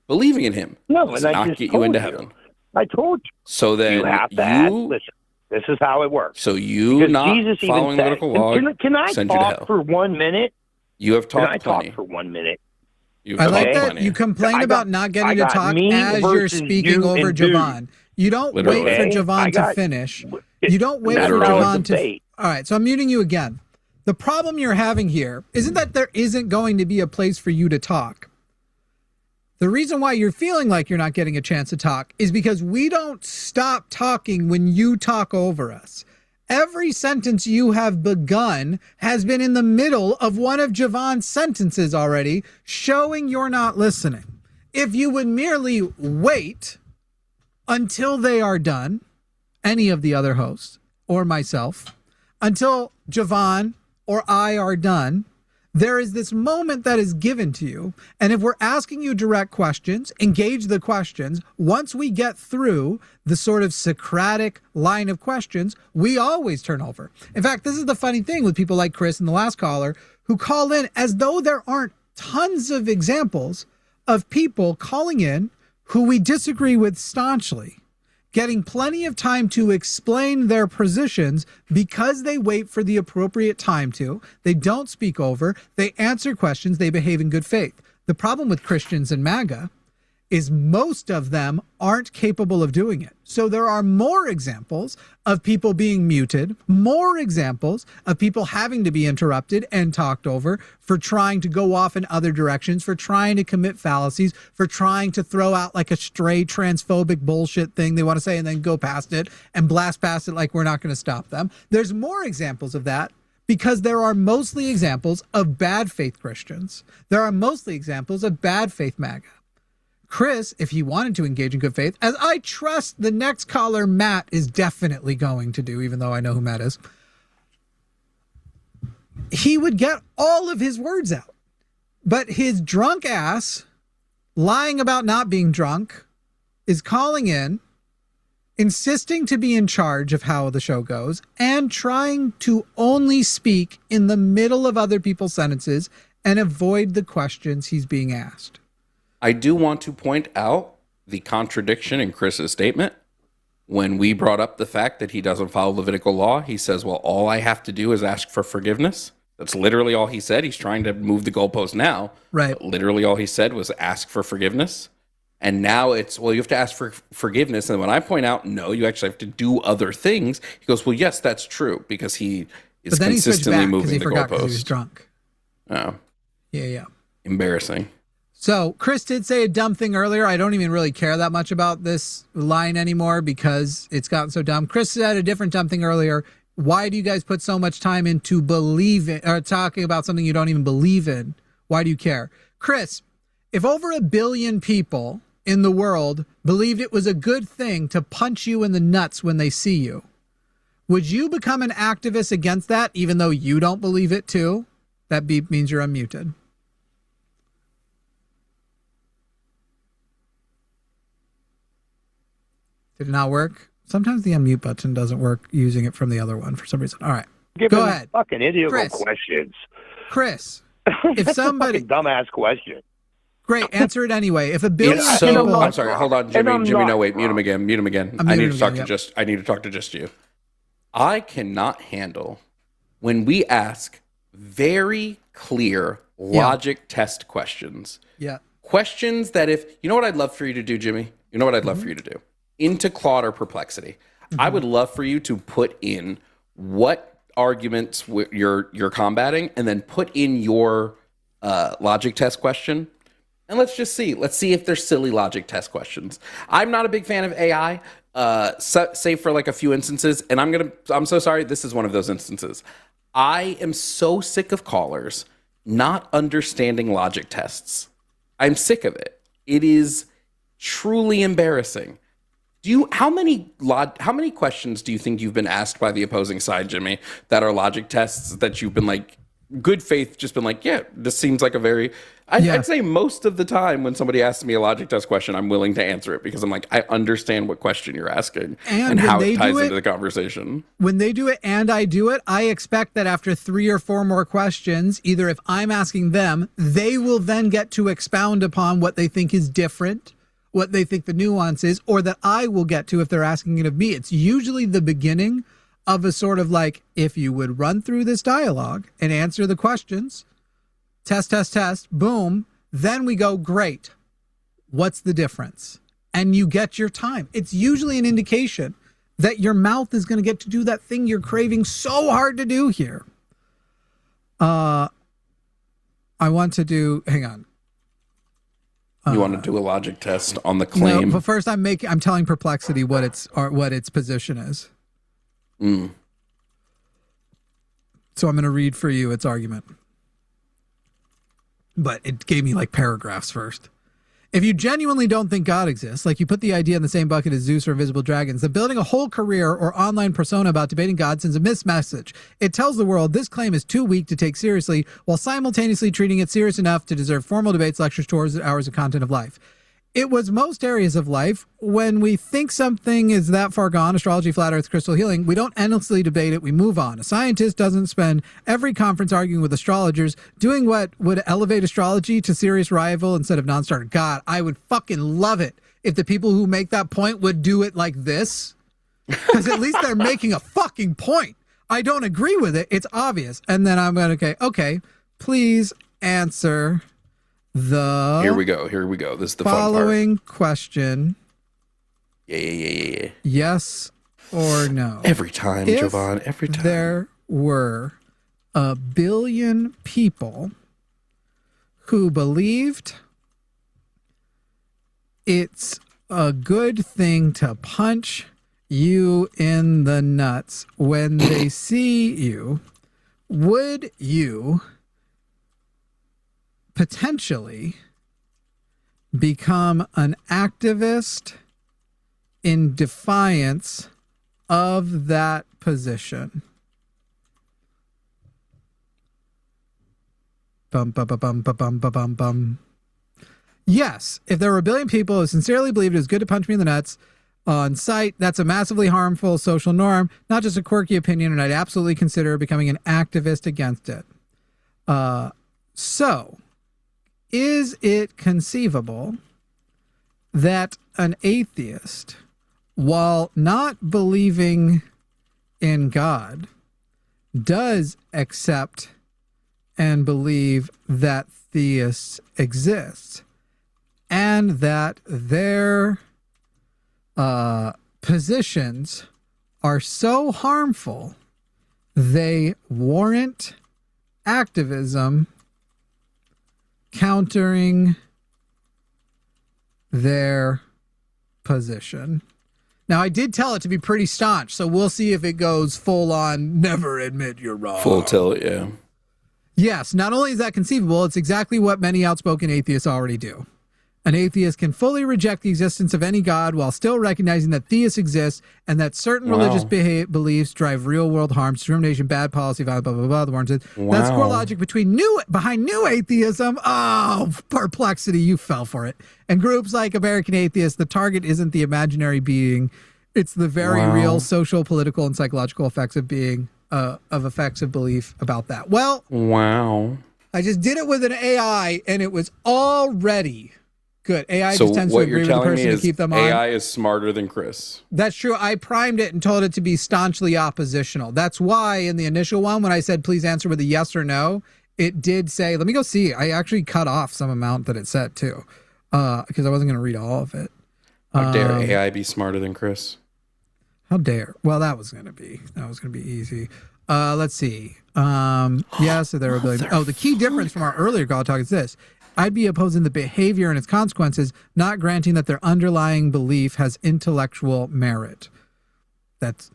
Believing in him does not get you into heaven. I told you. So then you have to ask, listen. This is how it works. So you not following Levitical law can I talk for 1 minute? You have talked plenty. Can I talk for 1 minute? I like that you complain about not getting to talk as you're speaking over Jovan. You don't wait for Jovan to finish. You don't wait for Jovan to... All right, so I'm muting you again. The problem you're having here isn't that there isn't going to be a place for you to talk. The reason why you're feeling like you're not getting a chance to talk is because we don't stop talking when you talk over us. Every sentence you have begun has been in the middle of one of Jovan's sentences already, showing you're not listening. If you would merely wait until they are done, any of the other hosts or myself, until Jovan or I are done, there is this moment that is given to you. And if we're asking you direct questions, engage the questions. Once we get through the sort of Socratic line of questions, we always turn over. In fact, this is the funny thing with people like Chris and the last caller who call in as though there aren't tons of examples of people calling in who we disagree with staunchly, getting plenty of time to explain their positions because they wait for the appropriate time to. They don't speak over. They answer questions. They behave in good faith. The problem with Christians and MAGA is most of them aren't capable of doing it. So there are more examples of people being muted, more examples of people having to be interrupted and talked over for trying to go off in other directions, for trying to commit fallacies, for trying to throw out like a stray transphobic bullshit thing they want to say and then go past it and blast past it like we're not going to stop them. There's more examples of that because there are mostly examples of bad faith Christians. There are mostly examples of bad faith MAGA. Chris, if he wanted to engage in good faith, as I trust the next caller, Matt, is definitely going to do, even though I know who Matt is, he would get all of his words out. But his drunk ass, lying about not being drunk, is calling in, insisting to be in charge of how the show goes, and trying to only speak in the middle of other people's sentences and avoid the questions he's being asked. I do want to point out the contradiction in Chris's statement. When we brought up the fact that he doesn't follow Levitical law, he says, well, all I have to do is ask for forgiveness. That's literally all he said. He's trying to move the goalpost now. Right. But literally all he said was ask for forgiveness. And now it's, well, you have to ask for forgiveness. And when I point out, no, you actually have to do other things, he goes, well, yes, that's true, because he is consistently moving the goalpost. He was drunk. Oh. Yeah. Embarrassing. So Chris did say a dumb thing earlier. I don't even really care that much about this line anymore because it's gotten so dumb. Chris said a different dumb thing earlier. Why do you guys put so much time into believing or talking about something you don't even believe in? Why do you care? Chris, if over 1 billion people in the world believed it was a good thing to punch you in the nuts when they see you, would you become an activist against that even though you don't believe it too? That beep means you're unmuted. Did it not work? Sometimes the unmute button doesn't work using it from the other one for some reason. All right. Go ahead. Fucking idiotic questions. Chris, if somebody... dumbass question. Great, answer it anyway. If 1 billion people... I'm sorry, hold on, Jimmy, no, wait, mute him again. I need to talk to just you. I cannot handle when we ask very clear logic test questions. Yeah. Questions that if... You know what I'd love for you to do, Jimmy? You know what I'd love for you to do? Into Claude or Perplexity. I would love for you to put in what arguments you're combating and then put in your logic test question. And let's just see. Let's see if they're silly logic test questions. I'm not a big fan of AI, save for like a few instances. And I'm so sorry. This is one of those instances. I am so sick of callers not understanding logic tests. I'm sick of it. It is truly embarrassing. How many questions do you think you've been asked by the opposing side, Jimmy, that are logic tests that you've been like, good faith, just been like, yeah, this seems like a very... I'd say most of the time when somebody asks me a logic test question, I'm willing to answer it because I'm like, I understand what question you're asking and how it ties into the conversation. When they do it and I do it, I expect that after 3 or 4 more questions, either if I'm asking them, they will then get to expound upon what they think is different, what they think the nuance is, or that I will get to if they're asking it of me. It's usually the beginning of a sort of like, if you would run through this dialogue and answer the questions, test, boom, then we go, great. What's the difference? And you get your time. It's usually an indication that your mouth is going to get to do that thing you're craving so hard to do here. I want to do, hang on. You want to do a logic test on the claim? No, but first I'm telling Perplexity what its position is. So I'm going to read for you its argument. But it gave me like paragraphs first. If you genuinely don't think God exists, like you put the idea in the same bucket as Zeus or invisible dragons, then building a whole career or online persona about debating God sends a missed message. It tells the world this claim is too weak to take seriously, while simultaneously treating it serious enough to deserve formal debates, lectures, tours, and hours of content of life. It was most areas of life. When we think something is that far gone, astrology, flat earth, crystal healing, we don't endlessly debate it, we move on. A scientist doesn't spend every conference arguing with astrologers, doing what would elevate astrology to serious rival instead of non-starter. God, I would fucking love it if the people who make that point would do it like this. Because at least they're making a fucking point. I don't agree with it. It's obvious. And then I'm going to, okay, please answer Here we go. This is the following fun part. question. Yeah. Yes or no? Every time, Jovan, every time. There were 1 billion people who believed it's a good thing to punch you in the nuts when they see you, would you potentially become an activist in defiance of that position? Bum, bum, bum, bum, bum, bum, bum, bum. Yes, if there were 1 billion people who sincerely believed it was good to punch me in the nuts on sight, that's a massively harmful social norm, not just a quirky opinion, and I'd absolutely consider becoming an activist against it. So, is it conceivable that an atheist, while not believing in God, does accept and believe that theists exist, and that their positions are so harmful they warrant activism countering their position? Now, I did tell it to be pretty staunch, so we'll see if it goes full on, never admit you're wrong. Full tilt, yeah. Yes, not only is that conceivable, it's exactly what many outspoken atheists already do. An atheist can fully reject the existence of any God while still recognizing that theists exist and that certain religious beliefs drive real-world harm, discrimination, bad policy, blah, blah, blah, blah. The warrants it. That's core logic behind new atheism. Oh, perplexity, you fell for it. And groups like American Atheists, the target isn't the imaginary being. It's the very real social, political, and psychological effects of being, of effects of belief about that. Well, I just did it with an AI, and it was already good. AI just tends to agree with the person to keep them on. AI is smarter than Chris. That's true. I primed it and told it to be staunchly oppositional. That's why in the initial one, when I said, please answer with a yes or no, it did say, let me go see. I actually cut off some amount that it said too, because I wasn't going to read all of it. How dare AI be smarter than Chris? How dare? Well, that was going to be easy. Let's see. Yes, there were a billion. Oh, the key difference from our earlier God talk is this. I'd be opposing the behavior and its consequences, not granting that their underlying belief has intellectual merit. That's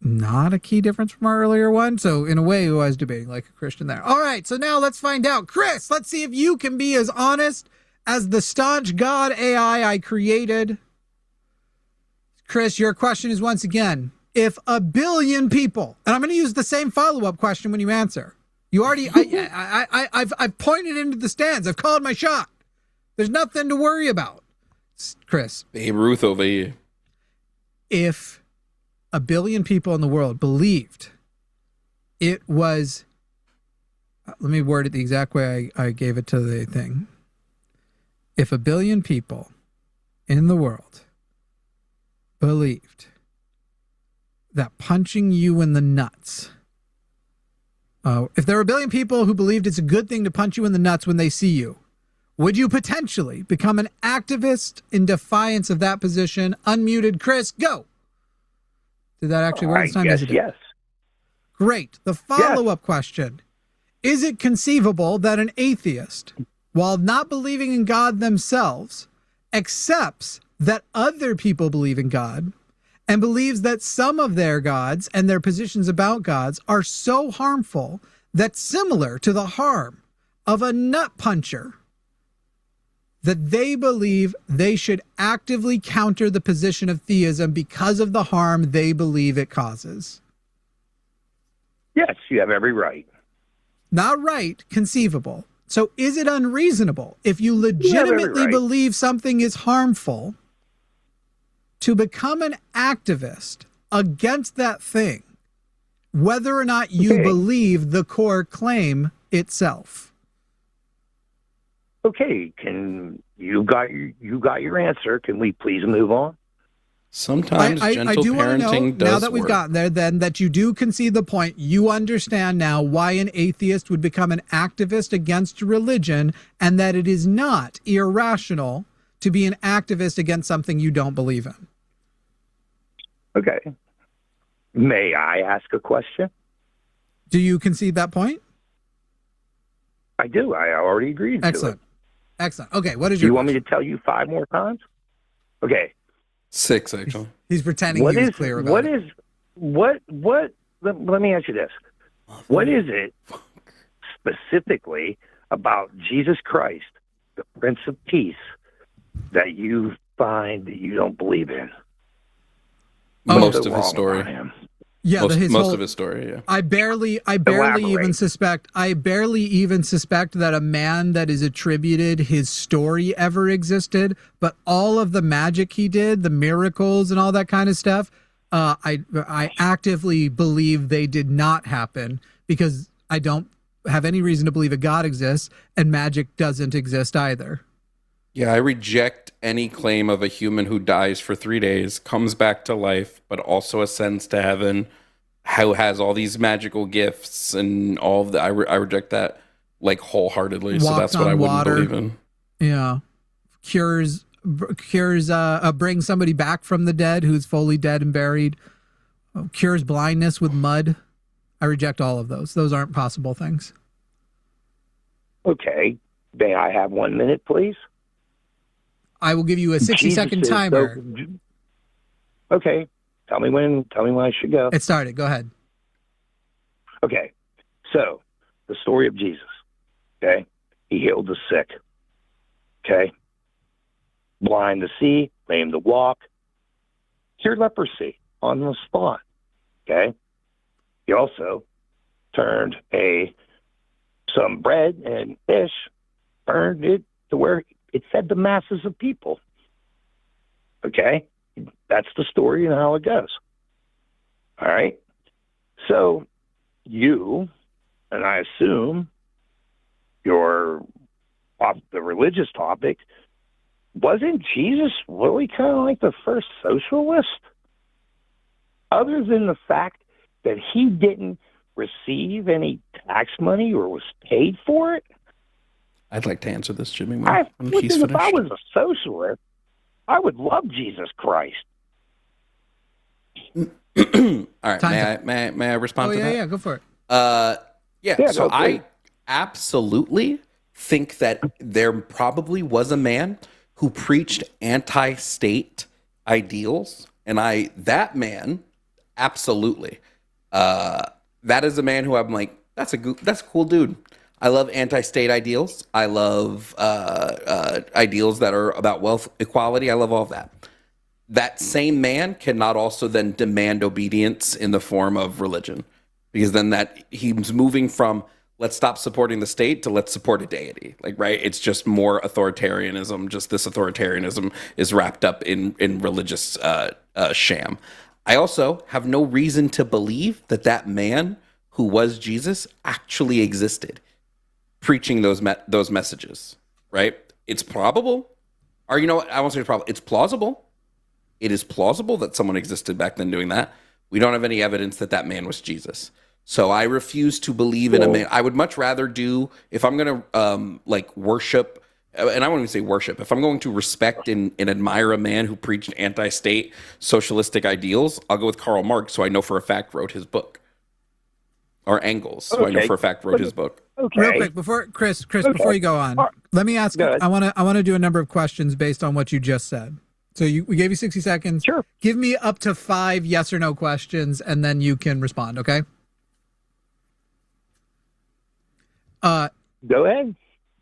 not a key difference from our earlier one. So in a way, I was debating like a Christian there. All right, so now let's find out. Chris, let's see if you can be as honest as the staunch God AI I created. Chris, your question is once again, if 1 billion people, and I'm going to use the same follow-up question when you answer. You already, I've pointed into the stands. I've called my shot. There's nothing to worry about. Chris. Babe Ruth over here. If 1 billion people in the world believed it was, let me word it the exact way I gave it to the thing. If 1 billion people in the world believed that punching you in the nuts, if there were 1 billion people who believed it's a good thing to punch you in the nuts when they see you, would you potentially become an activist in defiance of that position? Unmuted, Chris, go. Did that actually work this time? Yes. Great. The follow-up question. Is it conceivable that an atheist, while not believing in God themselves, accepts that other people believe in God and believes that some of their gods and their positions about gods are so harmful that, similar to the harm of a nut puncher, that they believe they should actively counter the position of theism because of the harm they believe it causes? Yes, you have every right. Not right, conceivable. So is it unreasonable if you legitimately believe something is harmful to become an activist against that thing, whether or not you believe the core claim itself? Okay, you got your answer. Can we please move on? Sometimes I gentle do want to know, parenting does now that we've work. gotten there, then, that you do concede the point. You understand now why an atheist would become an activist against religion, and that it is not irrational to be an activist against something you don't believe in. Okay. May I ask a question? Do you concede that point? I do. I already agreed Excellent. to it. Excellent. Okay, what is Do your you want me to tell you 5 more times? Okay. 6, actually. He's pretending he was clear about it. Let me ask you this. What is it specifically about Jesus Christ, the Prince of Peace, that you find that you don't believe in? Most of his story. Yeah, most of his story. Yeah. I barely even suspect that a man that is attributed his story ever existed, but all of the magic he did, the miracles and all that kind of stuff, I actively believe they did not happen, because I don't have any reason to believe a God exists, and magic doesn't exist either. Yeah, I reject any claim of a human who dies for 3 days, comes back to life, but also ascends to heaven, who has all these magical gifts and all of that. I reject that like wholeheartedly. So that's what I wouldn't believe in. Yeah, brings somebody back from the dead who's fully dead and buried. Cures blindness with mud. I reject all of those. Those aren't possible things. Okay. May I have 1 minute, please? I will give you a 60-second timer. Okay. Tell me when I should go. It started. Go ahead. Okay. So, the story of Jesus. Okay. He healed the sick. Okay. Blind to see, lame to walk, cured leprosy on the spot. Okay. He also turned some bread and fish, turned it to where it fed the masses of people. Okay? That's the story and how it goes. All right? So, you, and I assume you're off the religious topic, wasn't Jesus really kind of like the first socialist? Other than the fact that he didn't receive any tax money or was paid for it? I'd like to answer this, Jimmy. If I was a socialist, I would love Jesus Christ. All right, may I respond to that? Yeah, go for it. So I absolutely think that there probably was a man who preached anti-state ideals, and that man, absolutely, that is a man who I'm like, that's a cool dude. I love anti-state ideals. I love ideals that are about wealth equality. I love all of that. That same man cannot also then demand obedience in the form of religion, because then that he's moving from let's stop supporting the state to let's support a deity. Like, right? It's just more authoritarianism. Just this authoritarianism is wrapped up in religious sham. I also have no reason to believe that man who was Jesus actually existed, preaching those messages, right? It's probable, or you know what? I won't say it's probable. It's plausible. It is plausible that someone existed back then doing that. We don't have any evidence that man was Jesus. So I refuse to believe in a man. I would much rather if I'm going to worship, and I won't even say worship, if I'm going to respect and admire a man who preached anti-state socialistic ideals, I'll go with Karl Marx, who I know for a fact wrote his book. Or Engels, who I know for a fact wrote his book. Okay. Real quick, before you go on, let me ask. I want to do a number of questions based on what you just said. So we gave you 60 seconds. Sure. Give me up to 5 yes or no questions, and then you can respond. Okay. Go ahead.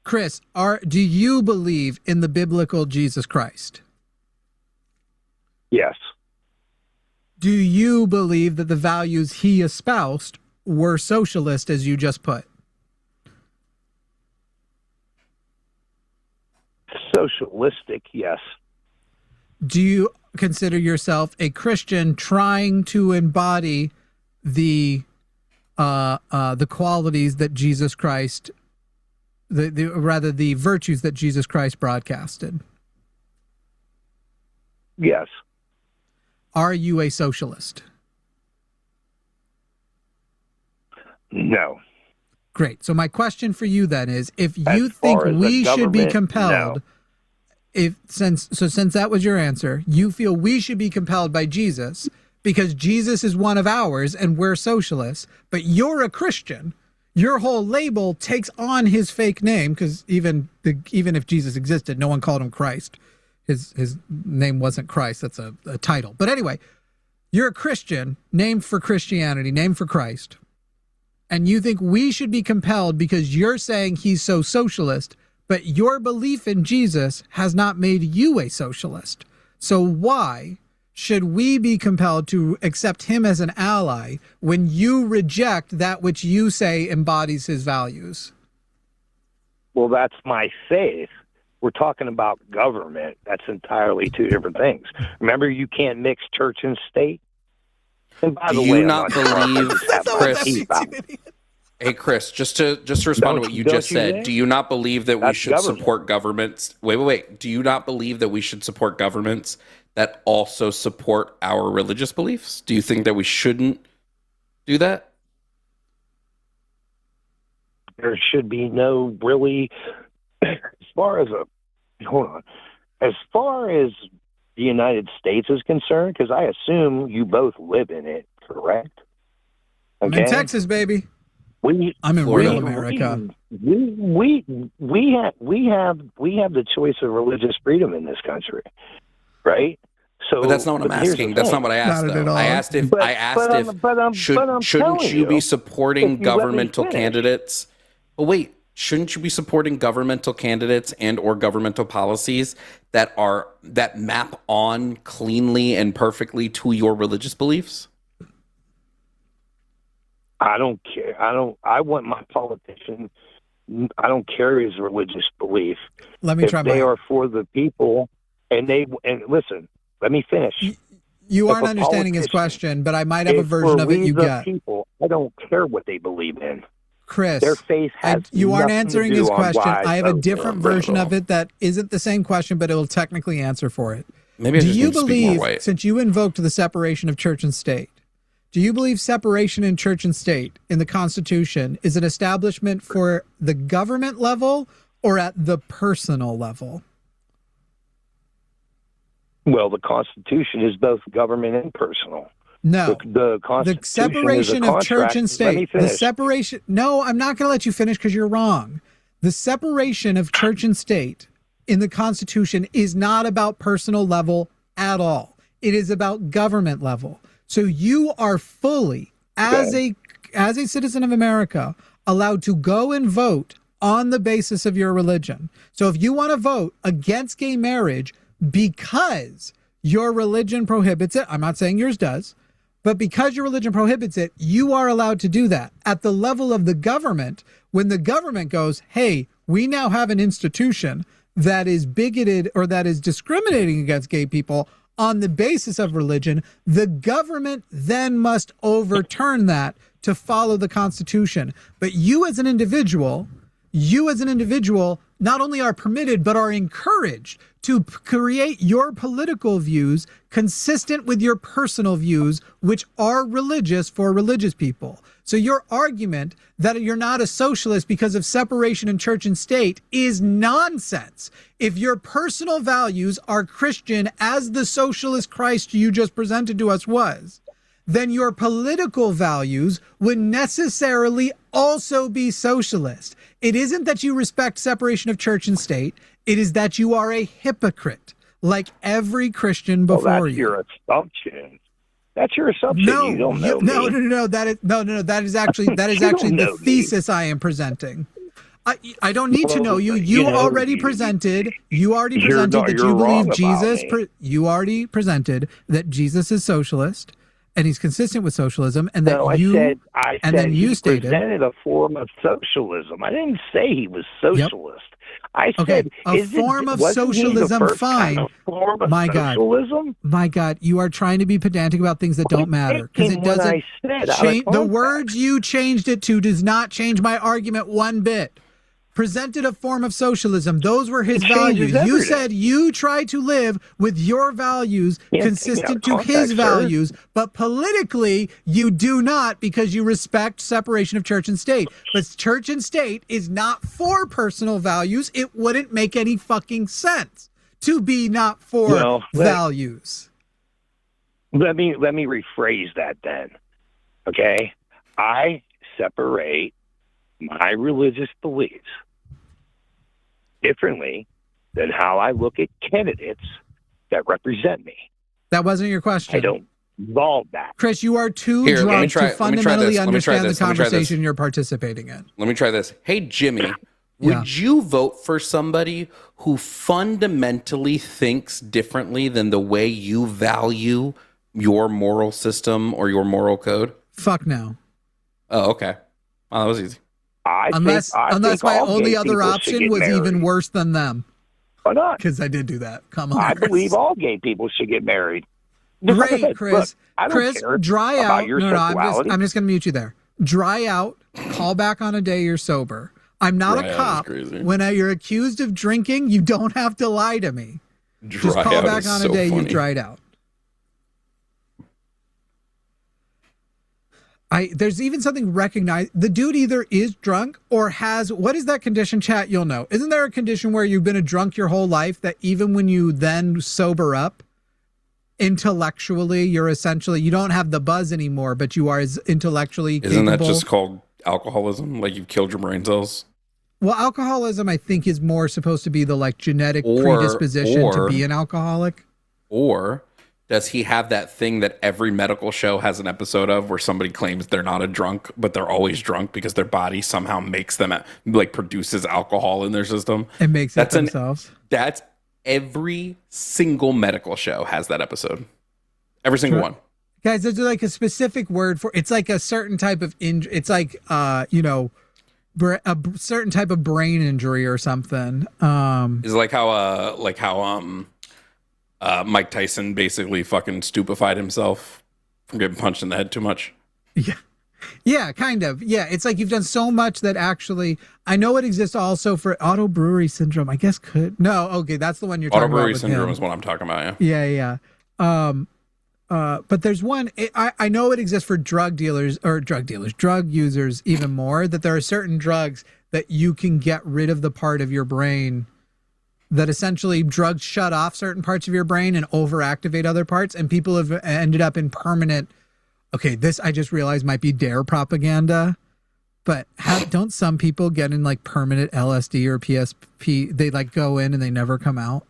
Chris, do you believe in the biblical Jesus Christ? Yes. Do you believe that the values he espoused were socialist, as you just put? Socialistic, yes. Do you consider yourself a Christian trying to embody the qualities that Jesus Christ, the virtues that Jesus Christ broadcasted? Yes. are you a socialist? No. Great. So my question for you then is, if you think we should be compelled, since that was your answer, you feel we should be compelled by Jesus because Jesus is one of ours and we're socialists, but you're a Christian. Your whole label takes on his fake name, because even if Jesus existed, no one called him Christ. His name wasn't Christ. That's a title. But anyway, you're a Christian named for Christianity, named for Christ. And you think we should be compelled because you're saying he's so socialist, but your belief in Jesus has not made you a socialist. So why should we be compelled to accept him as an ally when you reject that which you say embodies his values? Well, that's my faith. We're talking about government. That's entirely two different things. Remember, you can't mix church and state. And by the way, not believe, Chris? Hey, Chris, just to respond to what you just said, do you not believe that we should support governments? Wait. Do you not believe that we should support governments that also support our religious beliefs? Do you think that we shouldn't do that? There should be no really, as far as the United States is concerned, because I assume you both live in it, correct? Okay? I'm in Texas, baby. I'm in real America. We have the choice of religious freedom in this country, right? So, but that's not what I'm asking. That's not what I asked. Though. I asked if shouldn't you be supporting governmental candidates? But wait. Shouldn't you be supporting governmental candidates and or governmental policies that map on cleanly and perfectly to your religious beliefs? I don't care. I want my politician. I don't care his religious belief. Let me try. They are for the people, and listen. Let me finish. You aren't understanding his question, but I might have a version of it you got. People, I don't care what they believe in. Chris, their faith has you aren't answering his question. I have a vote different version of it that isn't the same question, but it will technically answer for it. Maybe do you believe, since you invoked the separation of church and state, do you believe separation in church and state in the Constitution is an establishment for the government level or at the personal level? Well, the Constitution is both government and personal. No, the separation of church and state. The separation. No, I'm not going to let you finish because you're wrong. The separation of church and state in the Constitution is not about personal level at all. It is about government level. So you are fully, as a citizen of America, allowed to go and vote on the basis of your religion. So if you want to vote against gay marriage because your religion prohibits it, I'm not saying yours does, but because your religion prohibits it, you are allowed to do that. At the level of the government, when the government goes, hey, we now have an institution that is bigoted or that is discriminating against gay people on the basis of religion, the government then must overturn that to follow the Constitution. But you as an individual not only are permitted, but are encouraged to create your political views consistent with your personal views, which are religious for religious people. So your argument that you're not a socialist because of separation in church and state is nonsense. If your personal values are Christian, as the socialist Christ you just presented to us was, then your political values would necessarily also be socialist. It isn't that you respect separation of church and state. It is that you are a hypocrite, like every Christian before you. Your assumption. That's your assumption. No, you don't know. No. That is actually the thesis I am presenting. I don't need to know you. You already presented that you believe Jesus. You already presented that Jesus is socialist. And he's consistent with socialism, and that I said he presented a form of socialism. I didn't say he was socialist. Yep. I said a form of socialism. Fine. My God, you are trying to be pedantic about things that don't matter because it doesn't change. The words you changed it to does not change my argument one bit. presented a form of socialism. Those were his values. You said you try to live with your values consistent to his values, but politically you do not, because you respect separation of church and state. But church and state is not for personal values. It wouldn't make any fucking sense to be not for values. Let me rephrase that then. Okay? I separate my religious beliefs differently than how I look at candidates that represent me. That wasn't your question. I don't involve that. Chris, you are too drunk to fundamentally understand the conversation you're participating in. Let me try this. Hey, Jimmy, would you vote for somebody who fundamentally thinks differently than the way you value your moral system or your moral code? Fuck no. Oh, okay. Oh, that was easy. Unless my only other option was even worse than them. Why not? Because I did do that. Come on. I believe all gay people should get married. Great, Chris. Look, Chris, dry out. No, I'm just going to mute you there. Dry out. Call back on a day you're sober. I'm not a cop. When you're accused of drinking, you don't have to lie to me. Just call back on a day you've dried out. There's even something recognized. The dude either is drunk or has, what is that condition, chat? You'll know. Isn't there a condition where you've been a drunk your whole life that even when you then sober up, intellectually, you're essentially, you don't have the buzz anymore, but you are as intellectually capable? Isn't that just called alcoholism? Like you've killed your brain cells? Well, alcoholism, I think, is more supposed to be the like genetic predisposition to be an alcoholic. Or does he have that thing that every medical show has an episode of where somebody claims they're not a drunk, but they're always drunk because their body somehow makes them, like, produces alcohol in their system? It makes it themselves. That's every single medical show has that episode. Every single one. Guys, there's like a specific word for it's like a certain type of injury. It's like, a certain type of brain injury or something. Is like how Mike Tyson basically fucking stupefied himself from getting punched in the head too much. Yeah, kind of. Yeah, it's like you've done so much that actually, I know it exists also for auto-brewery syndrome. I guess no, okay, that's the one you're talking about. Auto-brewery syndrome is what I'm talking about, yeah. But there's one, I know it exists for drug users even more, that there are certain drugs that you can get rid of the part of your brain that essentially drugs shut off certain parts of your brain and overactivate other parts. And people have ended up in permanent, okay, this I just realized might be dare propaganda, but don't some people get in like permanent LSD or PSP? They like go in and they never come out.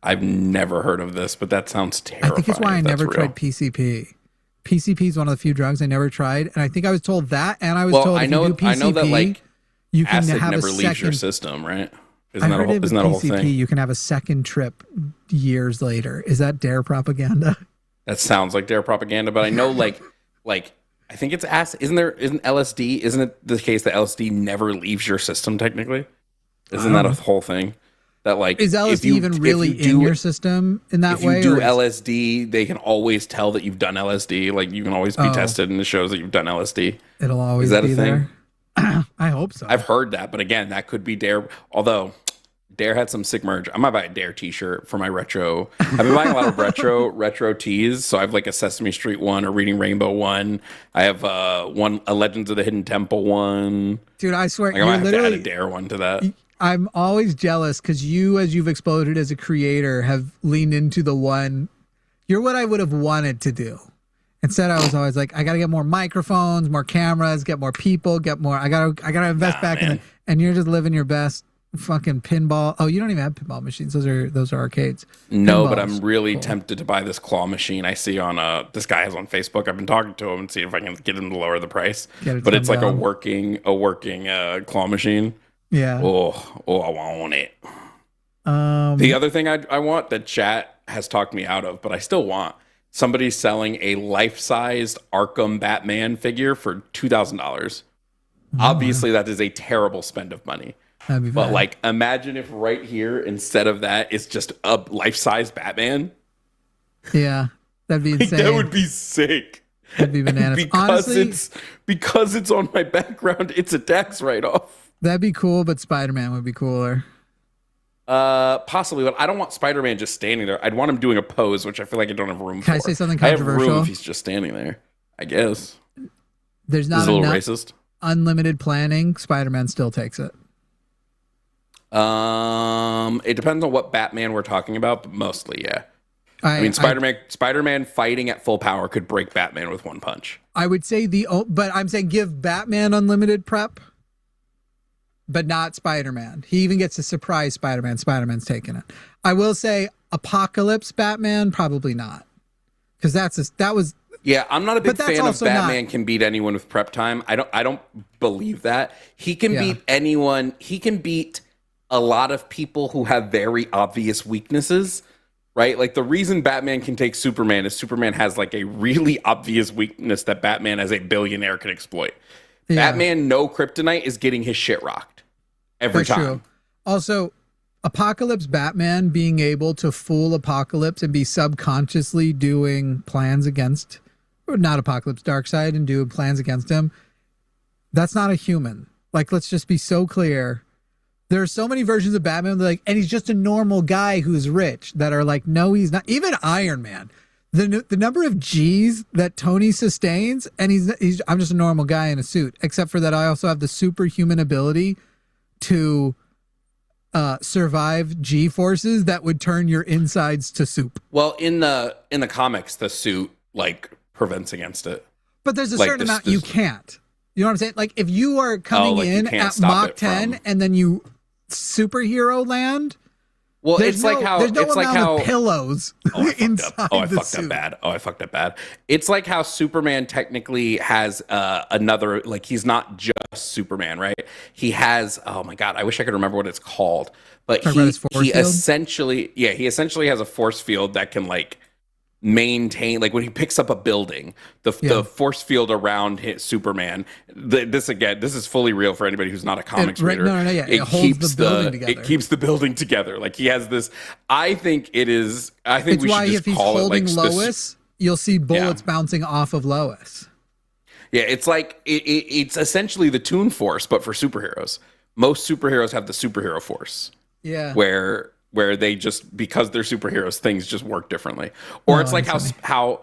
I've never heard of this, but that sounds terrifying. I think it's why I never tried PCP. PCP is one of the few drugs I never tried, and I think I was told that, and I was told if you do PCP, I know that like you can acid have never a leaves second, your system, right? Isn't that a whole thing? You can have a second trip years later. Is that dare propaganda? That sounds like dare propaganda, but I know like I think it's acid. Isn't LSD? Isn't it the case that LSD never leaves your system technically? Isn't that a whole thing? That like is LSD even really in your system in that way? If you do LSD, they can always tell that you've done LSD. Like you can always be tested, and it shows that you've done LSD. It'll always be there. I hope so. I've heard that, but again, that could be Dare. Although Dare had some sick merch. I might buy a Dare T-shirt for my retro. I've been buying a lot of retro tees. So I have like a Sesame Street one, a Reading Rainbow one. I have a Legends of the Hidden Temple one. Dude, I swear, like, I might have to add a Dare one to that. I'm always jealous because you, as you've exploded as a creator, have leaned into the one. You're what I would have wanted to do. Instead, I was always like, I got to get more microphones, more cameras, get more people, get more. I gotta invest back in it. And you're just living your best fucking pinball. Oh, you don't even have pinball machines. Those are arcades. No, but I'm really tempted to buy this claw machine I see on this guy has on Facebook. I've been talking to him and see if I can get him to lower the price. But it's like a working claw machine. Yeah. Oh, I want it. The other thing I want that chat has talked me out of, but I still want. Somebody's selling a life-sized Arkham Batman figure for $2,000. Obviously, that is a terrible spend of money. But like, imagine if right here, instead of that, it's just a life-size Batman. Yeah, that'd be insane. That would be sick. That'd be bananas. Because it's on my background, it's a tax write-off. That'd be cool, but Spider-Man would be cooler. Possibly, but I don't want Spider-Man just standing there. I'd want him doing a pose, which I feel like I don't have room for. Can I say something I have controversial? room if he's just standing there, I guess. There's not a little enough racist. Unlimited planning. Spider-Man still takes it. It depends on what Batman we're talking about, but mostly, yeah. I mean, Spider-Man fighting at full power could break Batman with one punch. I would say but I'm saying give Batman unlimited prep, but not Spider-Man. He even gets to surprise Spider-Man. Spider-Man's taking it. I will say Apocalypse Batman, probably not. Because that was. Yeah, I'm not a big fan of Batman can beat anyone with prep time. I don't believe that. He can beat anyone. He can beat a lot of people who have very obvious weaknesses, right? Like the reason Batman can take Superman is Superman has like a really obvious weakness that Batman as a billionaire can exploit. Yeah. Batman, no kryptonite, is getting his shit rocked every time. True. Also, Apocalypse Batman being able to fool Apocalypse and be subconsciously doing plans against, or not Apocalypse, Darkseid, and do plans against him. That's not a human. Like, let's just be so clear. There are so many versions of Batman, and he's just a normal guy who's rich, that are like, no, he's not. Even Iron Man, the number of G's that Tony sustains, and I'm just a normal guy in a suit, except for that I also have the superhuman ability to survive G forces that would turn your insides to soup. Well, in the comics, the suit like prevents against it. But there's a certain amount you can't. You know what I'm saying? Like if you are coming in at Mach 10 and then you superhero land. Well, it's like how there's no amount of pillows inside the suit. I fucked up bad. It's like how Superman technically has another, like he's not just Superman, right? He has, oh my God, I wish I could remember what it's called. But he essentially has a force field that can like maintain, like when he picks up a building, the force field around Superman. This is fully real for anybody who's not a comics reader. It holds the building together. It keeps the building together. Like he has this. I think we should just call it like. It's why if he's holding Lois, you'll see bullets bouncing off of Lois. Yeah, it's like it's essentially the Toon Force, but for superheroes. Most superheroes have the superhero force. Yeah. Where they just, because they're superheroes, things just work differently. Or it's like how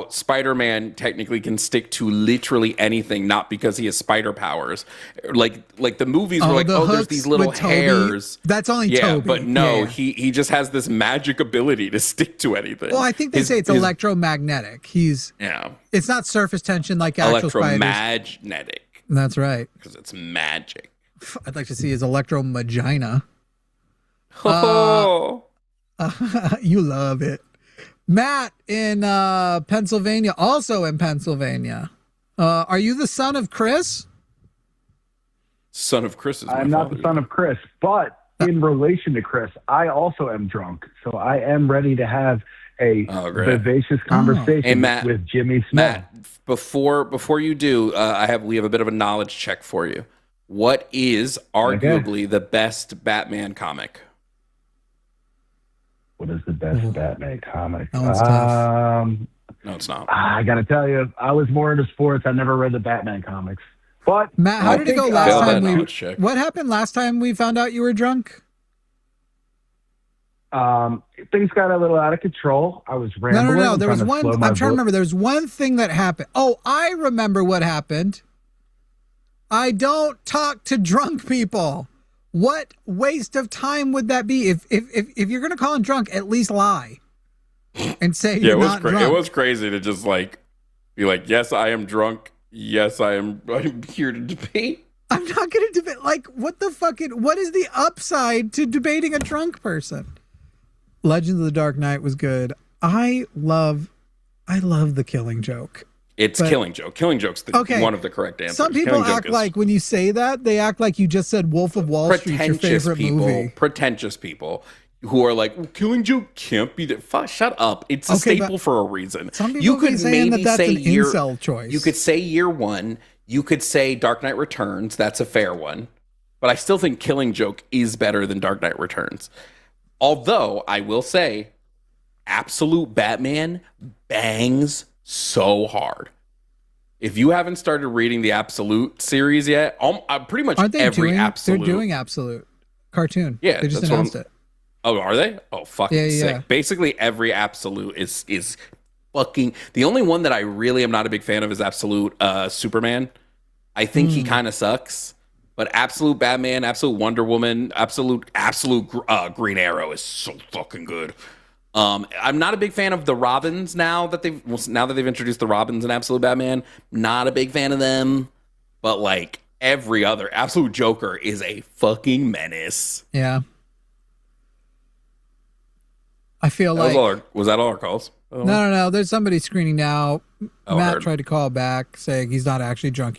Spider-Man technically can stick to literally anything, not because he has spider powers. Like the movies were like, there's these little hairs. That's only Toby. But no, he just has this magic ability to stick to anything. Well, I think they say it's electromagnetic. It's not surface tension like actual spiders. Electromagnetic. That's right. Because it's magic. I'd like to see his electromagina. You love it. Matt in Pennsylvania, also in Pennsylvania. Are you the son of Chris? Son of Chris is I'm not the son of Chris, but in relation to Chris, I also am drunk. So I am ready to have a vivacious conversation with Jimmy Smith. Matt, before you do, we have a bit of a knowledge check for you. What is arguably the best Batman comic? What is the best Batman comic? No, it's tough. No, it's not. I got to tell you, I was more into sports. I never read the Batman comics. But Matt, how did it go last time? What happened last time we found out you were drunk? Things got a little out of control. I was rambling. No. There was one. I'm trying to remember. There was one thing that happened. Oh, I remember what happened. I don't talk to drunk people. What waste of time would that be? If you're gonna call him drunk, at least lie and say you're not drunk. It was crazy to just like be like, yes, I am drunk. Yes, I'm here to debate. I'm not gonna debate. Like, what the fucking? What is the upside to debating a drunk person? Legends of the Dark Knight was good. I love the Killing Joke. It's Killing Joke. Killing Joke's one of the correct answers. Some people act like when you say that, they act like you just said Wolf of Wall Street, your favorite movie. Pretentious people who are like, Killing Joke can't be that. Shut up. It's a staple for a reason. Some people could maybe that's an incel choice. You could say Year One. You could say Dark Knight Returns. That's a fair one. But I still think Killing Joke is better than Dark Knight Returns. Although, I will say, Absolute Batman bangs so hard. If you haven't started reading the Absolute series yet, pretty much Absolute. They're doing Absolute cartoon. Yeah, they just announced it. Oh, are they? Oh, fucking sick. Yeah. Basically, every Absolute is fucking. The only one that I really am not a big fan of is Absolute Superman. I think he kind of sucks. But Absolute Batman, Absolute Wonder Woman, Absolute Green Arrow is so fucking good. I'm not a big fan of the Robins now that they've introduced the Robins in Absolute Batman. Not a big fan of them, but like every other Absolute Joker is a fucking menace. Yeah, I feel was that all our calls? No. There's somebody screening now. Matt heard. tried to call back saying he's not actually drunk.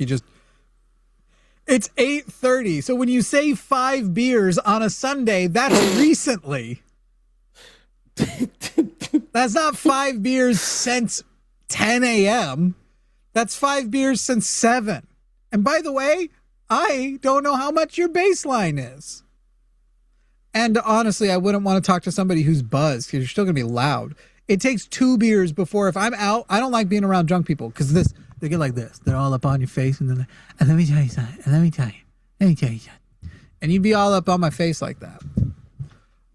It's 8:30. So when you say 5 beers on a Sunday, that's recently. That's not 5 beers since 10 a.m. That's 5 beers since 7. And by the way, I don't know how much your baseline is. And honestly, I wouldn't want to talk to somebody who's buzzed because you're still going to be loud. It takes 2 beers before, if I'm out, I don't like being around drunk people because they get like this. They're all up on your face and then let me tell you something. Let me tell you something. And you'd be all up on my face like that.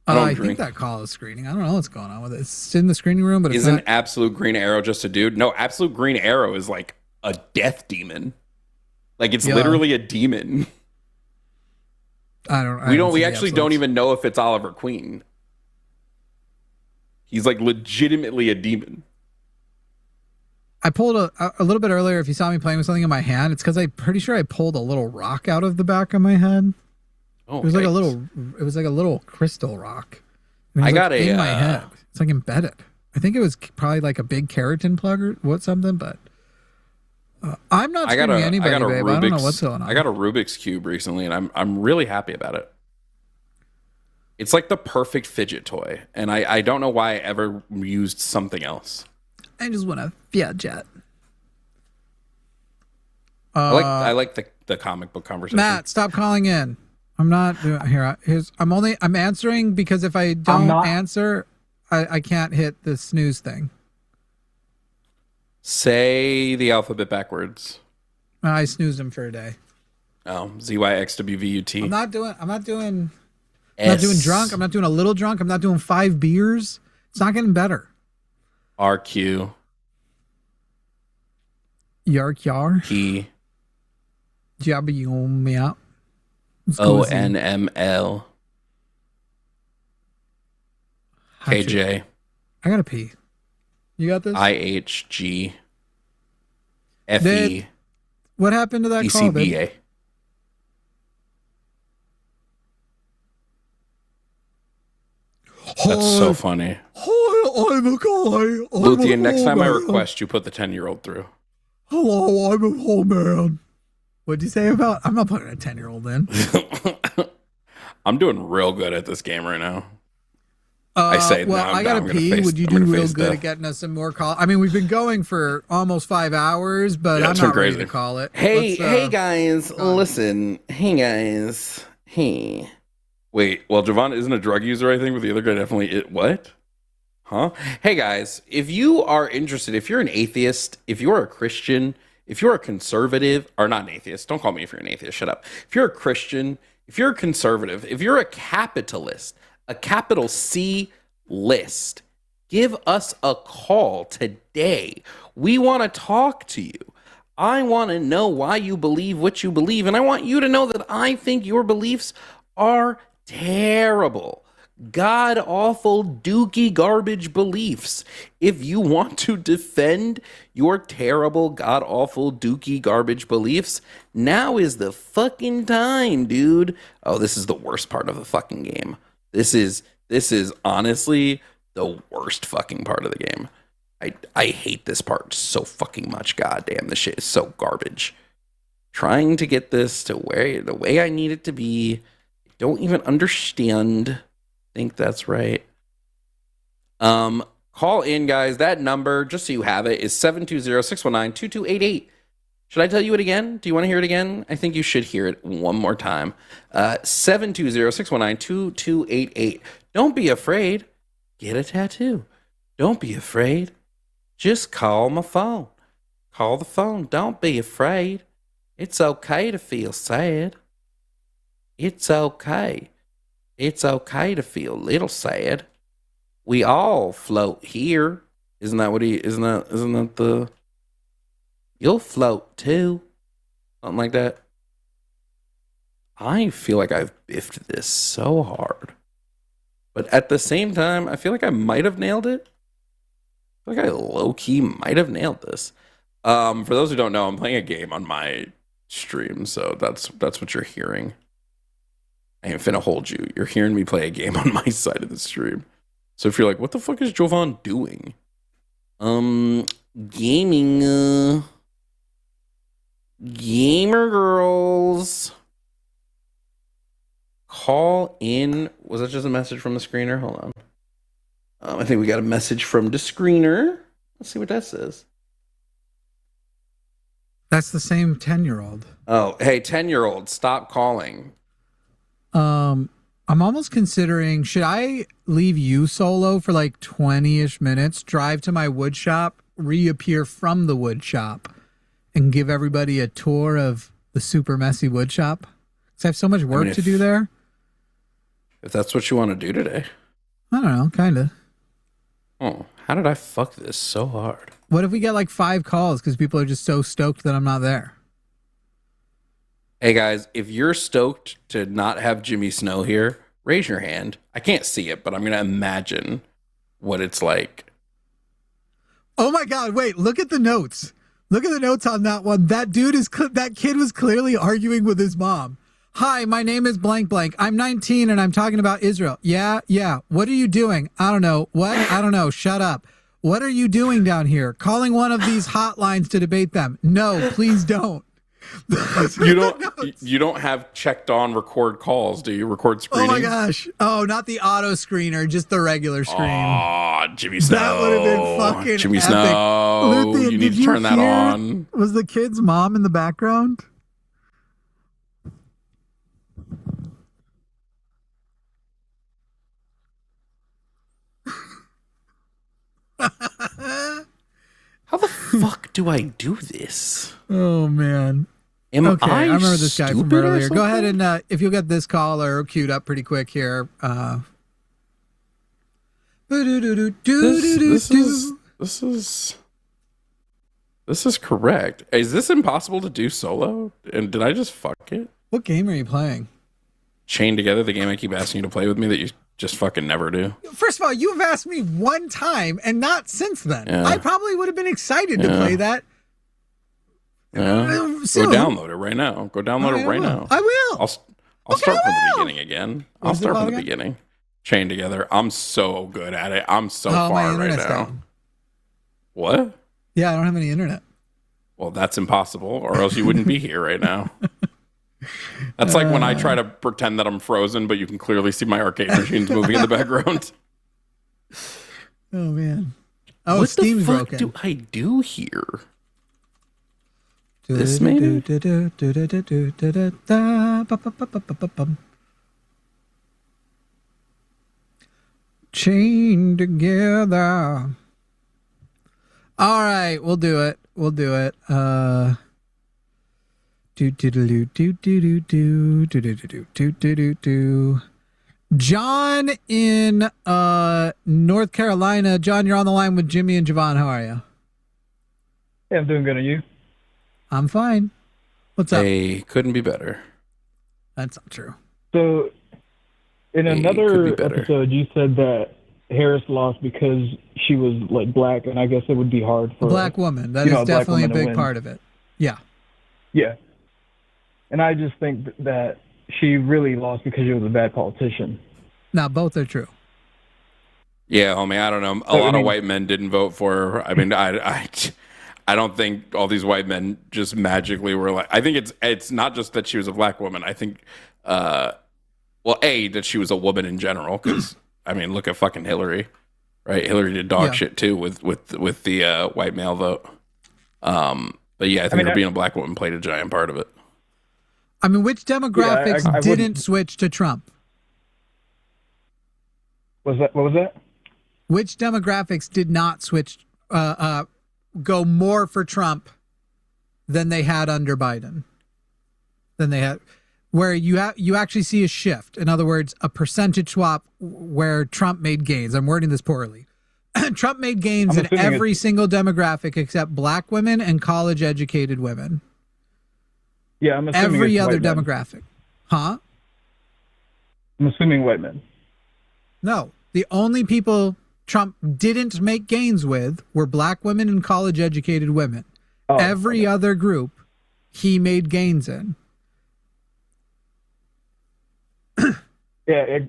I think that call is screening. I don't know what's going on with it. It's in the screening room, but isn't Absolute Green Arrow just a dude? No, Absolute Green Arrow is like a death demon. Like it's literally a demon. We actually don't even know if it's Oliver Queen. He's like legitimately a demon. I pulled a little bit earlier. If you saw me playing with something in my hand, it's because I'm pretty sure I pulled a little rock out of the back of my head. Oh, it was like a little crystal rock. I got in my head. It's like embedded. I think it was probably like a big keratin plug or something, but I'm not screaming anybody, babe. I don't know what's going on. I got a Rubik's Cube recently, and I'm really happy about it. It's like the perfect fidget toy, and I don't know why I ever used something else. I just want a Fiat Jet. I like the comic book conversation. Matt, stop calling in. I'm not doing here. I'm answering because if I don't answer, I can't hit the snooze thing. Say the alphabet backwards. I snoozed him for a day. Oh, ZYXWVUT. I'm not doing drunk. I'm not doing a little drunk. I'm not doing 5 beers. It's not getting better. RQ. Yark yar. P. Jabba ONML. KJ. I gotta pee. You got this? IHG. FE. What happened to that call, babe? That's so funny. Hi, I'm a guy. Luthien, next time I request you put the 10-year-old through. Hello, I'm a whole man. What'd you say about? I'm not putting a 10-year-old in. I'm doing real good at this game right now. I say, well, I gotta pee. Would you do real good at getting us some more call? I mean, we've been going for almost 5 hours, but I'm not ready to call it. Hey guys, listen. Hey guys. Hey. Wait, well, Jovan isn't a drug user, I think, but the other guy definitely what? Huh? Hey guys, if you are interested, if you're an atheist, if you're a Christian, if you're a conservative, or not an atheist, don't call me if you're an atheist, shut up. If you're a Christian, if you're a conservative, if you're a capitalist, a capital C list, give us a call today. We want to talk to you. I want to know why you believe what you believe, and I want you to know that I think your beliefs are terrible, god-awful, dookie garbage beliefs. If you want to defend your terrible, god-awful, dookie garbage beliefs, now is the fucking time, dude. Oh, this is the worst part of the fucking game. This is honestly the worst fucking part of the game. I hate this part so fucking much. God damn, this shit is so garbage. Trying to get this to where the way I need it to be. Don't even understand. I think that's right. Call in, guys. That number, just so you have it, is 720-619-2288. Should I tell you it again? Do you want to hear it again? I think you should hear it one more time. 720-619-2288. Don't be afraid. Get a tattoo. Don't be afraid. Just call my phone. Call the phone. Don't be afraid. It's okay to feel sad. It's okay. It's okay to feel a little sad. We all float here. Isn't that the you'll float too? Something like that. I feel like I've biffed this so hard. But at the same time, I feel like I might have nailed it. I feel like I low-key might have nailed this. For those who don't know, I'm playing a game on my stream, so that's what you're hearing. I ain't finna hold you. You're hearing me play a game on my side of the stream. So if you're like, what the fuck is Jovan doing? Gaming. Gamer girls. Call in. Was that just a message from the screener? Hold on. I think we got a message from the screener. Let's see what that says. That's the same 10-year-old. Oh, hey, 10-year-old, stop calling. I'm almost considering, should I leave you solo for like 20-ish minutes, drive to my wood shop, reappear from the wood shop, and give everybody a tour of the super messy wood shop? Because I have so much work to do there. If that's what you want to do today. I don't know, kind of. Oh, how did I fuck this so hard? What if we get like 5 calls because people are just so stoked that I'm not there? Hey guys, if you're stoked to not have Jimmy Snow here, raise your hand. I can't see it, but I'm going to imagine what it's like. Oh my God, wait, look at the notes. Look at the notes on that one. That kid was clearly arguing with his mom. Hi, my name is blank blank. I'm 19 and I'm talking about Israel. Yeah. What are you doing? I don't know. What? I don't know. Shut up. What are you doing down here? Calling one of these hotlines to debate them? No, please don't. You don't have checked on record calls, do you? Record screening? Oh my gosh. Oh, not the auto screener, just the regular screen. Aw, Jimmy Snow. That would have been fucking Jimmy epic. Snow. Luthien, you need to turn that on. Was the kid's mom in the background? How the fuck do I do this? Oh man. I remember this guy from earlier. Go ahead and if you'll get this caller queued up pretty quick here. This is correct. Is this impossible to do solo? And did I just fuck it? What game are you playing? Chained Together, the game I keep asking you to play with me that you just fucking never do. First of all, you've asked me one time and not since then. Yeah. I probably would have been excited to play that. Yeah. Go download it right now. Go download it right now. I will. I'll start from the beginning again. I'll start from the beginning. Chained Together. I'm so good at it. I'm so far right now. Down. What? Yeah, I don't have any internet. Well, that's impossible, or else you wouldn't be here right now. That's like when I try to pretend that I'm frozen, but you can clearly see my arcade machines moving in the background. Oh man! Oh, what Steam's the fuck broken. do I do here? This maybe? Chained together. All right, we'll do it. We'll do it. John in North Carolina. John, you're on the line with Jimmy and Jovan. How are you? Yeah, I'm doing good. Are you? I'm fine. What's up? Hey, couldn't be better. That's not true. So, in another episode, you said that Harris lost because she was like black, and I guess it would be hard for a black woman. That is definitely a big part of it. Yeah. Yeah. And I just think that she really lost because she was a bad politician. Now, both are true. Yeah, homie, I don't know. A lot of white men didn't vote for her. I mean, I don't think all these white men just magically were like. I think it's not just that she was a black woman. I think, that she was a woman in general. Because I mean, look at fucking Hillary, right? Hillary did dog shit too with the white male vote. But yeah, I think her being a black woman played a giant part of it. I mean, which demographics didn't switch to Trump? What was that? Which demographics did not switch, go more for Trump than they had under Biden. Than they had, where you actually see a shift. In other words, a percentage swap where Trump made gains. I'm wording this poorly. Trump made gains in every single demographic except black women and college-educated women. Yeah, I'm assuming every it's other white men. demographic. Huh? I'm assuming white men. No, the only people Trump didn't make gains with were black women and college-educated women. Every other group he made gains in. Yeah,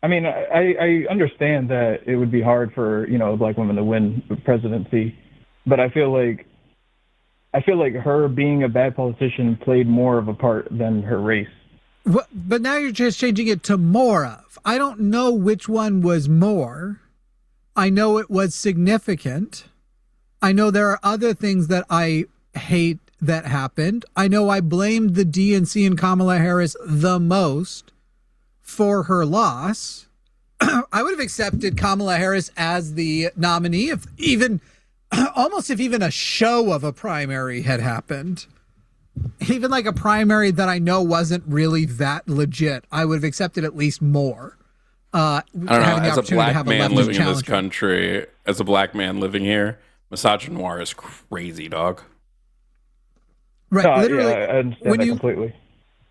I mean, I understand that it would be hard for black women to win the presidency, but I feel like her being a bad politician played more of a part than her race. But now you're just changing it to more of. I don't know which one was more. I know it was significant. I know there are other things that I hate that happened. I know I blamed the DNC and Kamala Harris the most for her loss. I would have accepted Kamala Harris as the nominee if even a show of a primary had happened. Even like a primary that I know wasn't really that legit, I would have accepted at least more. I don't know. As a black man living in this country, as a black man living here, misogynoir is crazy, dog. Right, literally. Yeah, I understand that completely.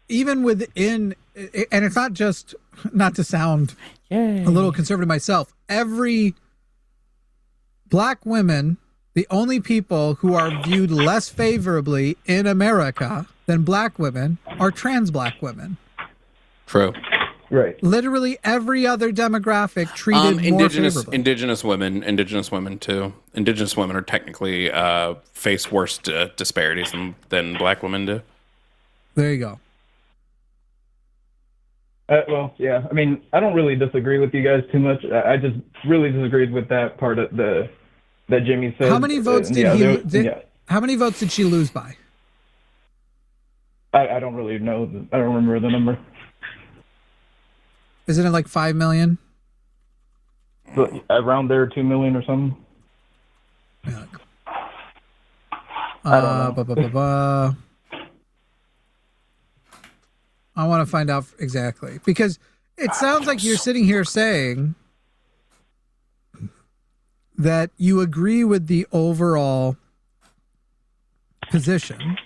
Even within, and it's not just, not to sound a little conservative myself, every black women, the only people who are viewed less favorably in America than black women are trans black women. True. Right. Literally every other demographic treated more favorably. Indigenous women too. Indigenous women are technically face worse disparities than black women do. There you go. Well, yeah. I mean, I don't really disagree with you guys too much. I just really disagreed with that part of that Jimmy said. How many votes how many votes did she lose by? I don't really know. I don't remember the number. Isn't it like 5 million? Around there, 2 million or something. I don't know. I want to find out exactly, because it sounds like you're sitting here saying that you agree with the overall position.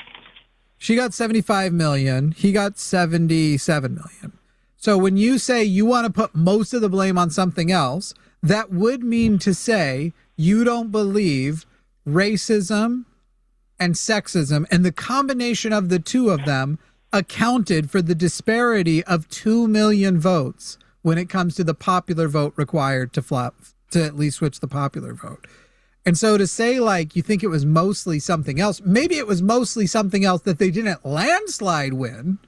She got 75 million. He got 77 million. So when you say you want to put most of the blame on something else, that would mean to say you don't believe racism and sexism and the combination of the two of them accounted for the disparity of 2 million votes when it comes to the popular vote required to at least switch the popular vote. And so to say like you think it was mostly something else, maybe it was mostly something else that they didn't landslide win.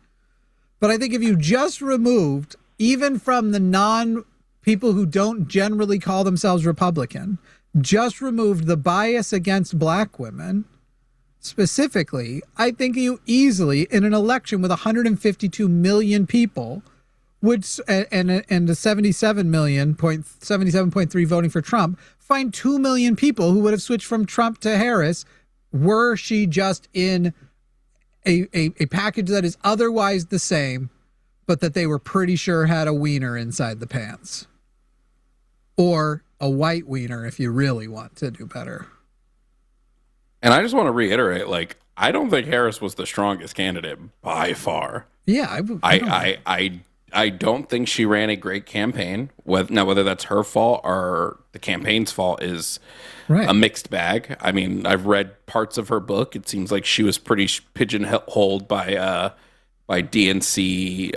But I think if you just removed, even from the non-people who don't generally call themselves Republican, just removed the bias against black women, specifically, I think you easily, in an election with 152 million people, would and the 77.3 voting for Trump, find 2 million people who would have switched from Trump to Harris were she just in a package that is otherwise the same, but that they were pretty sure had a wiener inside the pants. Or a white wiener if you really want to do better. And I just want to reiterate, like, I don't think Harris was the strongest candidate by far. Yeah, I don't think she ran a great campaign. Whether that's her fault or the campaign's fault is a mixed bag. I mean, I've read parts of her book. It seems like she was pretty pigeonholed by DNC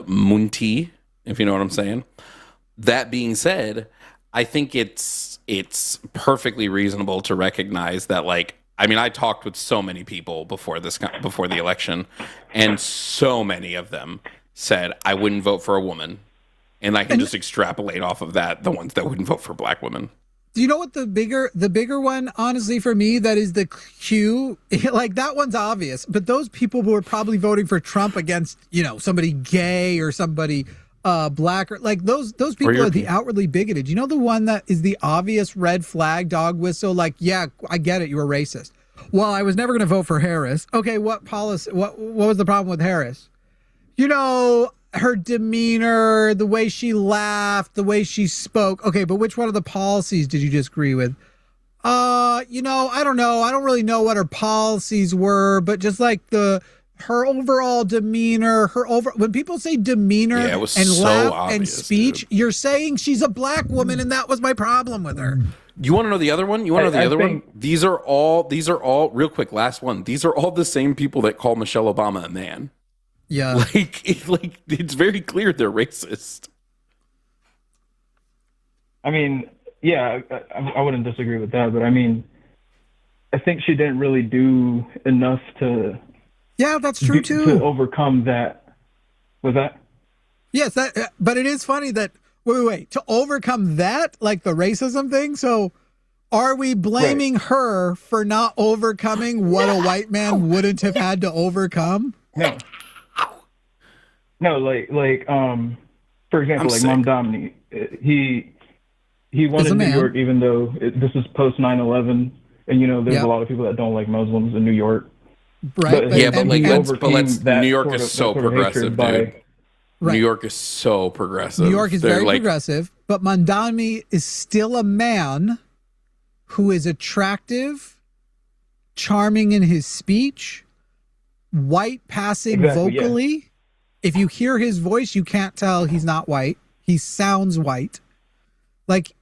Munti, if you know what I'm saying. That being said, I think it's perfectly reasonable to recognize that, like, I mean, I talked with so many people before the election, and so many of them said I wouldn't vote for a woman, and I can just extrapolate off of that the ones that wouldn't vote for black women. Do you know what the bigger one, honestly, for me, that is the Q, like that one's obvious, but those people who are probably voting for Trump against, somebody gay or somebody black, or like those people are the outwardly bigoted. You know, the one that is the obvious red flag dog whistle, like, yeah, I get it, you're a racist. Well, I was never going to vote for Harris. Okay, what policy? What was the problem with Harris? You know, her demeanor, the way she laughed, the way she spoke. Okay, but which one of the policies did you disagree with? You know, I don't know. I don't really know what her policies were, but just like her overall demeanor, when people say demeanor and so laugh obvious, and speech, you're saying she's a black woman, and that was my problem with her. You want to know the other one? One? These are all real quick. Last one. These are all the same people that call Michelle Obama a man. Yeah. Like it's very clear they're racist. I mean, yeah, I wouldn't disagree with that, but I mean, I think she didn't really do enough to. Yeah, that's true too. To overcome that. Was that? Yes, but it is funny that wait, to overcome that, like the racism thing. So, are we blaming her for not overcoming what a white man wouldn't have had to overcome? No, like for example, like Mamdani, he wanted New York, even though this is post 9/11, and you know there's a lot of people that don't like Muslims in New York. Right. But New York is so progressive, dude. Right. New York is so progressive. New York is very progressive, but Mamdani is still a man who is attractive, charming in his speech, white passing vocally. Yeah. If you hear his voice, you can't tell he's not white. He sounds white. Like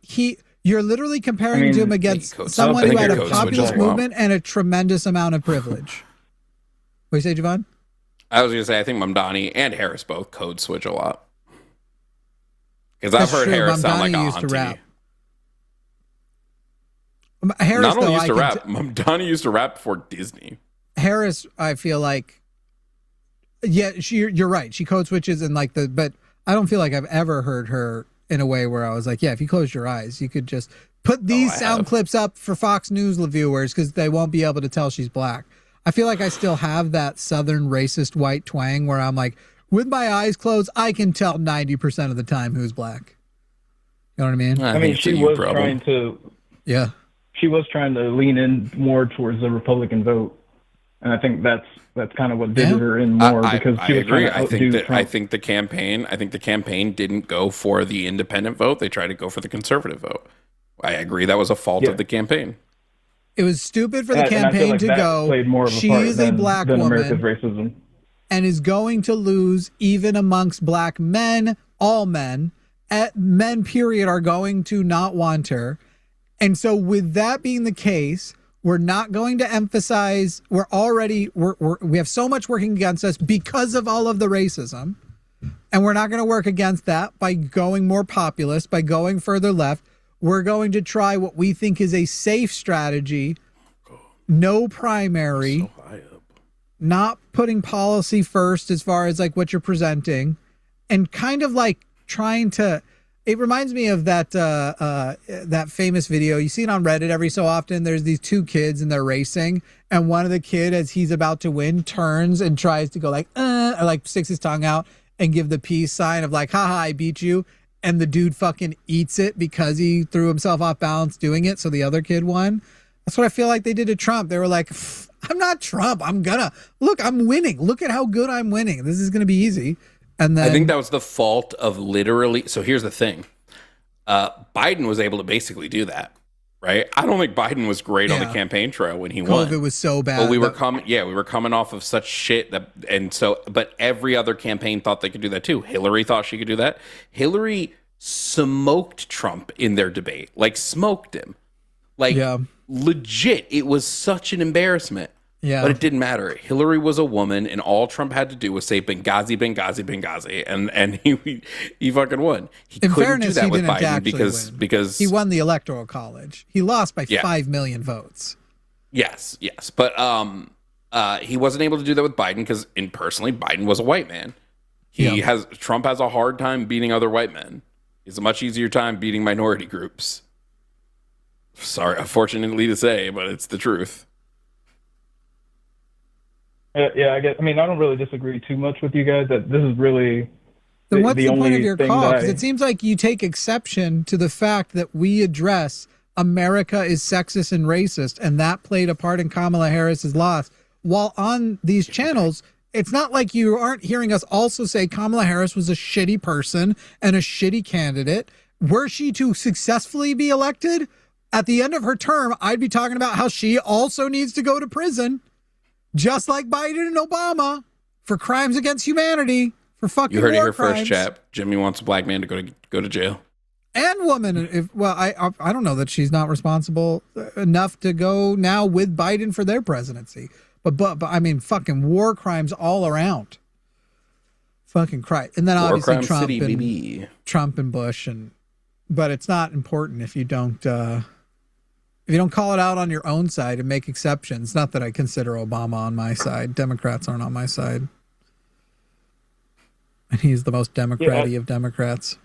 you're literally comparing him against someone who had a populist movement and a tremendous amount of privilege. What do you say, Jovan? I was going to say, I think Mamdani and Harris both code switch a lot. Because I've heard Harris sound like a used to rap. Harris, not only used to rap, Mamdani used to rap for Disney. Harris, I feel like, yeah, you're right. She code switches and but I don't feel like I've ever heard her in a way where I was like, yeah, if you close your eyes, you could just put these sound clips up for Fox News viewers because they won't be able to tell she's black. I feel like I still have that Southern racist white twang where I'm like, with my eyes closed, I can tell 90% of the time who's black. You know what I mean? I mean, she was trying to. Yeah. She was trying to lean in more towards the Republican vote, and I think that's kind of what did her in more because she was agree. trying to I think the campaign didn't go for the independent vote. They tried to go for the conservative vote. I agree that was a fault of the campaign. It was stupid for the campaign to go, she is a black woman racism. And is going to lose even amongst black men, all men, men period, are going to not want her. And so with that being the case, we're not going to emphasize, we have so much working against us because of all of the racism. And we're not going to work against that by going more populist, by going further left. We're going to try what we think is a safe strategy. No primary. Not putting policy first as far as like what you're presenting. And kind of like trying to... It reminds me of that famous video. You see it on Reddit every so often. There's these two kids and they're racing. And one of the kid, as he's about to win, turns and tries to go like, or like sticks his tongue out and give the peace sign of like, haha, I beat you. And the dude fucking eats it because he threw himself off balance doing it. So the other kid won. That's what I feel like they did to Trump. They were like, I'm not Trump. I'm winning. Look at how good I'm winning. This is going to be easy. And then I think that was the fault of literally. So here's the thing. Biden was able to basically do that. Right. I don't think Biden was great on the campaign trail when he won. COVID was so bad. But we were coming off of such shit but every other campaign thought they could do that too. Hillary thought she could do that. Hillary smoked Trump in their debate, like smoked him, like legit. It was such an embarrassment. Yeah. But it didn't matter. Hillary was a woman, and all Trump had to do was say Benghazi, Benghazi, Benghazi, and he fucking won. He couldn't do that with Biden because he won the Electoral College. He lost by 5 million votes. Yes. But he wasn't able to do that with Biden because personally, Biden was a white man. Trump has a hard time beating other white men. It's a much easier time beating minority groups. Sorry, unfortunately to say, but it's the truth. Yeah, I guess. I mean, I don't really disagree too much with you guys. That this is really what's the point of your call? Because it seems like you take exception to the fact that we address America is sexist and racist, and that played a part in Kamala Harris's loss. While on these channels, it's not like you aren't hearing us also say Kamala Harris was a shitty person and a shitty candidate. Were she to successfully be elected, at the end of her term, I'd be talking about how she also needs to go to prison, just like Biden and Obama, for crimes against humanity, for fucking war crimes. You heard it here first, chap. Jimmy wants a black man to go to jail. And woman. I don't know that she's not responsible enough to go now with Biden for their presidency. But I mean, fucking war crimes all around. Fucking Christ. And then war obviously Trump and Bush, but it's not important if you don't call it out on your own side and make exceptions. Not that I consider Obama on my side. Democrats aren't on my side. And he's the most Democrat-y of Democrats.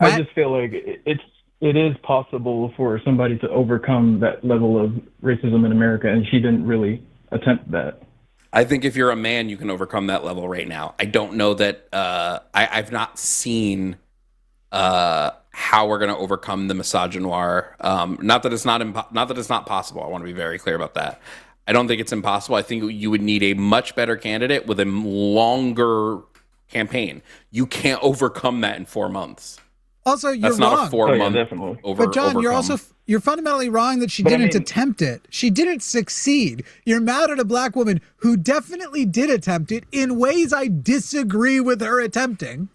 I just feel like it is possible for somebody to overcome that level of racism in America, and she didn't really attempt that. I think if you're a man, you can overcome that level right now. I don't know that I've not seen how we're going to overcome the misogynoir. Not that it's not possible. I want to be very clear about that. I don't think it's impossible. I think you would need a much better candidate with a longer campaign. You can't overcome that in 4 months. Also, you're That's wrong. not a 4 month But John, you're fundamentally wrong that she didn't attempt it. She didn't succeed. You're mad at a black woman who definitely did attempt it in ways I disagree with her attempting.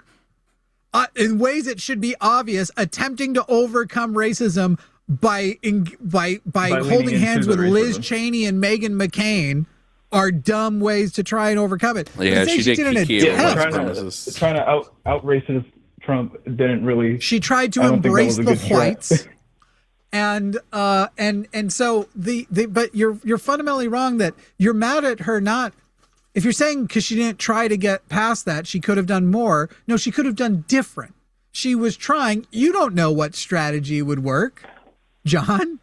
In ways it should be obvious, attempting to overcome racism by holding hands with Liz Cheney and Meghan McCain are dumb ways to try and overcome it. Yeah, she didn't attempt. Trying to out racist Trump didn't really. She tried to embrace the whites, and so but you're fundamentally wrong that you're mad at her not. If you're saying because she didn't try to get past that, she could have done more. No, she could have done different. She was trying. You don't know what strategy would work, John.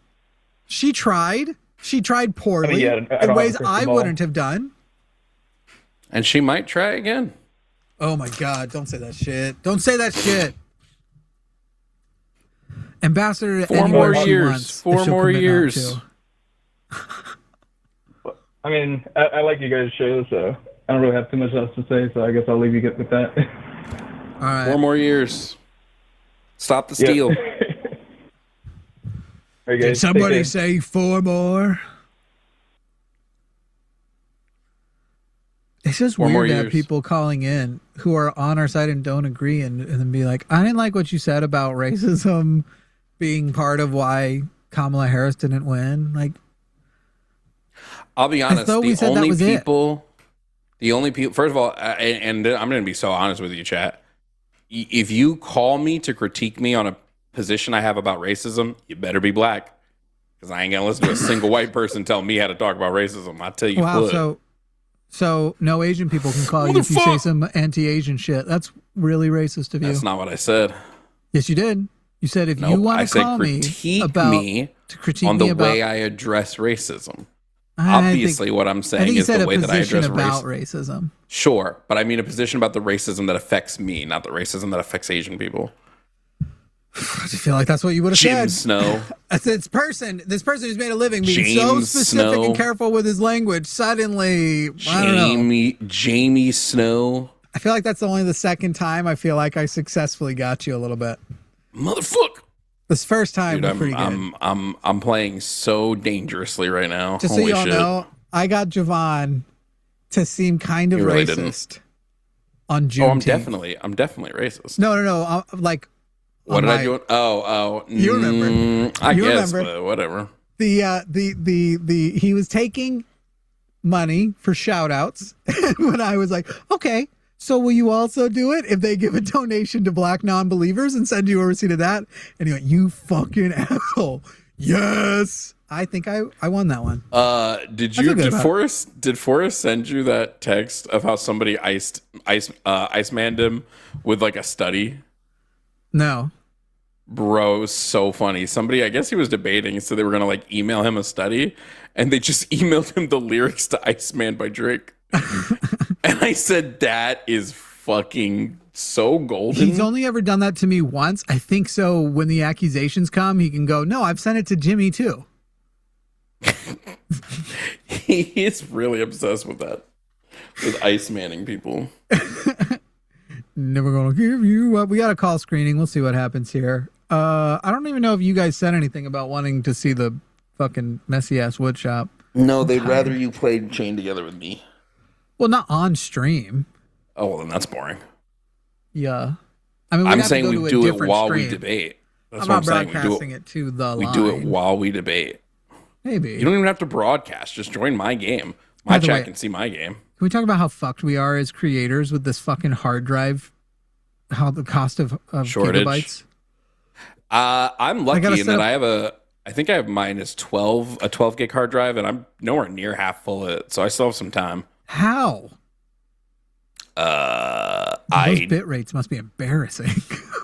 She tried. She tried poorly in ways I wouldn't have done. And she might try again. Oh my God, don't say that shit. Don't say that shit. Ambassador to 4 more years. 4 more years. I mean, I like you guys' show, so I don't really have too much else to say, so I guess I'll leave you with that. All right. 4 more years. Stop the steal. Did somebody say 4 more? It's just weird to have people calling in who are on our side and don't agree and then be like, I didn't like what you said about racism being part of why Kamala Harris didn't win. Like, I'll be honest, the only people, first of all, and I'm going to be so honest with you, chat. If you call me to critique me on a position I have about racism, you better be black. Because I ain't going to listen to a single white person tell me how to talk about racism. I tell you what. So no Asian people can call you if you say some anti-Asian shit. That's really racist of you. That's not what I said. Yes, you did. You said if you want to call me on the way I address racism. Obviously, what I'm saying is the way that I address racism. Sure, but I mean a position about the racism that affects me, not the racism that affects Asian people. I just feel like that's what you would have said. Jim Snow. This person who's made a living being so specific and careful with his language, suddenly, I don't know. Jamie Snow. I feel like that's only the second time I feel like I successfully got you a little bit. Motherfucker. This first time was pretty good. I'm playing so dangerously right now. Just so you all know, I got Jovan to seem kind of racist on June. Oh, I'm definitely racist. No. Like, what did I do? Oh, you remember? I guess, but whatever. He was taking money for shout outs. When I was like, okay, so will you also do it if they give a donation to black non-believers and send you a receipt of that? And he went, you fucking asshole. Yes. I think I won that one. Did Forrest send you that text of how somebody Icemanned him with like a study? No. Bro, it was so funny. Somebody, I guess he was debating, so they were gonna like email him a study, and they just emailed him the lyrics to Iceman by Drake. And I said, that is fucking So golden. He's only ever done that to me once. I think so when the accusations come, he can go, no, I've sent it to Jimmy too. He is really obsessed with that. With ice manning people. Never gonna give you up. We got a call screening. We'll see what happens here. I don't even know if you guys said anything about wanting to see the fucking messy ass wood shop. No, they'd rather you play Chain Together with me. Well, not on stream. Oh, well, then that's boring. Yeah. I mean, I'm saying we do it while we debate. That's I'm what not I'm saying. broadcasting it to the We line. do it while we debate. Maybe. You don't even have to broadcast. Just join my game. My chat can see my game. Can we talk about how fucked we are as creators with this fucking hard drive? How the cost of shortage. gigabytes? I'm lucky in that I think I have mine is a 12 gig hard drive, and I'm nowhere near half full of it, so I still have some time. How? Those bit rates must be embarrassing.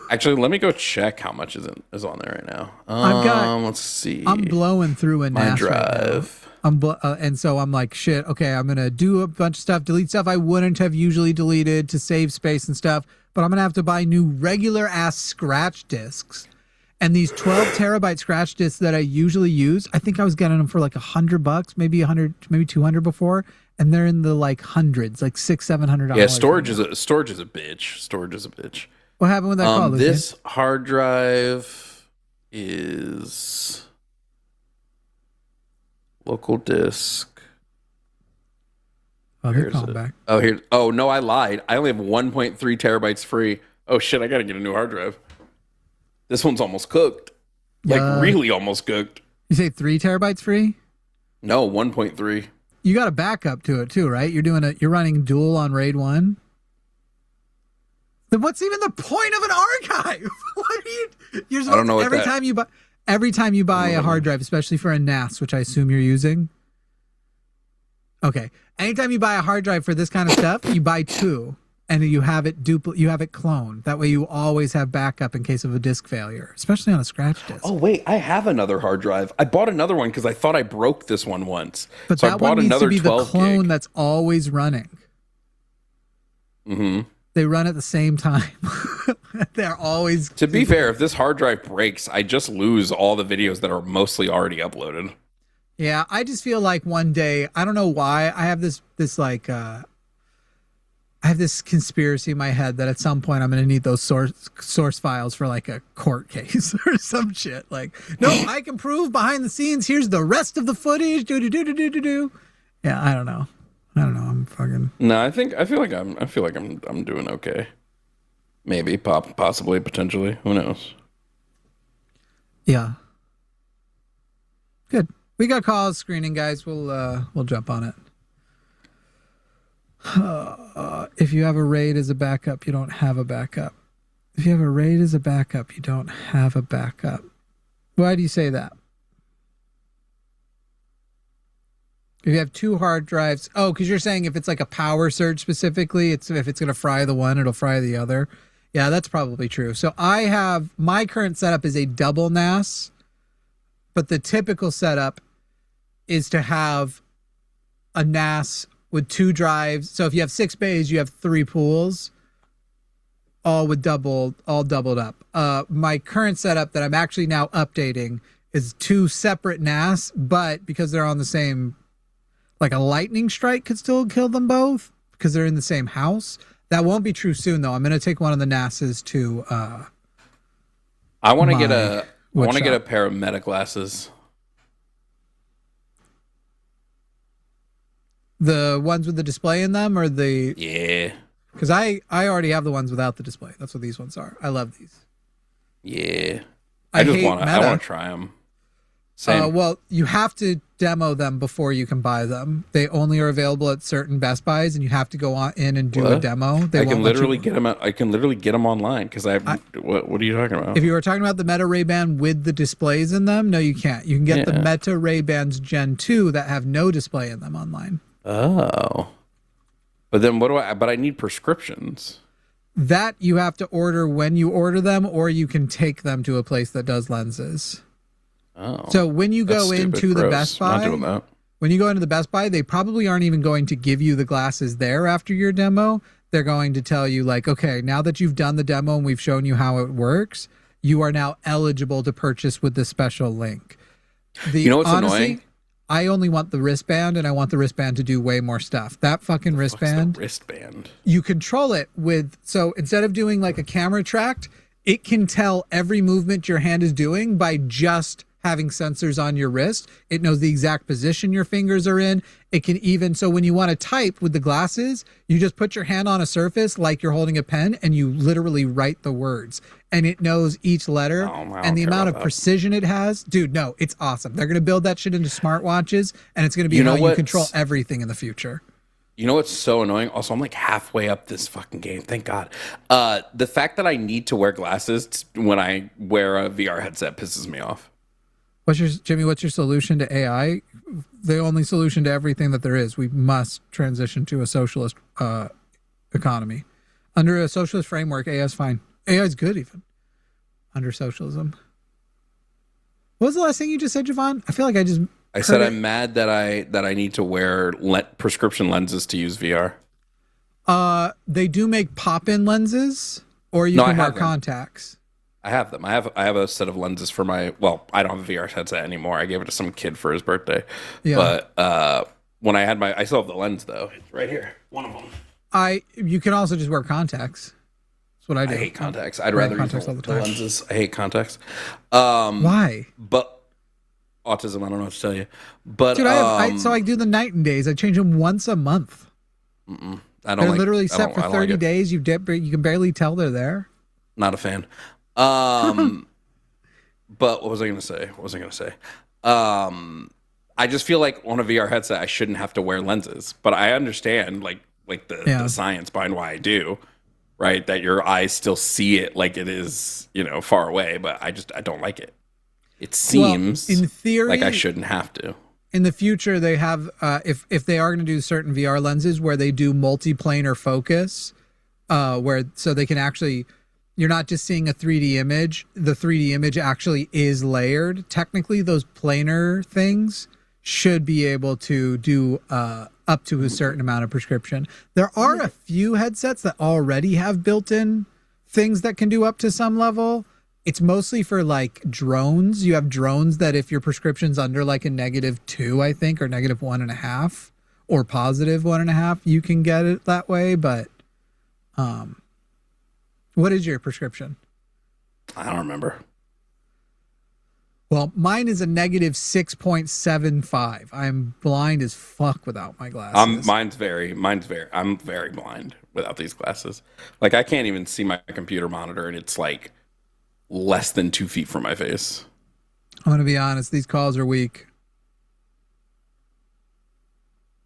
Actually, let me go check how much is on there right now. I've got. Let's see. I'm blowing through a my NAS drive. Right now. And so I'm like, shit. Okay, I'm gonna do a bunch of stuff, delete stuff I wouldn't have usually deleted to save space and stuff. But I'm gonna have to buy new regular ass scratch discs. And these 12 terabyte scratch discs that I usually use, I think I was getting them for like $100, maybe 100, maybe 200 before, and they're in the like hundreds, like $600-700. Yeah, storage is a bitch. Storage is a bitch. What happened with that call? This hard drive is local disk. Oh, they're calling back. Oh, here. Oh no, I lied. I only have 1.3 terabytes free. Oh shit, I gotta get a new hard drive. This one's almost cooked. Like really almost cooked. You say 3 terabytes free? No, 1.3. You got a backup to it too, right? You're running dual on RAID 1. Then what's even the point of an archive? What are you? You're supposed I don't know every time you buy a hard drive, especially for a NAS, which I assume you're using. Okay. Anytime you buy a hard drive for this kind of stuff, you buy 2. And you have it cloned. That way you always have backup in case of a disk failure, especially on a scratch disk. Oh wait, I have another hard drive. I bought another one because I thought I broke this one once. But so that I bought one needs another to be the 12 clone gig. that's always running. Mm-hmm. They run at the same time. They're always. To be fair, if this hard drive breaks, I just lose all the videos that are mostly already uploaded. Yeah, I just feel like one day, I don't know why, I have this I have this conspiracy in my head that at some point I'm going to need those source files for like a court case or some shit. Like, no, I can prove behind the scenes. Here's the rest of the footage. Do. Yeah, I don't know. I'm fucking. No, I feel like I'm doing okay. Maybe, possibly, potentially. Who knows? Yeah. Good. We got calls screening, guys. We'll jump on it. If you have a RAID as a backup, you don't have a backup. If you have a RAID as a backup, you don't have a backup. Why do you say that? If you have 2 hard drives, because you're saying if it's like a power surge specifically, if it's going to fry the one, it'll fry the other. Yeah, that's probably true. So my current setup is a double NAS, but the typical setup is to have a NAS with 2 drives. So if you have 6 bays, you have 3 pools, all doubled up. My current setup that I'm actually now updating is 2 separate NAS, but because they're on the same, like a lightning strike could still kill them both because they're in the same house. That won't be true soon though. I'm going to take one of the NASs to I want to get a pair of Meta glasses. The ones with the display in them, or the... Yeah. Because I already have the ones without the display. That's what these ones are. I love these. Yeah. I want to try them. Same. Well, you have to demo them before you can buy them. They only are available at certain Best Buys, and you have to go in and do a demo. I can literally get them. I can literally get them online because what are you talking about? If you were talking about the Meta Ray-Ban with the displays in them, no, you can't. You can get the Meta Ray-Bans Gen 2 that have no display in them online. Oh, but then but I need prescriptions. That you have to order when you order them, or you can take them to a place that does lenses. Oh, so when you go into the Best Buy, not doing that. When you go into the Best Buy, they probably aren't even going to give you the glasses there after your demo. they're going to tell you like, okay, now that you've done the demo and we've shown you how it works, you are now eligible to purchase with this special link. You know what's annoying? I only want the wristband, and I want the wristband to do way more stuff. That fucking wristband. You control it with, so instead of doing like a camera tracked, it can tell every movement your hand is doing by just having sensors on your wrist. It knows the exact position your fingers are in. It can even, so when you want to type with the glasses, you just put your hand on a surface like you're holding a pen and you literally write the words. And it knows each letter and the amount of precision it has. Dude, no, it's awesome. They're going to build that shit into smartwatches, and it's going to be how you control everything in the future. You know what's so annoying? Also, I'm like halfway up this fucking game. Thank God. The fact that I need to wear glasses when I wear a VR headset pisses me off. What's your solution to AI? The only solution to everything that there is. We must transition to a socialist economy. Under a socialist framework, AI is fine. AI is good even under socialism. What was the last thing you just said, Jovan? I feel like I said I'm mad that I need to wear prescription lenses to use VR. They do make pop-in lenses, or you can wear contacts. I have them. I have a set of lenses for I don't have a VR headset anymore. I gave it to some kid for his birthday. Yeah. But when I still have the lens though. It's right here. One of them. You can also just wear contacts. That's what I do. I hate contacts. I'd rather use the lenses. I hate contacts. Why? But autism. I don't know what to tell you. But dude, I do the night and days. I change them once a month. They're literally set for 30 days. You can barely tell they're there. Not a fan. But what was I going to say? I just feel like on a VR headset, I shouldn't have to wear lenses, but I understand the science behind why I do, right? That your eyes still see it like it is, far away, but I don't like it. It seems in theory, like I shouldn't have to. In the future, they have, if they are going to do certain VR lenses where they do multiplanar focus, so they can actually, you're not just seeing a 3D image. The 3D image actually is layered. Technically, those planar things should be able to do up to a certain amount of prescription. There are a few headsets that already have built-in things that can do up to some level. It's mostly for like drones. You have drones that if your prescription's under like a -2, I think, or -1.5 or +1.5, you can get it that way. But what is your prescription? I don't remember. Well, mine is a -6.75. I'm blind as fuck without my glasses. I'm very blind without these glasses. Like I can't even see my computer monitor, and it's like less than 2 feet from my face. I'm going to be honest. These calls are weak.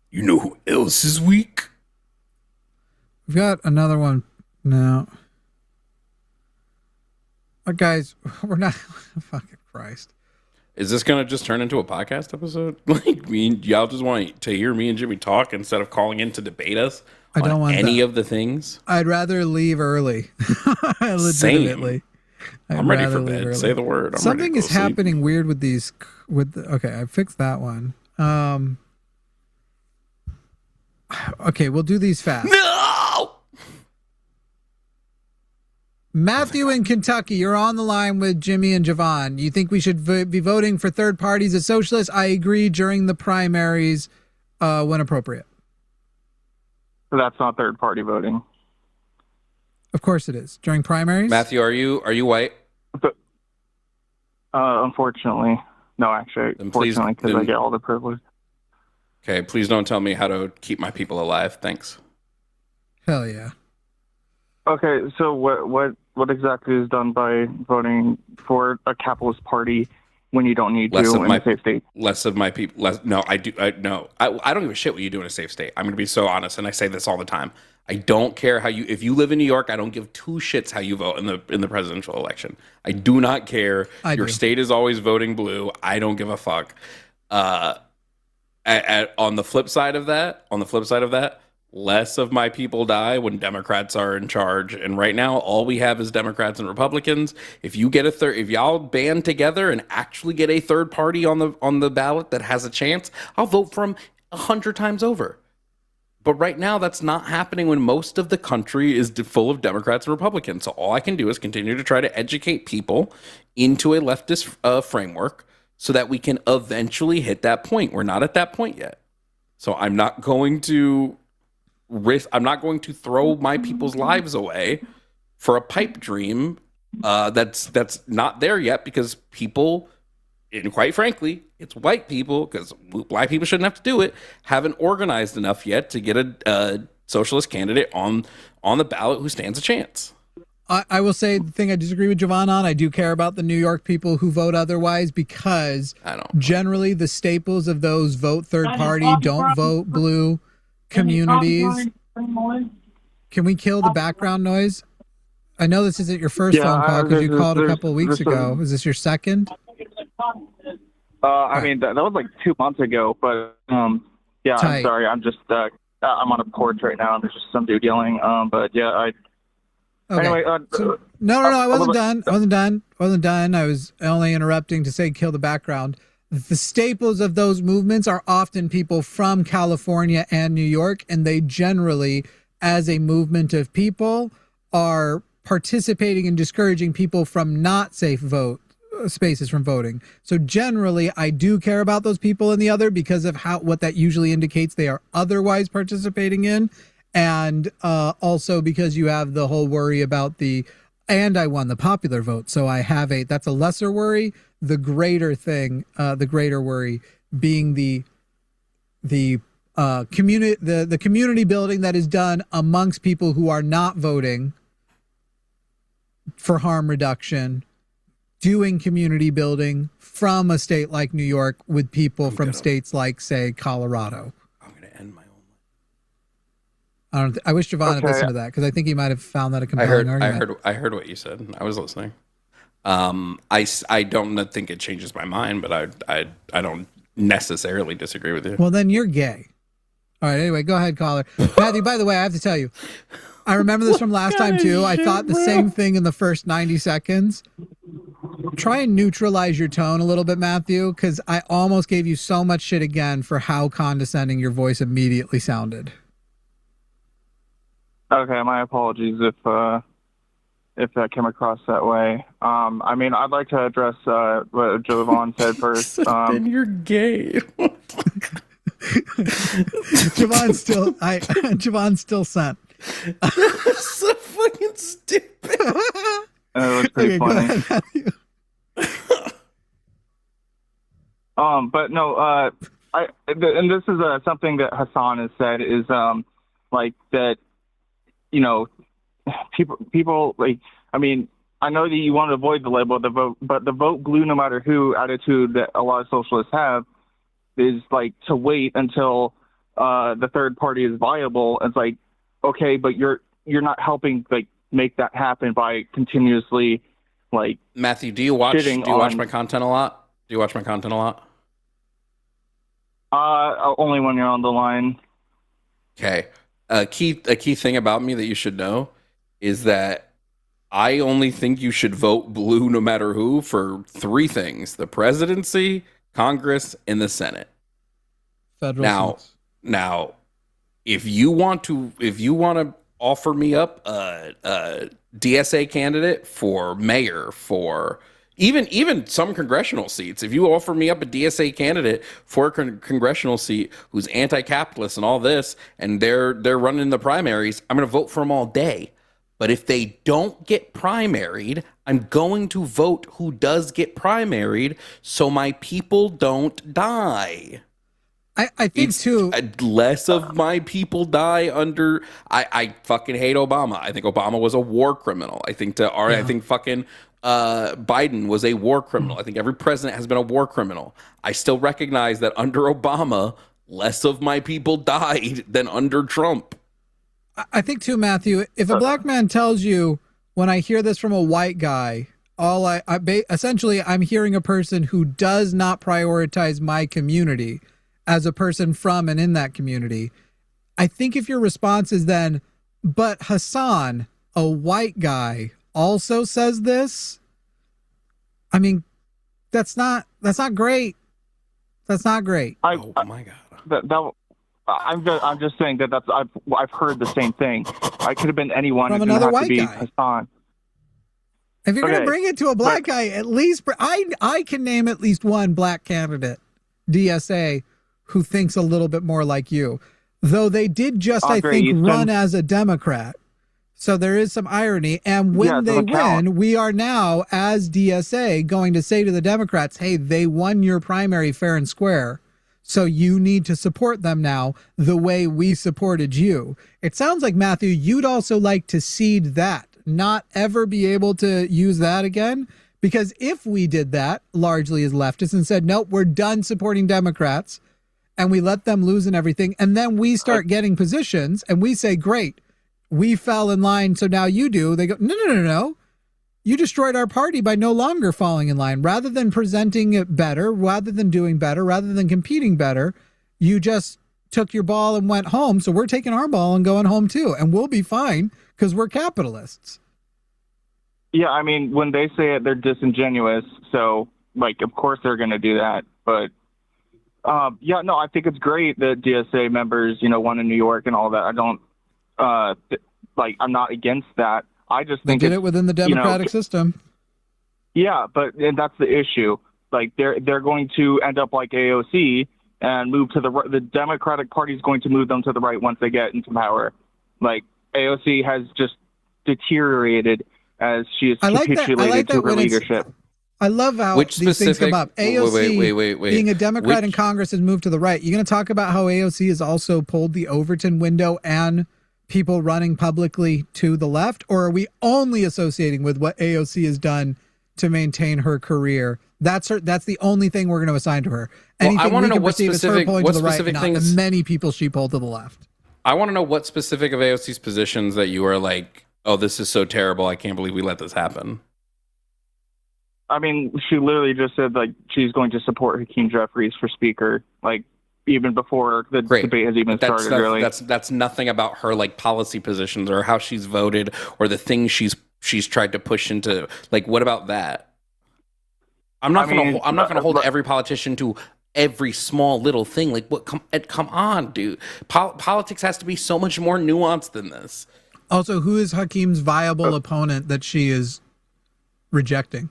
You know who else is weak? We've got another one now. Guys, we're not... Fucking Christ. Is this going to just turn into a podcast episode? Like, y'all just want to hear me and Jimmy talk instead of calling in to debate us I don't want any of the things? I'd rather leave early. Legitimately. Same. I'm ready for bed. Early. Say the word. Something is happening weird with these. Okay, I fixed that one. Okay, we'll do these fast. No! Matthew in Kentucky, you're on the line with Jimmy and Jovan. You think we should be voting for third parties as socialists? I agree during the primaries when appropriate. So that's not third party voting. Of course it is. During primaries? Matthew, are you white? Unfortunately. No, actually. Unfortunately, because I get all the privilege. Okay, please don't tell me how to keep my people alive. Thanks. Hell yeah. Okay, so what exactly is done by voting for a capitalist party when you don't need to in a safe state? Less of my people. No, I do. No, I don't give a shit what you do in a safe state. I'm going to be so honest, and I say this all the time. I don't care how you. If you live in New York, I don't give two shits how you vote in the presidential election. I do not care. Your state is always voting blue. I don't give a fuck. On the flip side of that, less of my people die when Democrats are in charge. And right now, all we have is Democrats and Republicans. If you get if y'all band together and actually get a third party on the ballot that has a chance, I'll vote for them 100 times over. But right now, that's not happening when most of the country is full of Democrats and Republicans. So all I can do is continue to try to educate people into a leftist framework so that we can eventually hit that point. We're not at that point yet. So I'm not going to throw my people's lives away for a pipe dream that's not there yet, because people, and quite frankly, it's white people, because black people shouldn't have to do it, haven't organized enough yet to get a socialist candidate on the ballot who stands a chance. I will say the thing I disagree with Jovan on, I do care about the New York people who vote otherwise, because generally the staples of those vote third party, don't vote blue communities. Can we kill the background noise? I know this isn't your first phone call because you called a couple of weeks ago. Is this your second? I mean, that was like 2 months ago, but yeah, Tight. I'm sorry. I'm just, I'm on a porch right now, and there's just some dude yelling. But yeah, Okay. Anyway, No, I wasn't done. I was only interrupting to say kill the background. The staples of those movements are often people from California and New York, and they generally, as a movement of people, are participating in discouraging people from not safe vote spaces from voting. So generally, I do care about those people in the other, because of what that usually indicates they are otherwise participating in. And also because you have the whole worry about and I won the popular vote. So I have that's a lesser worry. The greater thing, the greater worry being the community building that is done amongst people who are not voting for harm reduction, doing community building from a state like New York with people from states like, say, Colorado. I wish Jovan had listened to that, because I think he might have found that a compelling argument. I heard what you said. I was listening. I don't think it changes my mind, but I don't necessarily disagree with you. Well, then you're gay. All right. Anyway, go ahead, caller. Matthew, by the way, I have to tell you, I remember this from last time too. I thought the same thing in the first 90 seconds. Try and neutralize your tone a little bit, Matthew, because I almost gave you so much shit again for how condescending your voice immediately sounded. Okay, my apologies if that came across that way. I mean, I'd like to address what Jovan said first. Then you're gay. Jovan still sent. So fucking stupid. It was pretty funny. But no, and this is something that Hassan has said is like that. You know, people like. I mean, I know that you want to avoid the label of the vote, but the vote blue no matter who attitude that a lot of socialists have is like to wait until the third party is viable. It's like, okay, but you're not helping like make that happen by continuously like. Matthew, do you watch my content a lot? Do you watch my content a lot? Only when you're on the line. Okay. A key thing about me that you should know is that I only think you should vote blue no matter who for 3 things: the presidency, Congress, and the Senate. Federal seats. Now, if you want to offer me up a DSA candidate for mayor, for even some congressional seats, if you offer me up a DSA candidate for a congressional seat who's anti-capitalist and all this, and they're running the primaries, I'm going to vote for them all day. But if they don't get primaried, I'm going to vote who does get primaried so my people don't die. I think too. Less of my people die under. I fucking hate Obama. I think Obama was a war criminal. I think fucking Biden was a war criminal. I think every president has been a war criminal. I still recognize that under Obama, less of my people died than under Trump. I think too, Matthew, if a black man tells you, when I hear this from a white guy, essentially I'm hearing a person who does not prioritize my community as a person from and in that community. I think if your response is then, but Hassan, a white guy, also says this, I mean, that's not great. That's not great. Oh my God. I'm just saying that's I've heard the same thing. I could have been anyone. From It didn't another have to white be guy. Hassan. If you're going Okay, to bring it to a black guy, at least I can name at least one black candidate, DSA, who thinks a little bit more like you. Though they did just, I Andre think, Easton. run as a Democrat. So there is some irony. And when they win, we are now, as DSA, going to say to the Democrats, hey, they won your primary fair and square. So you need to support them now the way we supported you. It sounds like, Matthew, you'd also like to cede that, not ever be able to use that again. Because if we did that, largely as leftists, and said, nope, we're done supporting Democrats, and we let them lose and everything, and then we start getting positions, and we say, great, we fell in line, so now you do. They go, no. You destroyed our party by no longer falling in line. Rather than presenting it better, rather than doing better, rather than competing better, you just took your ball and went home. So we're taking our ball and going home too. And we'll be fine because we're capitalists. Yeah, I mean, when they say it, they're disingenuous. So, like, of course they're going to do that. But, yeah, no, I think it's great that DSA members, won in New York and all that. I don't, I'm not against that. I just think they did it within the democratic system. Yeah, and that's the issue. Like they're going to end up like AOC and move to the Democratic Party is going to move them to the right once they get into power. Like AOC has just deteriorated as she has capitulated to her leadership. I love how these things come up. AOC, wait. being a Democrat in Congress, has moved to the right. You're going to talk about how AOC has also pulled the Overton window and people running publicly to the left, or are we only associating with what AOC has done to maintain her career? That's the only thing we're going to assign to her. Anything I want to know what specific pulling to the right, things, many people she pulled to the left. I want to know what specific of AOC's positions that you are like, oh, this is so terrible, I can't believe we let this happen. I mean, she literally just said like she's going to support Hakeem Jeffries for speaker, like even before the debate has even started. Really, that's nothing about her like policy positions or how she's voted or the things she's tried to push into. Like, what about that? I'm not gonna hold every politician to every small little thing. Like, what? Come on, dude. Politics has to be so much more nuanced than this. Also, who is Hakeem's viable opponent that she is rejecting?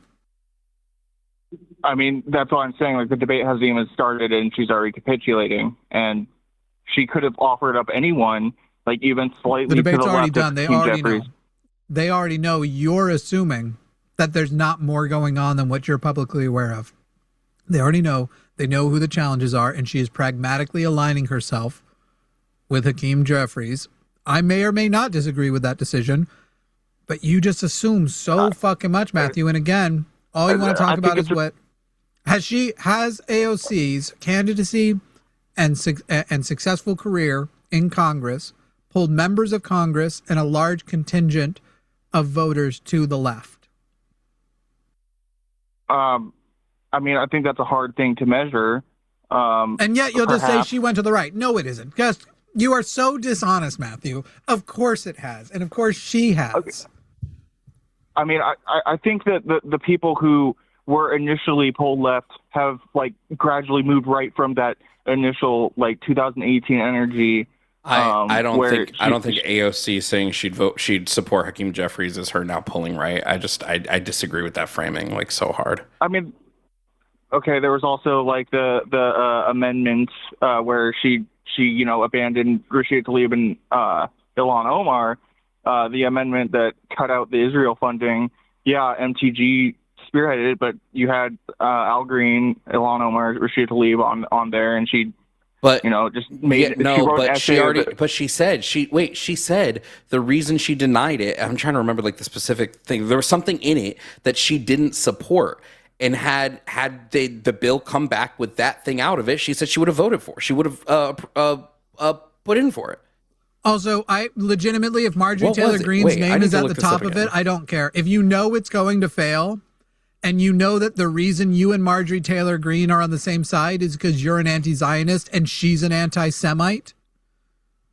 I mean, that's what I'm saying. Like, the debate hasn't even started, and she's already capitulating. And she could have offered up anyone, like even slightly. The debate's to the already left done. They already know. They already know. You're assuming that there's not more going on than what you're publicly aware of. They already know. They know who the challenges are, and she is pragmatically aligning herself with Hakeem Jeffries. I may or may not disagree with that decision, but you just assume so fucking much, Matthew. And again, all you want to talk about is what has AOC's candidacy and successful career in Congress pulled members of Congress and a large contingent of voters to the left? I mean, I think that's a hard thing to measure. And yet you'll just say she went to the right. No, it isn't. Just you are so dishonest, Matthew. Of course it has, and of course she has. Okay. I mean, I think that the people who were initially polled left have like gradually moved right from that initial like 2018 energy. I don't think AOC saying she'd support Hakeem Jeffries is her now pulling right. I disagree with that framing like so hard. I mean, okay, there was also like the amendments where she abandoned Rashida Tlaib and Ilhan Omar. The amendment that cut out the Israel funding, MTG spearheaded it, but you had Al Green, Ilhan Omar, Rashida Tlaib on there, and she, just made she said the reason she denied it. I'm trying to remember like the specific thing. There was something in it that she didn't support, and had the bill come back with that thing out of it, she said she would have voted for it. She would have put in for it. Also, I legitimately, if Marjorie Taylor Greene's name is at the top of it, I don't care. If you know it's going to fail, and you know that the reason you and Marjorie Taylor Greene are on the same side is because you're an anti-Zionist and she's an anti-Semite,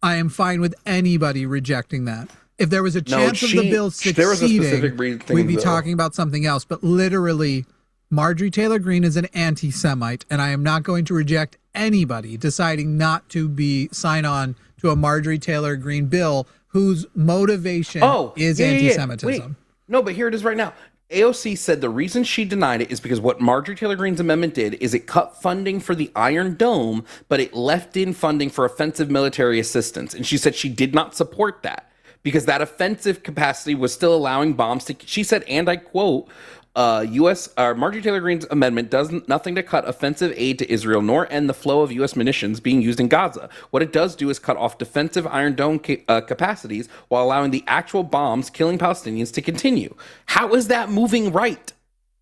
I am fine with anybody rejecting that. If there was a chance of the bill succeeding, we'd be talking about something else. But literally, Marjorie Taylor Greene is an anti-Semite, and I am not going to reject anybody deciding not to sign on to a Marjorie Taylor Greene bill whose motivation is anti-Semitism. Wait. No, but here it is right now. AOC said the reason she denied it is because what Marjorie Taylor Greene's amendment did is it cut funding for the Iron Dome, but it left in funding for offensive military assistance. And she said she did not support that because that offensive capacity was still allowing bombs to, she said, and I quote, Marjorie Taylor Greene's amendment does nothing to cut offensive aid to Israel nor end the flow of U.S. munitions being used in Gaza. What it does do is cut off defensive Iron Dome capacities while allowing the actual bombs killing Palestinians to continue. How is that moving right?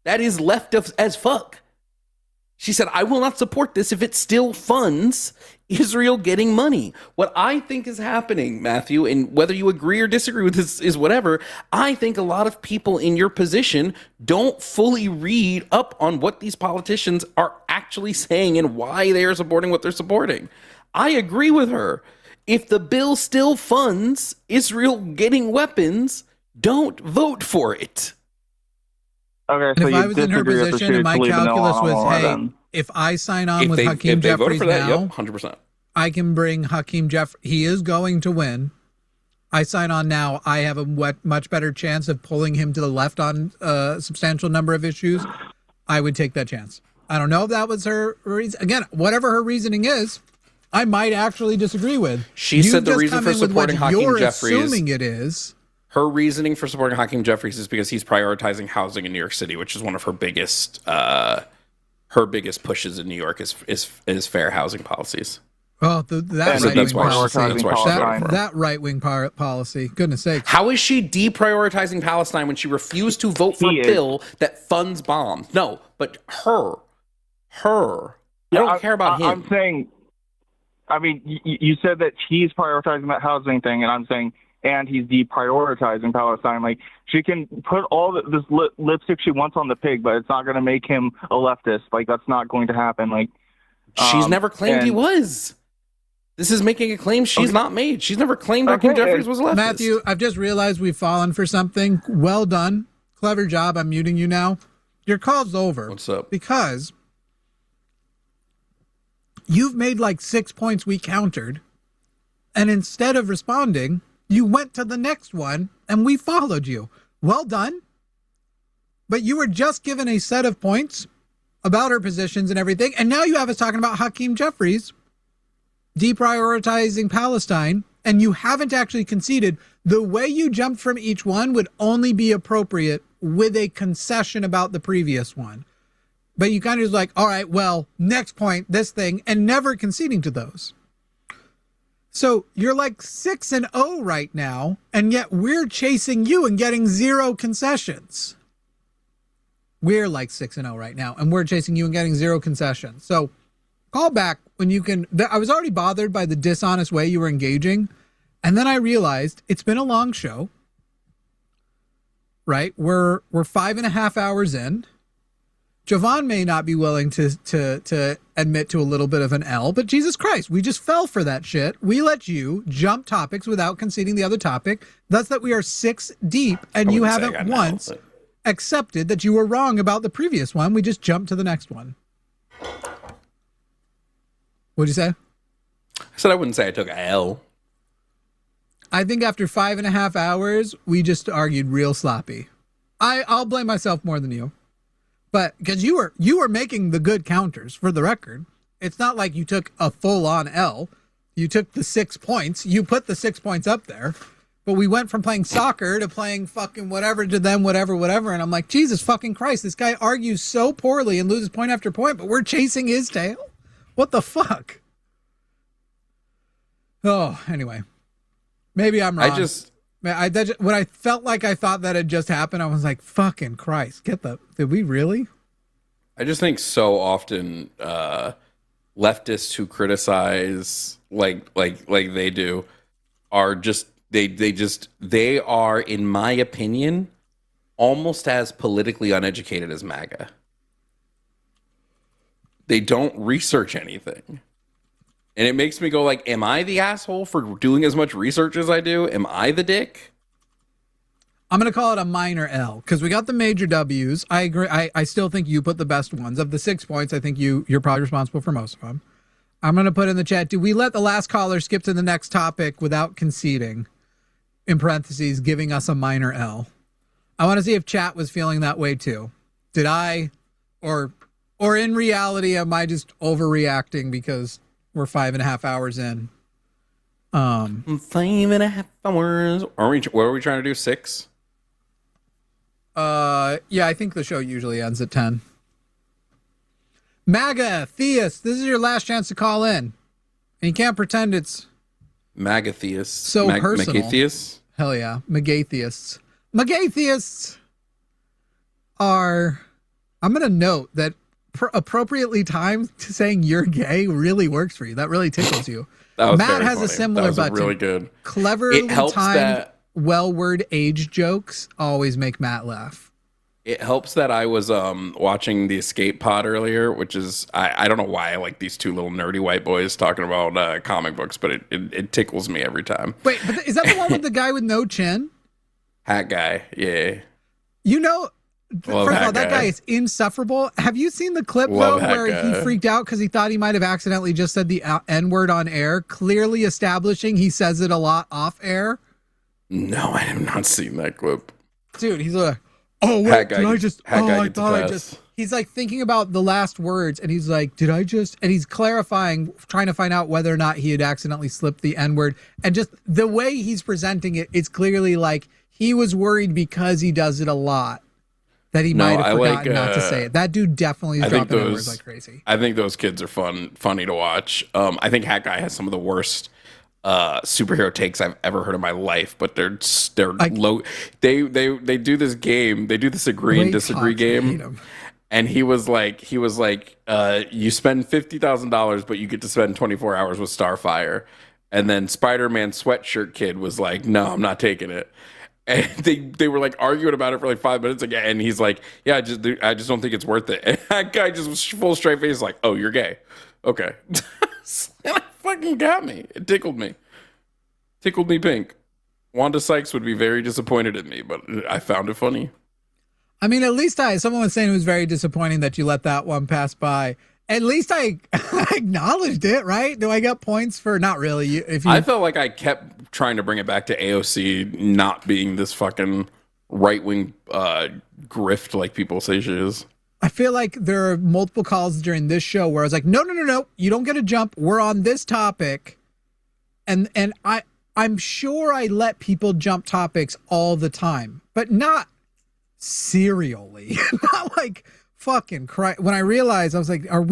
That is left as fuck. She said, I will not support this if it still funds Israel getting money. What I think is happening, Matthew, and whether you agree or disagree with this is whatever, I think a lot of people in your position don't fully read up on what these politicians are actually saying and why they are supporting what they're supporting. I agree with her. If the bill still funds Israel getting weapons, don't vote for it. Okay, so if I was in her position and my calculus was, hey, if I sign on with Hakeem Jeffries now, 100%. I can bring Hakeem Jeffries. He is going to win. I sign on now. I have a much better chance of pulling him to the left on a substantial number of issues. I would take that chance. I don't know if that was her reason. Again, whatever her reasoning is, I might actually disagree with. She said the reason for supporting Hakeem Jeffries. You're assuming it is. Her reasoning for supporting Hakeem Jeffries is because he's prioritizing housing in New York City, which is one of her biggest pushes in New York is fair housing policies. Oh, that right-wing policy. Goodness sake. How is she deprioritizing Palestine when she refused to vote for a bill that funds bombs? No, but her. I don't care about him. I'm saying, I mean, you said that he's prioritizing that housing thing, and I'm saying, and he's deprioritizing Palestine. Like, she can put all this lipstick she wants on the pig, but it's not going to make him a leftist. Like, that's not going to happen. Like, she's never claimed he was. This is making a claim she's not made. She's never claimed Hakeem Jeffries was a leftist. Matthew, I've just realized we've fallen for something. Well done. Clever job. I'm muting you now. Your call's over. What's up? Because you've made like 6 points we countered, and instead of responding, you went to the next one, and we followed you. Well done. But you were just given a set of points about her positions and everything, and now you have us talking about Hakeem Jeffries deprioritizing Palestine, and you haven't actually conceded. The way you jumped from each one would only be appropriate with a concession about the previous one. But you kind of just like, all right, well, next point, this thing, and never conceding to those. So you're like 6-0 right now, and yet we're chasing you and getting 0 concessions. We're like 6-0 right now, and we're chasing you and getting 0 concessions. So call back when you can. I was already bothered by the dishonest way you were engaging, and then I realized it's been a long show, right? We're 5.5 hours in. Jovan may not be willing to admit to a little bit of an L, but Jesus Christ, we just fell for that shit. We let you jump topics without conceding the other topic. Thus that we are 6 deep, and you haven't once accepted that you were wrong about the previous one. We just jumped to the next one. What'd you say? I said I wouldn't say I took a L. I think after 5.5 hours, we just argued real sloppy. I'll blame myself more than you. But because you were making the good counters, for the record. It's not like you took a full-on L. You took the 6 points. You put the 6 points up there. But we went from playing soccer to playing fucking whatever to then whatever. And I'm like, Jesus fucking Christ, this guy argues so poorly and loses point after point, but we're chasing his tail? What the fuck? Oh, anyway. Maybe I'm wrong. When I felt like I thought that had just happened, I was like, fucking Christ, did we really? I just think so often leftists who criticize like they do are just, they are, in my opinion, almost as politically uneducated as MAGA. They don't research anything. And it makes me go like, am I the asshole for doing as much research as I do? Am I the dick? I'm going to call it a minor L because we got the major W's. I agree. I still think you put the best ones. Of the 6 points, I think you're probably responsible for most of them. I'm going to put in the chat, do we let the last caller skip to the next topic without conceding? In parentheses, giving us a minor L. I want to see if chat was feeling that way too. Did I, or in reality, am I just overreacting because we're 5.5 hours in? 5.5 hours. What are we trying to do? 6? Yeah, I think the show usually ends at 10. MAGA, Theus, this is your last chance to call in. And you can't pretend it's Magatheists. So personal. Magatheists? Hell yeah. Magatheists. Magatheists are, I'm going to note that appropriately timed to saying you're gay really works for you. That really tickles you. Matt has a similar button. Really good. Cleverly timed, well-word age jokes always make Matt laugh. It helps that I was watching the Escape Pod earlier, which is, I don't know why I like these two little nerdy white boys talking about comic books, but it tickles me every time. Wait, but is that the one with the guy with no chin? Hat guy, yeah. You know, first of all, that guy is insufferable. Have you seen the clip, though, where he freaked out because he thought he might have accidentally just said the N-word on air, clearly establishing he says it a lot off air? No, I have not seen that clip. Dude, he's like, oh, wait, did I just, I thought I just, he's like thinking about the last words and he's like, did I just, and he's clarifying, trying to find out whether or not he had accidentally slipped the N-word. And just the way he's presenting it, it's clearly like he was worried because he does it a lot that he might have forgotten not to say it. That dude definitely is dropping N-words like crazy. I think those kids are funny to watch. I think Hat Guy has some of the worst superhero takes I've ever heard in my life, but they're like, low. They do this game. They do this agree and disagree game. And he was like, you spend $50,000, but you get to spend 24 hours with Starfire. And then Spider-Man Sweatshirt Kid was like, no, I'm not taking it. And they were like arguing about it for like 5 minutes again. And he's like, yeah, I just don't think it's worth it. And that guy just was full straight face like, oh, you're gay. Okay. It fucking got me. It tickled me. Tickled me pink. Wanda Sykes would be very disappointed at me, but I found it funny. I mean, at least someone was saying it was very disappointing that you let that one pass by. At least I acknowledged it, right? Do I get points for not really? I felt like I kept trying to bring it back to AOC not being this fucking right-wing grift like people say she is. I feel like there are multiple calls during this show where I was like, no, you don't get a jump. We're on this topic. And I'm sure I let people jump topics all the time, but not serially. Not like fucking cry. When I realized, I was like, weren't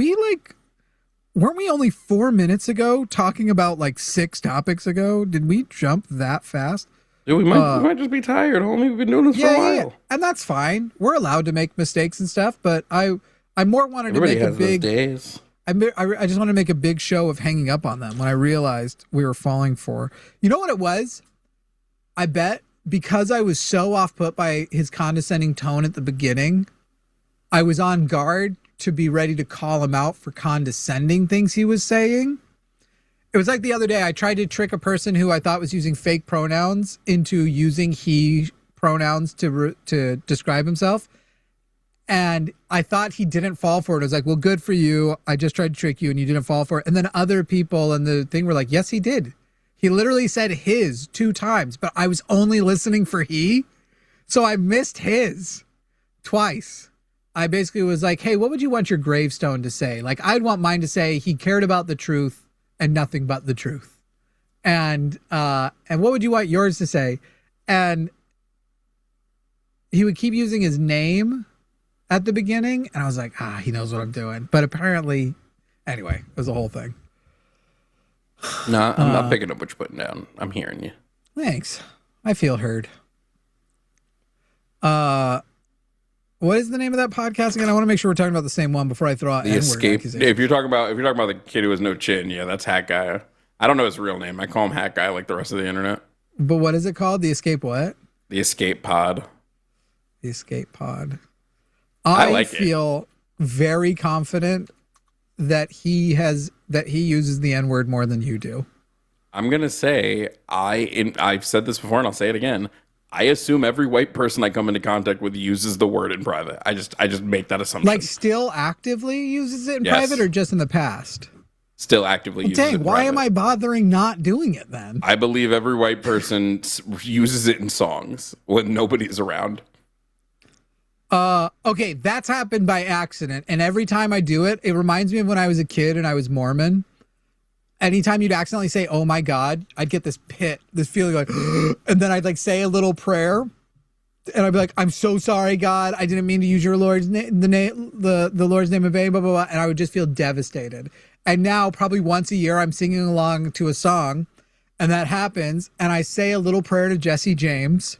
we only 4 minutes ago talking about like 6 topics ago? Did we jump that fast? Yeah, we might just be tired, homie. We've been doing this for a while. Yeah. And that's fine. We're allowed to make mistakes and stuff, but I more wanted to make a big days. I just wanted to make a big show of hanging up on them when I realized we were falling for. You know what it was? I bet because I was so off put by his condescending tone at the beginning, I was on guard to be ready to call him out for condescending things he was saying. It was like the other day, I tried to trick a person who I thought was using fake pronouns into using he pronouns to describe himself. And I thought he didn't fall for it. I was like, well, good for you. I just tried to trick you and you didn't fall for it. And then other people in the thing were like, yes, he did. He literally said his 2 times, but I was only listening for he. So I missed his twice. I basically was like, hey, what would you want your gravestone to say? Like, I'd want mine to say he cared about the truth and nothing but the truth. And what would you want yours to say? And he would keep using his name at the beginning, and I was like, he knows what I'm doing. But apparently, anyway, it was a whole thing. No, I'm not picking up what you're putting down. I'm hearing you. Thanks. I feel heard. What is the name of that podcast again? I want to make sure we're talking about the same one before I throw out the Escape. If you're talking about the kid who has no chin, yeah, that's Hat Guy. I don't know his real name. I call him Hat Guy like the rest of the internet. But what is it called? The Escape what? The Escape Pod. The Escape Pod. I feel very confident that he uses the N-word more than you do. I'm gonna say I've said this before and I'll say it again. I assume every white person I come into contact with uses the word in private. I just make that assumption. Like still actively uses it in private or just in the past? Still actively uses it in why private. am I bothering not doing it then? I believe every white person uses it in songs when nobody's around. Okay, that's happened by accident. And every time I do it, it reminds me of when I was a kid and I was Mormon. Anytime you'd accidentally say, "Oh my God," I'd get this feeling like, and then I'd like say a little prayer, and I'd be like, "I'm so sorry, God. I didn't mean to use your Lord's name, the Lord's name in vain." Blah blah blah, and I would just feel devastated. And now, probably once a year, I'm singing along to a song, and that happens, and I say a little prayer to Jesse James,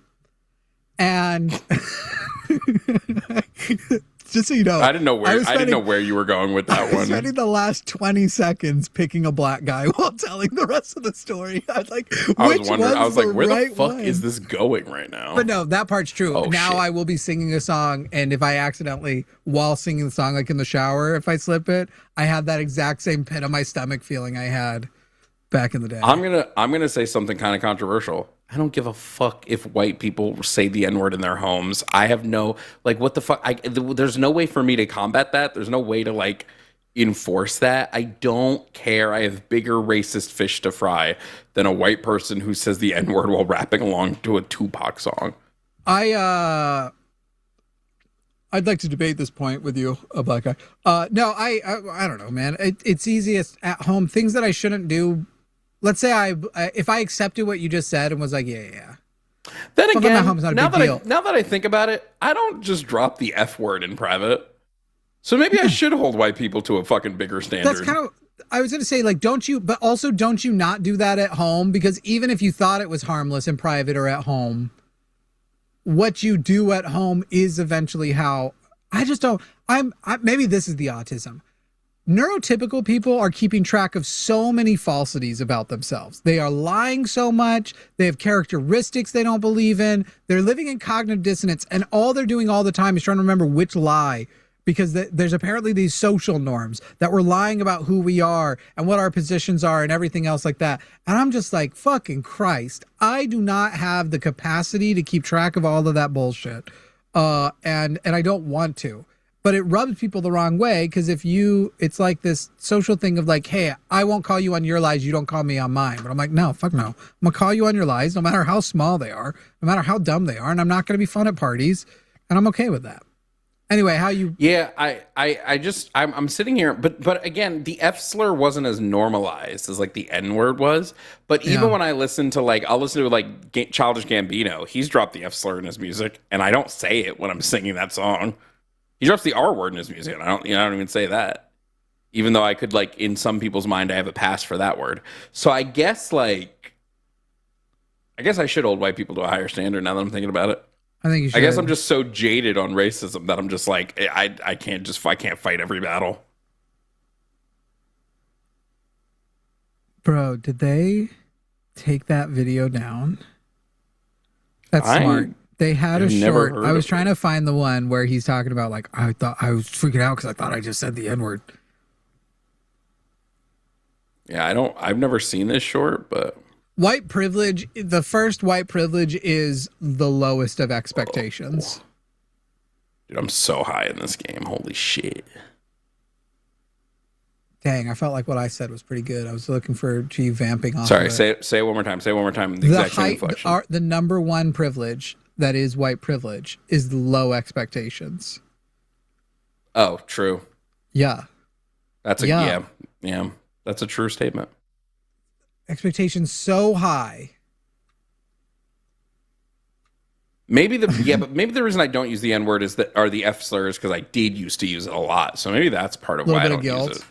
and just so you know, I didn't know where you were going with that one. I was spending the last 20 seconds picking a black guy while telling the rest of the story. I was like, where the fuck is this going right now? But no, that part's true. Oh, now shit. I will be singing a song, and if I accidentally, while singing the song, like in the shower, if I slip it, I have that exact same pit of my stomach feeling I had back in the day. I'm gonna say something kind of controversial. I don't give a fuck if white people say the N-word in their homes. I have no, like, what the fuck? There's no way for me to combat that. There's no way to, like, enforce that. I don't care. I have bigger racist fish to fry than a white person who says the N-word while rapping along to a Tupac song. I'd like to debate this point with you, a black guy. No, I don't know, man. It's easiest at home. Things that I shouldn't do. Let's say if I accepted what you just said and was like, yeah. Then again, now that I think about it, I don't just drop the F word in private. So maybe I should hold white people to a fucking bigger standard. That's kind of, I was going to say, like, don't you not do that at home? Because even if you thought it was harmless in private or at home, what you do at home is eventually how, maybe this is the autism. Neurotypical people are keeping track of so many falsities about themselves. They are lying so much. They have characteristics they don't believe in. They're living in cognitive dissonance, and all they're doing all the time is trying to remember which lie, because there's apparently these social norms that we're lying about who we are and what our positions are and everything else like that. And I'm just like, fucking Christ, I do not have the capacity to keep track of all of that bullshit. And I don't want to. But it rubs people the wrong way, because it's like this social thing of like, hey, I won't call you on your lies, you don't call me on mine. But I'm like, no, fuck no. I'm going to call you on your lies, no matter how small they are, no matter how dumb they are, and I'm not going to be fun at parties, and I'm okay with that. Anyway, how you... Yeah, I'm sitting here, but again, the F slur wasn't as normalized as like the N word was. But even when I listen to I'll listen to like Childish Gambino, he's dropped the F slur in his music, and I don't say it when I'm singing that song. He drops the R word in his music, and I don't even say that. Even though I could, like, in some people's mind, I have a pass for that word. So I guess I should hold white people to a higher standard now that I'm thinking about it. I think you should. I guess I'm just so jaded on racism that I'm just like, I can't fight every battle. Bro, did they take that video down? That's smart. They had a short. I was trying to find the one where he's talking about, like, I thought I was freaking out because I thought I just said the N-word. Yeah, I've never seen this short, but white privilege, the first white privilege is the lowest of expectations. Oh. Dude, I'm so high in this game. Holy shit. Dang, I felt like what I said was pretty good. I was looking for G vamping off. Sorry, of it. say it one more time. Say it one more time. The exact same inflection. The number one privilege that is white privilege is low expectations. Oh, true. Yeah. That's yeah. That's a true statement. Expectations so high. Maybe the reason I don't use the N-word are the F slurs, because I did used to use it a lot. So maybe that's part of why I don't use it.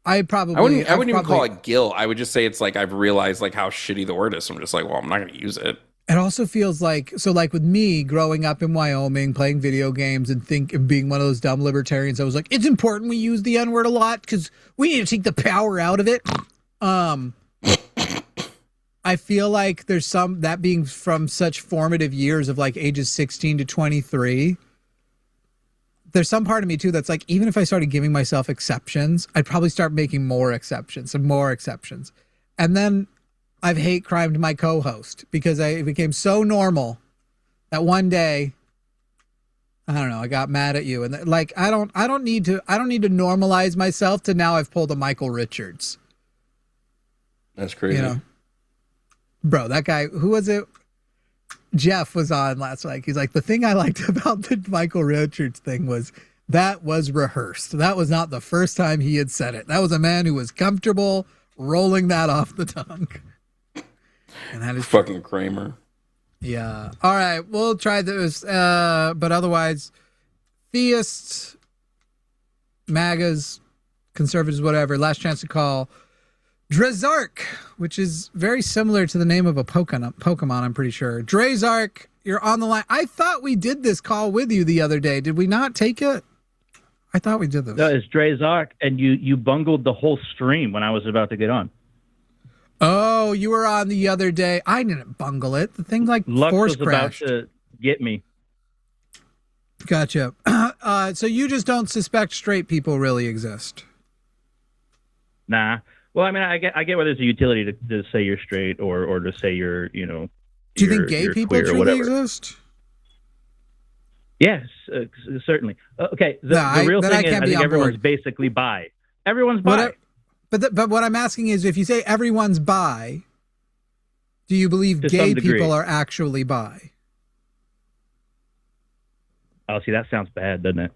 I wouldn't even call it guilt. I would just say it's like I've realized like how shitty the word is. So I'm just like, well, I'm not going to use it. It also feels like, so like with me growing up in Wyoming, playing video games and being one of those dumb libertarians, I was like, it's important we use the N-word a lot because we need to take the power out of it. I feel like there's that being from such formative years of like ages 16 to 23. There's some part of me too that's like, even if I started giving myself exceptions, I'd probably start making more exceptions and more exceptions. And then I've hate crimed my co-host because it became so normal that one day, I don't know, I got mad at you, and like I don't need to normalize myself to now I've pulled a Michael Richards. That's crazy. You know, bro, that guy, who was it? Jeff was on last week. He's like, the thing I liked about the Michael Richards thing was that was rehearsed. That was not the first time he had said it. That was a man who was comfortable rolling that off the tongue. And that is fucking Kramer. Yeah. All right. We'll try this. But otherwise, theists, MAGAs, conservatives, whatever, last chance to call. Drazark, which is very similar to the name of a Pokemon, I'm pretty sure. Drazark, you're on the line. I thought we did this call with you the other day. Did we not take it? I thought we did this. No, it's Drazark, and you bungled the whole stream when I was about to get on. Oh, you were on the other day. I didn't bungle it. The thing like Lux force was crashed. about to get me. Gotcha. So you just don't suspect straight people really exist? Nah. Well, I mean, I get where there's a utility to say you're straight or to say you're, you know. Do you think gay people truly exist? Yes, certainly. Okay, the real thing is I think everyone's basically bi. Everyone's bi. But what I'm asking is, if you say everyone's bi, do you believe gay people are actually bi? Oh, see, that sounds bad, doesn't it?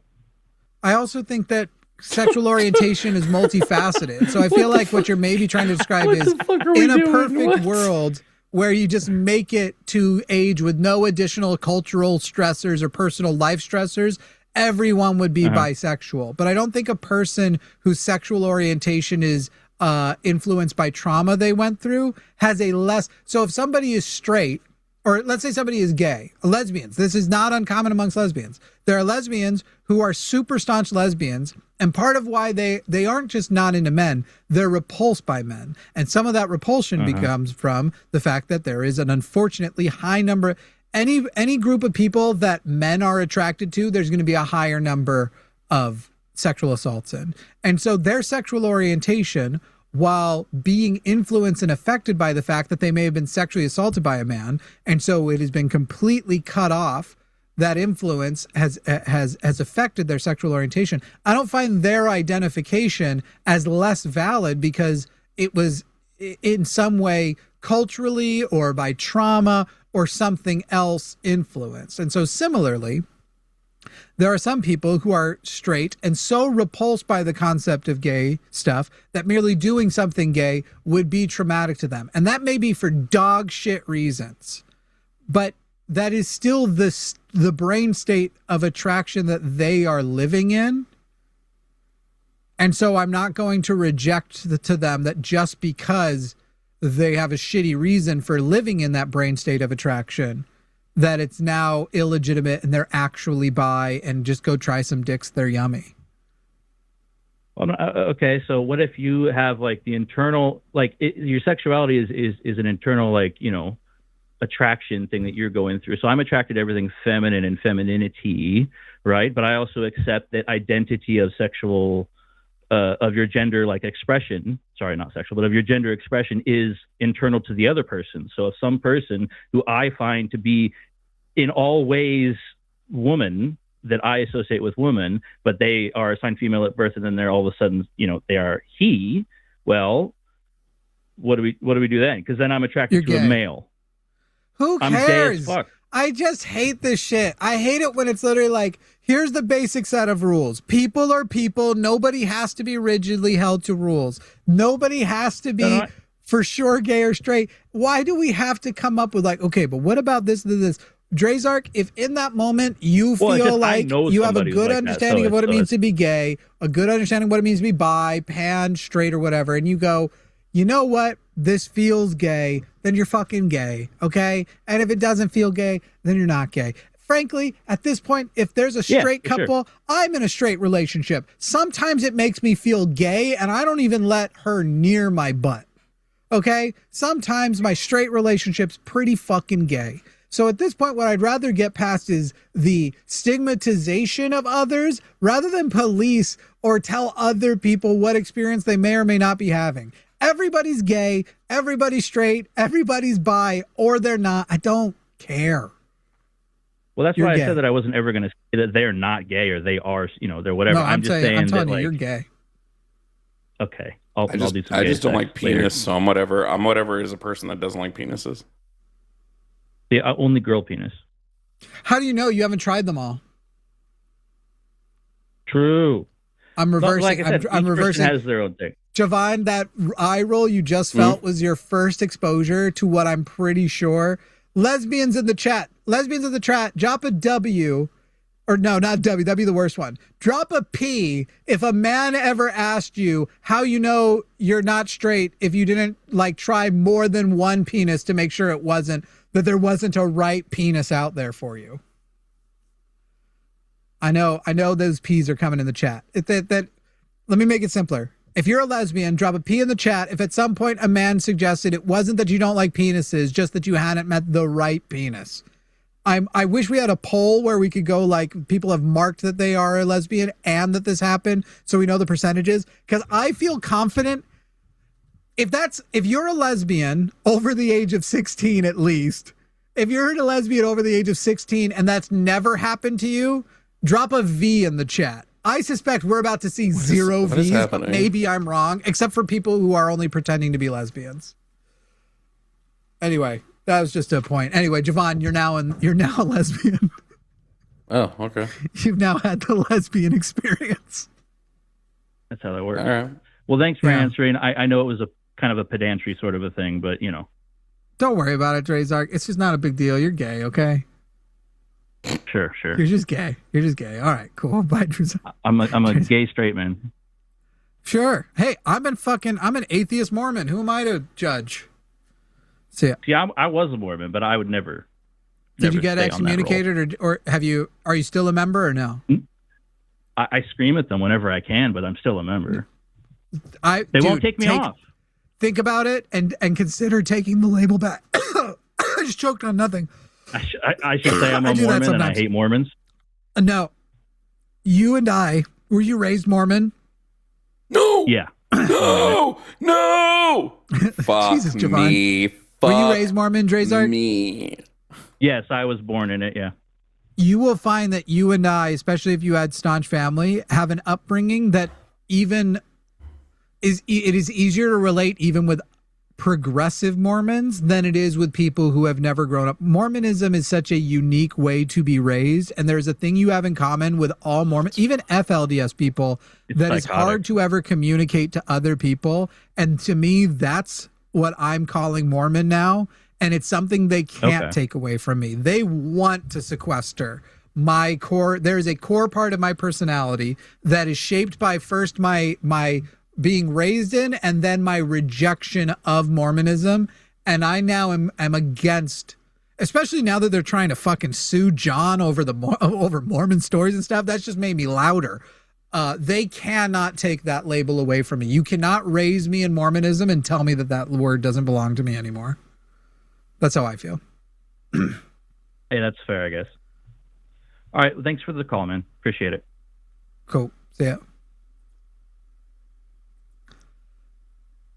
I also think that sexual orientation is multifaceted. So I feel like what you're maybe trying to describe is in a perfect world where you just make it to age with no additional cultural stressors or personal life stressors, everyone would be bisexual. But I don't think a person whose sexual orientation is influenced by trauma they went through has a less. So if somebody is straight, or let's say somebody is gay, lesbians, this is not uncommon amongst lesbians. There are lesbians who are super staunch lesbians, and part of why they aren't just not into men, they're repulsed by men. And some of that repulsion becomes from the fact that there is an unfortunately high number. Any group of people that men are attracted to, there's going to be a higher number of sexual assaults in. And so their sexual orientation, while being influenced and affected by the fact that they may have been sexually assaulted by a man, and so it has been completely cut off, that influence has affected their sexual orientation. I don't find their identification as less valid because it was in some way culturally or by trauma or something else influenced. And so similarly, there are some people who are straight and so repulsed by the concept of gay stuff that merely doing something gay would be traumatic to them. And that may be for dog shit reasons, but that is still the brain state of attraction that they are living in. And so I'm not going to reject to them that just because they have a shitty reason for living in that brain state of attraction, that it's now illegitimate and they're actually bi and just go try some dicks. They're yummy. Well, okay. So what if you have like the internal, like your sexuality is an internal, like, you know, attraction thing that you're going through. So I'm attracted to everything feminine and femininity, right? But I also accept that identity of sexual, of your gender, like expression, sorry, not sexual, but of your gender expression is internal to the other person. So if some person who I find to be in all ways woman, that I associate with woman, but they are assigned female at birth and then they're all of a sudden, you know, they are he, well, what do we do then? Because then I'm attracted to a male. Who cares? I'm gay as fuck. I just hate this shit. I hate it when it's literally like, here's the basic set of rules. People are people. Nobody has to be rigidly held to rules. Nobody has to be for sure gay or straight. Why do we have to come up with like, okay, but what about this? Drazark, if in that moment you feel like you have a good understanding of what it means to be gay, a good understanding of what it means to be bi, pan, straight, or whatever, and you go, you know what? This feels gay, then you're fucking gay, okay? And if it doesn't feel gay, then you're not gay. Frankly, at this point, if there's a straight couple, I'm in a straight relationship. Sometimes it makes me feel gay, and I don't even let her near my butt, okay? Sometimes my straight relationship's pretty fucking gay. So at this point, what I'd rather get past is the stigmatization of others rather than police or tell other people what experience they may or may not be having. Everybody's gay, everybody's straight, everybody's bi, or they're not. I don't care. Well, that's You're why gay. I said that I wasn't ever going to say that they're not gay or they are, they're whatever. No, I'm just saying I'm telling that, you, you're like, gay. okay, I'll do some I gay just don't sex like later. penis, so I'm whatever. I'm whatever as a person that doesn't like penises. Yeah, only girl penis. How do you know? You haven't tried them all. True. I'm reversing. Like I said, I'm each person reversing. has their own thing. Jovan, that eye roll you just felt was your first exposure to what I'm pretty sure. Lesbians in the chat. Lesbians in the chat. Drop a W. Or no, not W. That'd be the worst one. Drop a P if a man ever asked you how you know you're not straight if you didn't like try more than one penis to make sure that there wasn't a right penis out there for you. I know those P's are coming in the chat. Let me make it simpler. If you're a lesbian, drop a P in the chat. If at some point a man suggested it wasn't that you don't like penises, just that you hadn't met the right penis. I wish we had a poll where we could go like people have marked that they are a lesbian and that this happened so we know the percentages. Because I feel confident if you're a lesbian over the age of 16 at least, if you're a lesbian over the age of 16 and that's never happened to you, drop a V in the chat. I suspect we're about to see zero Vs. Maybe I'm wrong, except for people who are only pretending to be lesbians. Anyway, that was just a point. Anyway, Jovan, you're now a lesbian. Oh, okay. You've now had the lesbian experience. That's how that works. All right. Well, thanks for answering. I know it was a kind of a pedantry sort of a thing, but Don't worry about it, Drazark. It's just not a big deal. You're gay, okay? Sure. You're just gay. All right, cool. Bye, Drazark. I'm a gay straight man. Sure. Hey, I'm an atheist Mormon. Who am I to judge? See, I was a Mormon, but I would never. Did you get excommunicated, or are you still a member or no? I scream at them whenever I can, but I'm still a member. They won't take me off. Think about it and consider taking the label back. I just choked on nothing. I should say I'm a Mormon and I hate Mormons. No. You and I, were you raised Mormon? No. Yeah. No. Fuck Jesus, Jovan. me. Were you raised Mormon, Drazark? Me. Yes, I was born in it, yeah. You will find that you and I, especially if you had staunch family, have an upbringing that it is easier to relate even with progressive Mormons than it is with people who have never grown up. Mormonism is such a unique way to be raised, and there's a thing you have in common with all Mormons, even FLDS people, that is hard to ever communicate to other people. And to me, that's what I'm calling Mormon now, and it's something they can't take away from me. They want to sequester my core. There's a core part of my personality that is shaped by first my being raised in and then my rejection of Mormonism. And I now am against, especially now that they're trying to fucking sue John over Mormon stories and stuff. That's just made me louder. They cannot take that label away from me. You cannot raise me in Mormonism and tell me that word doesn't belong to me anymore. That's how I feel. Hey, that's fair, I guess. All right. Well, thanks for the call, man. Appreciate it. Cool. See ya.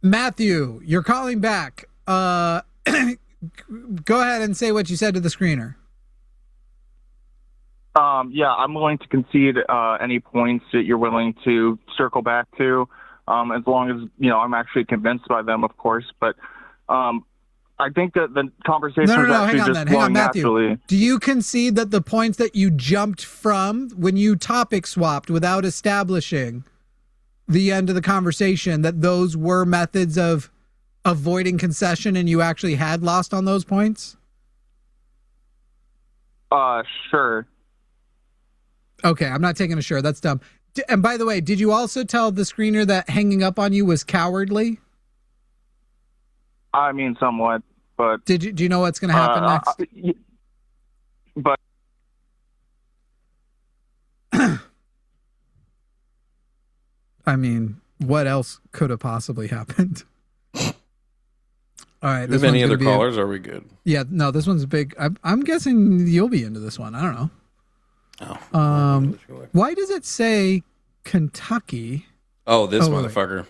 Matthew, you're calling back. Go ahead and say what you said to the screener. Yeah, I'm willing to concede any points that you're willing to circle back to, as long as I'm actually convinced by them, of course. But I think that the conversation is actually just flowing naturally. Do you concede that the points that you jumped from when you topic swapped without establishing the end of the conversation, that those were methods of avoiding concession and you actually had lost on those points? Sure. Okay, I'm not taking a sure. That's dumb. And by the way, did you also tell the screener that hanging up on you was cowardly? I mean, somewhat, but... Do you know what's going to happen next? But... I mean, what else could have possibly happened? All right. Do we have any other callers? Are we good? Yeah, no, this one's big. I'm guessing you'll be into this one. I don't know. Oh. Why does it say Kentucky? Oh, this motherfucker.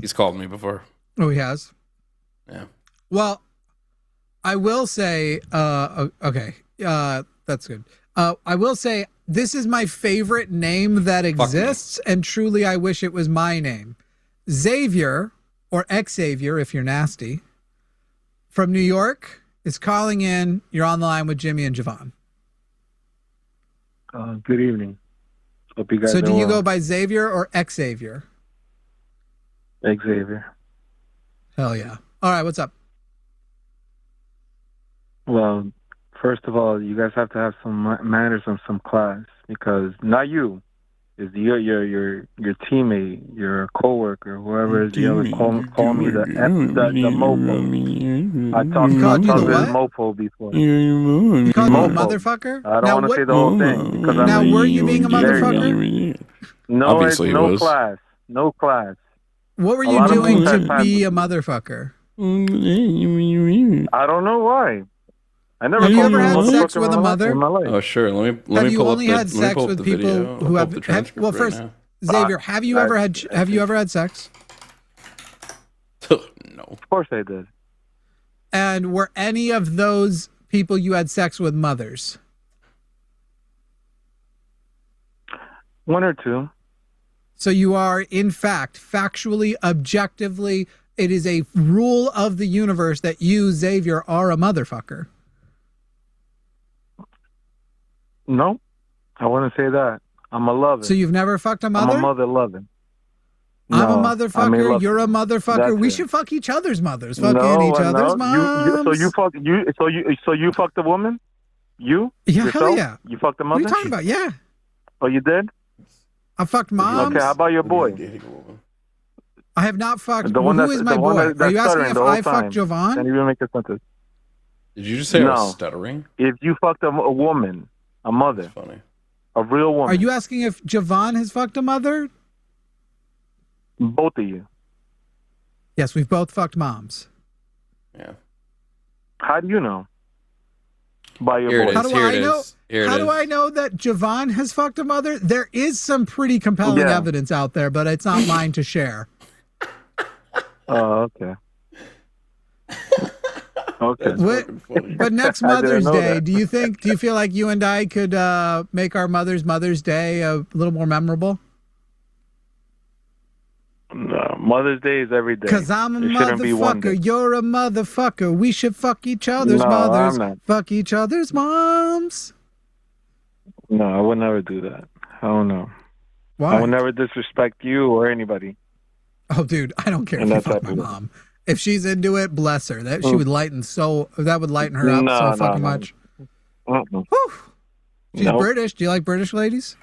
He's called me before. Oh, he has? Yeah. Well, I will say, okay, that's good. I will say this is my favorite name that exists, and truly I wish it was my name. Xavier, or Xavier if you're nasty, from New York is calling in. You're on the line with Jimmy and Jovan. Good evening. Hope you guys So are do you well. go by Xavier or Xavier? Xavier. Hell yeah. All right, what's up? Well, first of all, you guys have to have some manners and some class, because not you, is your teammate, your coworker, whoever is the other, call me the mofo. I talked to this mofo before. You called me a motherfucker? I don't want to say the whole thing because now, were you being a motherfucker? No, Obviously no was. class, no class. What were you doing to be a motherfucker? I don't know why. I never. Have you ever had sex with a mother? Oh, sure. Let me pull have up you only the, had sex with people who have? Well, first, Xavier, have you ever had sex? No. Of course I did. And were any of those people you had sex with mothers? One or two. So you are, in fact, factually, objectively, it is a rule of the universe that you, Xavier, are a motherfucker. No, I wouldn't say that. I'm a lover. So you've never fucked a mother? I'm a mother loving. I'm a motherfucker. You're a motherfucker. We should fuck each other's mothers. Fucking each other's moms. So you fucked a woman? You? Yeah, yourself? hell yeah. You fucked a mother? What are you talking about? Yeah. Oh, you did? I fucked moms. Okay, how about your boy? I have not fucked. The one who is my boy? Are you asking if I fucked Jovan? Can't even make a sentence. Did you just say I was stuttering? If you fucked a woman, a mother, that's funny. A real woman. Are you asking if Jovan has fucked a mother? Both of you. Yes, we've both fucked moms. Yeah. How do you know? By your boy. How do I know? How do I know that Jovan has fucked a mother? There is some pretty compelling evidence out there, but it's not mine to share. Oh, okay. Okay. But next Mother's Day, do you feel like you and I could make our Mother's Day a little more memorable? No, Mother's Day is every day. Because I'm a motherfucker, you're a motherfucker. We should fuck each other's mothers. I'm not. Fuck each other's moms. No, I would never do that. I don't know. Why? I would never disrespect you or anybody. Oh, dude, I don't care if you fuck my mom. If she's into it, bless her. That would lighten her up so fucking much. She's British. Do you like British ladies?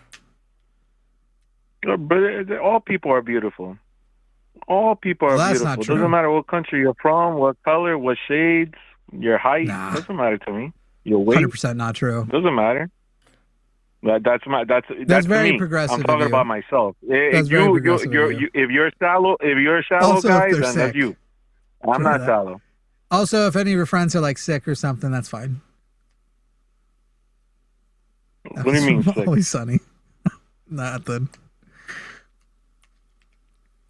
All people are beautiful. All people are beautiful. Not true. Doesn't matter what country you're from, what color, what shades, your height. Doesn't matter to me. Your weight. 100% not true. Doesn't matter. That's very me. progressive. I'm talking about myself. If you're a shallow also, guy, if they're then sick. that's you. I'm not shallow. Also, if any of your friends are like sick or something, that's fine. What do you mean sick? Always sunny. Nothing.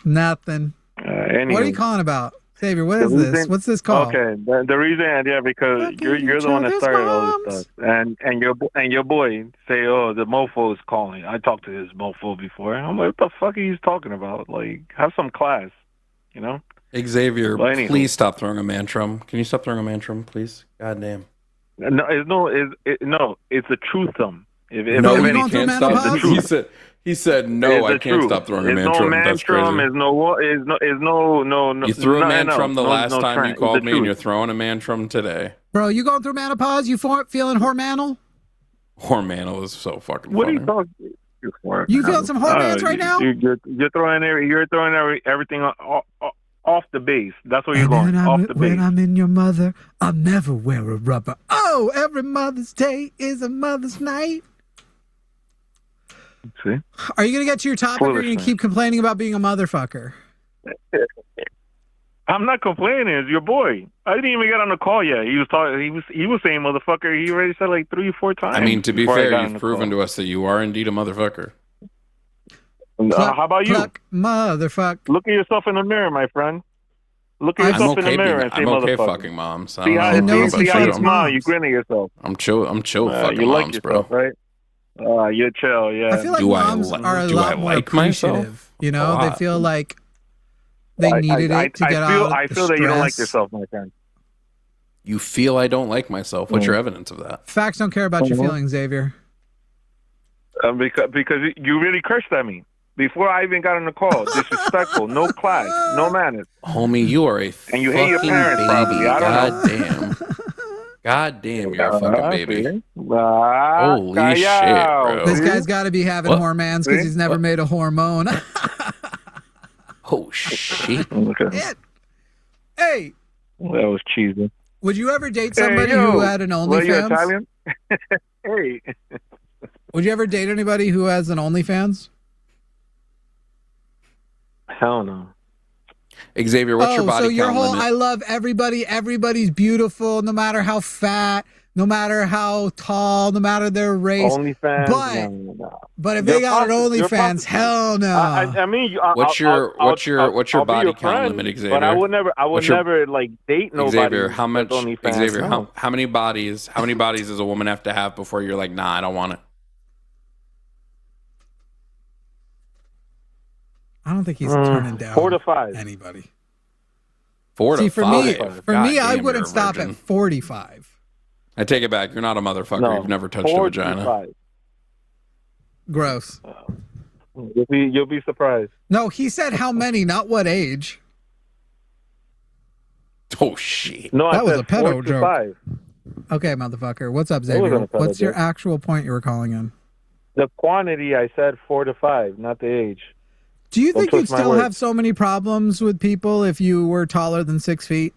Nothing. What are you calling about? Xavier, what is this? What's this called? Okay, the reason, because you're the one that started all this stuff, and your boy say, oh, the mofo is calling. I talked to this mofo before. I'm like, what the fuck are you talking about? Like, have some class, you know? Xavier, please stop throwing a mantrum. Can you stop throwing a mantrum, please? God damn. No, it's a truth-um. He can't stop. He said no. I can't stop throwing a mantrum. That's crazy. No. You threw a mantrum the last time you called me, and you're throwing a mantrum today. Bro, you going through menopause? You feeling hormonal? Hormonal is so fucking. What funny. are you talking? You feeling some hormones right now? You're throwing everything off the base. That's where you're going. Off the base. When I'm in your mother, I'll never wear a rubber. Oh, every Mother's Day is a Mother's Night. See? Are you going to get to your topic, or are you going to keep complaining about being a motherfucker? I'm not complaining. It's your boy. I didn't even get on the call yet. He was talking. He was saying motherfucker. He already said like 3 or 4 times. I mean, to be fair, you've proven to us that you are indeed a motherfucker. How about you? Motherfucker. Look at yourself in the mirror, my friend. Look at yourself in the mirror and say, I'm okay motherfucker. fucking moms. See how you smile, you grin at yourself. I'm chill fucking you like moms, yourself, bro. right? You're chill, yeah. I feel like moms are a lot more appreciative. You know, they feel like they needed it to get out. I feel that you don't like yourself, my friend. You feel I don't like myself. What's your evidence of that? Facts don't care about your feelings, Xavier. Because you really cursed at me before I even got on the call. Disrespectful, no class, no manners. Homie, you are a and you hate your parents, baby. probably. I don't know. God damn, you're a fucking baby. Holy shit, bro. This guy's got to be having hormones because he's never made a hormone. Oh shit! Hey, that was cheesy. Would you ever date somebody who had an OnlyFans? You Italian? Hey. Would you ever date anybody who has an OnlyFans? Hell no. Xavier, what's your body count limit? I love everybody. Everybody's beautiful, no matter how fat, no matter how tall, no matter their race. OnlyFans, but if they got an OnlyFans, hell no. I mean, what's your body count limit, Xavier? But I would never like date nobody. Xavier, how many bodies does a woman have to have before you're like, nah, I don't want it? I don't think he's turning down 4 to 5 anybody. 4 to 5. For me, I wouldn't stop at 45. I take it back. You're not a motherfucker. No, You've never touched a vagina. 5. Gross. You'll be surprised. No, he said how many, not what age. Oh shit! No, that was a pedo 4 to joke. 5. Okay, motherfucker. What's up, Xavier? What's your actual point you were calling in? The quantity, I said 4 to 5, not the age. Do you think you'd still have so many problems with people if you were taller than 6 feet?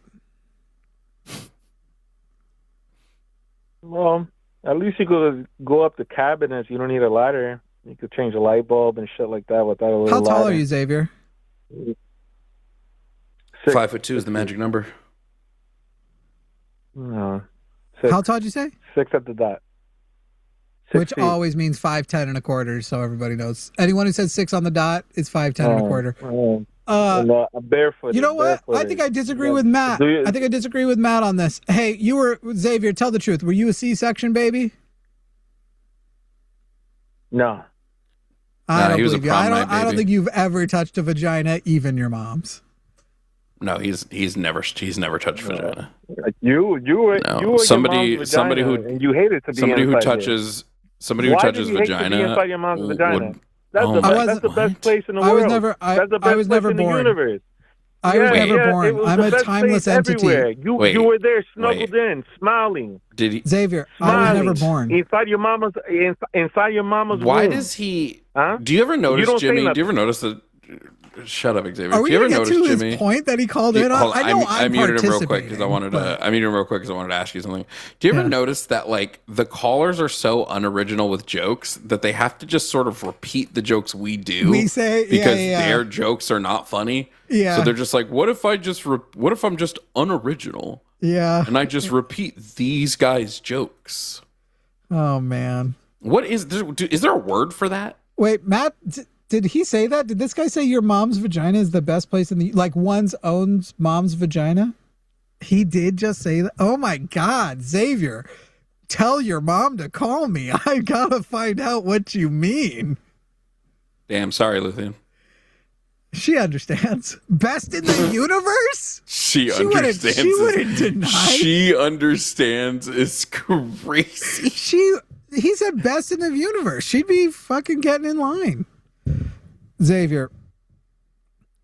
Well, at least you could go up the cabinets. You don't need a ladder. You could change a light bulb and shit like that without a little ladder. How tall are you, Xavier? 5'2" is the magic number. No. How tall did you say? 6 at the dot. Which always means 5'10" and a quarter, so everybody knows. Anyone who says 6 on the dot is 5'10" and a quarter. Barefoot. You know what? I think I disagree with Matt. I think I disagree with Matt on this. Hey, Xavier, tell the truth. Were you a C-section baby? No. I don't believe you. I don't think you've ever touched a vagina, even your mom's. No, he's never touched vagina. You were somebody who and you hated to be somebody who inside touches somebody who touches vagina. Inside your mom's vagina. That's the best place in the world. That's the best place in the universe. I was never born. I'm a timeless entity. You were there, snuggled in, smiling. Did he? Xavier, I was never born. Inside your mama's Why womb. does he? Huh? Do you ever notice, Jimmy? Do you ever notice that? Shut up, Xavier. Are we do you ever gonna get notice, to Jimmy? His point that he called in on? I know I muted him real quick because I wanted to ask you something. Do you ever notice that like the callers are so unoriginal with jokes that they have to just sort of repeat the jokes we do? We say because their jokes are not funny. Yeah. So they're just like, what if I'm just unoriginal? Yeah. And I just repeat these guys' jokes. Oh man. What is there a word for that? Wait, Matt. Did he say that? Did this guy say your mom's vagina is the best place in the one's own mom's vagina? He did just say that. Oh my God, Xavier, tell your mom to call me. I gotta find out what you mean. Damn, sorry, Luthien. She understands. Best in the universe? She understands. She wouldn't deny. She understands. It's crazy. He said best in the universe. She'd be fucking getting in line. Xavier,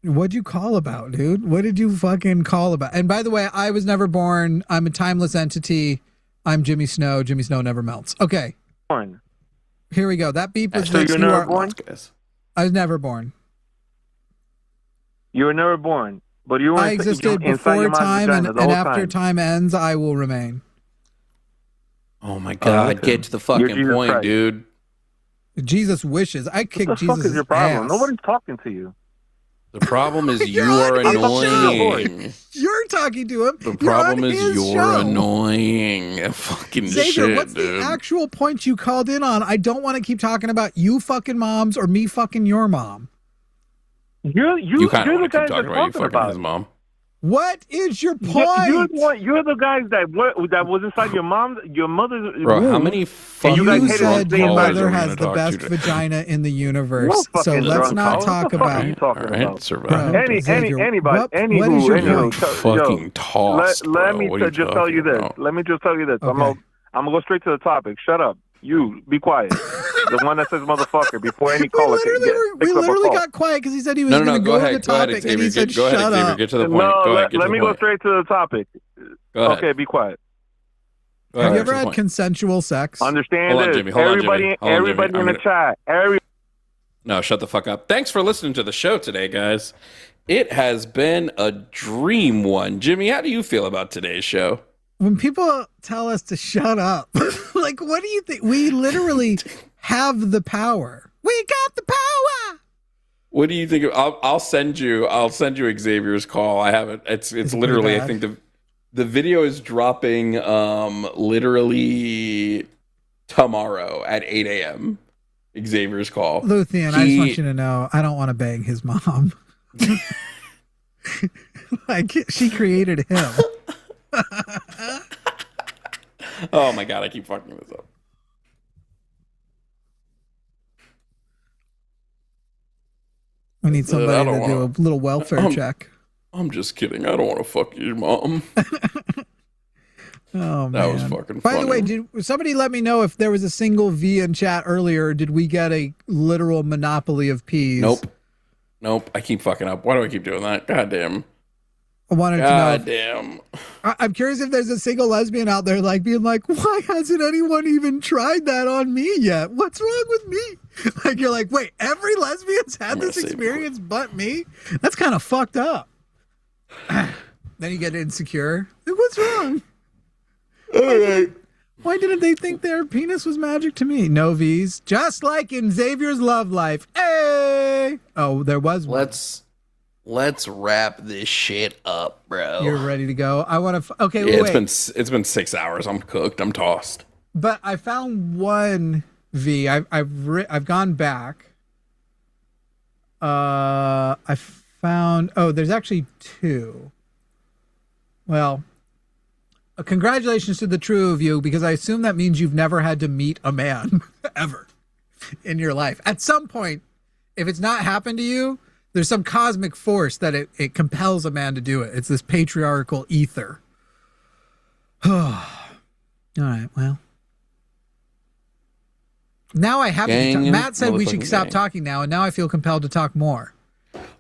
what'd you call about, dude? What did you fucking call about? And by the way, I was never born. I'm a timeless entity. I'm Jimmy Snow. Jimmy Snow never melts. Okay. Born. Here we go. That beep was so you're never born? I was never born. You were never born, but you were I existed before time, and after time ends, I will remain. Oh my God! Get to the fucking point, Christ. Dude. Jesus wishes. I kicked Jesus' ass. What the fuck is your problem? Nobody's talking to you. The problem is you are annoying. You're talking to him. The problem is you're annoying. Fucking Xavier, shit, what's dude. The actual point you called in on? I don't want to keep talking about you fucking moms or me fucking your mom. You kind of want to keep talking about you fucking his mom. What is your point? You're the guys that was inside your mother's Bro, womb. how many You said your mother has the best vagina in the universe, so let's not talk about. Alright, survive. Anybody. What is your point? Fucking tossed, Let me bro. What are you just tell you this. talking Let me just tell you this. Okay. I'm gonna go straight to the topic. Shut up. You be quiet. The one that says motherfucker before any caller We literally got quiet because he said he was No, going to go go ahead, to the topic, and he said, Go ahead, "Shut Xavier, up." get to the point. Go ahead, get let to me the go point. straight to the topic. Go ahead. Okay, be quiet. Have you ever had consensual sex? Understand Hold on, this. Jimmy. Hold on, Jimmy. Everybody in the chat. No, shut the fuck up. Thanks for listening to the show today, guys. It has been a dream one. Jimmy, how do you feel about today's show? When people tell us to shut up, like, what do you think? We literally have the power. We got the power. What do you think? I'll send you Xavier's call. I have it. It's literally. I think the video is dropping literally tomorrow at 8 a.m. Xavier's call. Luthien, I just want you to know, I don't want to bang his mom. Like, she created him. Oh my god, I keep fucking this up. We need somebody to do a little welfare check. I'm just kidding. I don't want to fuck your mom. Oh, man. That was fucking funny. By the way, did somebody let me know if there was a single V in chat earlier, or did we get a literal monopoly of peas? Nope. I keep fucking up. Why do I keep doing that? God damn. I wanted to know. God damn. I'm curious if there's a single lesbian out there like being like, why hasn't anyone even tried that on me yet? What's wrong with me? Like, you're like, wait, every lesbian's had this experience but me? That's kind of fucked up. Then you get insecure. Like, what's wrong? All right. Why didn't they think their penis was magic to me? No V's. Just like in Xavier's love life. Hey! Oh, there was one. Let's wrap this shit up, bro. You're ready to go? I want to... Okay, yeah, wait. It's been 6 hours. I'm cooked. I'm tossed. But I found one V. I've gone back. I found... Oh, there's actually two. Well... Congratulations to the true of you, because I assume that means you've never had to meet a man ever in your life. At some point, if it's not happened to you, there's some cosmic force that it compels a man to do it. It's this patriarchal ether. All right, well. Now I have to. Matt said we should stop talking now, and now I feel compelled to talk more.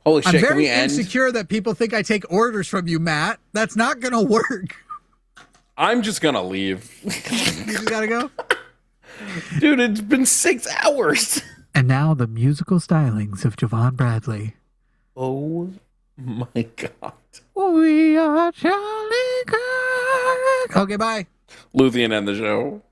Holy shit, I'm very can we insecure that people think I take orders from you, Matt. That's not going to work. I'm just gonna leave. You just gotta go? Dude, it's been 6 hours. And now the musical stylings of Jovan Bradley. Oh my god. We are Charlie Kirk. Okay, bye. Luthien, end the show.